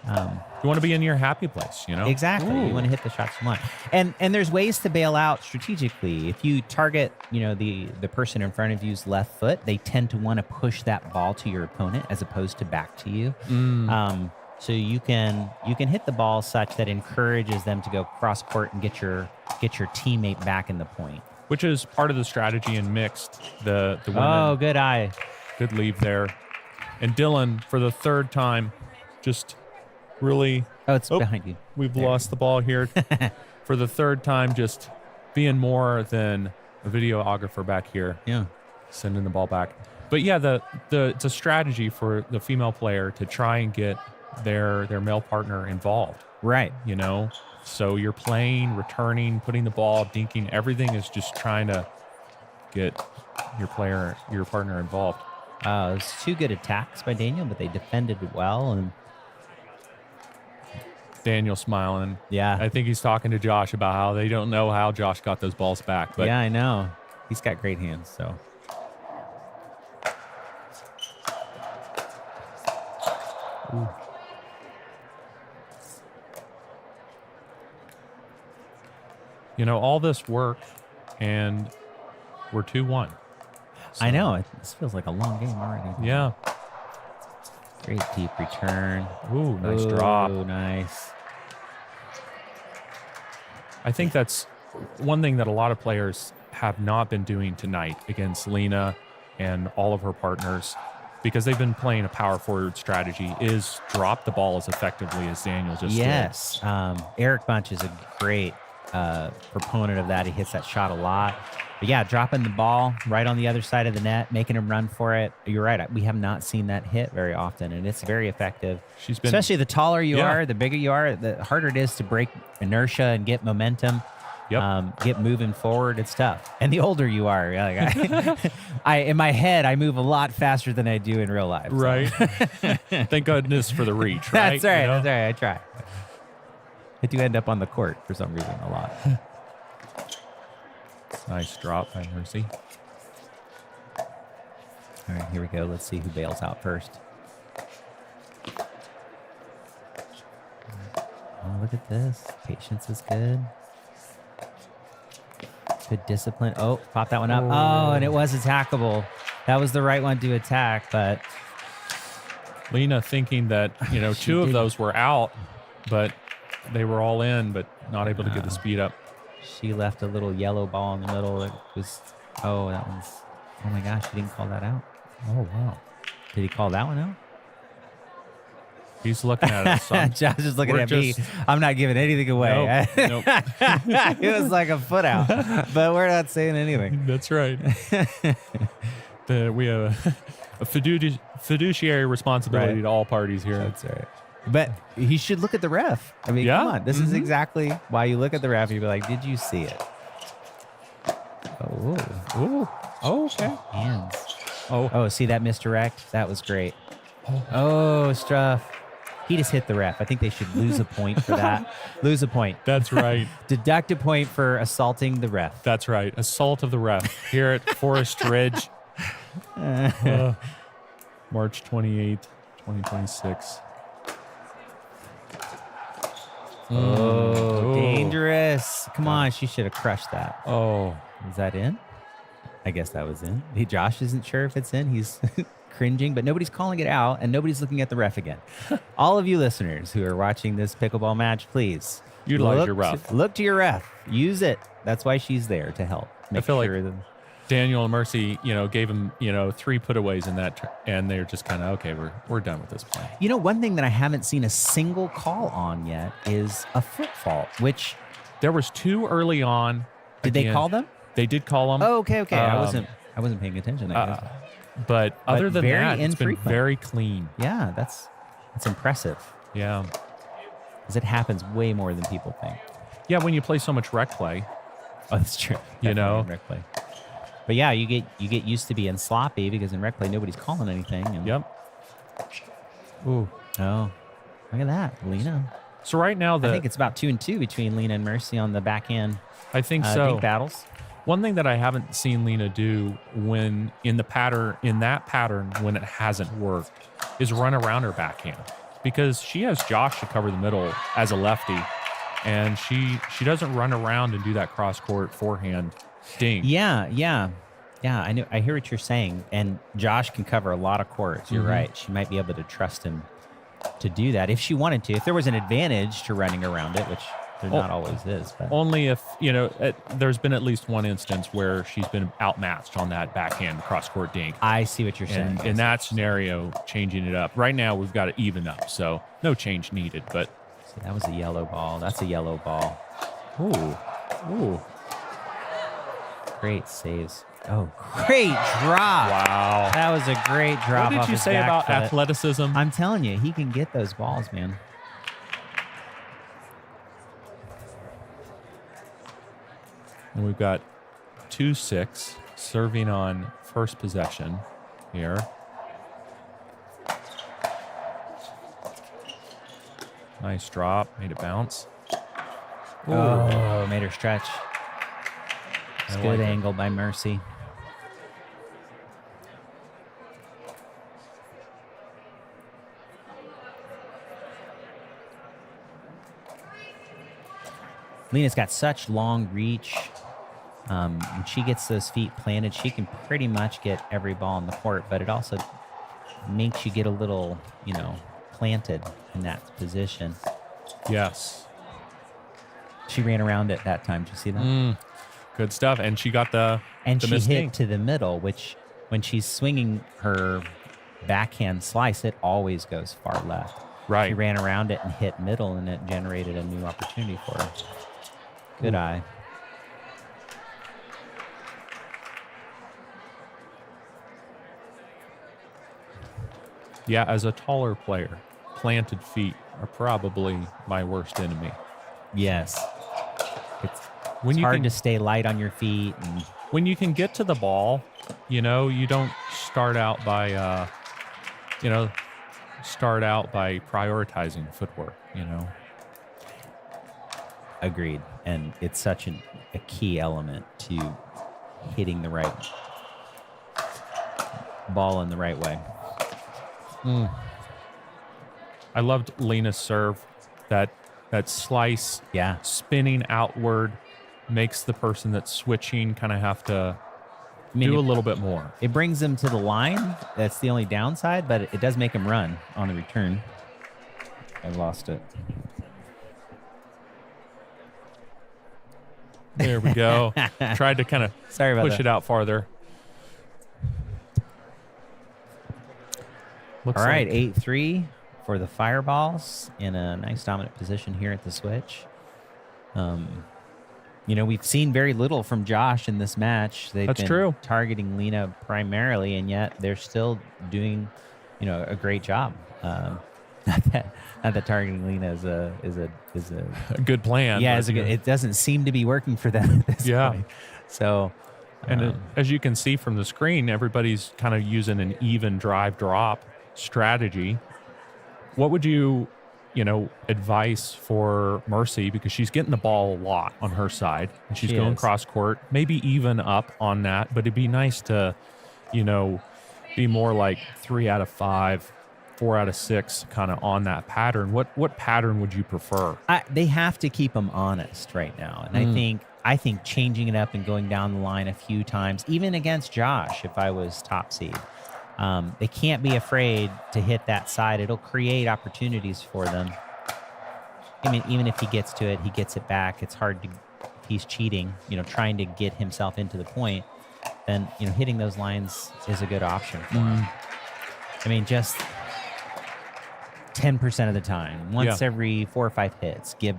You want to be in your happy place, Exactly. Ooh. You want to hit the shots you want, and there's ways to bail out strategically. If you target the person in front of you's left foot, they tend to want to push that ball to your opponent as opposed to back to you. So you can hit the ball such that encourages them to go cross court and get your teammate back in the point, which is part of the strategy in mixed. The women. Oh, good eye, good leave there, and Dylan for the third time, just really. Oh, it's behind you. We've lost the ball here for the third time, just being more than a videographer back here. Yeah, sending the ball back. But yeah, it's a strategy for the female player to try and get their male partner involved, right? So you're playing, returning, putting the ball, dinking, everything is just trying to get your partner involved. It was two good attacks by Daniel, but they defended well. And Daniel smiling. Yeah, I think he's talking to Josh about how they don't know how Josh got those balls back. But yeah, I know he's got great hands. So. Ooh. All this work, and we're 2-1. So. I know. This feels like a long game already. Yeah. Great deep return. Ooh, nice drop. Ooh, nice. I think that's one thing that a lot of players have not been doing tonight against Lena and all of her partners, because they've been playing a power forward strategy, is drop the ball as effectively as Daniel just did. Yes. Eric Bunch is a great proponent of that. He hits that shot a lot. But yeah, dropping the ball right on the other side of the net, making him run for it. You're right. We have not seen that hit very often, and it's very effective. Especially the taller you are, the bigger you are, the harder it is to break inertia and get momentum. Yep. Get moving forward. It's tough. And the older you are, I in my head, I move a lot faster than I do in real life. So. Right. Thank goodness for the reach, right? That's right. That's right. I try. I do end up on the court for some reason a lot. Nice drop by Mercy. All right, here we go. Let's see who bails out first. Oh, look at this. Patience is good. Good discipline. Oh, pop that one up. Oh, and it was attackable. That was the right one to attack, but Lena thinking that, two of those were out, but they were all in, but not able to get the speed up. she left a little yellow ball in the middle. It was, oh, that one's, oh my gosh, he didn't call that out. Oh, wow. Did he call that one out? He's looking at us. Son. Josh is looking at me. I'm not giving anything away. Nope. It was like a foot out, but we're not saying anything. That's right. We have a fiduciary responsibility to all parties here. That's right. But he should look at the ref. I mean, Yeah. come on. This is exactly why you look at the ref and you be like, did you see it? Oh, okay. Hands. Oh. Oh, see that misdirect? That was great. Oh, Struff. He just hit the ref. I think they should lose a point for that. Lose a point. That's right. Deduct a point for assaulting the ref. That's right. Assault of the ref here at Forest Ridge. March 28th, 2026. Oh, dangerous. Come on. She should have crushed that. Oh. Is that in? I guess that was in. Josh isn't sure if it's in. He's cringing, but nobody's calling it out, and nobody's looking at the ref again. All of you listeners who are watching this pickleball match, please Utilize your ref. Look to your ref. Use it. That's why she's there, to help. Make I feel sure like Daniel and Mercy, gave him, 3 putaways in that, and they're just kind of, okay, we're done with this play. One thing that I haven't seen a single call on yet is a foot fault, which There was 2 early on. did they call them? They did call them. Oh, okay. I wasn't paying attention. I guess. But other than very that, it's been infrequent. very clean. Yeah, that's impressive. Yeah. Because it happens way more than people think. Yeah, when you play so much rec play. Oh, that's true. Definitely in rec play. But yeah, you get used to being sloppy because in rec play nobody's calling anything. And Yep. Ooh. Oh, look at that, Lena. So right now, I think it's about 2-2 between Lena and Mercy on the backhand. I think so. Dink battles. One thing that I haven't seen Lena do when in that pattern when it hasn't worked is run around her backhand, because she has Josh to cover the middle as a lefty, and she doesn't run around and do that cross court forehand ding. Yeah. I know. I hear what you're saying, and Josh can cover a lot of courts. You're right. She might be able to trust him to do that if she wanted to. If there was an advantage to running around it, which there not always is. But. Only if, there's been at least one instance where she's been outmatched on that backhand cross-court dink. I see what you're saying. And in that scenario, changing it up. Right now, we've got it even up, so no change needed. But see, that was a yellow ball. That's a yellow ball. Ooh. Great saves. Oh, great drop. Wow. That was a great drop. What did you say about foot. athleticism? I'm telling you, he can get those balls, man. And we've got 2-6 serving on first possession here. Nice drop. Made it bounce. Oh, made her stretch. It's I good like it. angle by Mercy. Lena's got such long reach. When she gets those feet planted, she can pretty much get every ball in the court, but it also makes you get a little, planted in that position. Yes. She ran around it that time. Did you see that? Good stuff. And she got the she missed hit dink. to the middle, which when she's swinging her backhand slice, it always goes far left. Right. She ran around it and hit middle, and it generated a new opportunity for her. Good eye. Yeah, as a taller player, planted feet are probably my worst enemy. Yes. It's When you hard can, to stay light on your feet. And when you can get to the ball, you don't start out by prioritizing footwork, Agreed. And it's such a key element to hitting the right ball in the right way. I loved Lena's serve. That slice, spinning outward, makes the person that's switching kind of have to do a little bit more. It brings them to the line. That's the only downside, but it does make them run on the return. I lost it. There we go. Tried to kind of push it out farther. All right, 8-3 for the Fireballs in a nice dominant position here at the switch. We've seen very little from Josh in this match. They've been targeting Lena primarily, and yet they're still doing, a great job. Not that targeting Lena is a good plan. Yeah, it doesn't seem to be working for them at this point. So, and as you can see from the screen, everybody's kind of using an even drive drop strategy. What would you advice for Mercy, because she's getting the ball a lot on her side and she's going cross court, maybe even up on that, but it'd be nice to, be more like 3 out of 5, 4 out of 6 kind of on that pattern. What pattern would you prefer? They have to keep them honest right now. And I think changing it up and going down the line a few times, even against Josh, if I was top seed, they can't be afraid to hit that side. It'll create opportunities for them. I mean, even if he gets to it, he gets it back. It's hard to, if he's cheating, trying to get himself into the point, then, hitting those lines is a good option for him. I mean, just 10% of the time, once every 4 or 5 hits, keep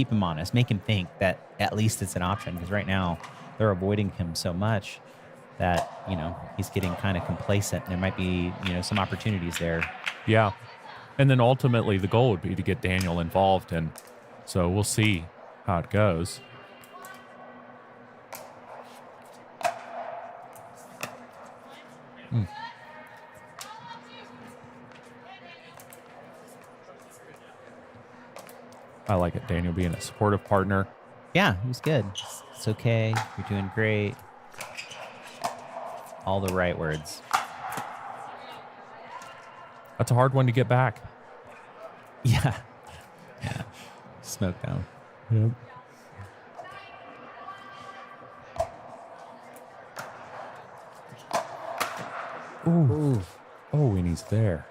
him honest, make him think that at least it's an option, because right now they're avoiding him so much that, he's getting kind of complacent. There might be, some opportunities there. Yeah. And then ultimately the goal would be to get Daniel involved. And so we'll see how it goes. I like it, Daniel being a supportive partner. Yeah, he was good. It's okay. You're doing great. All the right words. That's a hard one to get back. Yeah. Yeah. Smoke down. Yep. Ooh. Oh, and he's there.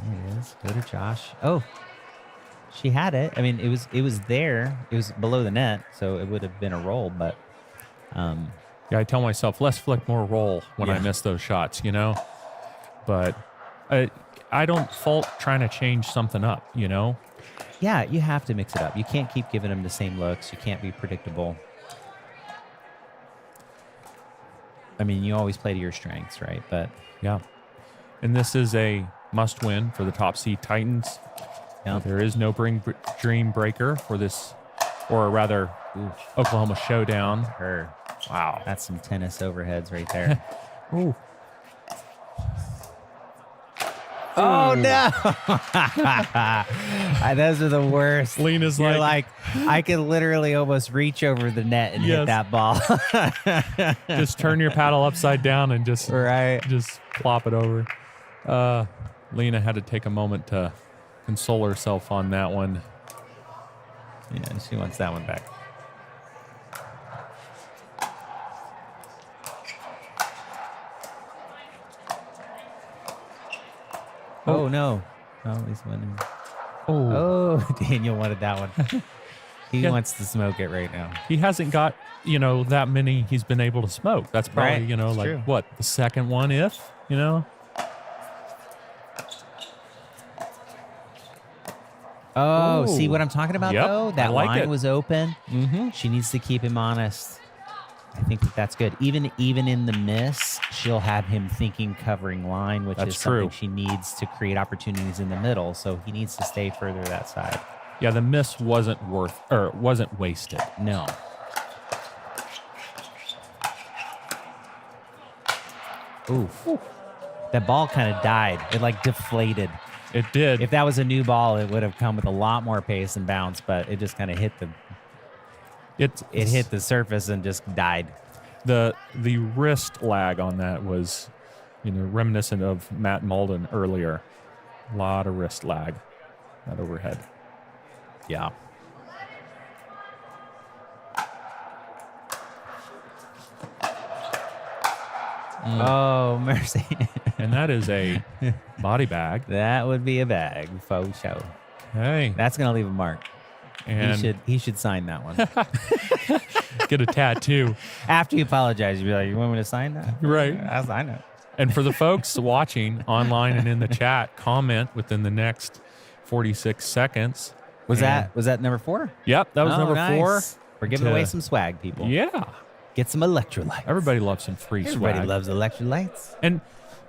There he is. Go to Josh. Oh, she had it. I mean, it was there. It was below the net, so it would have been a roll. But yeah, I tell myself less flick, more roll when I miss those shots. But I don't fault trying to change something up. Yeah, you have to mix it up. You can't keep giving them the same looks. You can't be predictable. I mean, you always play to your strengths, right? But yeah, and this is a must-win for the top seed Titans. Yeah. There is no dream breaker for this, or rather, Oklahoma showdown. Wow, that's some tennis overheads right there. Ooh. Oh no! Those are the worst. Lena's You're like, I could literally almost reach over the net and hit that ball. Just turn your paddle upside down and just plop it over. Lena had to take a moment to console herself on that one. Yeah, she wants that one back. Oh no. Oh, he's winning. Oh, Daniel wanted that one. He wants to smoke it right now. He hasn't got, that many he's been able to smoke. That's probably, true. What, the second one, if. Oh, see what I'm talking about, though? That line it. was open. Mm-hmm. She needs to keep him honest. I think that's good. Even in the miss, she'll have him thinking covering line, which is something she needs to create opportunities in the middle. So he needs to stay further that side. Yeah, the miss wasn't wasted. No. Oof. That ball kind of died. It like deflated. It did. If that was a new ball, it would have come with a lot more pace and bounce, but it just kind of hit it hit the surface and just died. The wrist lag on that was, reminiscent of Matt Malden earlier. A lot of wrist lag, that overhead. Yeah. Oh, mercy. And that is a body bag. That would be a bag, faux show. Hey. That's going to leave a mark. And he should sign that one. Get a tattoo. After you apologize, you'd be like, you want me to sign that? Right. I'll sign it. And for the folks watching online and in the chat, comment within the next 46 seconds. Was that number 4? Yep, that was number 4. We're giving away some swag, people. Yeah. Get some electrolytes. Everybody loves some free swag. Everybody loves electrolytes. And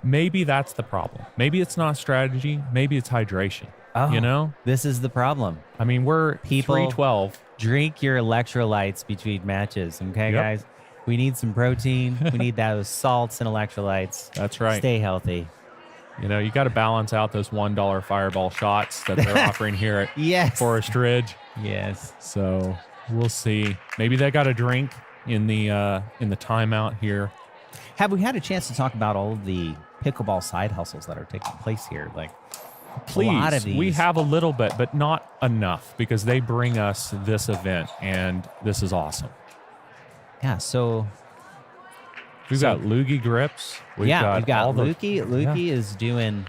maybe that's the problem. Maybe it's not strategy. Maybe it's hydration. Oh, this is the problem. I mean, we're people 312. Drink your electrolytes between matches, okay, guys? We need some protein. We need those salts and electrolytes. That's right. Stay healthy. You got to balance out those $1 fireball shots that they're offering here at Forest Ridge. Yes. So we'll see. Maybe they got a drink in the timeout here. Have we had a chance to talk about all of the pickleball side hustles that are taking place here? Like, please, a lot of these. We have a little bit, but not enough because they bring us this event, and this is awesome. Yeah, so we've got Loogie grips. We've got Lukey. Lukey is doing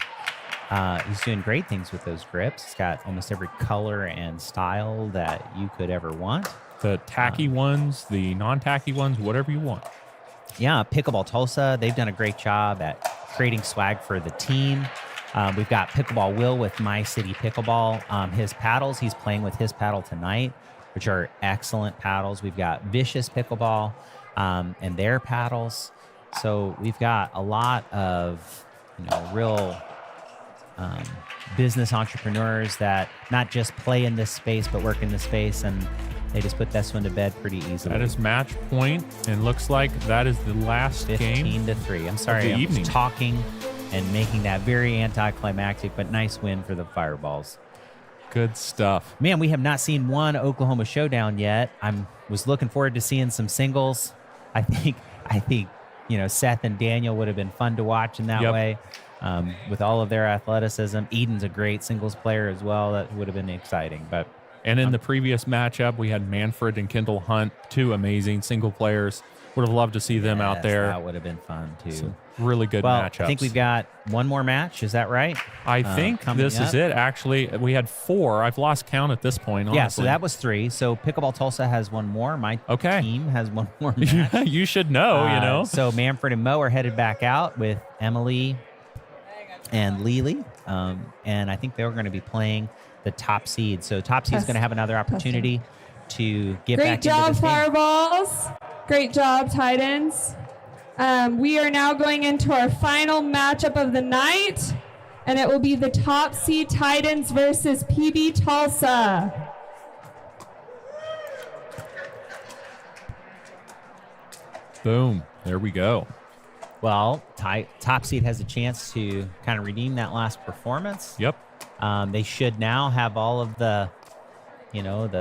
he's doing great things with those grips. He's got almost every color and style that you could ever want. The tacky ones, the non-tacky ones, whatever you want. Yeah, Pickleball Tulsa, they've done a great job at creating swag for the team. We've got Pickleball Will with My City Pickleball. His paddles, he's playing with his paddle tonight, which are excellent paddles. We've got Vicious Pickleball and their paddles. So we've got a lot of real business entrepreneurs that not just play in this space, but work in this space, and they just put this one to bed pretty easily. That is match point, and looks like that is the last 15 to 3. I'm sorry, I was talking and making that very anticlimactic, but nice win for the Fireballs. Good stuff. Man, we have not seen one Oklahoma Showdown yet. Was looking forward to seeing some singles. I think Seth and Daniel would have been fun to watch in that way. With all of their athleticism. Eden's a great singles player as well. That would have been exciting. And in the previous matchup, we had Manfred and Kendall Hunt, 2 amazing single players. Would have loved to see them out there. That would have been fun, too. So really good matchups. I think we've got one more match. Is that right? I think this is it, actually. We had 4. I've lost count at this point, honestly. Yeah, so that was 3. So Pickleball Tulsa has one more. My team has one more match. You should know, So Manfred and Mo are headed back out with Emily and Lily. And I think they're going to be playing the top seed. So top seed is going to have another opportunity to get back into this game. Great job, Fireballs. Great job, Titans. We are now going into our final matchup of the night, and it will be the top seed Titans versus PB Tulsa. Boom. There we go. Well, top seed has a chance to kind of redeem that last performance. Yep. They should now have all of the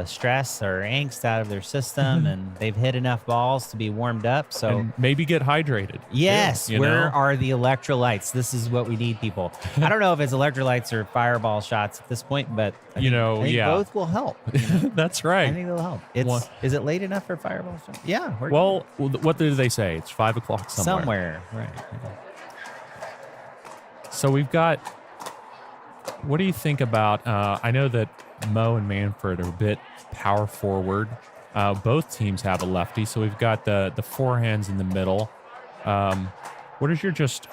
stress or angst out of their system, and they've hit enough balls to be warmed up. So and maybe get hydrated. Yes. Where are the electrolytes? This is what we need, people. I don't know if it's electrolytes or fireball shots at this point, but I think both will help. That's right. I think they'll help. Is it late enough for fireball shots? Yeah. What did they say? It's 5 o'clock somewhere. Right. So we've got. What do you think about? I know that Mo and Manfred are a bit power forward. Both teams have a lefty, so we've got the forehands in the middle. What is your just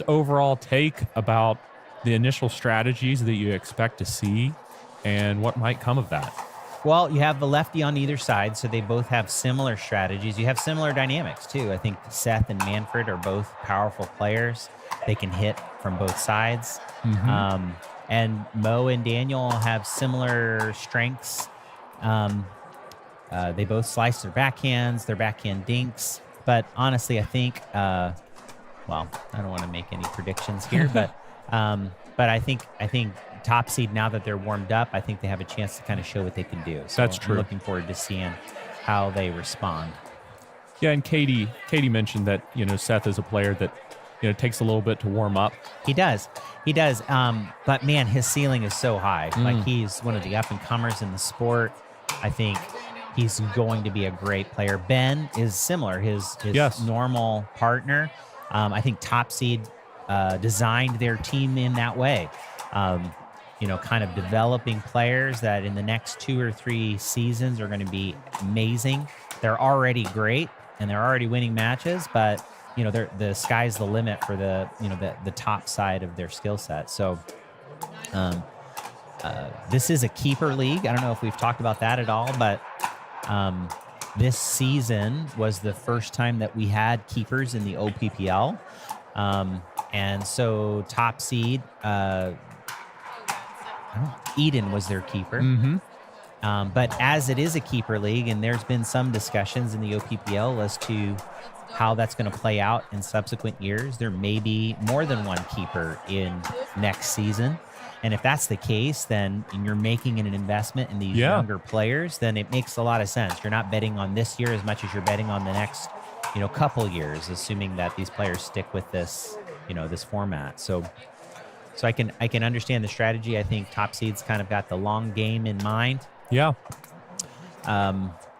overall take about the initial strategies that you expect to see, and what might come of that? Well, you have the lefty on either side, so they both have similar strategies. You have similar dynamics, too. I think Seth and Manfred are both powerful players. They can hit from both sides. Mm-hmm. And Mo and Daniel have similar strengths. They both slice their backhand dinks. But honestly, I think well, I don't want to make any predictions here, but I think top seed, now that they're warmed up, I think they have a chance to kind of show what they can do. So That's true. I'm looking forward to seeing how they respond. Yeah, and Katie mentioned that, Seth is a player that, takes a little bit to warm up. He does. But man, his ceiling is so high. Like, he's one of the up and comers in the sport. I think he's going to be a great player. Ben is similar. His normal partner. I think Top Seed designed their team in that way. Kind of developing players that in the next 2 or 3 seasons are going to be amazing. They're already great and they're already winning matches, but the sky's the limit for the top side of their skill set. So this is a keeper league. I don't know if we've talked about that at all, but this season was the first time that we had keepers in the OPPL. And so top seed, Eden was their keeper. But as it is a keeper league, and there's been some discussions in the OPPL as to how that's going to play out in subsequent years, there may be more than one keeper in next season. And if that's the case, then and you're making an investment in these younger players, then it makes a lot of sense. You're not betting on this year as much as you're betting on the next, couple years, assuming that these players stick with this, this format. So I can understand the strategy. I think top seed's kind of got the long game in mind. Yeah.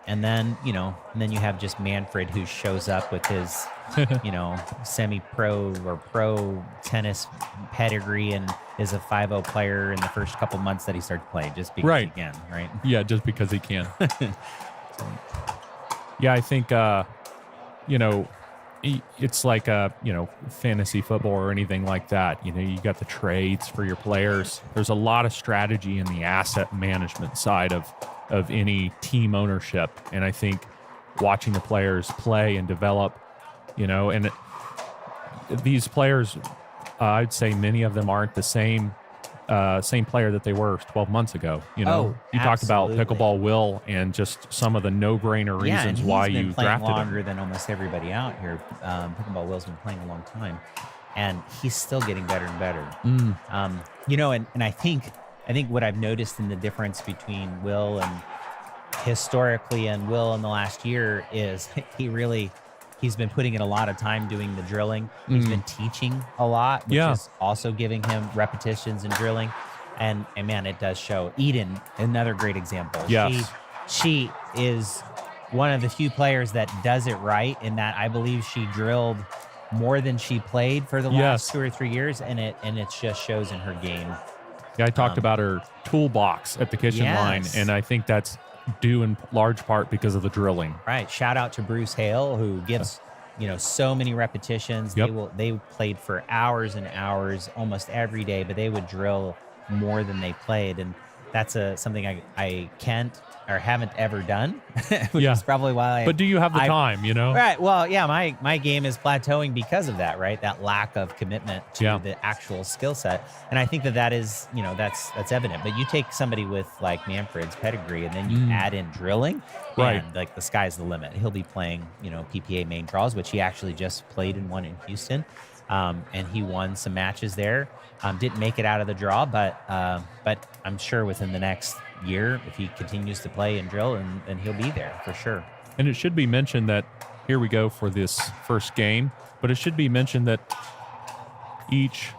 And then you have just Manfred, who shows up with his, semi-pro or pro tennis pedigree and is a 5-0 player in the first couple months that he starts playing, just because he can, right? Yeah, just because he can. Yeah, I think, it's like fantasy football or anything like that. You got the trades for your players. There's a lot of strategy in the asset management side of any team ownership. And I think watching the players play and develop, and these players, I'd say many of them aren't the same player that they were 12 months ago. You talked about Pickleball Will and just some of the no-brainer reasons why you drafted him. Longer than almost everybody out here. Pickleball Will's been playing a long time, and he's still getting better and better. And I think what I've noticed in the difference between Will and historically and Will in the last year is he's been putting in a lot of time doing the drilling. He's been teaching a lot, which is also giving him repetitions and drilling. And man, it does show. Eden, another great example. Yes. She is one of the few players that does it right, in that I believe she drilled more than she played for the last 2 or 3 years, and it just shows in her game. Yeah, I talked about her toolbox at the kitchen line, and I think that's due in large part because of the drilling. Right. Shout out to Bruce Hale, who gives so many repetitions. They played for hours and hours almost every day, but they would drill more than they played, and that's something I can't or haven't ever done, which is probably why. But do you have the time, Right. Well, yeah, my game is plateauing because of that, right? That lack of commitment to the actual skill set. And I think that is, that's evident. But you take somebody with like Manfred's pedigree and then you add in drilling, and like the sky's the limit. He'll be playing, PPA main draws, which he actually just played and won in Houston. And he won some matches there. Didn't make it out of the draw, but I'm sure within the next year, if he continues to play and drill, and he'll be there for sure. And it should be mentioned that here we go for this first game, but it should be mentioned that each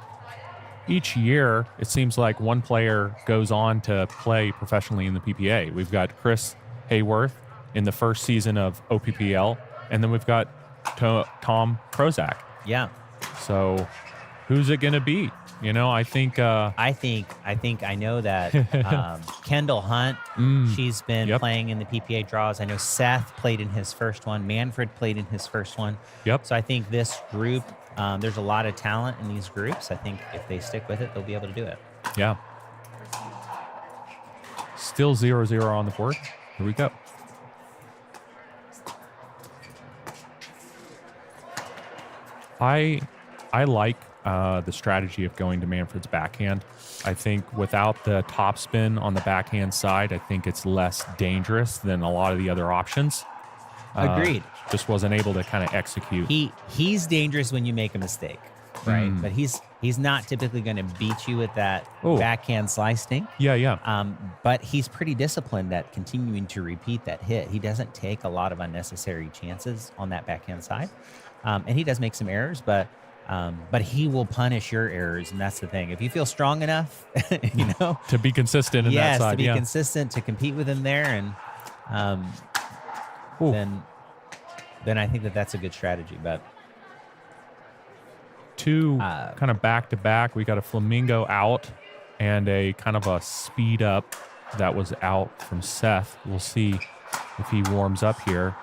year it seems like one player goes on to play professionally in the PPA. We've got Chris Hayworth in the first season of OPPL, and then we've got Tom Prozac. Yeah. So who's it going to be? I think I know that Kendall Hunt, she's been playing in the PPA draws. I know Seth played in his first one. Manfred played in his first one. Yep. So I think this group, there's a lot of talent in these groups. I think if they stick with it, they'll be able to do it. Yeah. Still 0-0 on the board. Here we go. I like the strategy of going to Manfred's backhand. I think without the top spin on the backhand side, I think it's less dangerous than a lot of the other options. Agreed. Just wasn't able to kind of execute. He's dangerous when you make a mistake, right? But he's not typically going to beat you with that backhand slice stink. Yeah. But he's pretty disciplined at continuing to repeat that hit. He doesn't take a lot of unnecessary chances on that backhand side, and he does make some errors, but he will punish your errors, and that's the thing. If you feel strong enough, to be consistent in that side, to be consistent, to compete with him there, and then I think that's a good strategy. But two kind of back to back. We got a flamingo out and a kind of a speed up that was out from Seth. We'll see if he warms up here.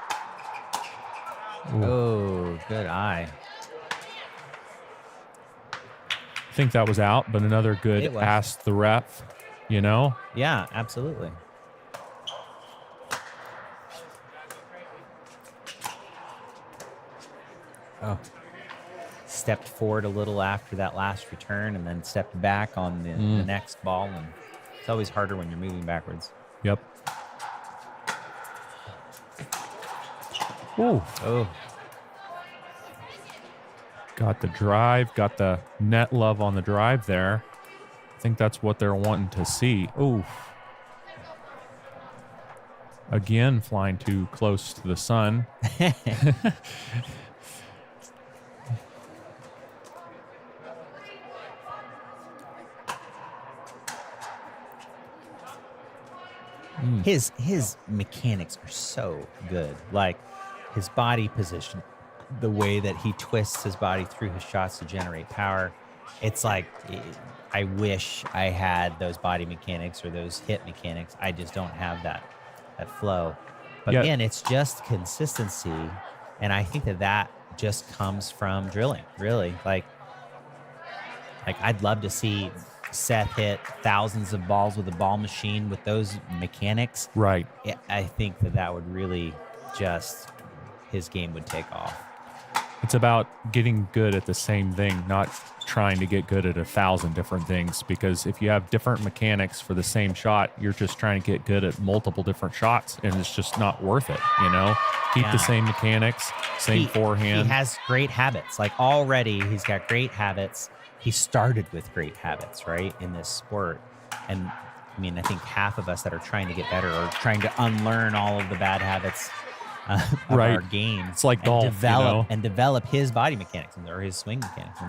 Oh, good eye. I think that was out, but another good ask the ref, Yeah, absolutely. Oh. Stepped forward a little after that last return and then stepped back on the next ball. And it's always harder when you're moving backwards. Yep. Ooh. Oh. Got the drive, got the net love on the drive there. I think that's what they're wanting to see. Ooh. Again, flying too close to the sun. His mechanics are so good. Like his body position, the way that he twists his body through his shots to generate power. It's like, I wish I had those body mechanics or those hit mechanics. I just don't have that flow. But again, it's just consistency. And I think that just comes from drilling, really. Like I'd love to see Seth hit thousands of balls with a ball machine with those mechanics. Right. I think that would really just, his game would take off. It's about getting good at the same thing, not trying to get good at 1,000 different things, because if you have different mechanics for the same shot, you're just trying to get good at multiple different shots, and it's just not worth it, Keep the same mechanics, same forehand. He has great habits. Like already he's got great habits. He started with great habits, right, in this sport. And I mean, I think half of us that are trying to get better are trying to unlearn all of the bad habits of our game. It's like golf, develop his body mechanics or his swing mechanics.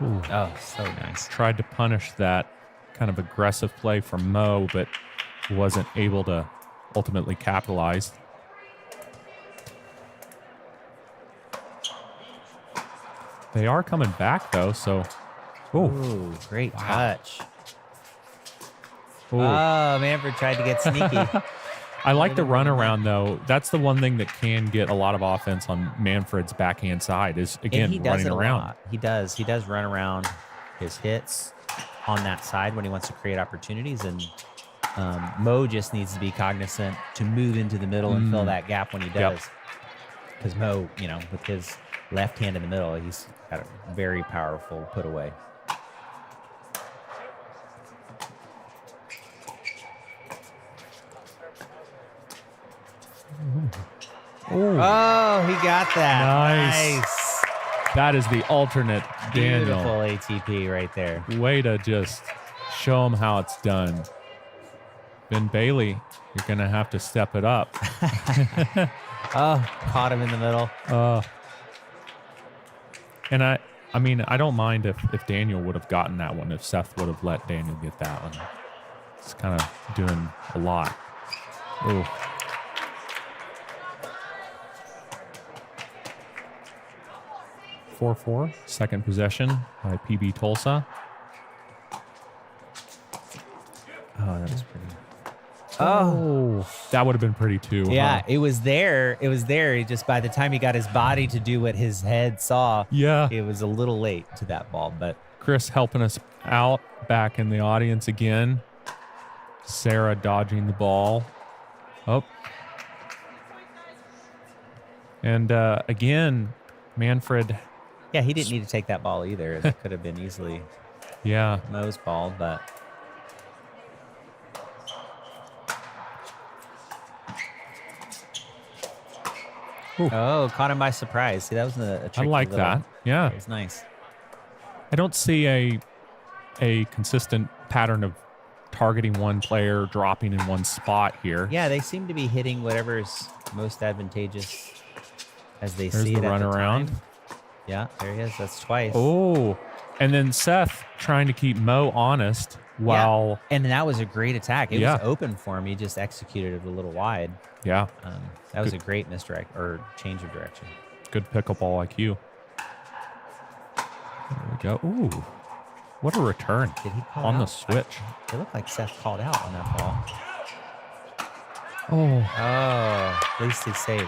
Oh, so nice. Tried to punish that kind of aggressive play from Mo, but wasn't able to ultimately capitalize. They are coming back, though, so... Ooh, great touch. Ooh. Oh, Manfred tried to get sneaky. I like the runaround, though. That's the one thing that can get a lot of offense on Manfred's backhand side is, again, running around. He does run around his hits on that side when he wants to create opportunities. And Mo just needs to be cognizant to move into the middle and fill that gap when he does. Because Mo, with his left hand in the middle, he's got a very powerful put away. Ooh. Oh, he got that. Nice. That is the alternate Daniel. Beautiful ATP right there. Way to just show him how it's done. Ben Bailey, you're going to have to step it up. Oh, caught him in the middle. And I mean, I don't mind if Daniel would have gotten that one, if Seth would have let Daniel get that one. It's kind of doing a lot. Ooh. (4-4), second possession by PB Tulsa. Oh, that was pretty. Oh, that would have been pretty too. Yeah, huh? it was there. It was there. He just, by the time he got his body to do what his head saw, it was a little late to that ball. But Chris helping us out back in the audience again. Sarah dodging the ball. Oh. And again, Manfred. Yeah, he didn't need to take that ball either. It could have been easily Mo's ball, but Oh, caught him by surprise. See, that was a I tricky like little- that. Yeah. It was nice. I don't see a consistent pattern of targeting one player, dropping in one spot here. Yeah, they seem to be hitting whatever is most advantageous as they There's see the it at run the around. time. Yeah, there he is. That's twice. Oh, and then Seth trying to keep Mo honest while. And that was a great attack. It Yeah. was open for him. He just executed it a little wide. Yeah. That was a great misdirect or change of direction. Good pickleball IQ. There we go. Ooh, what a return Did he call on the out? switch. It looked like Seth called out on that ball. Oh, Oh, at least he saved.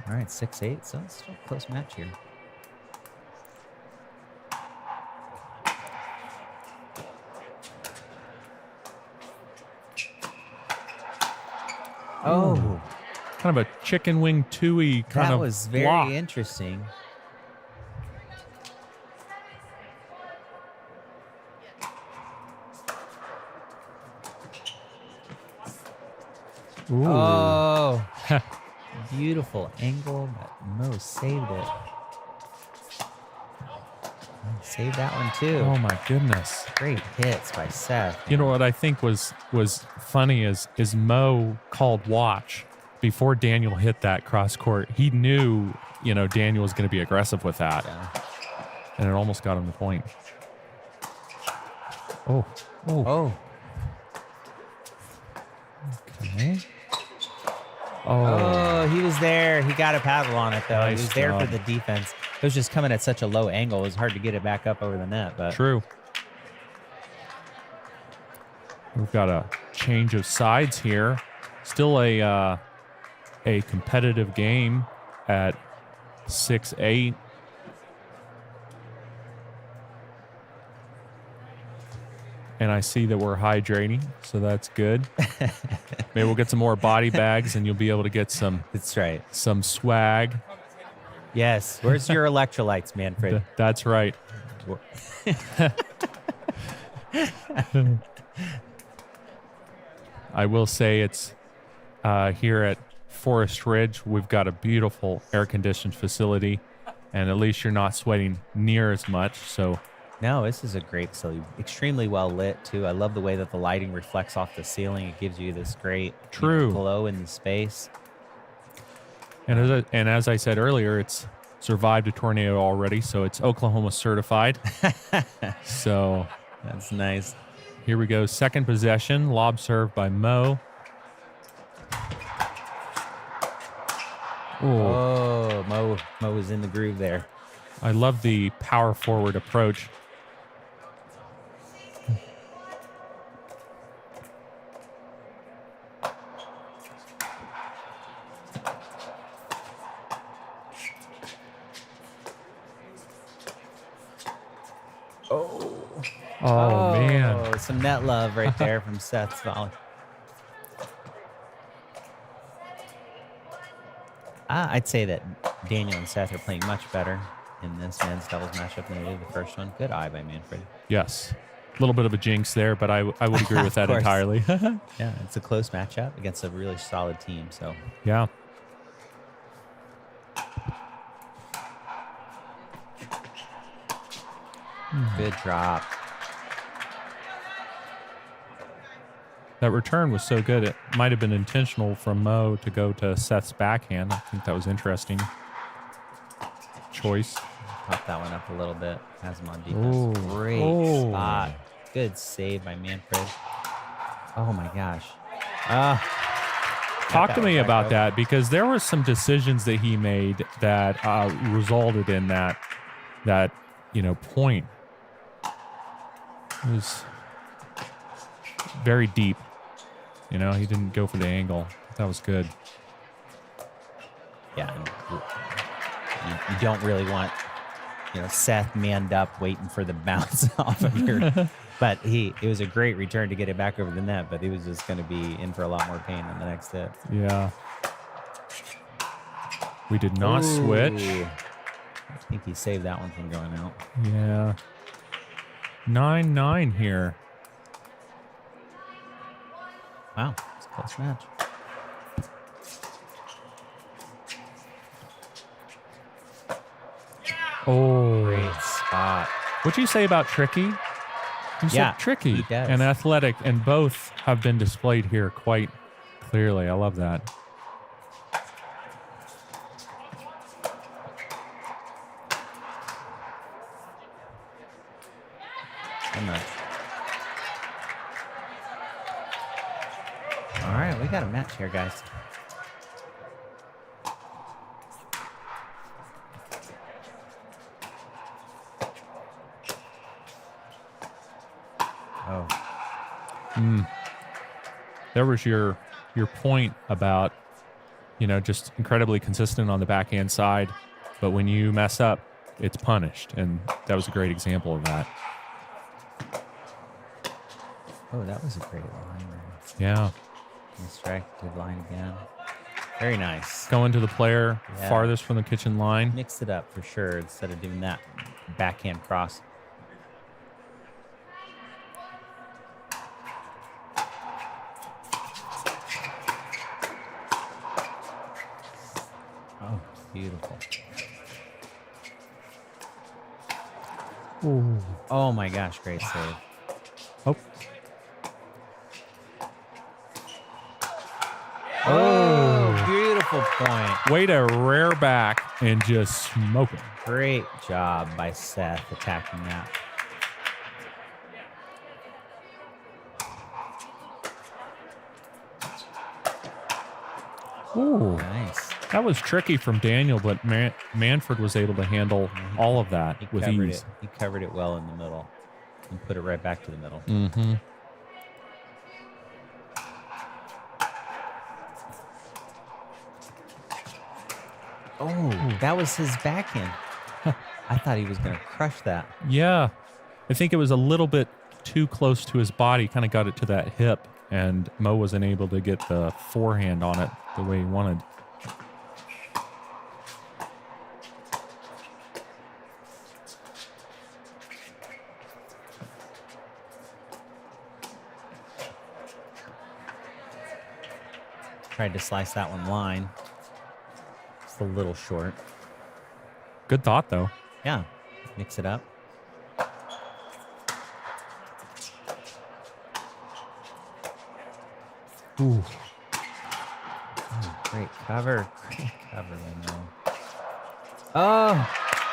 All right, 6-8. So it's still a close match here. Oh, kind of a chicken wing two-y kind that of was very block. interesting. Ooh. Oh, beautiful angle, but Mo saved it. Saved that one too. Oh my goodness. Great hits by Seth. You know what I think was funny is Mo called watch before Daniel hit that cross court. He knew, Daniel was going to be aggressive with that. Yeah. And it almost got him the point. Oh. Oh. Okay. Oh, he was there. He got a paddle on it, though. Nice he was there for job. the defense. It was just coming at such a low angle. It was hard to get it back up over the net. But True. We've got a change of sides here. Still a competitive game at 6-8. And I see that we're hydrating, so that's good. Maybe we'll get some more body bags, and you'll be able to get some that's right. some swag. Yes. Where's your electrolytes, Manfred? That's right. I will say it's here at Forest Ridge. We've got a beautiful air-conditioned facility, and at least you're not sweating near as much. So No, this is a great facility. Extremely well lit, too. I love the way that the lighting reflects off the ceiling. It gives you this great True. glow in the space. And as I said earlier, it's survived a tornado already, so it's Oklahoma certified. So That's nice. here we go. Second possession, lob serve by Mo. Oh, Mo was in the groove there. I love the power forward approach. Oh, man. Some net love right there from Seth's volley. I'd say that Daniel and Seth are playing much better in this men's doubles matchup than they did the first one. Good eye by Manfred. Yes. A little bit of a jinx there, but I would agree with that course. entirely. Yeah, it's a close matchup against a really solid team. So Yeah. good drop. That return was so good. It might have been intentional from Mo to go to Seth's backhand. I think that was interesting choice. Pop that one up a little bit. Has him on defense. Ooh. Great Oh. spot. Good save by Manfred. Oh my gosh. Talk to me about that, because there were some decisions that he made that resulted in that point. It was very deep. He didn't go for the angle. That was good. Yeah. You don't really want, Seth manned up waiting for the bounce off of your. But it was a great return to get it back over the net, but he was just going to be in for a lot more pain on the next hit. Yeah. We did not switch. I think he saved that one from going out. Yeah. 9-9 here. Wow, it's a close match. Oh, Great spot. what'd you say about tricky? You Yeah, said tricky he does. and athletic, and both have been displayed here quite clearly. I love that. So much. All right, we got a match here, guys. Oh, There was your point about, just incredibly consistent on the backhand side, but when you mess up, it's punished, and that was a great example of that. oh, that was a great line. Yeah, Strike, good line again. Very nice. going to the player Yeah. farthest from the kitchen line. Mix it up for sure instead of doing that backhand cross. Oh, beautiful. Ooh. Oh my gosh, great save. Oh, Oh, beautiful point. way to rear back and just smoke it. Great job by Seth attacking that. Ooh. Nice. That was tricky from Daniel, but Manfred was able to handle all of that He with covered ease. it. He covered it well in the middle and put it right back to the middle. Mm-hmm. Oh, that was his backhand. I thought he was going to crush that. Yeah. I think it was a little bit too close to his body, kind of got it to that hip, and Mo wasn't able to get the forehand on it the way he wanted. Tried to slice that one line. It's a little short. Good thought, though. Yeah, mix it up. Ooh. Great cover. Great cover, Leno. Oh,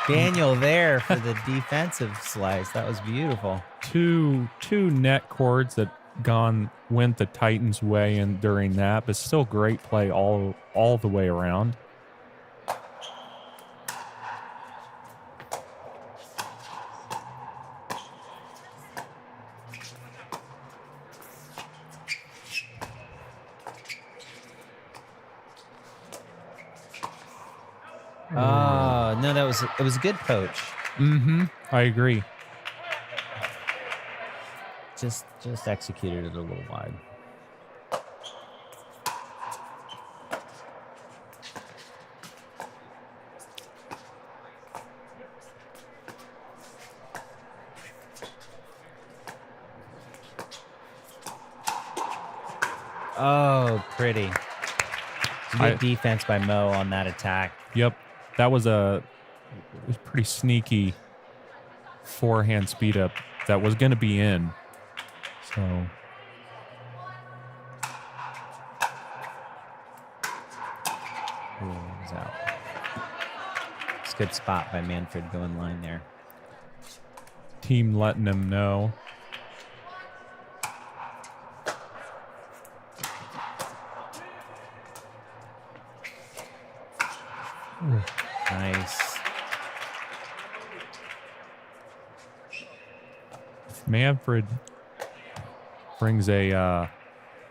Daniel there for the defensive slice. That was beautiful. Two net cords that went the Titans' way in during that, but still great play all the way around. Oh, no, it was a good poach. Mm-hmm. I agree. Just executed it a little wide. Oh, pretty. Good defense by Mo on that attack. Yep. That was it was pretty sneaky forehand speed up that was going to be in. So. Ooh, it was out. It's a good spot by Manfred going line there. Team letting them know. Ooh. Nice. Manfred brings a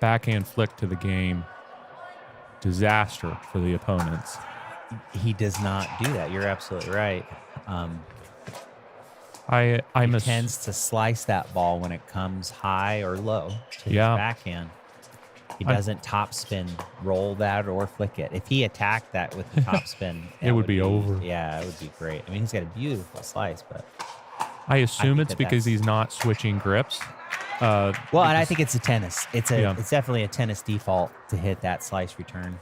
backhand flick to the game. Disaster for the opponents. He does not do that. You're absolutely right. He tends to slice that ball when it comes high or low to his backhand. He doesn't topspin, roll that, or flick it. If he attacked that with the topspin, it would be over. Yeah, it would be great. I mean, he's got a beautiful slice, but I assume it's because he's not switching grips. Well, and I think it's a tennis. It's Yeah. definitely a tennis default to hit that slice return.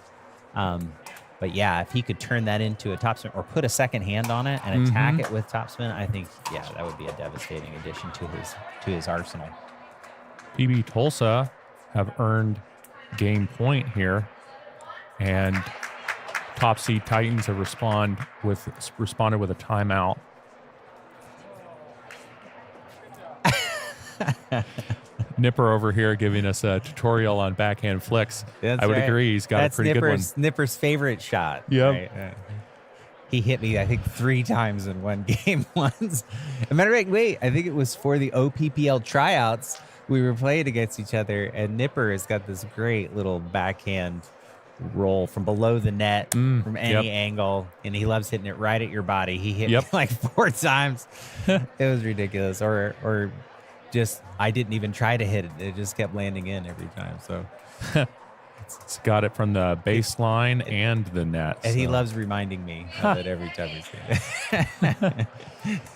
But yeah, if he could turn that into a topspin or put a second hand on it and attack it with topspin, I think that would be a devastating addition to his arsenal. PB Tulsa have earned game point here, and top seed Titans have responded with a timeout. Nipper over here giving us a tutorial on backhand flicks. I would agree. He's got a pretty good one. Nipper's favorite shot. Yep. Right? He hit me, I think, 3 times in one game once. As a matter of fact, I think it was for the OPPL tryouts. We were playing against each other, and Nipper has got this great little backhand roll from below the net from any angle, and he loves hitting it right at your body. He hit me like 4 times. It was ridiculous. Or just I didn't even try to hit it. It just kept landing in every time. So it's got it from the baseline and the net. And he loves reminding me of it every time we see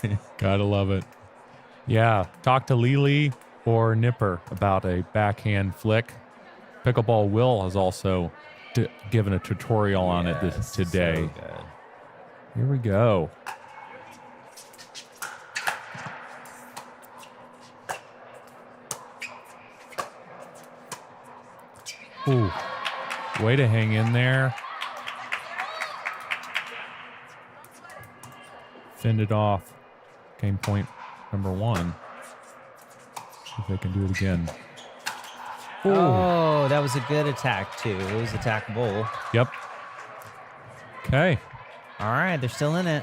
it. Gotta love it. Yeah. Talk to Lily or Nipper about a backhand flick. Pickleball Will has also given a tutorial on it today. So good. Here we go. Ooh, way to hang in there. Fended off. Game point number 1. See if they can do it again. Ooh. Oh, that was a good attack, too. It was attackable. Yep. Okay. All right, they're still in it.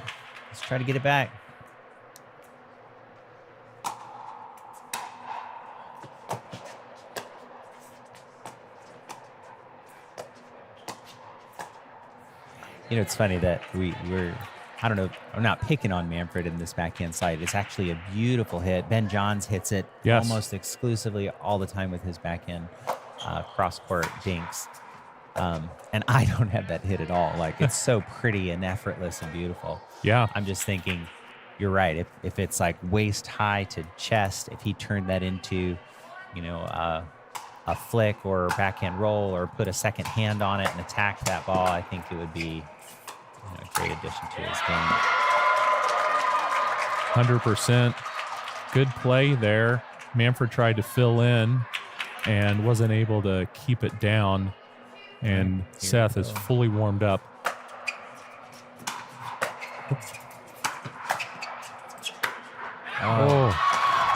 Let's try to get it back. You know, it's funny that we're, I don't know, I'm not picking on Manfred in this backhand side. It's actually a beautiful hit. Ben Johns hits it almost exclusively all the time with his backhand cross-court dinks. And I don't have that hit at all. Like, it's so pretty and effortless and beautiful. Yeah. I'm just thinking, you're right. If it's like waist high to chest, if he turned that into, you know, a flick or backhand roll or put a second hand on it and attack that ball, I think it would be a great addition to his game. 100%. Good play there. Manfred tried to fill in and wasn't able to keep it down. And Seth is fully warmed up.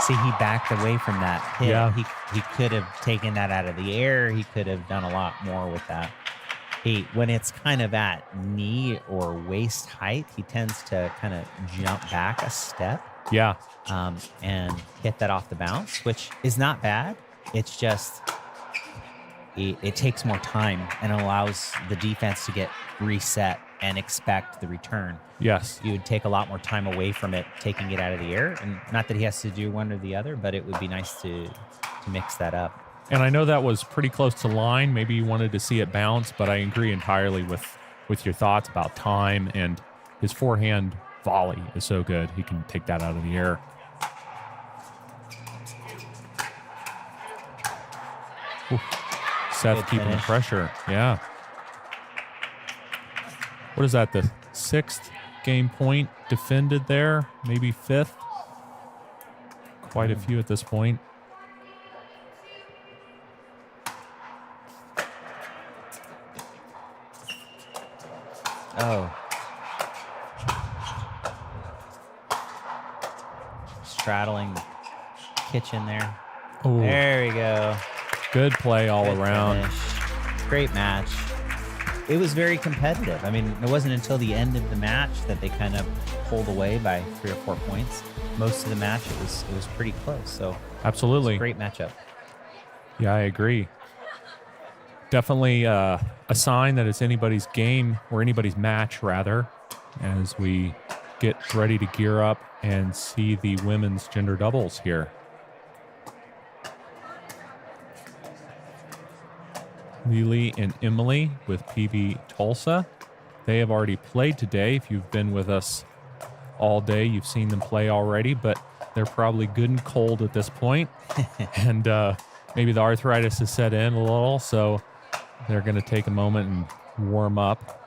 See, he backed away from that hit. Yeah. He could have taken that out of the air. He could have done a lot more with that. When it's kind of at knee or waist height, he tends to kind of jump back a step. Yeah. And hit that off the bounce, which is not bad. It's just it takes more time and allows the defense to get reset and expect the return. Yes. You would take a lot more time away from it, taking it out of the air. And not that he has to do one or the other, but it would be nice to mix that up. And I know that was pretty close to line. Maybe you wanted to see it bounce, but I agree entirely with your thoughts about time, and his forehand volley is so good. He can take that out of the air. Ooh. Seth Good keeping finish. the pressure. Yeah. What is that? The 6th game point defended there? Maybe 5th? Quite a few at this point. Oh. Straddling the kitchen there. Ooh. There we go. Good play all Good around. finish. Great match. It was very competitive. I mean, it wasn't until the end of the match that they kind of pulled away by 3 or 4 points. Most of the match, it was pretty close. So Absolutely. great matchup. Yeah, I agree. Definitely a sign that it's anybody's game, or anybody's match, rather, as we get ready to gear up and see the women's gender doubles here. Lily and Emily with PB Tulsa. They have already played today. If you've been with us all day, you've seen them play already, but They're probably good and cold at this point. And maybe the arthritis has set in a little, so they're going to take a moment and warm up.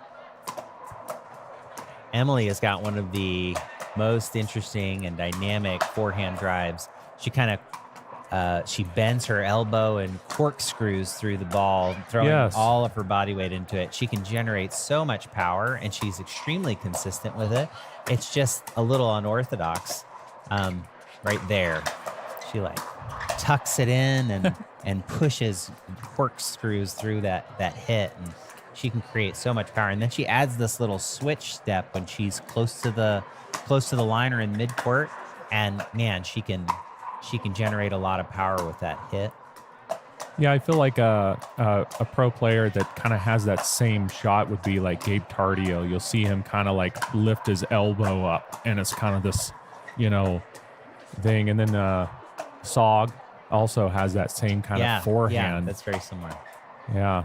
Emily has got one of the most interesting and dynamic forehand drives. She kind of she bends her elbow and corkscrews through the ball, throwing all of her body weight into it. She can generate so much power, and she's extremely consistent with it. It's just a little unorthodox right there. She like tucks it in and pushes, corkscrews through that hit, and she can create so much power. And then she adds this little switch step when she's close to the line or in midcourt, and man, she can generate a lot of power with that hit. Yeah, I feel like a pro player that kind of has that same shot would be like Gabe Tardio. You'll see him kind of like lift his elbow up, and it's kind of this, thing. And then Sog also has that same kind of forehand. Yeah, that's very similar. Yeah.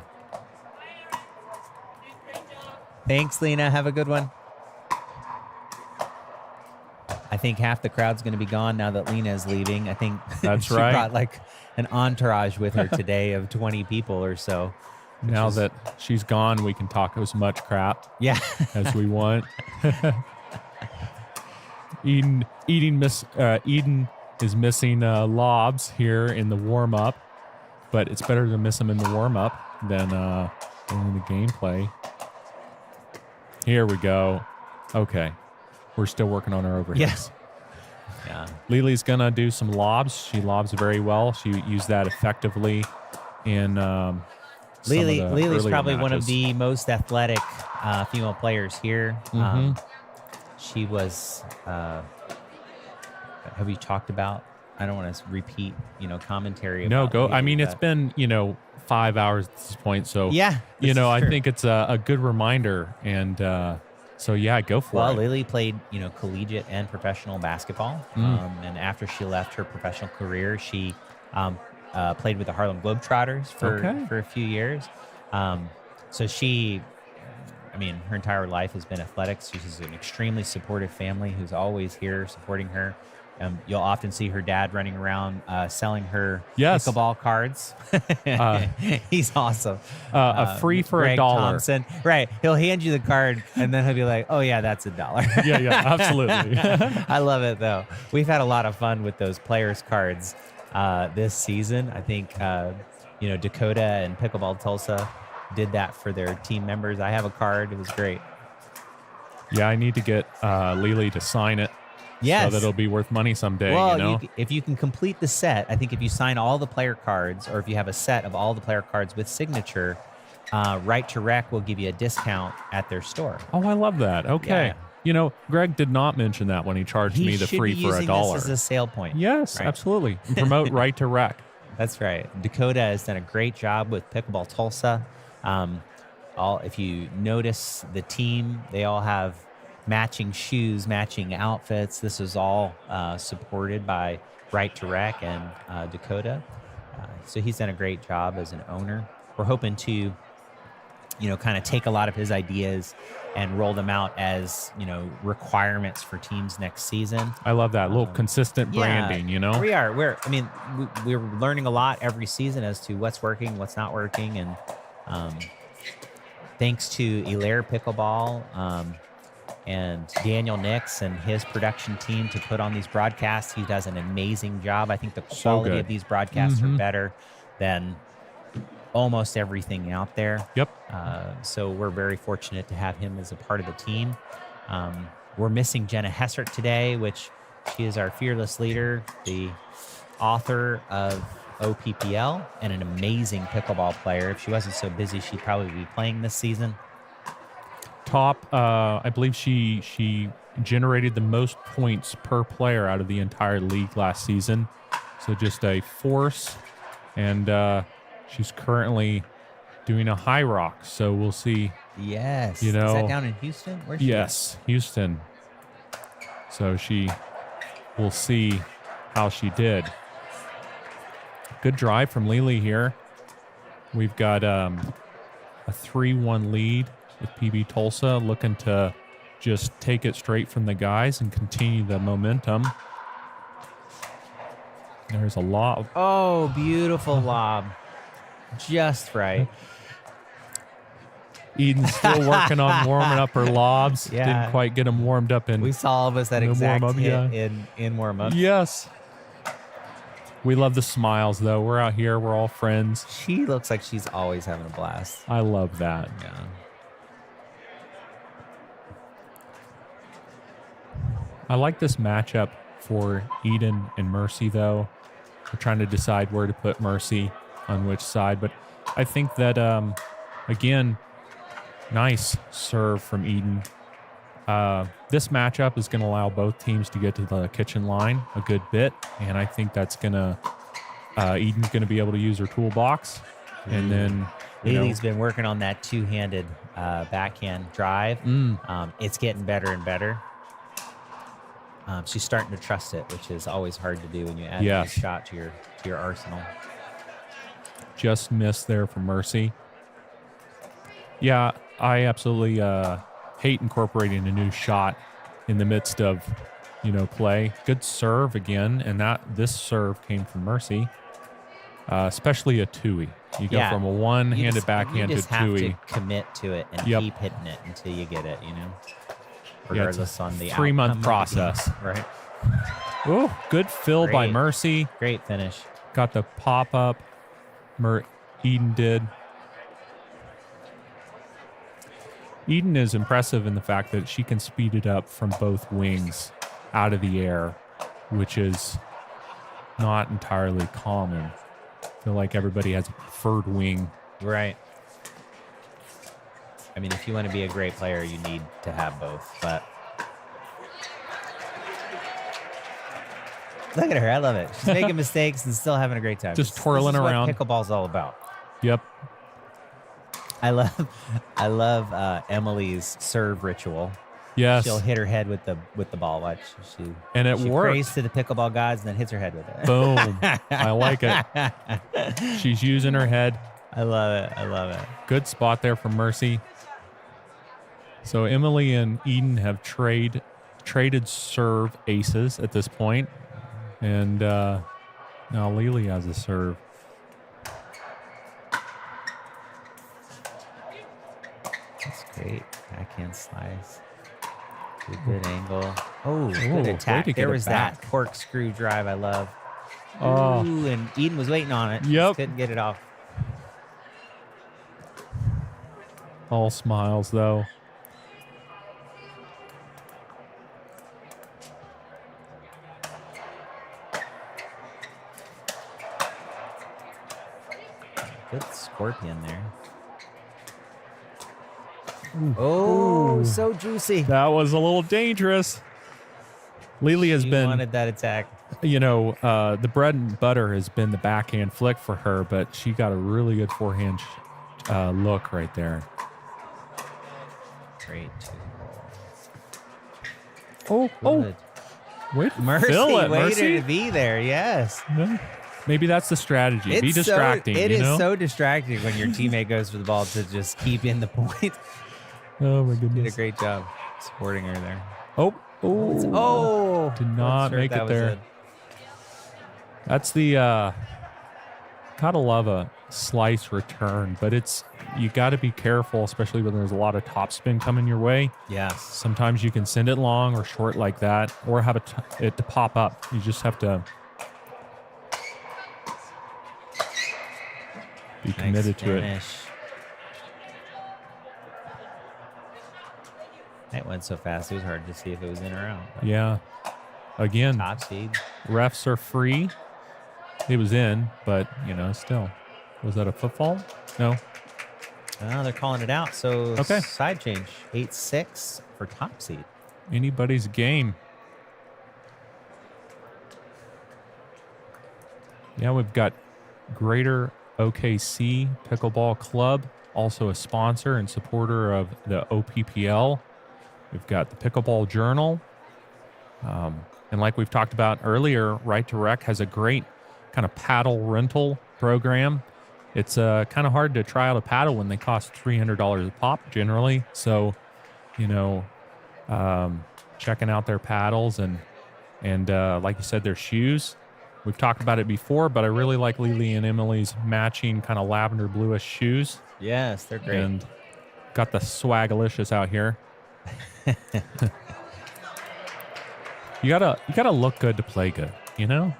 Thanks, Lena. Have a good one. I think half the crowd's going to be gone now that Lena is leaving. I think that's she right. brought like an entourage with her today of 20 people or so. Now that she's gone, we can talk as much crap as we want. Eden is missing lobs here in the warm-up, but it's better to miss them in the warm-up than in the gameplay. Here we go. Okay. We're still working on our overheads. Yes. Yeah. Lily's going to do some lobs. She lobs very well. She used that effectively in Lily's probably matches. one of the most athletic female players here. Mm-hmm. She was, have we talked about, I don't want to repeat, commentary. No, about go. Lily, I mean, it's been, 5 hours at this point. So, I think it's a good reminder. And so, go for it. Well, Lily played, collegiate and professional basketball. And after she left her professional career, she played with the Harlem Globetrotters for a few years. So she, her entire life has been athletics. She's an extremely supportive family who's always here supporting her. You'll often see her dad running around selling her pickleball cards. He's awesome. A free for Greg $1. Thompson. Right. He'll hand you the card, and then he'll be like, oh, yeah, that's $1. Yeah, absolutely. I love it, though. We've had a lot of fun with those players' cards this season. I think, Dakota and Pickleball Tulsa did that for their team members. I have a card. It was great. Yeah, I need to get Lily to sign it. Yes. So that it'll be worth money someday, Well, if you can complete the set, I think if you sign all the player cards, or if you have a set of all the player cards with signature, Right to Rec will give you a discount at their store. Oh, I love that. Okay. Yeah. Greg did not mention that when he charged me the free for $1. This as a sale point. Yes, right? Absolutely. Promote Right to Rec. That's right. Dakota has done a great job with Pickleball Tulsa. If you notice the team, they all have matching shoes, matching outfits. This is all supported by Right to Rec and Dakota. So he's done a great job as an owner. We're hoping to, kind of take a lot of his ideas and roll them out as, requirements for teams next season. I love that. A little consistent branding, We are. We're learning a lot every season as to what's working, what's not working. And thanks to Hilaire Pickleball, and Daniel Nix and his production team to put on these broadcasts. He does an amazing job. I think the quality of these broadcasts are better than almost everything out there. Yep. So we're very fortunate to have him as a part of the team. We're missing Jenna Hessert today, which she is our fearless leader, the author of OPPL, and an amazing pickleball player. If she wasn't so busy, she'd probably be playing this season. I believe she generated the most points per player out of the entire league last season. So just a force. And she's currently doing a high rock. So we'll see. Yes. Is that down in Houston? Where's she at? Houston. So we'll see how she did. Good drive from Lily here. We've got a 3-1 lead with PB Tulsa, looking to just take it straight from the guys and continue the momentum. There's a lob. Oh, beautiful lob. Just right. Eden's still working on warming up her lobs. Yeah. Didn't quite get them warmed up in. We saw all of us that the exact warm-up, hit yeah. in warm-up. Yes. We love the smiles, though. We're out here. We're all friends. She looks like she's always having a blast. I love that. Yeah. I like this matchup for Eden and Mercy, though. We're trying to decide where to put Mercy on which side. But I think that, again, nice serve from Eden. This matchup is going to allow both teams to get to the kitchen line a good bit. And I think that's going to, Eden's going to be able to use her toolbox. And then, Lily's been working on that two-handed backhand drive. It's getting better and better. She's starting to trust it, which is always hard to do when you add a new shot to your arsenal. Just missed there for Mercy. Yeah, I absolutely hate incorporating a new shot in the midst of, play. Good serve again, and this serve came from Mercy, especially a two-y. You go from a one-handed backhand to two-y. You just have to commit to it and keep hitting it until you get it, regardless on the 3-month process. Right. Oh, good fill by Mercy. Great finish. Got the pop-up. Eden did. Eden is impressive in the fact that she can speed it up from both wings out of the air, which is not entirely common. I feel like everybody has a preferred wing. Right. I mean, if you want to be a great player, you need to have both. But look at her. I love it. She's making mistakes and still having a great time. Just twirling around. What pickleball's all about. Yep. I love Emily's serve ritual. Yes. She'll hit her head with the ball. Watch. She worked. prays to the pickleball gods and then hits her head with it. Boom. I like it. She's using her head. I love it. Good spot there from Mercy. So Emily and Eden have traded serve aces at this point. And now Lily has a serve. That's great. Backhand slice. Good angle. Oh, good attack. There was that corkscrew drive I love. Oh. Ooh, and Eden was waiting on it. Yep. Just couldn't get it off. All smiles, though. Good scorpion there. Oh, so juicy. That was a little dangerous. Lily has been wanted that attack. The bread and butter has been the backhand flick for her, but she got a really good forehand look right there. Great. Oh, wait, Mercy fill it, waited Mercy. to be there. Yes. Maybe that's the strategy. Be distracting. It is so distracting when your teammate goes for the ball to just keep in the point. Oh my goodness! Did a great job supporting her there. Oh! Did not make it there. That's the gotta love a slice return, but you got to be careful, especially when there's a lot of topspin coming your way. Yes. Sometimes you can send it long or short like that, or have it to pop up. You just have to be committed to it. That went so fast, it was hard to see if it was in or out. Yeah. Again, top seed. Refs are free. It was in, but, still. Was that a football? No. Oh, they're calling it out. So okay. Side change. 8-6 for top seed. Anybody's game. Yeah, we've got Greater OKC Pickleball Club, also a sponsor and supporter of the OPPL. We've got the Pickleball Journal. And like we've talked about earlier, Right to Rec has a great kind of paddle rental program. It's kind of hard to try out a paddle when they cost $300 a pop generally. So, checking out their paddles and like you said, their shoes. We've talked about it before, but I really like Lily and Emily's matching kind of lavender bluish shoes. Yes, they're great. And got the swagalicious out here. You gotta look good to play good, you know?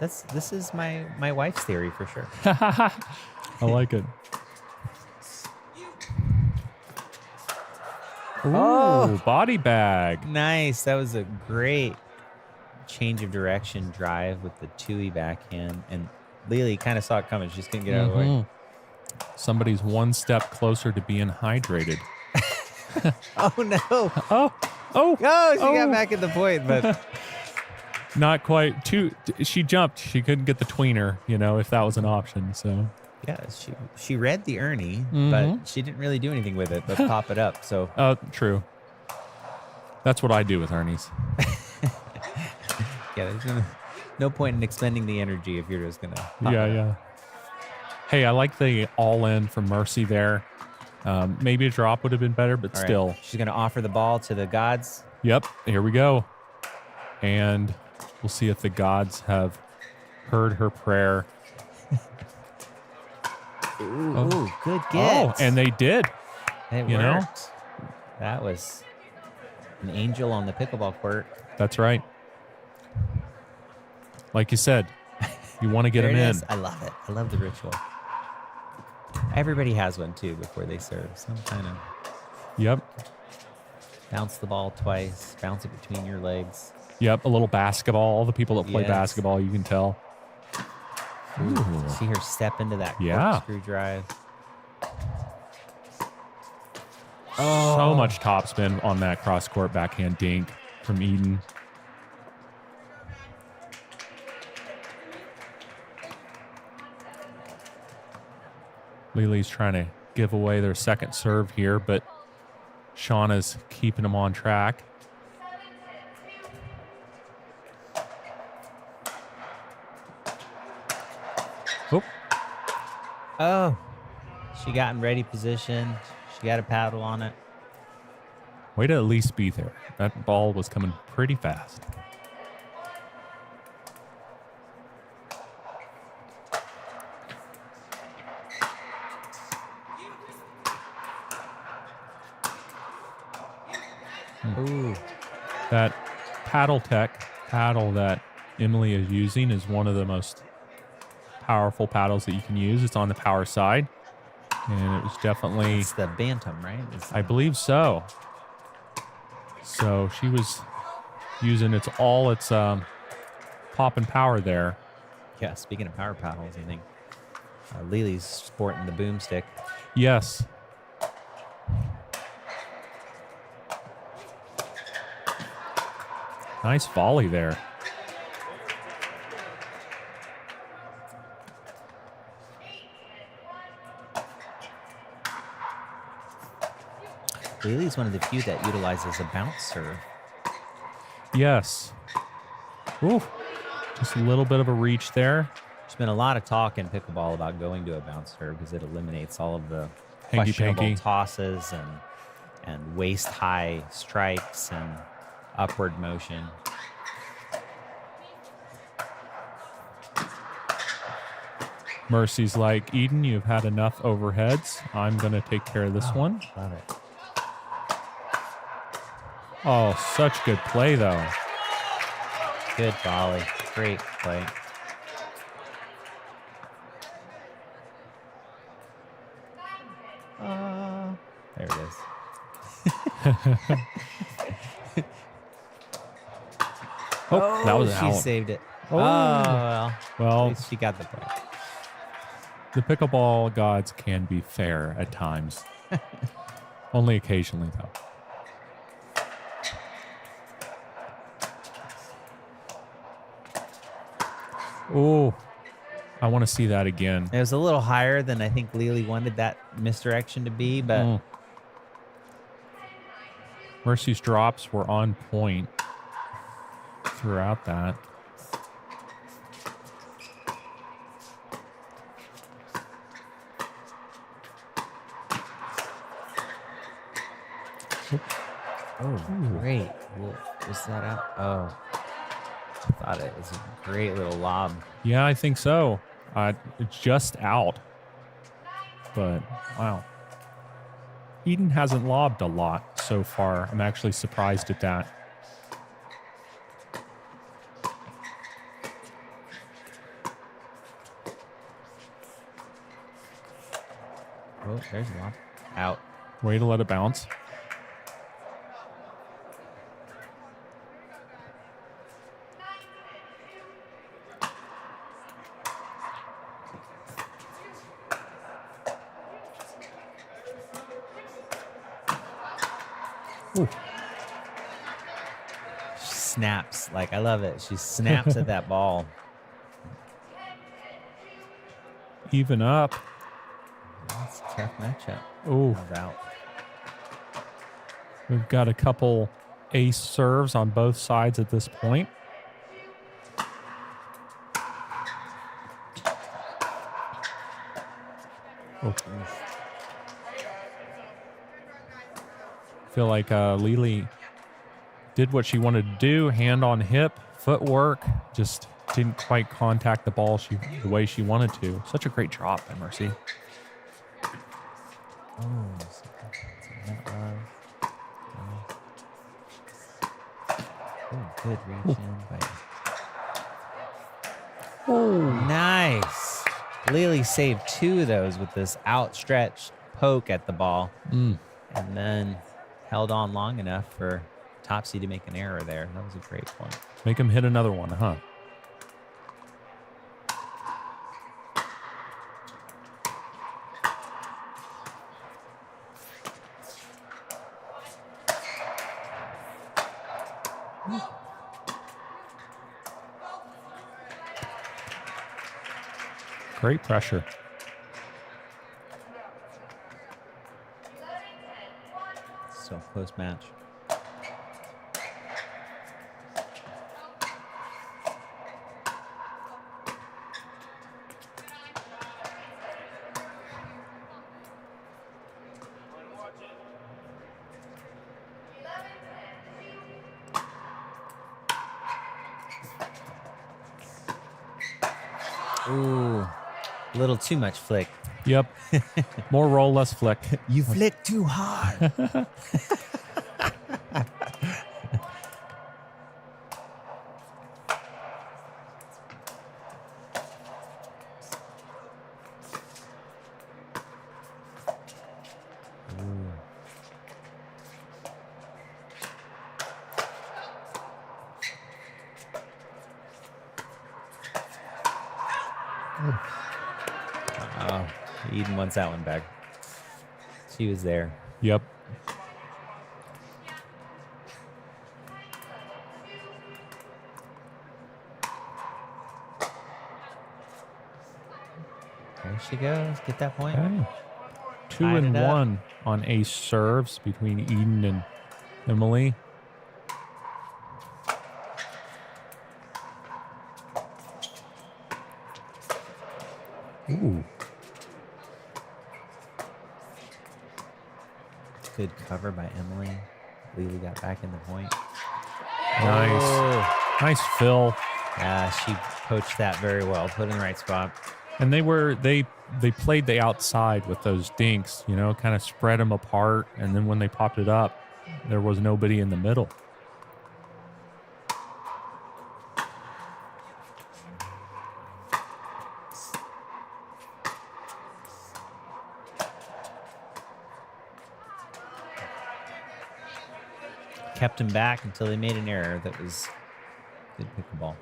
This is my wife's theory for sure. I like it. Ooh, body bag. Nice. That was a great change of direction drive with the two-y backhand. And Lily kind of saw it coming. She just couldn't get out of the way. Somebody's one step closer to being hydrated. Oh, no. Oh, she got back at the point, but not quite. She jumped. She couldn't get the tweener, if that was an option. So yeah, she read the Ernie, but she didn't really do anything with it but pop it up. So true. That's what I do with Ernies. Yeah, there's no point in expending the energy if you're just gonna pop it up. Yeah. Hey, I like the all-in from Mercy there. Maybe a drop would have been better, but still. She's going to offer the ball to the gods. Yep, here we go. And we'll see if the gods have heard her prayer. Ooh, good get. Oh, and they did. It worked. That was an angel on the pickleball court. That's right. Like you said, you want to get them in. I love it. I love the ritual. Everybody has one, too, before they serve. Some kind of... Yep. Bounce the ball twice. Bounce it between your legs. Yep, a little basketball. All the people that play basketball, you can tell. Ooh. See her step into that corkscrew drive. So much topspin on that cross-court backhand dink from Eden. Lily's trying to give away their second serve here, but Shauna's keeping them on track. Oh, she got in ready position. She got a paddle on it. Way to at least be there. That ball was coming pretty fast. Ooh. That paddle that Emily is using is one of the most powerful paddles that you can use. It's on the power side. And it was definitely... It's the Bantam, right? I believe so. So she was using its pop and power there. Yeah, speaking of power paddles, I think Lily's sporting the boomstick. Yes. Nice volley there. Lily's one of the few that utilizes a bounce serve. Yes. Ooh, just a little bit of a reach there. There's been a lot of talk in pickleball about going to a bounce serve because it eliminates all of the Hanky-panky questionable tosses and waist-high strikes and upward motion. Mercy's like, Eden, you've had enough overheads. I'm going to take care of this one. Love it. Oh, such good play, though. Good volley. Great play. There it is. That was she out. saved it. Oh. Well, Well, at least she got the point. the pickleball gods can be fair at times. Only occasionally, though. Oh, I want to see that again. It was a little higher than I think Lily wanted that misdirection to be, but Mercy's drops were on point throughout that. oh, great. Was that out? Oh, Thought it was a great little lob. Yeah, I think so. It's just out. But, wow. Eden hasn't lobbed a lot so far. I'm actually surprised at that. Oh, there's a lob. Out. Way to let it bounce. Ooh. Snaps. Like, I love it. She snaps at that ball. Even up. That's a tough matchup. Ooh. Out. We've got a couple ace serves on both sides at this point. Oh. I feel like Lily did what she wanted to do, hand on hip, footwork, just didn't quite contact the ball the way she wanted to. Such a great drop by Mercy. Oh, good reach in. Oh, nice. Lily saved 2 of those with this outstretched poke at the ball. And then held on long enough for Topsy to make an error there. That was a great point. Make him hit another one, huh? Great pressure. So close match. Ooh, a little too much flick. Yep. More roll, less flick. You flick too hard. Oh, Eden wants that one back. She was there. Yep. There she goes. Get that point. Okay. 2 Tied and it up. 1 on ace serves between Eden and Emily. Ooh. Good cover by Emily. Lily got back in the point. Nice. Oh. Nice fill. Yeah, she poached that very well. Put it in the right spot. And they played the outside with those dinks, you know, kind of spread them apart. And then when they popped it up, there was nobody in the middle. Kept him back until they made an error that was good pickleball.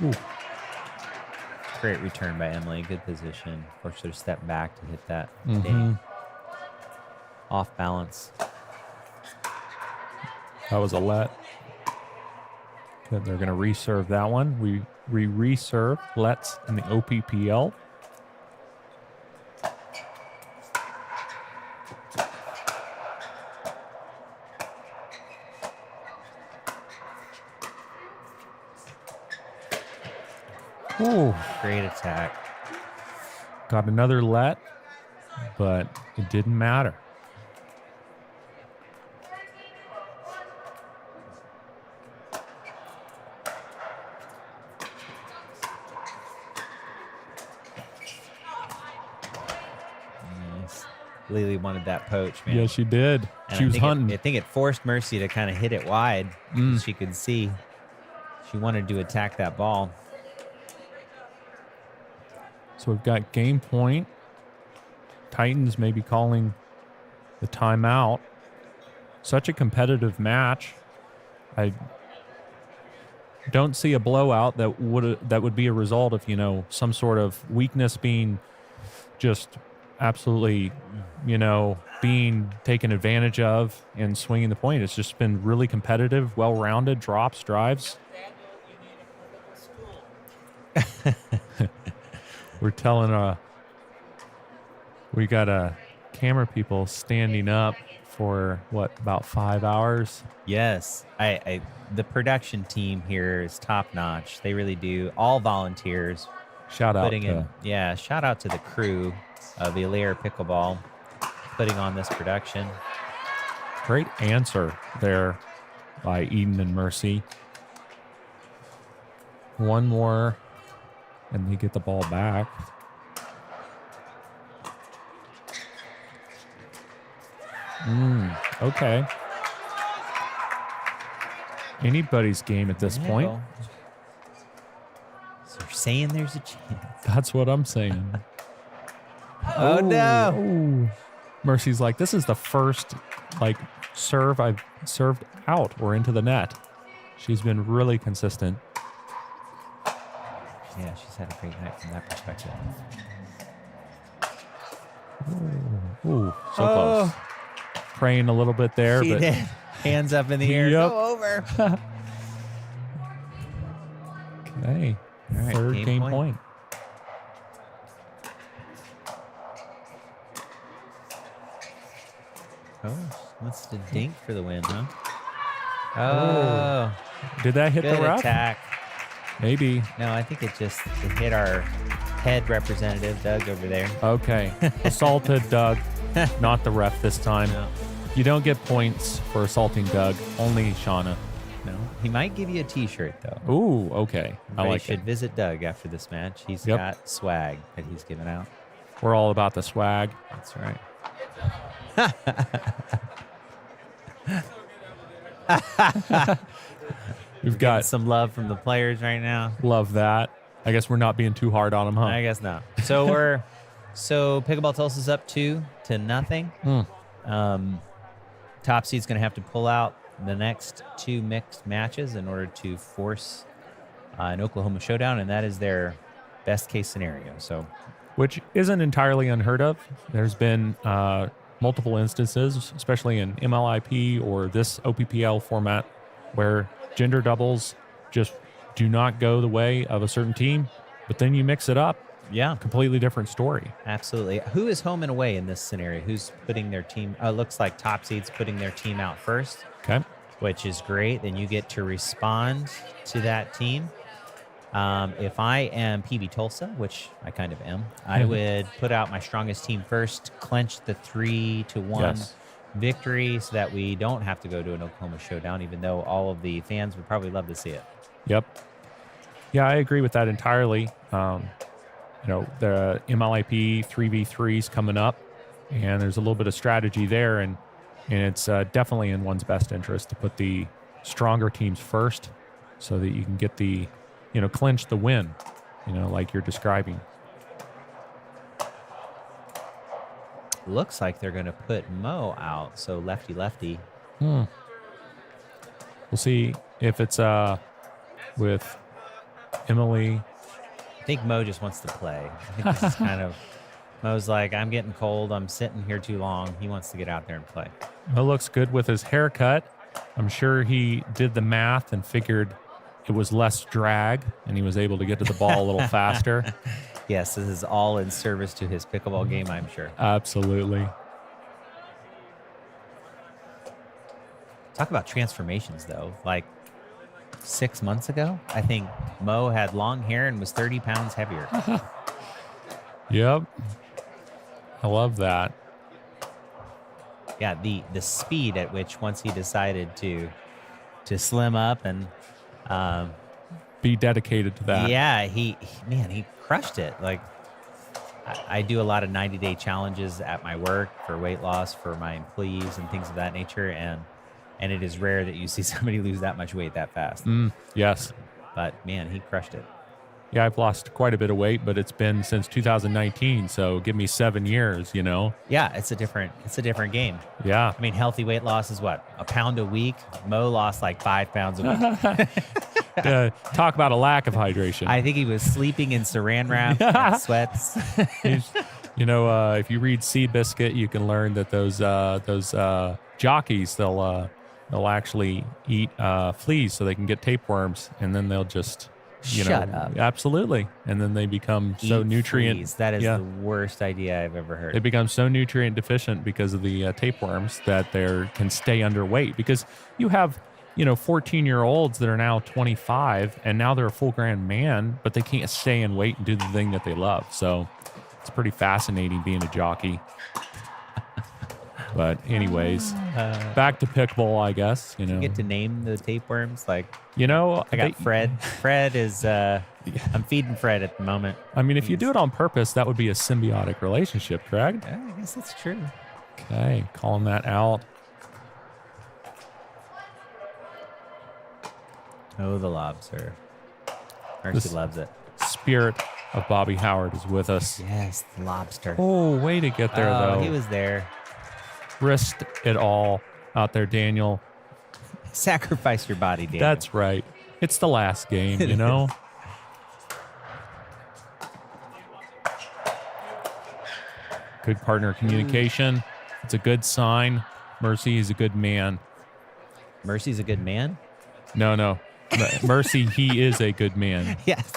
Ooh. Great return by Emily. Good position. Forced her to step back to hit that Mhm. ding. Off balance. That was a let. Good. They're going to reserve that one. We reserve lets in the OPPL. Ooh. Great attack. Got another let, but it didn't matter. Lily wanted that poach, man. Yeah, she did. And She was hunting. I think it forced Mercy to kind of hit it wide. She could see. She wanted to attack that ball. So we've got game point. Titans may be calling the timeout. Such a competitive match. I don't see a blowout that would be a result of, some sort of weakness being just absolutely, being taken advantage of and swinging the point. It's just been really competitive, well-rounded, drops, drives. We're telling we got camera people standing up for about 5 hours. Yes, the production team here is top notch. They really do. All volunteers. Shout out shout out to the crew of Oklahoma Pickleball putting on this production. Great answer there by Eden and Mercy. One more, and they get the ball back. Okay. Anybody's game at this point. So you're saying there's a chance. That's what I'm saying. Oh, no. Oh. Mercy's like, this is the first serve I've served out or into the net. She's been really consistent. Yeah, she's had a great night from that perspective. Ooh, so close. Praying a little bit there. She did. Hands up in the air. Yep. Go over. Okay. All right, Third game point. Oh, wants to dink for the win, huh? Oh. Did that hit the Good ref? attack. Maybe. No, I think it hit our head representative, Doug, over there. Okay. Assaulted Doug, not the ref this time. No. You don't get points for assaulting Doug, only Shauna. No. He might give you a T-shirt, though. Ooh, okay. I like should it. visit Doug after this match. He's got swag that he's giving out. We're all about the swag. That's right. We've got some love from the players right now. Love that. I guess we're not being too hard on them, huh? I guess not. So Pickleball Tulsa's up 2-0. Top seed's going to have to pull out the next 2 mixed matches in order to force an Oklahoma showdown, and that is their best case scenario. So, which isn't entirely unheard of. There's been multiple instances, especially in MLIP or this OPPL format, where gender doubles just do not go the way of a certain team, but then you mix it up. Yeah. Completely different story. Absolutely. Who is home and away in this scenario? Who's putting their team? Looks like Top Seed's putting their team out first. Okay. Which is great. Then you get to respond to that team. If I am PB Tulsa, which I kind of am, I would put out my strongest team first, clench the 3-1 victory so that we don't have to go to an Oklahoma showdown, even though all of the fans would probably love to see it. Yep. Yeah, I agree with that entirely. The MLIP 3v3s coming up, and there's a little bit of strategy there, and it's definitely in one's best interest to put the stronger teams first so that you can get the, clinch the win, like you're describing. Looks like they're going to put Mo out, so lefty-lefty. We'll see if it's with Emily. I think Mo just wants to play. I think this is kind of Mo's like, I'm getting cold. I'm sitting here too long. He wants to get out there and play. Mo looks good with his haircut. I'm sure he did the math and figured it was less drag, and he was able to get to the ball a little faster. Yes, this is all in service to his pickleball game, I'm sure. Absolutely. Talk about transformations, though. Like 6 months ago, I think Mo had long hair and was 30 pounds heavier. Yep. I love that. Yeah, the speed at which once he decided to slim up and be dedicated to that. Yeah, he crushed it. Like I do a lot of 90-day challenges at my work for weight loss for my employees and things of that nature, and it is rare that you see somebody lose that much weight that fast. Yes. But man, he crushed it. Yeah, I've lost quite a bit of weight, but it's been since 2019. So give me 7 years, you know? Yeah, it's a different game. Yeah. I mean, healthy weight loss is what? A pound a week? Mo lost like 5 pounds a week. Talk about a lack of hydration. I think he was sleeping in saran wrap and sweats. You know, if you read Seabiscuit, you can learn that those jockeys, they'll actually eat fleas so they can get tapeworms, and then they'll just... Shut up. Absolutely. And then they become so nutrient. Fleas. That is the worst idea I've ever heard. They become so nutrient deficient because of the tapeworms that they can stay underweight. Because you have, 14-year-olds that are now 25 and now they're a full grown man, but they can't stay in weight and do the thing that they love. So it's pretty fascinating being a jockey. But anyways, back to pickleball, I guess. You get to name the tapeworms. Like, I got Fred. Fred is, I'm feeding Fred at the moment. I mean, if you do it on purpose, that would be a symbiotic relationship, correct? Yeah, I guess that's true. Okay, calling that out. Oh, the lobster. Mercy loves it. Spirit of Bobby Howard is with us. Yes, the lobster. Oh, way to get there, though. He was there. Risked it all out there, Daniel. Sacrifice your body, Daniel. That's right. It's the last game, you know? Good partner communication. It's a good sign. Mercy is a good man. Mercy's a good man? No. Mercy, he is a good man. Yes.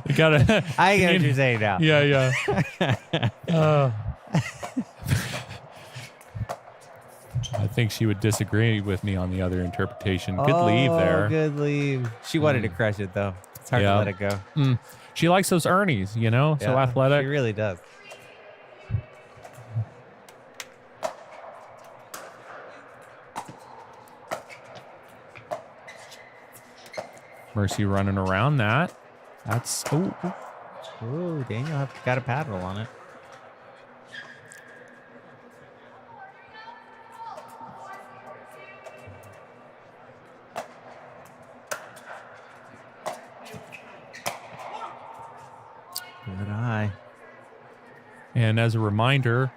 You gotta. I get what you're saying now. Yeah. I think she would disagree with me on the other interpretation. Good leave there. Good leave. She wanted to crush it, though. It's hard to let it go. She likes those Ernies, so athletic. She really does. Mercy running around that. That's... Ooh, Daniel got a paddle on it. Good eye. And as a reminder...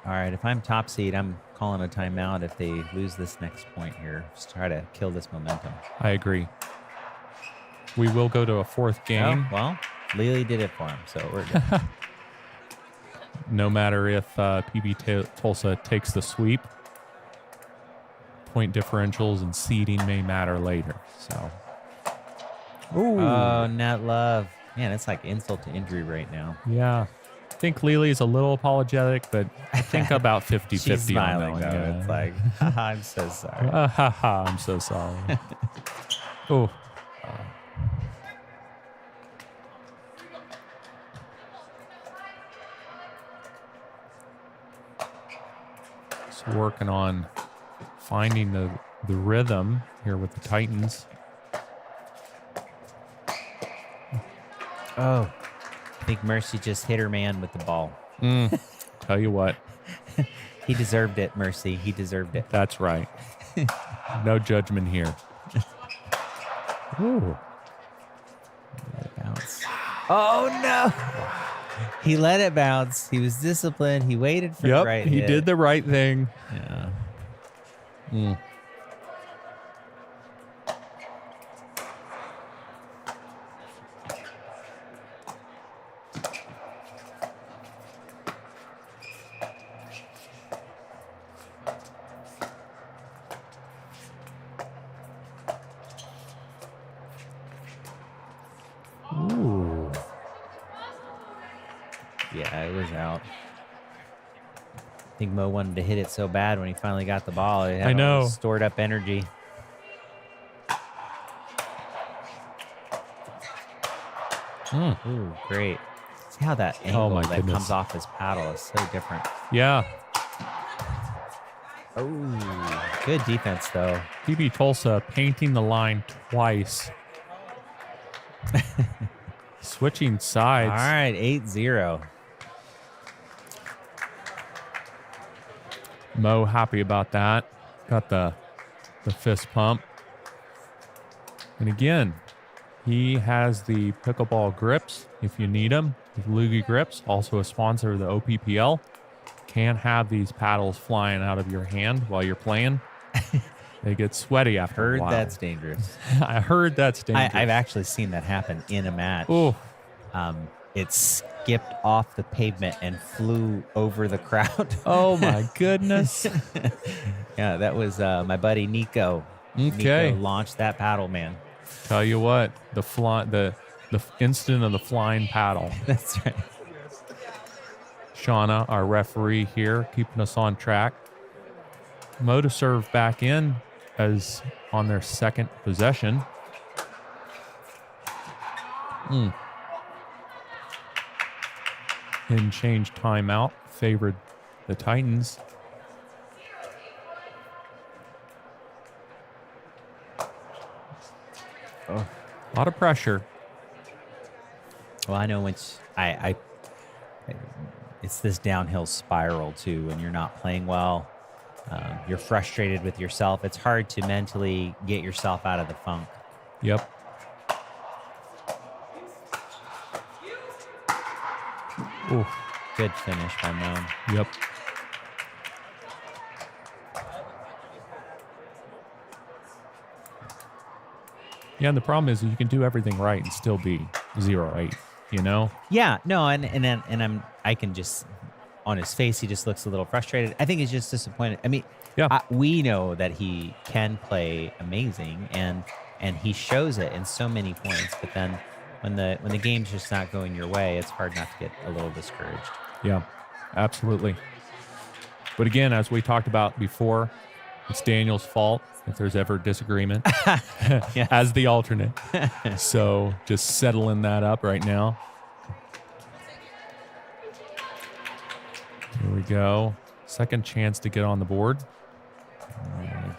All right, if I'm top seed, I'm calling a timeout if they lose this next point here. Just try to kill this momentum. I agree. We will go to a fourth game. Oh, well, Lily did it for him, so we're good. No matter if PB Tulsa takes the sweep, point differentials and seeding may matter later. So, oh, net love. Man, it's like insult to injury right now. Yeah. I think Lily's a little apologetic, but I think about 50-50 She's smiling, on though. that one. Yeah. It's like, I'm so sorry. I'm so sorry. Oh. So working on finding the rhythm here with the Titans. Oh, I think Mercy just hit her man with the ball. Tell you what. He deserved it, Mercy. He deserved it. That's right. No judgment here. Ooh. Bounce. Oh, no. He let it bounce. He was disciplined. He waited for the right he hit. did the right thing. Yeah. Ooh. Yeah, it was out. I think Mo wanted to hit it so bad when he finally got the ball. He had I know. all this stored up energy. Ooh, great. See how that angle my that goodness. comes off his paddle is so different. Yeah. Oh, good defense, though. PB Tulsa painting the line twice. switching sides. All right, 8-0. Mo happy about that. Got the fist pump. And again, he has the pickleball grips if you need them. The Loogie grips, also a sponsor of the OPPL. Can't have these paddles flying out of your hand while you're playing. They get sweaty after a while. That's dangerous. I heard that's dangerous. I've actually seen that happen in a match. Oh, It skipped off the pavement and flew over the crowd. oh my goodness. Yeah, that was my buddy Nico. Okay. Nico launched that paddle, man. Tell you what, the instant of the flying paddle. That's right. Shauna, our referee here, keeping us on track. Mo to serve back in as on their second possession. And change timeout favored the Titans. Oh. A lot of pressure. Well, I know once it's this downhill spiral too. When you're not playing well, you're frustrated with yourself. It's hard to mentally get yourself out of the funk. Yep. Ooh, good finish by Mo. Yep. Yeah, and the problem is you can do everything right and still be 0-8, you know? Yeah, no, and I can just, on his face, he just looks a little frustrated. I think he's just disappointed. I mean, yeah, we know that he can play amazing, and he shows it in so many points. But then when the game's just not going your way, it's hard not to get a little discouraged. Yeah, absolutely. But again, as we talked about before, it's Daniel's fault if there's ever disagreement as the alternate. So just settling that up right now. Here we go. Second chance to get on the board. All right.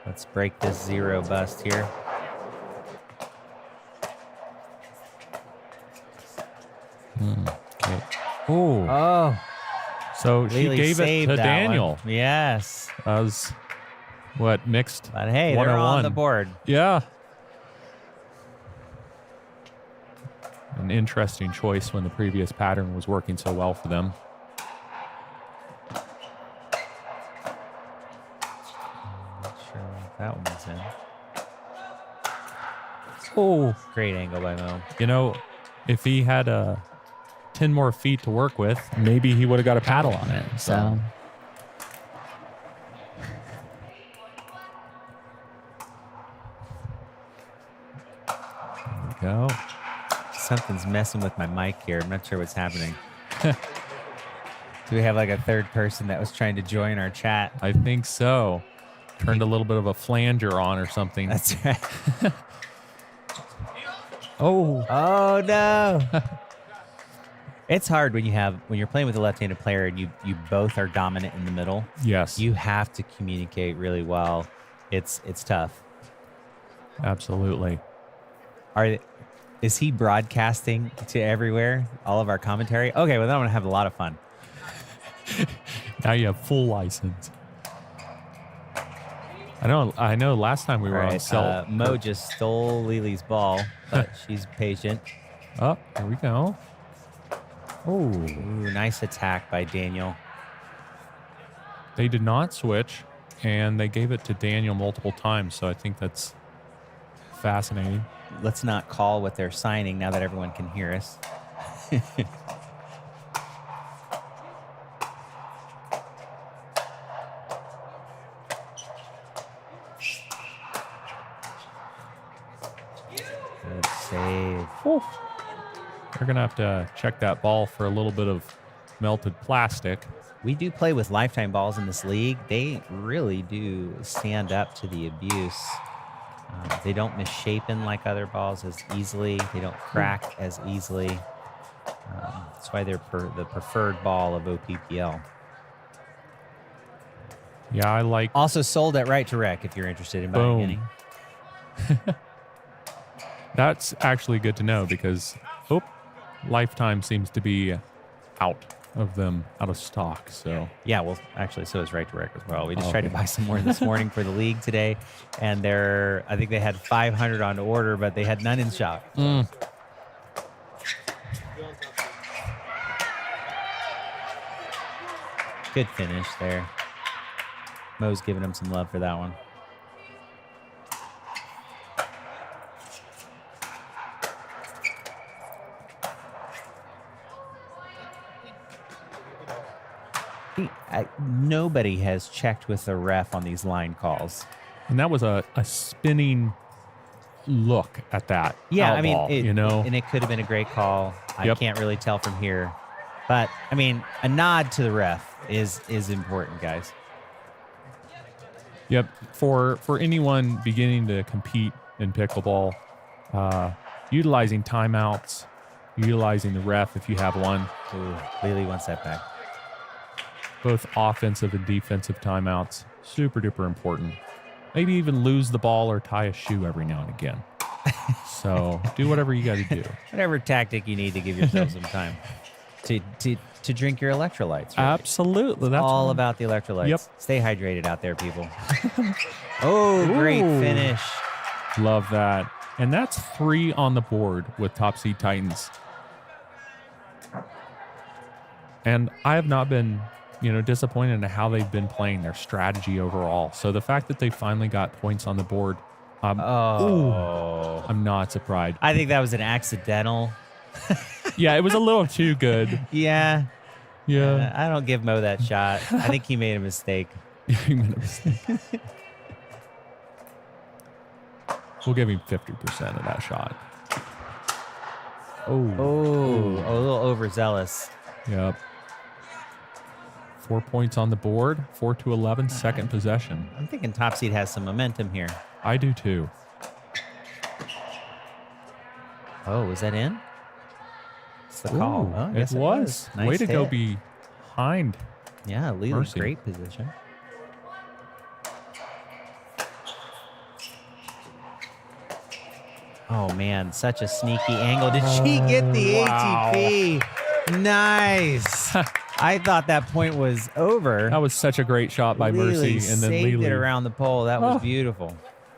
Let's break this 0 bust here. Okay. Ooh. Oh. So she Lily gave it saved to that Daniel. one. Yes. As what, mixed? But hey, they're on the board. Yeah. An interesting choice when the previous pattern was working so well for them. Not sure what that one was in. Oh, Great angle by Mo. you know, if he had 10 more feet to work with, maybe he would have got a paddle on it. So. There we go. Something's messing with my mic here. I'm not sure what's happening. Do we have like a third person that was trying to join our chat? I think so. Turned a little bit of a flanger on or something. That's right. Oh. Oh no. It's hard when you're playing with a left-handed player and you both are dominant in the middle. Yes. You have to communicate really well. It's tough. Absolutely. Is he broadcasting to everywhere? All of our commentary? Okay, well then I'm gonna have a lot of fun. Now you have full license. I know last time we were on cell. Mo just stole Lily's ball, but she's patient. Oh, here we go. Ooh, nice attack by Daniel. They did not switch, and they gave it to Daniel multiple times, so I think that's fascinating. Let's not call what they're signing now that everyone can hear us. Good save. Ooh. They're going to have to check that ball for a little bit of melted plastic. We do play with lifetime balls in this league. They really do stand up to the abuse. They don't misshapen like other balls as easily. They don't crack as easily. That's why they're the preferred ball of OPPL. Yeah, I like... Also sold at Right to Rec if you're interested in buying any. That's actually good to know because Oh, Lifetime seems to be out of stock. So Yeah, well, actually, so is Right to Rec as well. We just tried to buy some more this morning for the league today, and I think they had 500 on order, but they had none in stock. Good finish there. Mo's giving him some love for that one. Nobody has checked with the ref on these line calls. And that was a spinning look at that. Yeah, I mean, and it could have been a great call. I can't really tell from here. But, I mean, a nod to the ref is important, guys. Yep. For anyone beginning to compete in pickleball, utilizing timeouts, utilizing the ref if you have one. Ooh, Lily wants that back. Both offensive and defensive timeouts, super duper important. Maybe even lose the ball or tie a shoe every now and again. So do whatever you got to do. Whatever tactic you need to give yourself some time to drink your electrolytes. Right? Absolutely. That's all about the electrolytes. Yep. Stay hydrated out there, people. Great finish. Love that. And that's 3 on the board with Top Seed Titans. And I have not been disappointed in how they've been playing, their strategy overall. So the fact that they finally got points on the board, I'm not surprised. I think that was an accidental. Yeah, it was a little too good. Yeah. Yeah. I don't give Mo that shot. I think he made a mistake. He made a mistake. We'll give him 50% of that shot. A little overzealous. Yep. 4 points on the board, 4-11, second possession. I'm thinking Top Seed has some momentum here. I do too. Oh, was that in? It's the call. Oh, it was. Nice Way to go hit. behind. Yeah, Lily, Mercy. great position. Oh, man, such a sneaky angle. Did she get the ATP? Nice. I thought that point was over. That was such a great shot by Mercy. And then saved Lily. it around the pole. That was beautiful.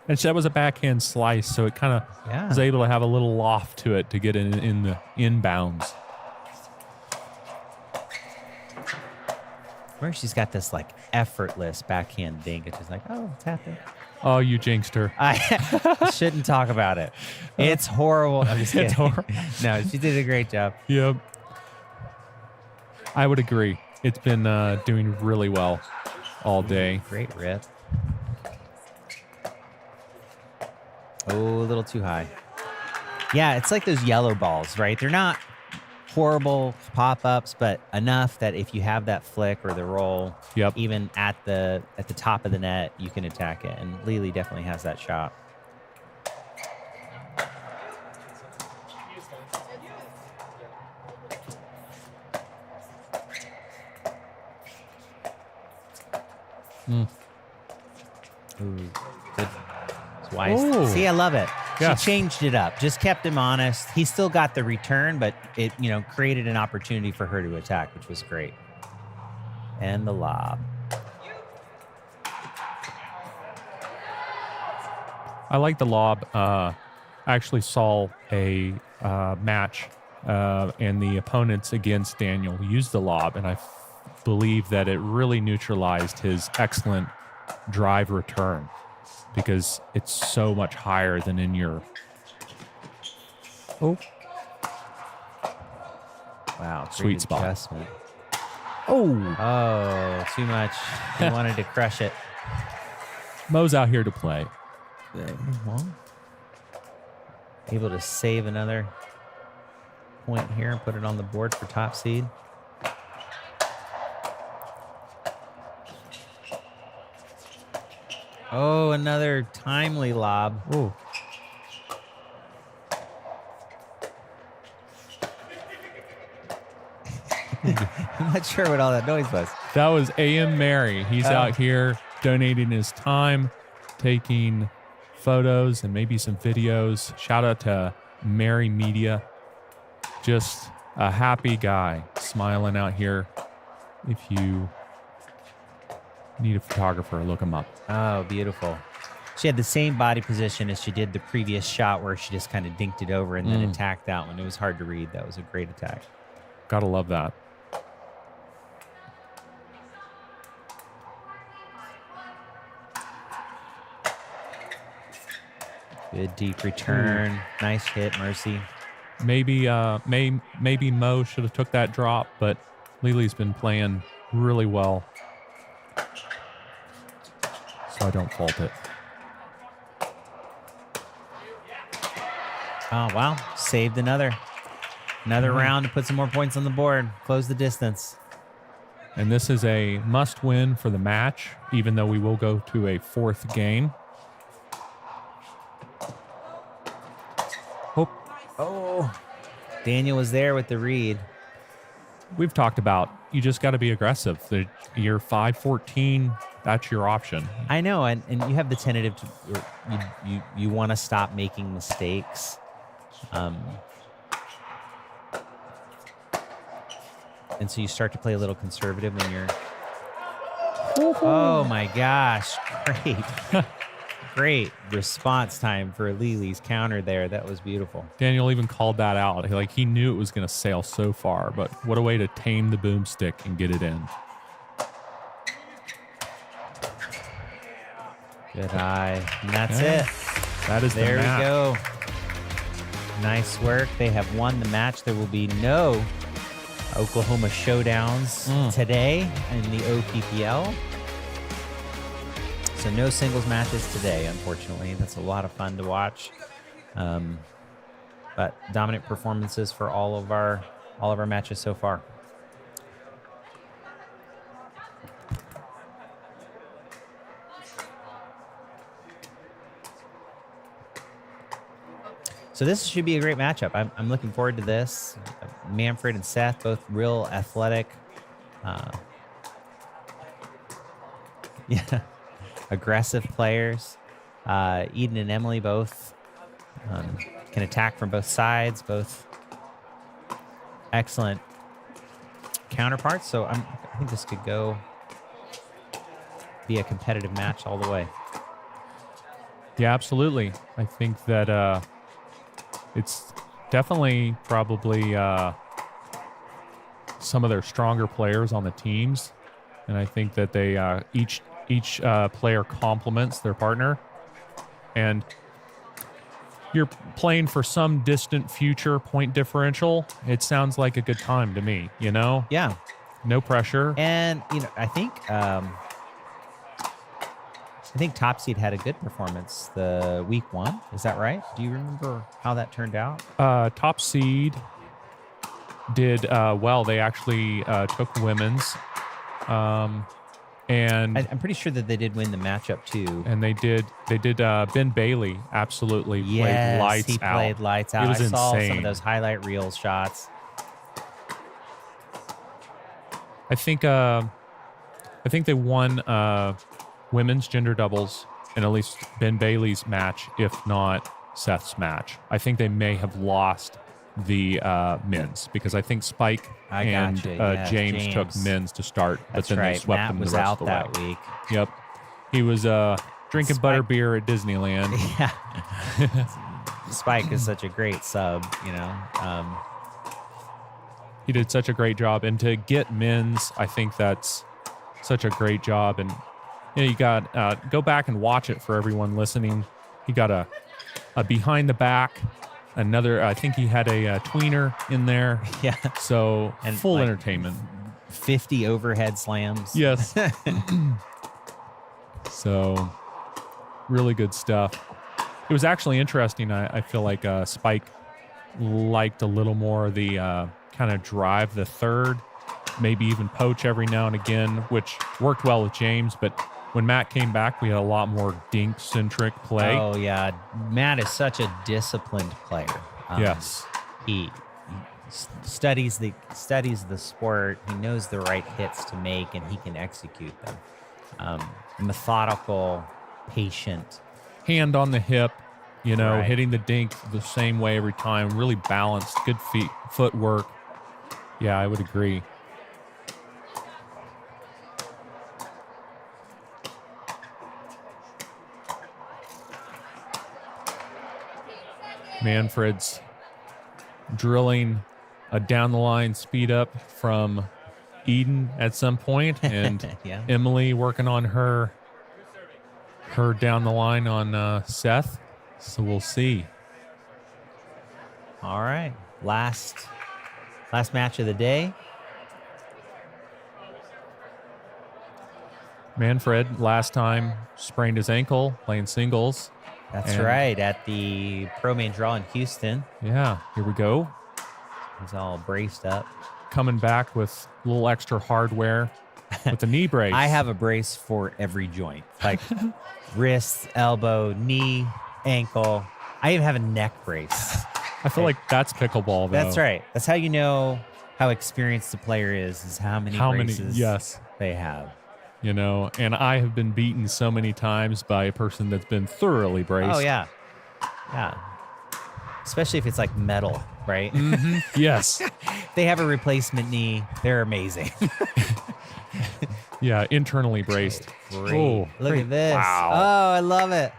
And that was a backhand slice, so it kind of was able to have a little loft to it to get in the inbounds. Mercy's got this like effortless backhand dink. It's just like, oh, it's happening. Oh, you jinxed her. I shouldn't talk about it. It's horrible. I'm just kidding. It's horrible. No, she did a great job. Yep. I would agree. It's been doing really well all day. Great rip. Oh, a little too high. Yeah, it's like those yellow balls, right? They're not horrible pop-ups, but enough that if you have that flick or the roll, even at the top of the net, you can attack it. And Lily definitely has that shot. Ooh, good. It's wise. Ooh. See, I love it. Yes. She changed it up, just kept him honest. He still got the return, but it, created an opportunity for her to attack, which was great. And the lob. I like the lob. I actually saw a match and the opponents against Daniel used the lob, and I believe that it really neutralized his excellent drive return because it's so much higher than in your... Oh. Wow. Sweet spot. Adjustment. Oh, too much. He wanted to crush it. Mo's out here to play. Well, able to save another point here and put it on the board for Top Seed. Oh, another timely lob. Oh. I'm not sure what all that noise was. That was A.M. Mary. He's out here donating his time, taking photos and maybe some videos. Shout out to Mary Media. Just a happy guy smiling out here. If you need a photographer, look him up. Oh, beautiful. She had the same body position as she did the previous shot where she just kind of dinked it over and then attacked that one. It was hard to read. That was a great attack. Gotta love that. Good deep return. Nice hit, Mercy. Maybe Mo should have took that drop, but Lily's been playing really well, so I don't fault it. Oh, wow. Saved another round to put some more points on the board. Close the distance. And this is a must-win for the match, even though we will go to a fourth game. Oh, Daniel was there with the read. We've talked about you just got to be aggressive. You're 5'14", that's your option. I know, and you have the tentative. You want to stop making mistakes. And so you start to play a little conservative when you're. Oh my gosh! Great response time for Lily's counter there. That was beautiful. Daniel even called that out. He knew it was going to sail so far, but what a way to tame the boomstick and get it in. Good eye. And that's it. That is there the match. We go. Nice work. They have won the match. There will be no Oklahoma showdowns today in the OPPL. So no singles matches today, unfortunately. That's a lot of fun to watch. But dominant performances for all of our matches so far. So this should be a great matchup. I'm looking forward to this. Manfred and Seth, both real athletic. Yeah. Aggressive players. Eden and Emily both can attack from both sides, both excellent counterparts. So I think this could be a competitive match all the way. Yeah, absolutely. I think that it's definitely probably some of their stronger players on the teams. And I think that they each player complements their partner, and you're playing for some distant future point differential. It sounds like a good time to me, Yeah. No pressure. And, I think Top Seed had a good performance the week 1. Is that right? Do you remember how that turned out? Top Seed did well. They actually took women's. And I'm pretty sure that they did win the matchup too. And they did. Ben Bailey absolutely played lights out. He played lights out. It was I saw insane. some of those highlight reel shots. I think they won women's gender doubles in at least Ben Bailey's match, if not Seth's match. I think they may have lost the men's because I think Spike and James took men's to start, but then they swept them the rest of the way. Matt was out that week. Yep. He was drinking butterbeer at Disneyland. Yeah. Spike is such a great sub, He did such a great job. And to get men's, I think that's such a great job. And you got go back and watch it for everyone listening. He got a behind the back. Another, I think he had a tweener in there. Yeah. So and full entertainment. 50 overhead slams. Yes. So really good stuff. It was actually interesting. I feel like Spike liked a little more of the kind of drive the third, maybe even poach every now and again, which worked well with James. But when Matt came back, we had a lot more dink-centric play. Oh, yeah. Matt is such a disciplined player. Yes. He studies the sport. He knows the right hits to make, and he can execute them. Methodical, patient. Hand on the hip. You know, Right. hitting the dink the same way every time. Really balanced, good footwork. Yeah, I would agree. Manfred's drilling a down the line speed up from Eden at some point, and Yeah. Emily working on her down the line on Seth. So we'll see. All right. Last match of the day. Manfred last time sprained his ankle playing singles. That's And- right. At the Pro Main Draw in Houston. Yeah, here we go. He's all braced up. Coming back with a little extra hardware with the knee brace. I have a brace for every joint, like wrist, elbow, knee, ankle. I even have a neck brace. I feel like that's pickleball, though. That's right. That's how you know how experienced the player is how many braces yes. they have. You know, and I have been beaten so many times by a person that's been thoroughly braced. Oh, yeah. Yeah. Especially if it's like metal, right? Mm-hmm. Yes. They have a replacement knee. They're amazing. Yeah, internally braced. Great. Oh, Look great. at this. Wow. Oh, I love it.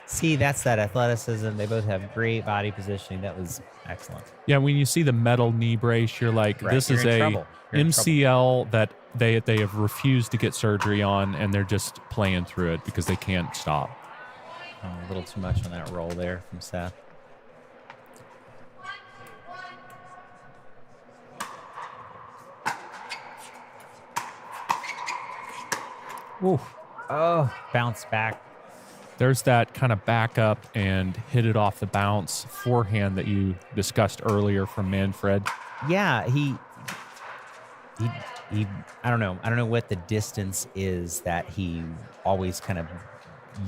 See, that's that athleticism. They both have great body positioning. That was excellent. Yeah, when you see the metal knee brace, you're like, Right, this you're is in a trouble. You're in MCL that they have refused to get surgery on, and they're just playing through it because they can't stop. Oh, a little too much on that roll there from Seth. Ooh. Oh, bounce back. There's that kind of back up and hit it off the bounce forehand that you discussed earlier from Manfred. Yeah, he I don't know what the distance is that he always kind of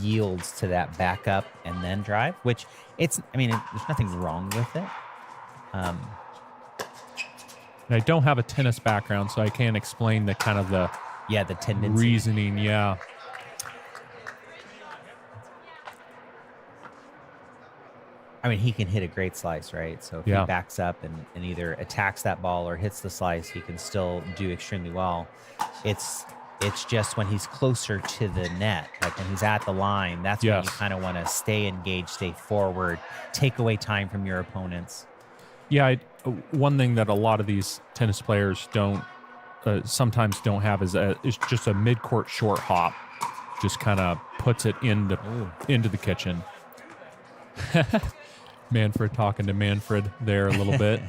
yields to that back up and then drive, which there's nothing wrong with it. And I don't have a tennis background, so I can't explain the kind of the tendency. reasoning. Yeah. I mean, he can hit a great slice, right? So if he backs up and either attacks that ball or hits the slice, he can still do extremely well. It's just when he's closer to the net, like when he's at the line, that's when you kind of want to stay engaged, stay forward, take away time from your opponents. Yeah, one thing that a lot of these tennis players sometimes don't have is just a mid-court short hop. Just kind of puts it into the kitchen. Manfred talking to Manfred there a little bit.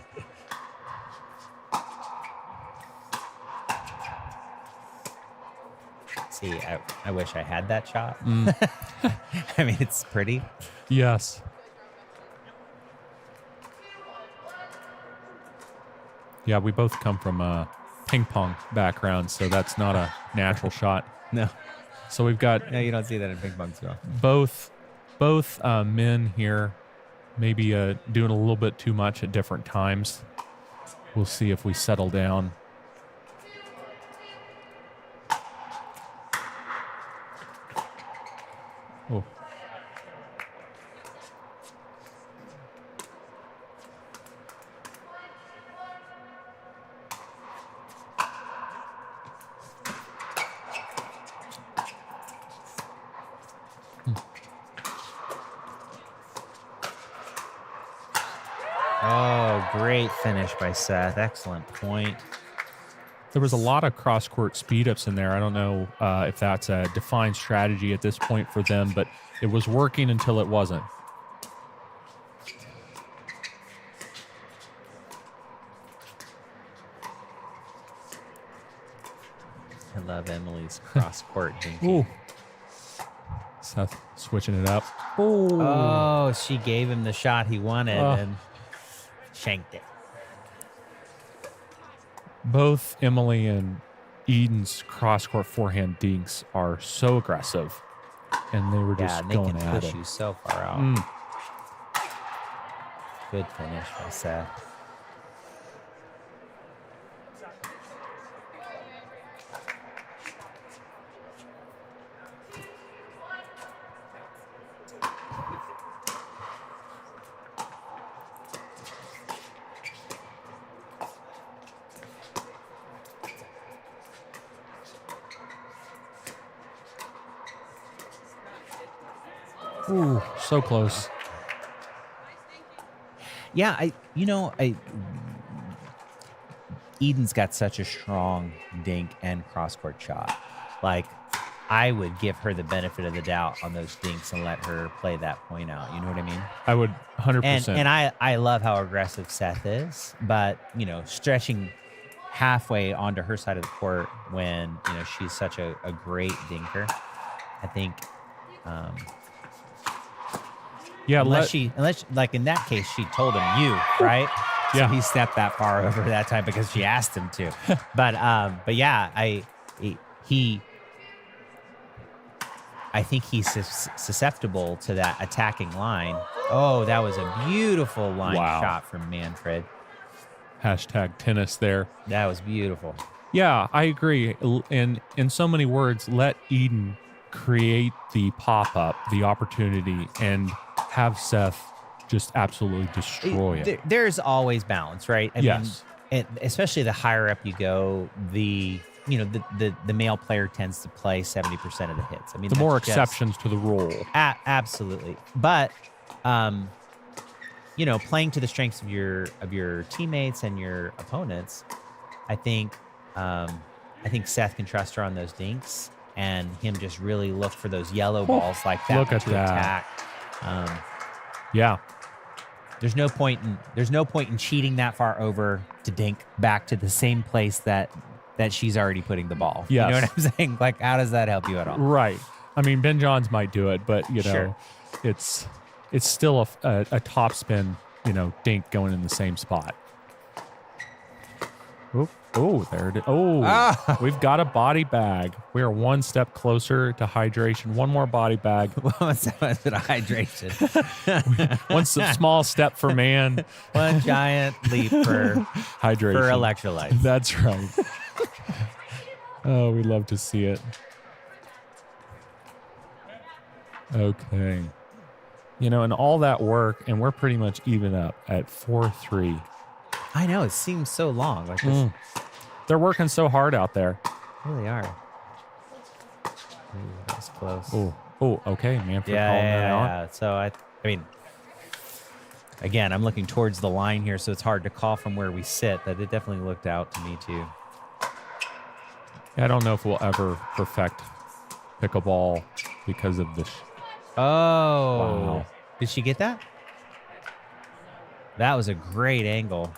See, I wish I had that shot. I mean, it's pretty. Yes. Yeah, we both come from a ping pong background, so that's not a natural shot. No. So we've got... No, you don't see that in ping pong as well. Both men here maybe doing a little bit too much at different times. We'll see if we settle down. Oh. Oh, great finish by Seth. Excellent point. There was a lot of cross-court speed-ups in there. I don't know if that's a defined strategy at this point for them, but it was working until it wasn't. I love Emily's cross-court dinking. Ooh. Seth switching it up. Oh, she gave him the shot he wanted and shanked it. Both Emily and Eden's cross-court forehand dinks are so aggressive, and they were just they going can at push it. you so far out. Good finish by Seth. Ooh, so close. Yeah, Eden's got such a strong dink and cross-court shot. Like, I would give her the benefit of the doubt on those dinks and let her play that point out. You know what I mean? I would 100%. And I love how aggressive Seth is, but, stretching halfway onto her side of the court when, she's such a great dinker, I think, unless like in that case, she told him right? So he stepped that far over that time because she asked him to. But yeah, I think he's susceptible to that attacking line. Oh, that was a beautiful line shot from Manfred. Hashtag tennis there. That was beautiful. Yeah, I agree. In so many words, let Eden create the pop-up, the opportunity, and have Seth just absolutely destroy it. There's always balance, right? I mean, Yes. especially the higher up you go, the male player tends to play 70% of the hits. I mean, The more that's just- exceptions to the rule. Absolutely. But playing to the strengths of your teammates and your opponents, I think Seth can trust her on those dinks and him just really look for those yellow balls like that Look at to that. attack. Yeah. There's no point in cheating that far over to dink back to the same place that she's already putting the ball. Yes. You know what I'm saying? Like, how does that help you at all? Right. I mean, Ben Johns might do it, but, Sure. it's still a top spin, dink going in the same spot. Oh, there it is. Oh, we've got a body bag. We are one step closer to hydration. One more body bag. What's a hydration? One small step for man. One giant leap for Hydration. For electrolytes. That's right. Oh, we'd love to see it. Okay. And all that work, and we're pretty much even up at 4-3. I know, it seems so long. Like this, They're working so hard out there. they really are. Ooh, that was close. Oh, okay. Manfred Yeah, calling that out. yeah. So I mean, again, I'm looking towards the line here, so it's hard to call from where we sit. But it definitely looked out to me too. I don't know if we'll ever perfect pickleball because of this. Oh, Wow. Did she get that? That was a great angle.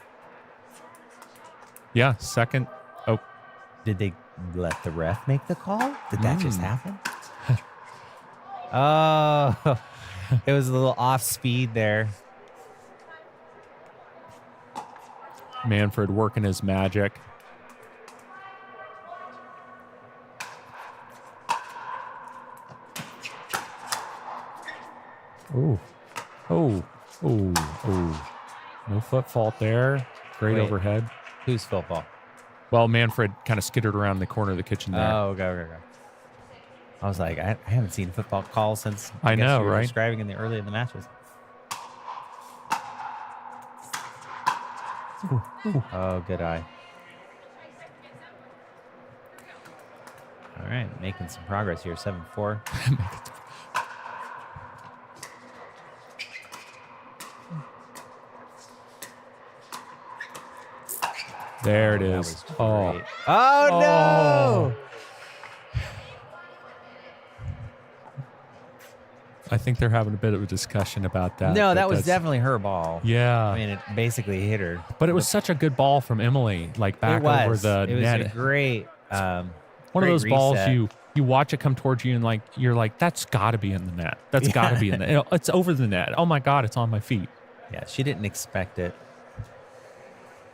Yeah, second. Oh, Did they let the ref make the call? Did that just happen? Oh, it was a little off speed there. Manfred working his magic. Oh. No foot fault there. Great Wait. overhead. Who's football? Well, Manfred kind of skittered around the corner of the kitchen there. Oh, okay. I was like, I haven't seen a football call since I guess know, you were right? Describing in the early in the matches. Oh, good eye. All right, making some progress here. 7-4. There it That is. was Oh, great. Oh no! I think they're having a bit of a discussion about that. No, but that was that's- definitely her ball. Yeah. I mean, it basically hit her. But it was such a good ball from Emily, like back it was. over the It was net. a great. One of great those balls reset. you watch it come towards you and you're like, that's got to be in the net. That's got to be in the net. It's over the net. Oh my God, it's on my feet. Yeah, she didn't expect it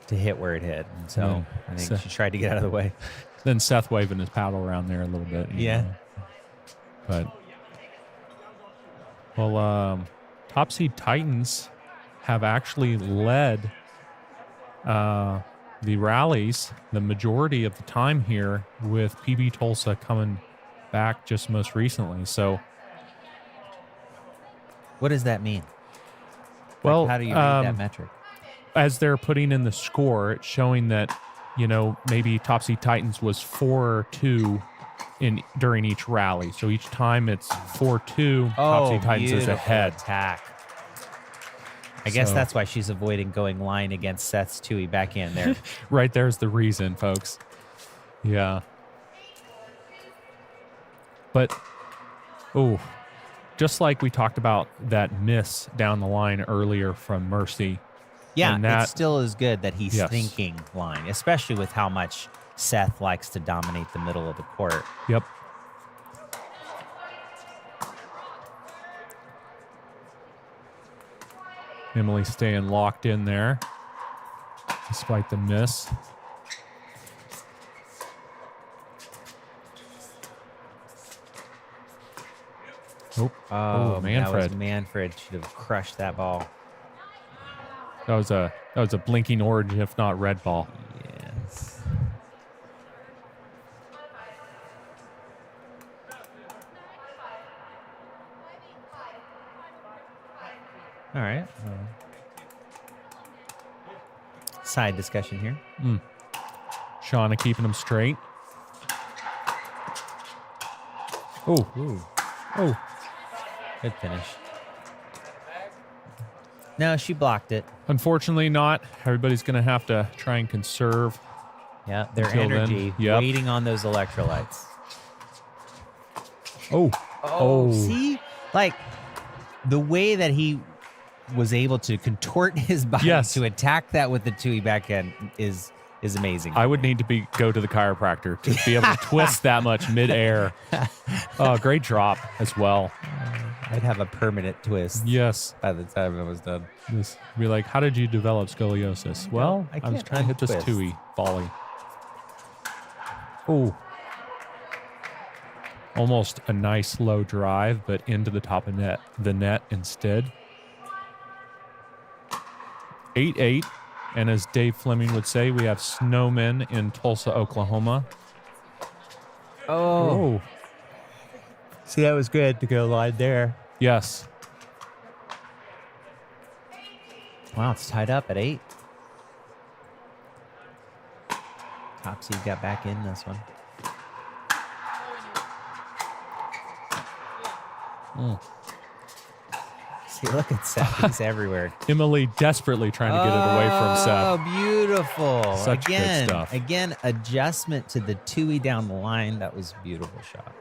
to hit where it hit, and so No. I think So- she tried to get out of the way. Then Seth waving his paddle around there a little bit. you Yeah. know. But top seed Titans have actually led the rallies the majority of the time here, with PB Tulsa coming back just most recently. So, What does that mean? well, Like, how do you read that metric? as they're putting in the score, it's showing that, maybe top seed Titans was 4-2 during each rally. So each time it's 4-2, Topsy Titans is ahead. Attack. I guess that's why she's avoiding going line against Seth's Tui backhand there. Right there's the reason, folks. Yeah. But, just like we talked about that miss down the line earlier from Mercy. Yeah, it still is good that he's thinking line, especially with how much Seth likes to dominate the middle of the court. Yep. Emily staying locked in there despite the miss. Oh, Manfred. That was Manfred should have crushed that ball. That was a blinking orange, if not red ball. Yes. All right. Side discussion here. Shauna keeping them straight. Oh. Good finish. No, she blocked it. Unfortunately not. Everybody's going to have to try and conserve. Yeah, their Until then, energy, yep. waiting on those electrolytes. Oh. See? Like, the way that he was able to contort his body to attack that with the Tui backhand is amazing. I would need to go to the chiropractor to be able to twist that much midair. Oh, great drop as well. I'd have a permanent twist. Yes. By the time I was done. Be like, how did you develop scoliosis? Well, I was trying to hit this Tui volley. Oh. Almost a nice low drive, but into the top of the net instead. 8-8. And as Dave Fleming would say, we have snowmen in Tulsa, Oklahoma. Oh. See, that was good to go line there. Yes. Wow, it's tied up at 8. Topsy got back in this one. See, look at Seth. He's everywhere. Emily desperately trying to get it away from Seth. Oh, beautiful. Such good stuff. Again, adjustment to the Tui down the line. That was a beautiful shot.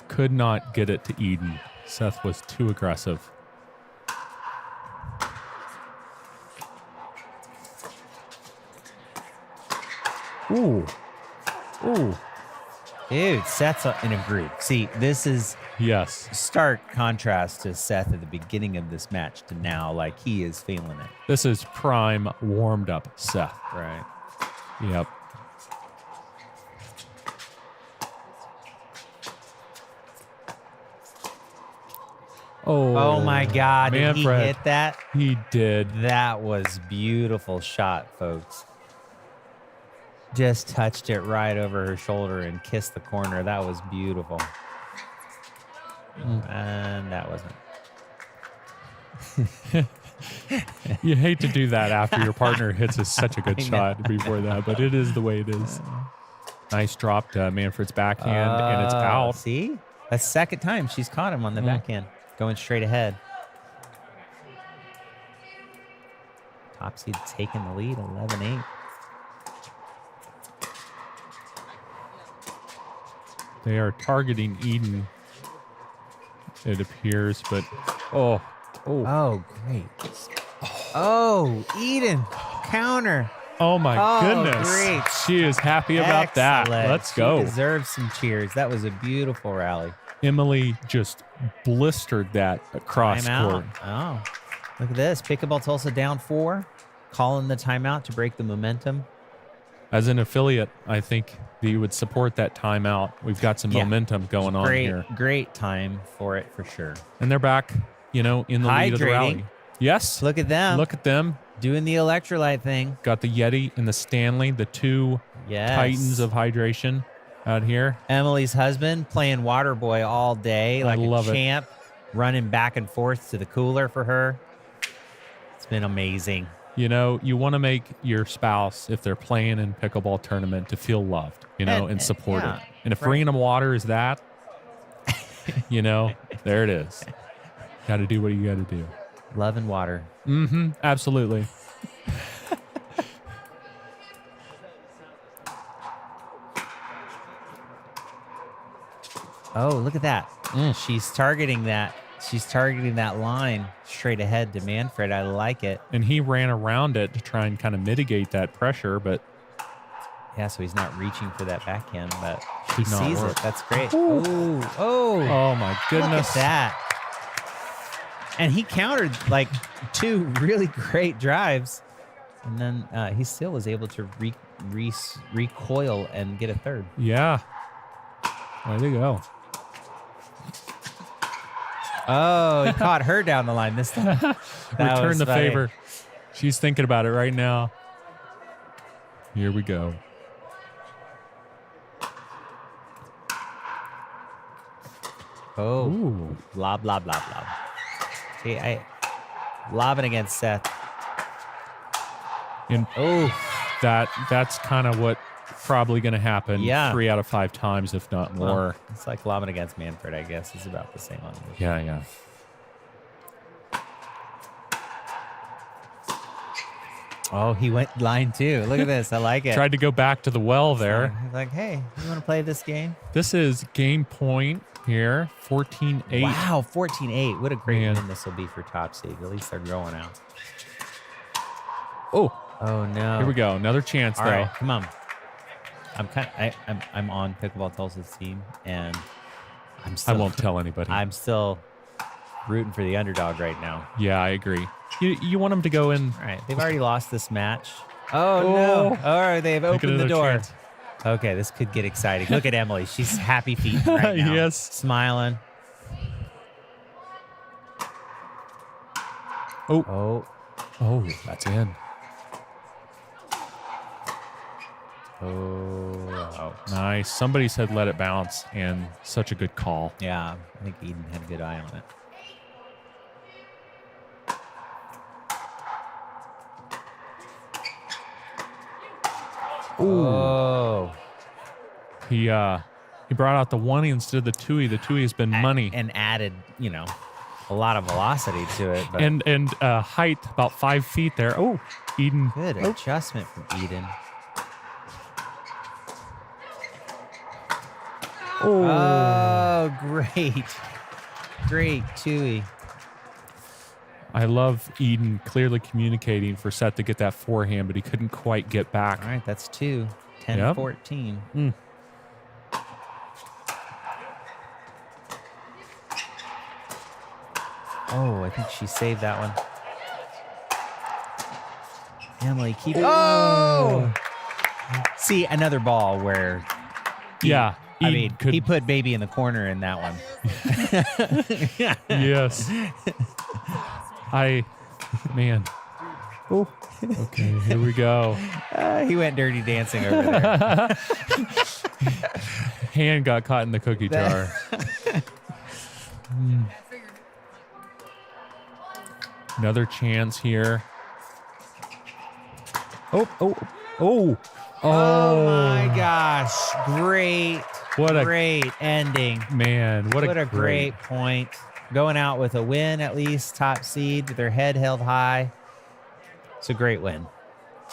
Could not get it to Eden. Seth was too aggressive. Ooh. Dude, Seth's in a group. See, this is yes stark contrast to Seth at the beginning of this match to now. Like, he is feeling it. This is prime warmed up Seth. Right. Yep. Oh my God. Manfred. Did he hit that? He did. That was beautiful shot, folks. Just touched it right over her shoulder and kissed the corner. That was beautiful. And that wasn't. You hate to do that after your partner hits such a good shot before that, but it is the way it is. Nice drop to Manfred's backhand, and it's out. See? That's the second time she's caught him on the backhand, going straight ahead. Topsy taking the lead, 11-8. They are targeting Eden, it appears, but oh, great. Oh, Eden, counter. Oh my goodness. Great. She is happy about that. Let's go. She deserves some cheers. That was a beautiful rally. Emily just blistered that across court. Oh, look at this. Pickleball Tulsa down 4, calling the timeout to break the momentum. As an affiliate, I think that you would support that timeout. We've got some momentum going on here. Great time for it, for sure. And they're back, in the lead of the rally. Yes. Look at them. Look at them. Doing the electrolyte thing. Got the Yeti and the Stanley, the two titans of hydration out here. Emily's husband playing water boy all day like a champ, running back and forth to the cooler for her. It's been amazing. You want to make your spouse, if they're playing in pickleball tournament, to feel loved, and supported. And if bringing them water is that, there it is. Got to do what you got to do. Love and water. Mm-hmm. Absolutely. Oh, look at that. She's targeting that. She's targeting that line straight ahead to Manfred. I like it. And he ran around it to try and kind of mitigate that pressure, but yeah, so he's not reaching for that backhand, but she Did not sees work. it. That's great. Ooh. Oh, my goodness. look at that. And he countered like 2 really great drives, and then he still was able to recoil and get a third. Yeah. Way to go. Oh, he caught her down the line this time. Return the favor. She's thinking about it right now. Here we go. Oh, Ooh. lob. See, lobbing against Seth. And that's kind of what probably going to happen. Yeah. 3 out of 5 times, if not more. Well, it's like lobbing against Manfred, I guess. It's about the same on the Yeah. Oh, he went line 2. Look at this. I like it. Tried to go back to the well there. He's like, hey, you want to play this game? This is game point here, 14-8. Wow, 14-8. What a great Man. win this will be for top seed. At least they're growing out. Oh, no. here we go. Another chance, All though. right, come on. I'm on Pickleball Tulsa's team, and I won't tell anybody. I'm still rooting for the underdog right now. Yeah, I agree. You want them to go in. All right, they've already lost this match. Oh, no. All right, they've opened the door. Chance. Okay, this could get exciting. Look at Emily. She's happy feet right now. Yes. Smiling. Oh, that's in. Oh. Nice. Somebody said let it bounce, and such a good call. Yeah, I think Eden had a good eye on it. Ooh. Oh. He brought out the 1-y instead of the 2-y. The 2-y has been money. And added, a lot of velocity to it. But And height, about 5 feet there. Oh, Eden. good adjustment from Eden. Oh, great. Great, Chewy. I love Eden clearly communicating for Seth to get that forehand, but he couldn't quite get back. All right, that's 2. 10, Yep. 14. Oh, I think she saved that one. Emily, keep. Oh! See, another ball where. Yeah. I Eden mean, could, he put baby in the corner in that one. yes. Man. Oh. Okay, here we go. He went dirty dancing over there. Hand got caught in the cookie jar. Another chance here. Oh my gosh. Great. What a great ending. man. What a great point. Going out with a win, at least top seed with their head held high. It's a great win,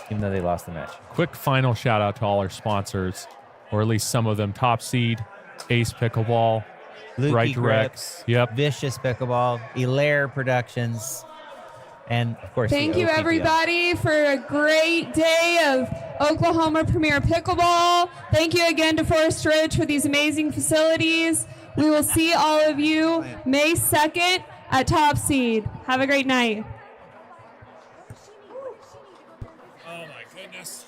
even though they lost the match. Quick final shout out to all our sponsors, or at least some of them. Top Seed, Ace Pickleball, Lukey Right Direct. Grips, Yep. Vicious Pickleball, Elaire Productions, and of course, Thank the you, OPPL. everybody, for a great day of Oklahoma Premier Pickleball. Thank you again to Forest Ridge for these amazing facilities. We will see all of you May 2nd at Top Seed. Have a great night. Oh my goodness.